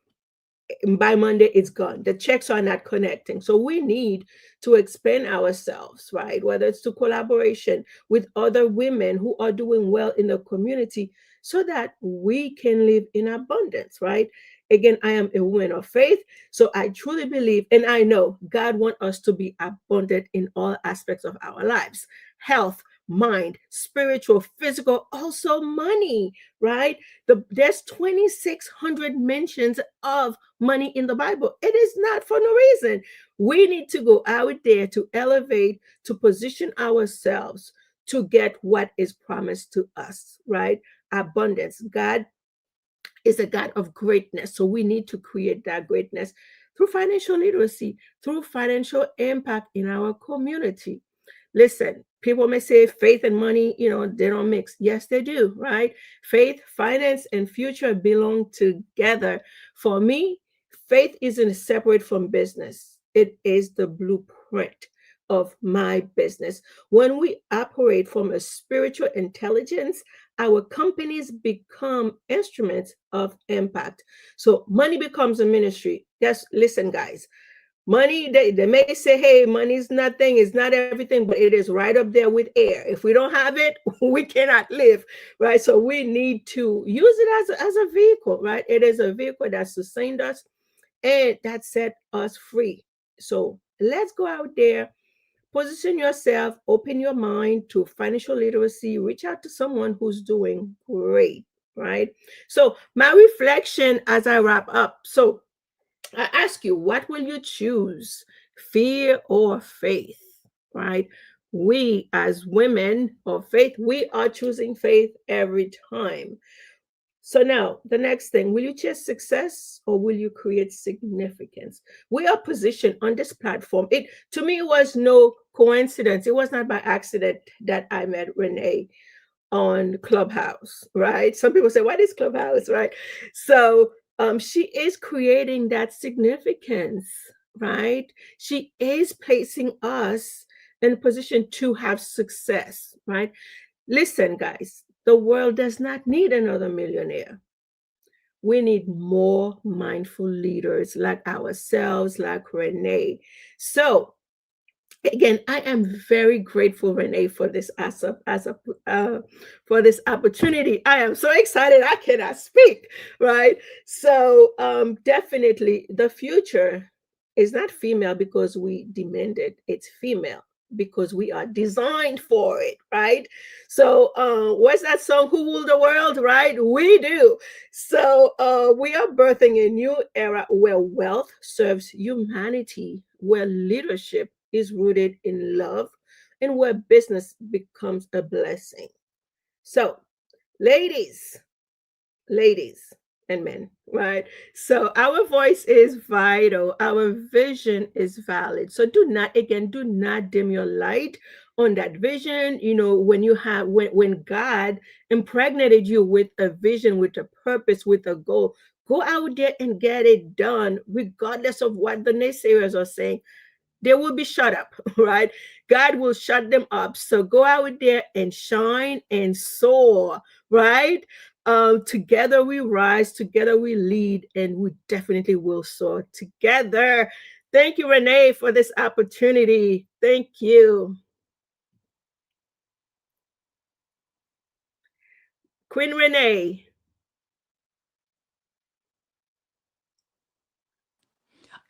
by Monday it's gone. The checks are not connecting. So we need to expand ourselves, right? Whether it's to collaboration with other women who are doing well in the community so that we can live in abundance, right? Again, I am a woman of faith. So I truly believe and I know God wants us to be abundant in all aspects of our lives. Health, mind, spiritual, physical, also money, right? There's 2,600 mentions of money in the Bible. It is not for no reason. We need to go out there to elevate, to position ourselves to get what is promised to us, right? Abundance. God is a God of greatness. So we need to create that greatness through financial literacy, through financial impact in our community. Listen, people may say faith and money, they don't mix. Yes, they do, right? Faith, finance, and future belong together. For me, faith isn't separate from business. It is the blueprint of my business. When we operate from a spiritual intelligence, our companies become instruments of impact. So money becomes a ministry. Yes, listen, guys. Money, they may say, hey, money is nothing, it's not everything, but it is right up there with air. If we don't have it, we cannot live, right? So we need to use it as a vehicle, right? It is a vehicle that sustained us and that set us free. So let's go out there, position yourself, open your mind to financial literacy, reach out to someone who's doing great, right? So my reflection as I wrap up. So I ask you, what will you choose, fear or faith? Right? We, as women of faith, we are choosing faith every time. So now, the next thing, will you chase success or will you create significance? We are positioned on this platform. It to me was no coincidence. It was not by accident that I met Renee on Clubhouse, right? Some people say, what is Clubhouse, right? So she is creating that significance, right? She is placing us in a position to have success, right? Listen, guys, the world does not need another millionaire. We need more mindful leaders like ourselves, like Renee. So again, I am very grateful, Renee, for this for this opportunity. I am so excited I cannot speak, right? So definitely the future is not female because we demand it. It's female because we are designed for it, right? So what's that song? Who rule the world, right? We do. So we are birthing a new era where wealth serves humanity, where leadership is rooted in love, and where business becomes a blessing. So, ladies and men, right? So our voice is vital, our vision is valid. So do not dim your light on that vision. When God impregnated you with a vision, with a purpose, with a goal, go out there and get it done, regardless of what the naysayers are saying. they will be shut up, right? God will shut them up. So go out there and shine and soar, right? Together we rise, together we lead, and we definitely will soar together. Thank you, Renee, for this opportunity. Thank you. Queen Renee.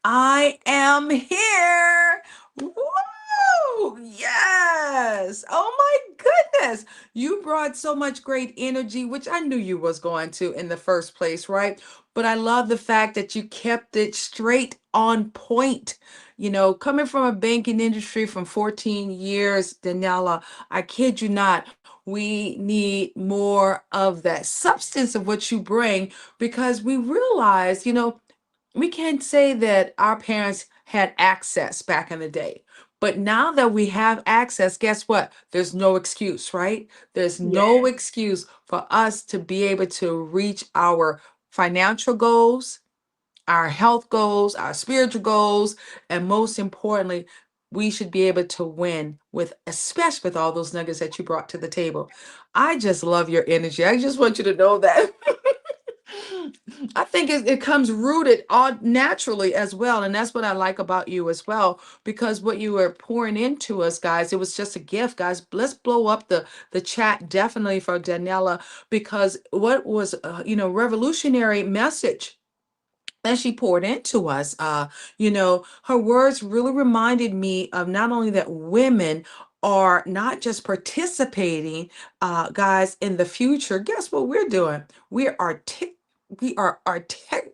I am here. Woo! Yes. Oh my goodness. You brought so much great energy, which I knew you was going to in the first place, right? But I love the fact that you kept it straight on point. You know, coming from a banking industry from 14 years, Daniela, I kid you not, we need more of that substance of what you bring because we realize, you know, we can't say that our parents had access back in the day. But now that we have access, guess what? There's no excuse, right? There's Yeah. no excuse for us to be able to reach our financial goals, our health goals, our spiritual goals, and most importantly, we should be able to win with, especially with all those nuggets that you brought to the table. I just love your energy. I just want you to know that. I think it comes rooted all naturally as well. And that's what I like about you as well, because what you were pouring into us, guys, it was just a gift, guys. Let's blow up the chat definitely for Daniela, because what was, you know, revolutionary message that she poured into us. You know, her words really reminded me of not only that women are not just participating, guys, in the future. Guess what we're doing? We are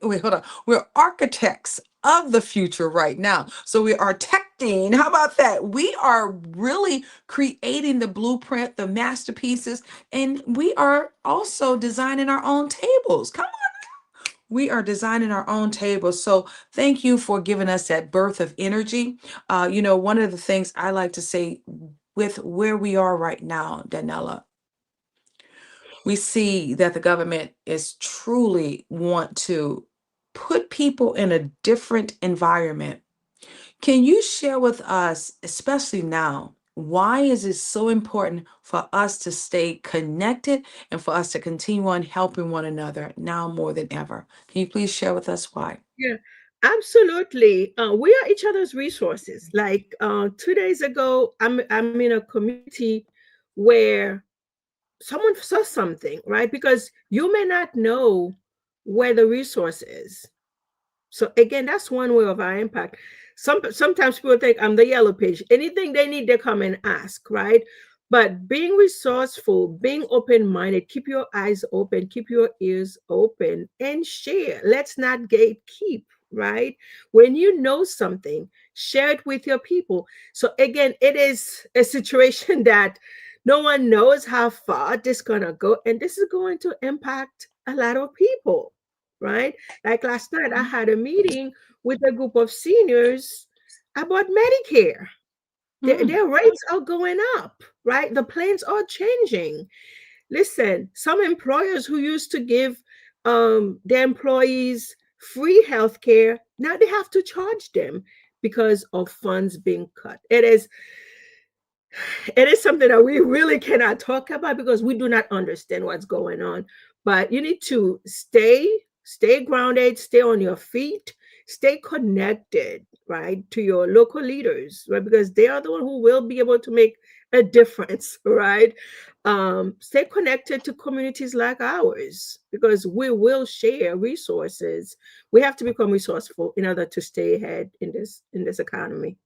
wait, hold on. We're architects of the future right now. So we are teching. How about that? We are really creating the blueprint, the masterpieces, and we are also designing our own tables. Come on, we are designing our own table. So thank you for giving us that birth of energy. You know, one of the things I like to say with where we are right now, Danella, we see that the government is truly want to put people in a different environment. Can you share with us, especially now, why is it so important for us to stay connected and for us to continue on helping one another now more than ever? Can you please share with us why? Yeah, absolutely. We are each other's resources. Like 2 days ago, I'm in a community where someone saw something, right? Because you may not know where the resource is. So again, that's one way of our impact. Sometimes people think I'm the yellow page. Anything they need, they come and ask, right? But being resourceful, being open-minded, keep your eyes open, keep your ears open, and share. Let's not gatekeep, right? When you know something, share it with your people. So again, it is a situation that no one knows how far this is gonna go, and this is going to impact a lot of people, right? Like last night, I had a meeting with a group of seniors about Medicare. Their rates are going up, right? The plans are changing. Listen, some employers who used to give their employees free health care, now they have to charge them because of funds being cut. It is something that we really cannot talk about because we do not understand what's going on. But you need to stay grounded, stay on your feet, stay connected, right, to your local leaders, right, because they are the one who will be able to make a difference, right. Stay connected to communities like ours because we will share resources. We have to become resourceful in order to stay ahead in this economy.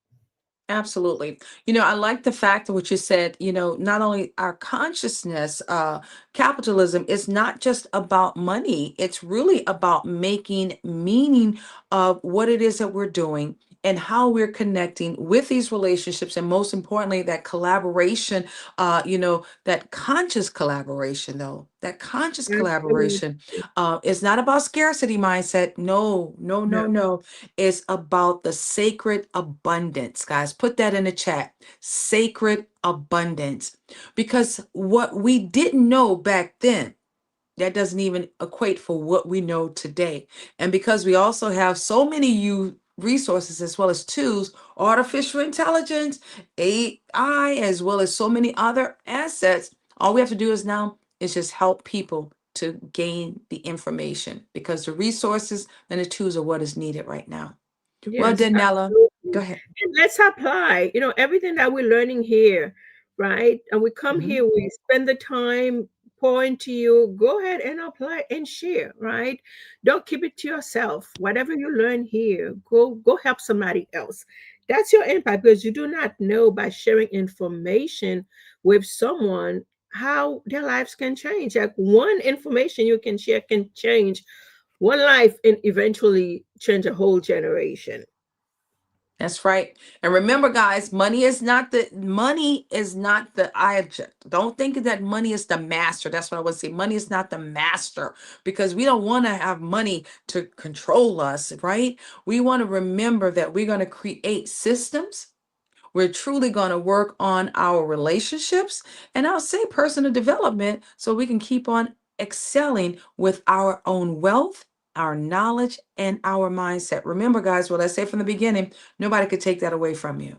Absolutely. You know, I like the fact that what you said, you know, not only our consciousness, capitalism is not just about money, it's really about making meaning of what it is that we're doing and how we're connecting with these relationships. And most importantly, that collaboration, you know, that conscious collaboration, though, that conscious Absolutely. collaboration is not about scarcity mindset. No, no, no, No. no. It's about the sacred abundance, guys. Put that in the chat. Sacred abundance. Because what we didn't know back then, that doesn't even equate for what we know today. And because we also have so many resources as well as tools, artificial intelligence, AI, as well as so many other assets. All we have to do is just help people to gain the information, because the resources and the tools are what is needed right now. Well, Yes, Danella, go absolutely. ahead. And let's apply, everything that we're learning here, right? And we come Mhm. here, we spend the time pouring to you. Go ahead and apply and share, right? Don't keep it to yourself. Whatever you learn here, go help somebody else. That's your impact, because you do not know, by sharing information with someone, how their lives can change. Like, one information you can share can change one life and eventually change a whole generation. That's right. And remember, guys, money is not the object. Don't think that money is the master. That's what I would say. Money is not the master, because we don't want to have money to control us, right? We want to remember that we're going to create systems. We're truly going to work on our relationships, and I'll say personal development, so we can keep on excelling with our own wealth, our knowledge, and our mindset. Remember, guys, what I said from the beginning, nobody could take that away from you.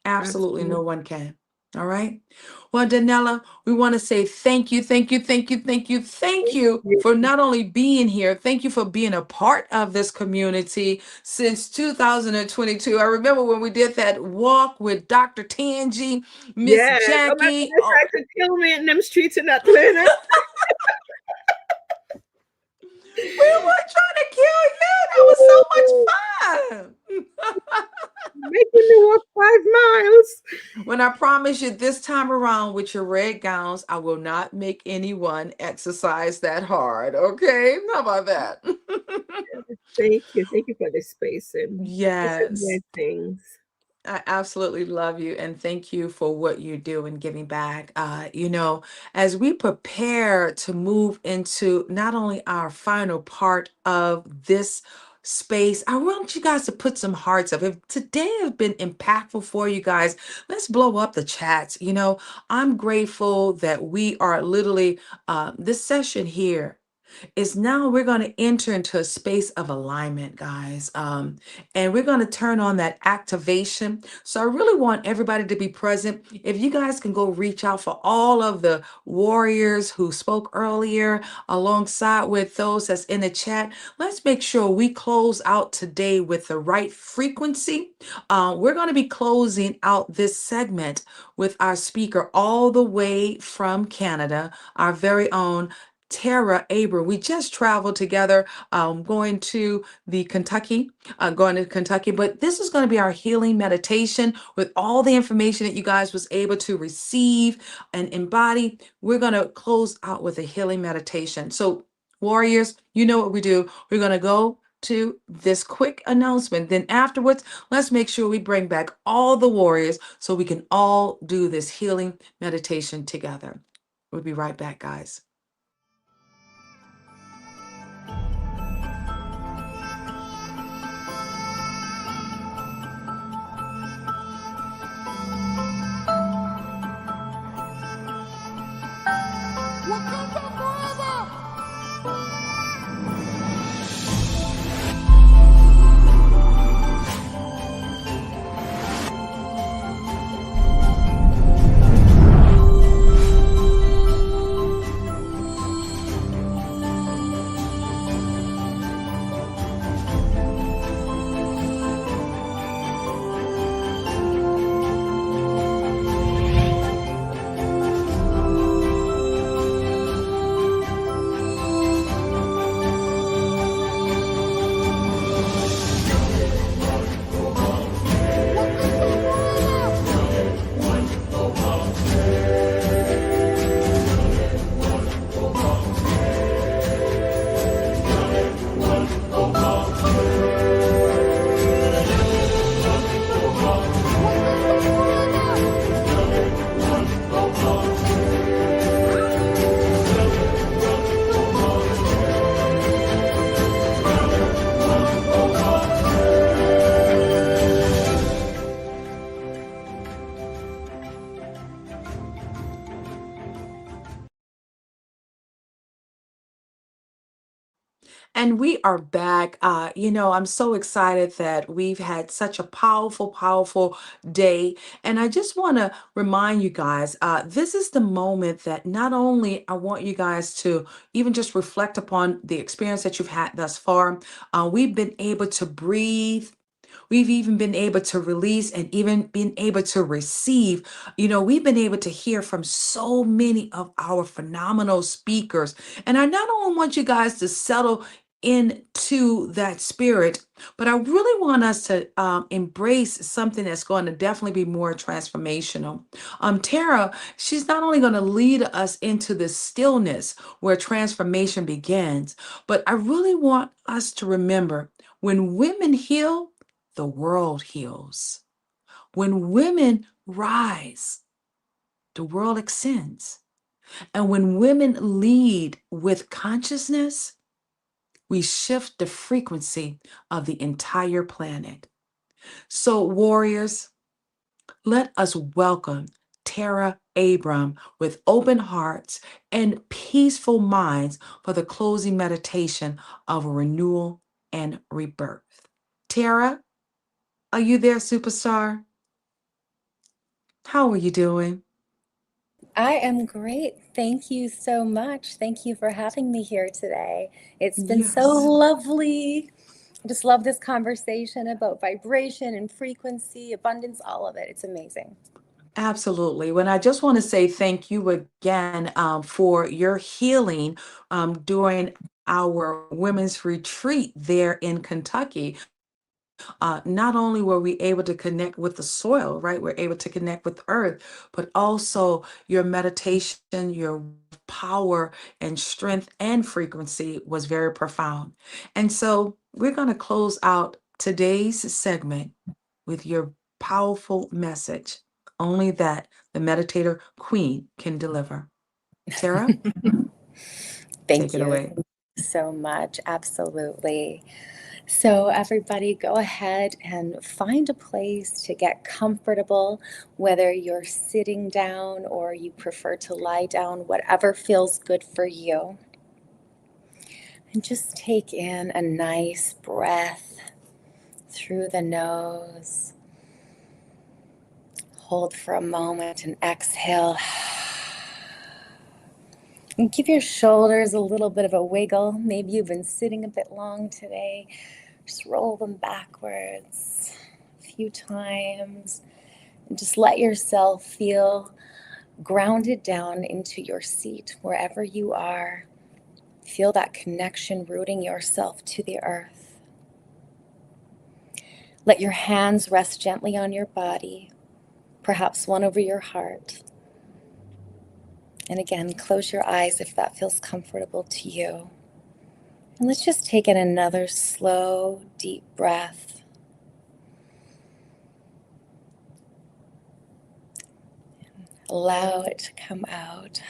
Absolutely no Absolutely. one can. All right. Well, Danella, we want to say thank you, thank you, thank you, thank you, thank you for not only being here, thank you for being a part of this community since 2022. I remember when we did that walk with Dr. Tangi, Miss Yes. Oh my Jackie. goodness, Oh, tried to kill me in them streets in Atlanta. we were trying to kill you. That was so much fun. Making me walk 5 miles. When I promise you, this time around with your red gowns, I will not make anyone exercise that hard. Okay? How about that? Thank you. Thank you for this space. And it's a Yes. blessing. I absolutely love you, and thank you for what you do and giving back. As we prepare to move into not only our final part of this space, I want you guys to put some hearts up. If today has been impactful for you guys, let's blow up the chats. I'm grateful that we are literally, this session here is now we're going to enter into a space of alignment, guys. And we're going to turn on that activation. So I really want everybody to be present. If you guys can go reach out for all of the warriors who spoke earlier, alongside with those that's in the chat, let's make sure we close out today with the right frequency. We're going to be closing out this segment with our speaker all the way from Canada, our very own Tara Aber. We just traveled together, going to Kentucky, but this is going to be our healing meditation with all the information that you guys was able to receive and embody. We're going to close out with a healing meditation. So warriors, you know what we do. We're going to go to this quick announcement. Then afterwards, let's make sure we bring back all the warriors so we can all do this healing meditation together. We'll be right back, guys. we are back. I'm so excited that we've had such a powerful, powerful day. And I just want to remind you guys, this is the moment that not only I want you guys to even just reflect upon the experience that you've had thus far. We've been able to breathe. We've even been able to release and even been able to receive. We've been able to hear from so many of our phenomenal speakers. And I not only want you guys to settle into that spirit, but I really want us to embrace something that's going to definitely be more transformational. Tara, she's not only going to lead us into the stillness where transformation begins, but I really want us to remember when women heal, the world heals. When women rise, the world ascends. And when women lead with consciousness, we shift the frequency of the entire planet. So, warriors, let us welcome Tara Abram with open hearts and peaceful minds for the closing meditation of renewal and rebirth. Tara, are you there, superstar? How are you doing? I am great. Thank you so much. Thank you for having me here today. It's been so lovely. I just love this conversation about vibration and frequency, abundance, all of it. It's amazing. Absolutely. When I just want to say thank you again for your healing during our women's retreat there in Kentucky. Not only were we able to connect with the soil, right? We're able to connect with earth, but also your meditation, your power and strength and frequency was very profound. And so we're going to close out today's segment with your powerful message, only that the meditator queen can deliver. Tara, Thank take it you away. so much. Absolutely. So, everybody, go ahead and find a place to get comfortable, whether you're sitting down or you prefer to lie down, whatever feels good for you. And just take in a nice breath through the nose. Hold for a moment and exhale. And give your shoulders a little bit of a wiggle. Maybe you've been sitting a bit long today. Just roll them backwards a few times. And just let yourself feel grounded down into your seat, wherever you are. Feel that connection rooting yourself to the earth. Let your hands rest gently on your body, perhaps one over your heart. And again, close your eyes if that feels comfortable to you. And let's just take in another slow, deep breath. Allow it to come out.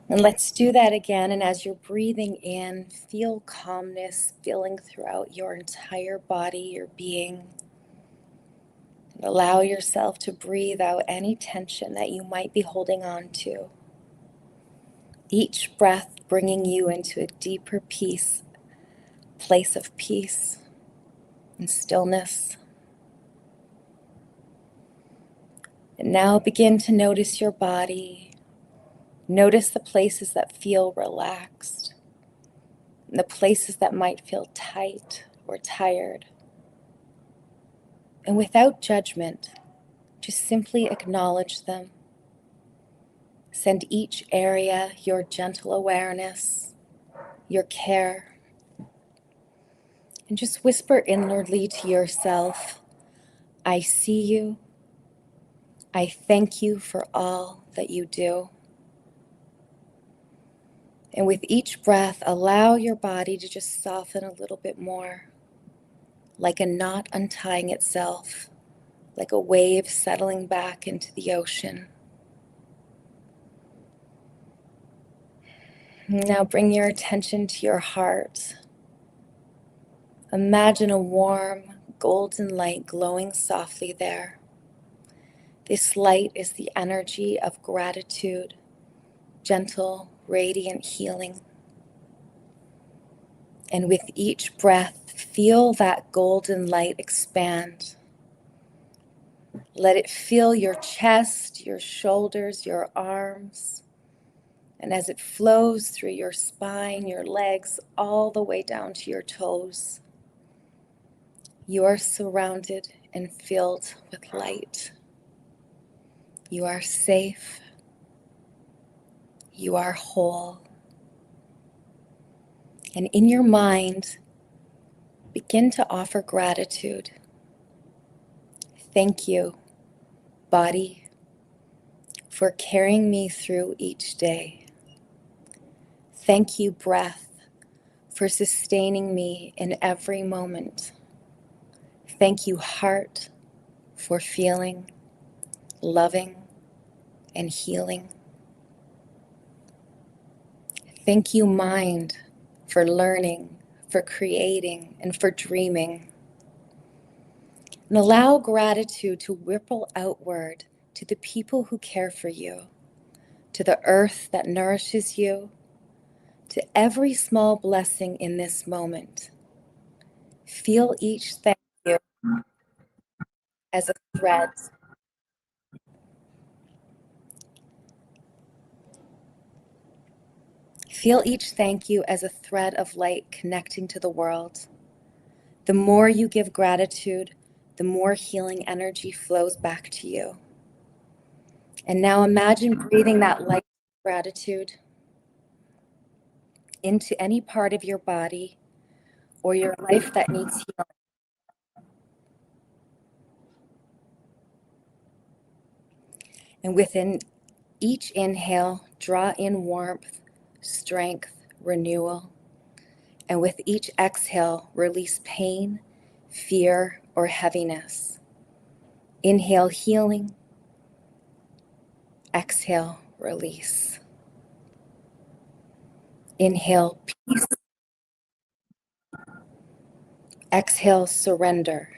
And let's do that again. And as you're breathing in, feel calmness filling throughout your entire body, your being. And allow yourself to breathe out any tension that you might be holding on to. Each breath bringing you into a deeper place of peace and stillness. And now begin to notice your body. Notice the places that feel relaxed, and the places that might feel tight or tired. And without judgment, just simply acknowledge them. Send each area your gentle awareness, your care, and just whisper inwardly to yourself, I see you. I thank you for all that you do. And with each breath, allow your body to just soften a little bit more, like a knot untying itself, like a wave settling back into the ocean. Now bring your attention to your heart. Imagine a warm, golden light glowing softly there. This light is the energy of gratitude, gentle, radiant healing. And with each breath, feel that golden light expand. Let it fill your chest, your shoulders, your arms. And as it flows through your spine, your legs, all the way down to your toes, you are surrounded and filled with light. You are safe. You are whole. And in your mind, begin to offer gratitude. Thank you, body, for carrying me through each day. Thank you, breath, for sustaining me in every moment. Thank you, heart, for feeling, loving, and healing. Thank you, mind, for learning, for creating, and for dreaming. And allow gratitude to ripple outward to the people who care for you, to the earth that nourishes you, to every small blessing in this moment. Feel each thank you as a thread. Feel each thank you as a thread of light connecting to the world. The more you give gratitude, the more healing energy flows back to you. And now imagine breathing that light gratitude into any part of your body or your life that needs healing. And within each inhale, draw in warmth, strength, renewal. And with each exhale, release pain, fear, or heaviness. Inhale, healing. Exhale, release. Inhale, peace. Exhale, surrender.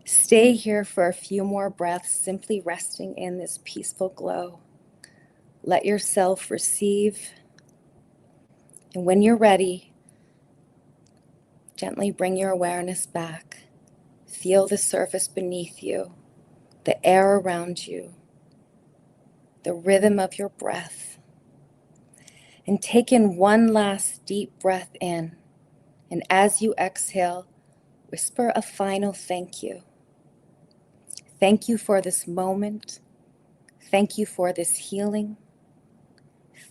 Stay here for a few more breaths, simply resting in this peaceful glow. Let yourself receive. And when you're ready, gently bring your awareness back. Feel the surface beneath you, the air around you, the rhythm of your breath. And take in one last deep breath in. And as you exhale, whisper a final thank you. Thank you for this moment. Thank you for this healing.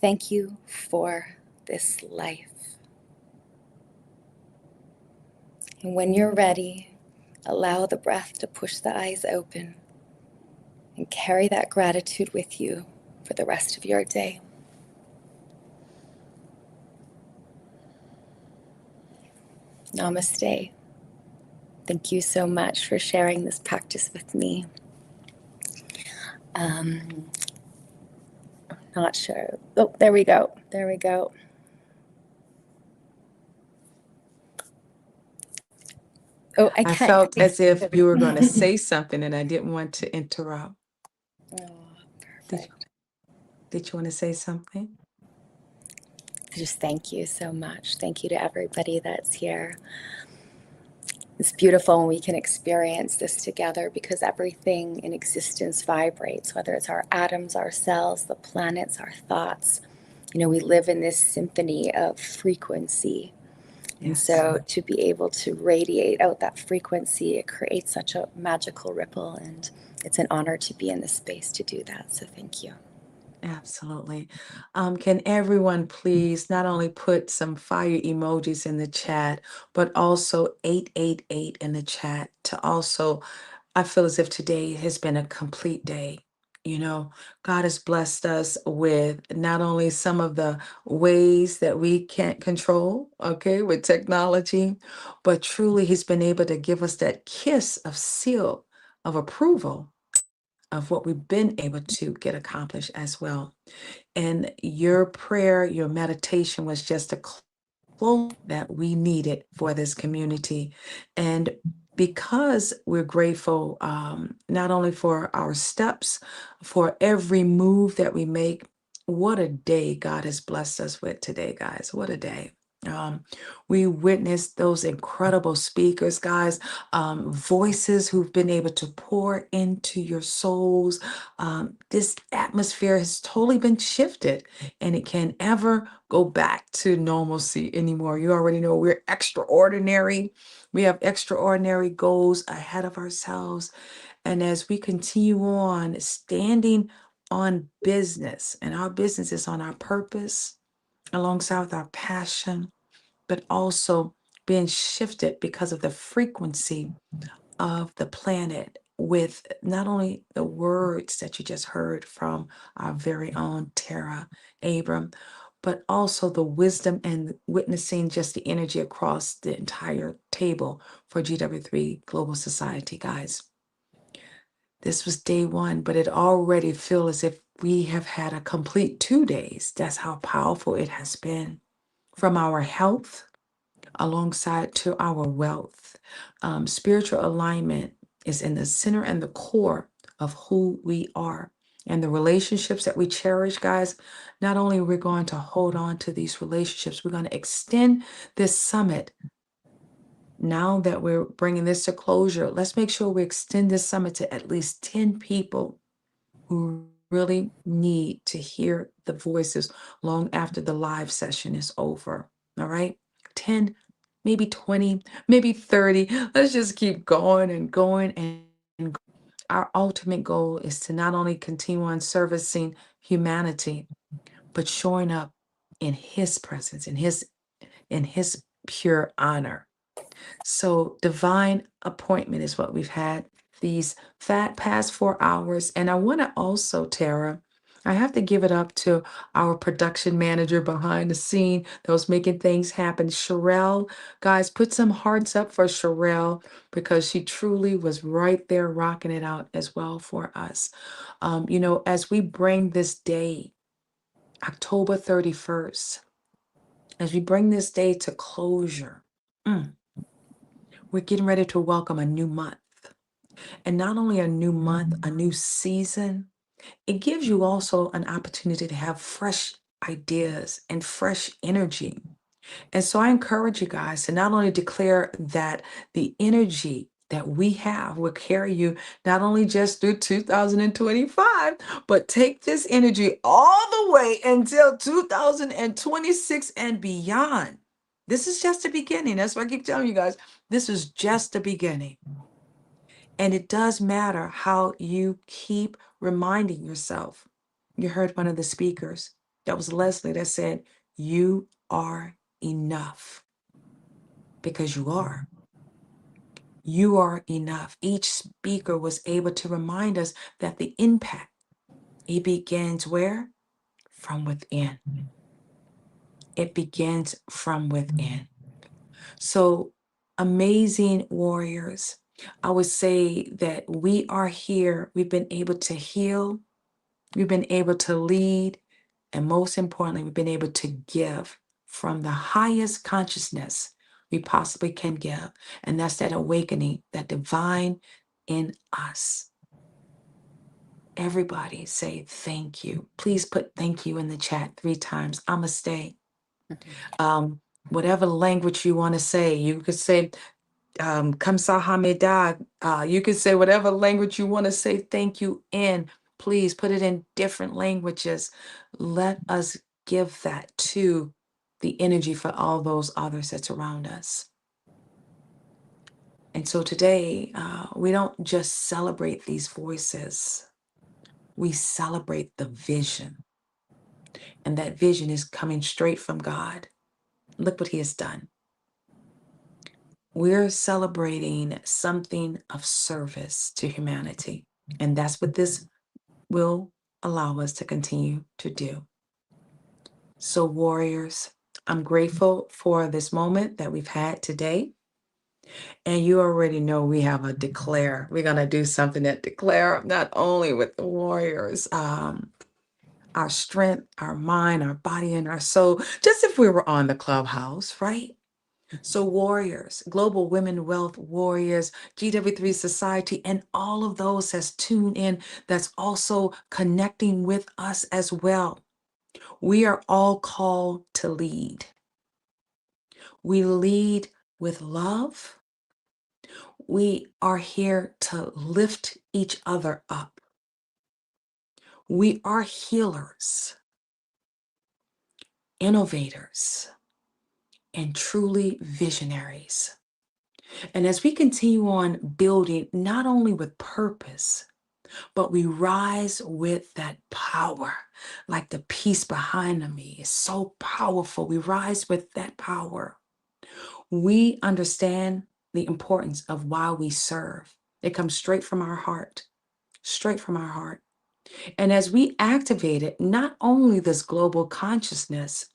Thank you for this life. And when you're ready, allow the breath to push the eyes open and carry that gratitude with you for the rest of your day. Namaste. Thank you so much for sharing this practice with me. Not sure. Oh, there we go. There we go. Oh, I can't. felt as if you were going to say something and I didn't want to interrupt. Oh, Did you want to say something? Just thank you so much. Thank you to everybody that's here. It's beautiful when we can experience this together because everything in existence vibrates, whether it's our atoms, our cells, the planets, our thoughts. You know, we live in this symphony of frequency. And Yes. so to be able to radiate out that frequency, it creates such a magical ripple. And it's an honor to be in this space to do that. So thank you. Absolutely. Can everyone please not only put some fire emojis in the chat, but also 888 in the chat to also, I feel as if today has been a complete day. You know, God has blessed us with not only some of the ways that we can't control, okay, with technology, but truly He's been able to give us that kiss of seal of approval of what we've been able to get accomplished as well. And your prayer, your meditation was just a close that we needed for this community. And because we're grateful, not only for our steps, for every move that we make, what a day God has blessed us with today, guys. What a day. We witnessed those incredible speakers, guys, voices who've been able to pour into your souls. This atmosphere has totally been shifted, and it can ever go back to normalcy anymore. You already know we're extraordinary. We have extraordinary goals ahead of ourselves. And as we continue on standing on business, and our business is on our purpose alongside with our passion, but also being shifted because of the frequency of the planet with not only the words that you just heard from our very own Tara Abram, but also the wisdom and witnessing just the energy across the entire table for GW3 Global Society, guys. This was day one, but it already feels as if we have had a complete 2 days. That's how powerful it has been. From our health alongside to our wealth. Spiritual alignment is in the center and the core of who we are. And the relationships that we cherish, guys, not only are we going to hold on to these relationships, we're going to extend this summit. Now that we're bringing this to closure, let's make sure we extend this summit to at least 10 people who really need to hear the voices long after the live session is over. All right? 10, maybe 20, maybe 30. Let's just keep going and going. And our ultimate goal is to not only continue on servicing humanity, but showing up in his presence, in his pure honor. So divine appointment is what we've had these past 4 hours. And I want to also, Tara, I have to give it up to our production manager behind the scene that was making things happen. Sherelle, guys, put some hearts up for Sherelle because she truly was right there rocking it out as well for us. As we bring this day, October 31st, as we bring this day to closure, we're getting ready to welcome a new month. And not only a new month, a new season, it gives you also an opportunity to have fresh ideas and fresh energy. And so I encourage you guys to not only declare that the energy that we have will carry you not only just through 2025, but take this energy all the way until 2026 and beyond. This is just the beginning. That's why I keep telling you guys, this is just the beginning. And it does matter how you keep reminding yourself. You heard one of the speakers, that was Leslie, that said, you are enough. Because you are. You are enough. Each speaker was able to remind us that the impact, it begins where? From within. It begins from within. So, amazing warriors, I would say that we are here. We've been able to heal. We've been able to lead. And most importantly, we've been able to give from the highest consciousness we possibly can give. And that's that awakening, that divine in us. Everybody say thank you. Please put thank you in the chat 3 times. Namaste. Whatever language you want to say, you could say Kamsahamnida. You could say whatever language you want to say thank you in. Please put it in different languages. Let us give that to the energy for all those others that surround us. And so today, we don't just celebrate these voices. We celebrate the vision. And that vision is coming straight from God. Look what he has done. We're celebrating something of service to humanity. And that's what this will allow us to continue to do. So, warriors, I'm grateful for this moment that we've had today. And you already know we have a declare. We're going to do something that declare not only with the warriors, our strength, our mind, our body, and our soul, just if we were on the clubhouse, right? So warriors, global women wealth warriors, GW3 Society, and all of those that's tuned in, that's also connecting with us as well. We are all called to lead. We lead with love. We are here to lift each other up. We are healers, innovators, and truly visionaries. And as we continue on building, not only with purpose, but we rise with that power, like the peace behind me is so powerful. We rise with that power. We understand the importance of why we serve. It comes straight from our heart, straight from our heart. And as we activate it, not only this global consciousness,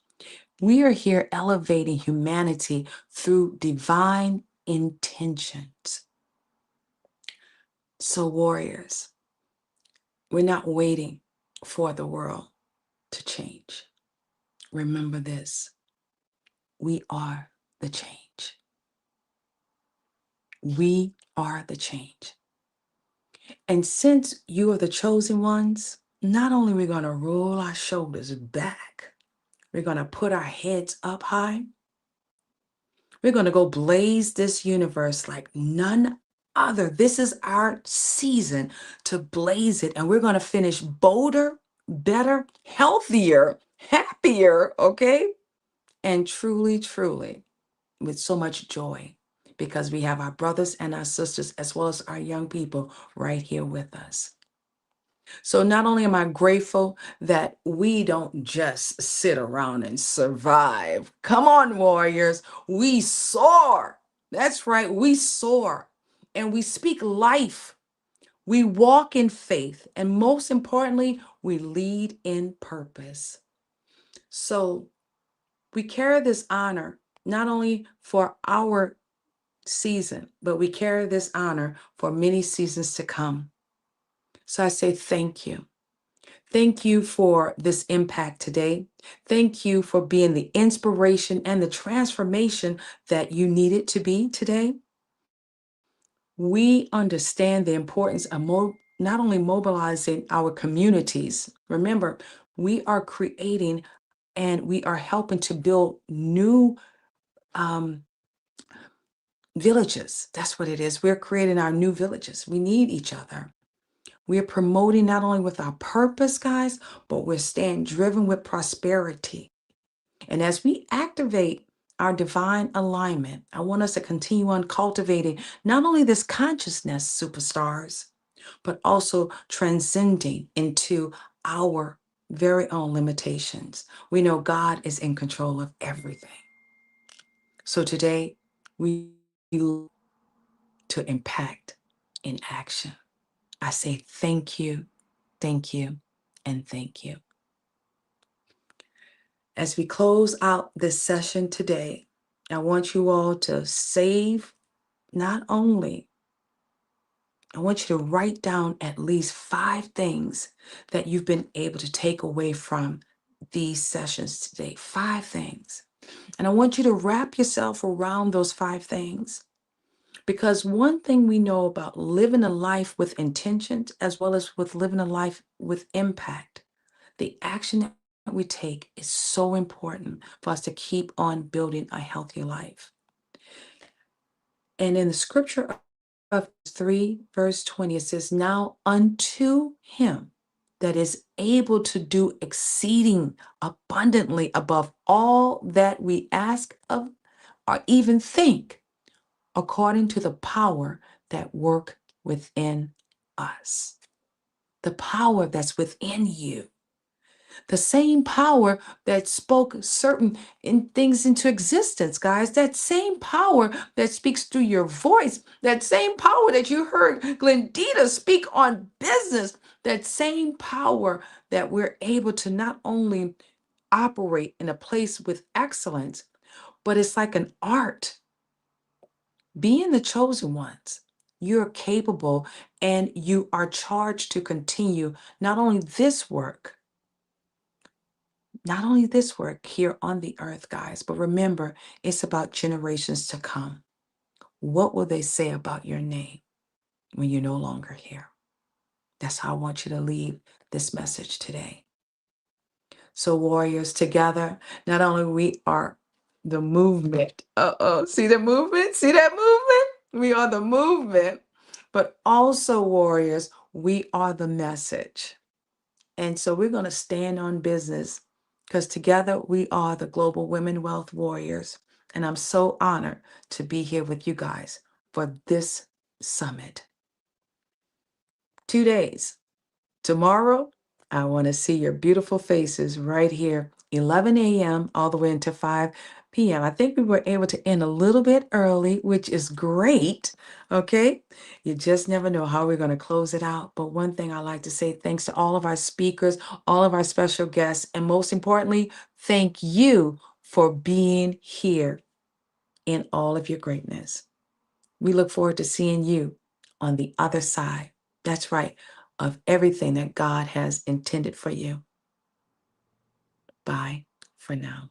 we are here elevating humanity through divine intentions. So, warriors, we're not waiting for the world to change. Remember this: we are the change. We are the change. And since you are the chosen ones, not only are we going to roll our shoulders back, we're going to put our heads up high. We're going to go blaze this universe like none other. This is our season to blaze it. And we're going to finish bolder, better, healthier, happier, okay? And truly, truly, with so much joy, because we have our brothers and our sisters, as well as our young people right here with us. So not only am I grateful that we don't just sit around and survive. Come on, warriors. We soar. That's right. We soar. And we speak life. We walk in faith. And most importantly, we lead in purpose. So we carry this honor not only for our season, but we carry this honor for many seasons to come. So I say thank you. Thank you for this impact today. Thank you for being the inspiration and the transformation that you needed to be today. We understand the importance of not only mobilizing our communities. Remember, we are creating and we are helping to build new villages. That's what it is. We're creating our new villages. We need each other. We're promoting not only with our purpose, guys, but we're staying driven with prosperity. And as we activate our divine alignment, I want us to continue on cultivating not only this consciousness, superstars, but also transcending into our very own limitations. We know God is in control of everything. So today, we look to impact in action. I say thank you, and thank you. As we close out this session today, I want you all to save not only, I want you to write down at least 5 things that you've been able to take away from these sessions today. 5 things. And I want you to wrap yourself around those 5 things. Because one thing we know about living a life with intentions, as well as with living a life with impact, the action that we take is so important for us to keep on building a healthy life. And in the scripture of 3, verse 20, it says, "Now unto him that is able to do exceeding abundantly above all that we ask of or even think, according to the power that work within us." The power that's within you. The same power that spoke certain things into existence, guys. That same power that speaks through your voice. That same power that you heard Glendita speak on business. That same power that we're able to not only operate in a place with excellence, but it's like an art. Being the chosen ones, you're capable and you are charged to continue not only this work here on the earth, guys, but remember, it's about generations to come. What will they say about your name when you're no longer here? That's how I want you to leave this message today. So warriors, together, not only we are the movement. See the movement? See that movement? We are the movement, but also warriors, we are the message. And so we're going to stand on business because together we are the Global Women Wealth Warriors. And I'm so honored to be here with you guys for this summit. 2 days. Tomorrow, I want to see your beautiful faces right here, 11 a.m. all the way into 5 p.m. I think we were able to end a little bit early, which is great. Okay. You just never know how we're going to close it out. But one thing I like to say, thanks to all of our speakers, all of our special guests, and most importantly, thank you for being here in all of your greatness. We look forward to seeing you on the other side. That's right, of everything that God has intended for you. Bye for now.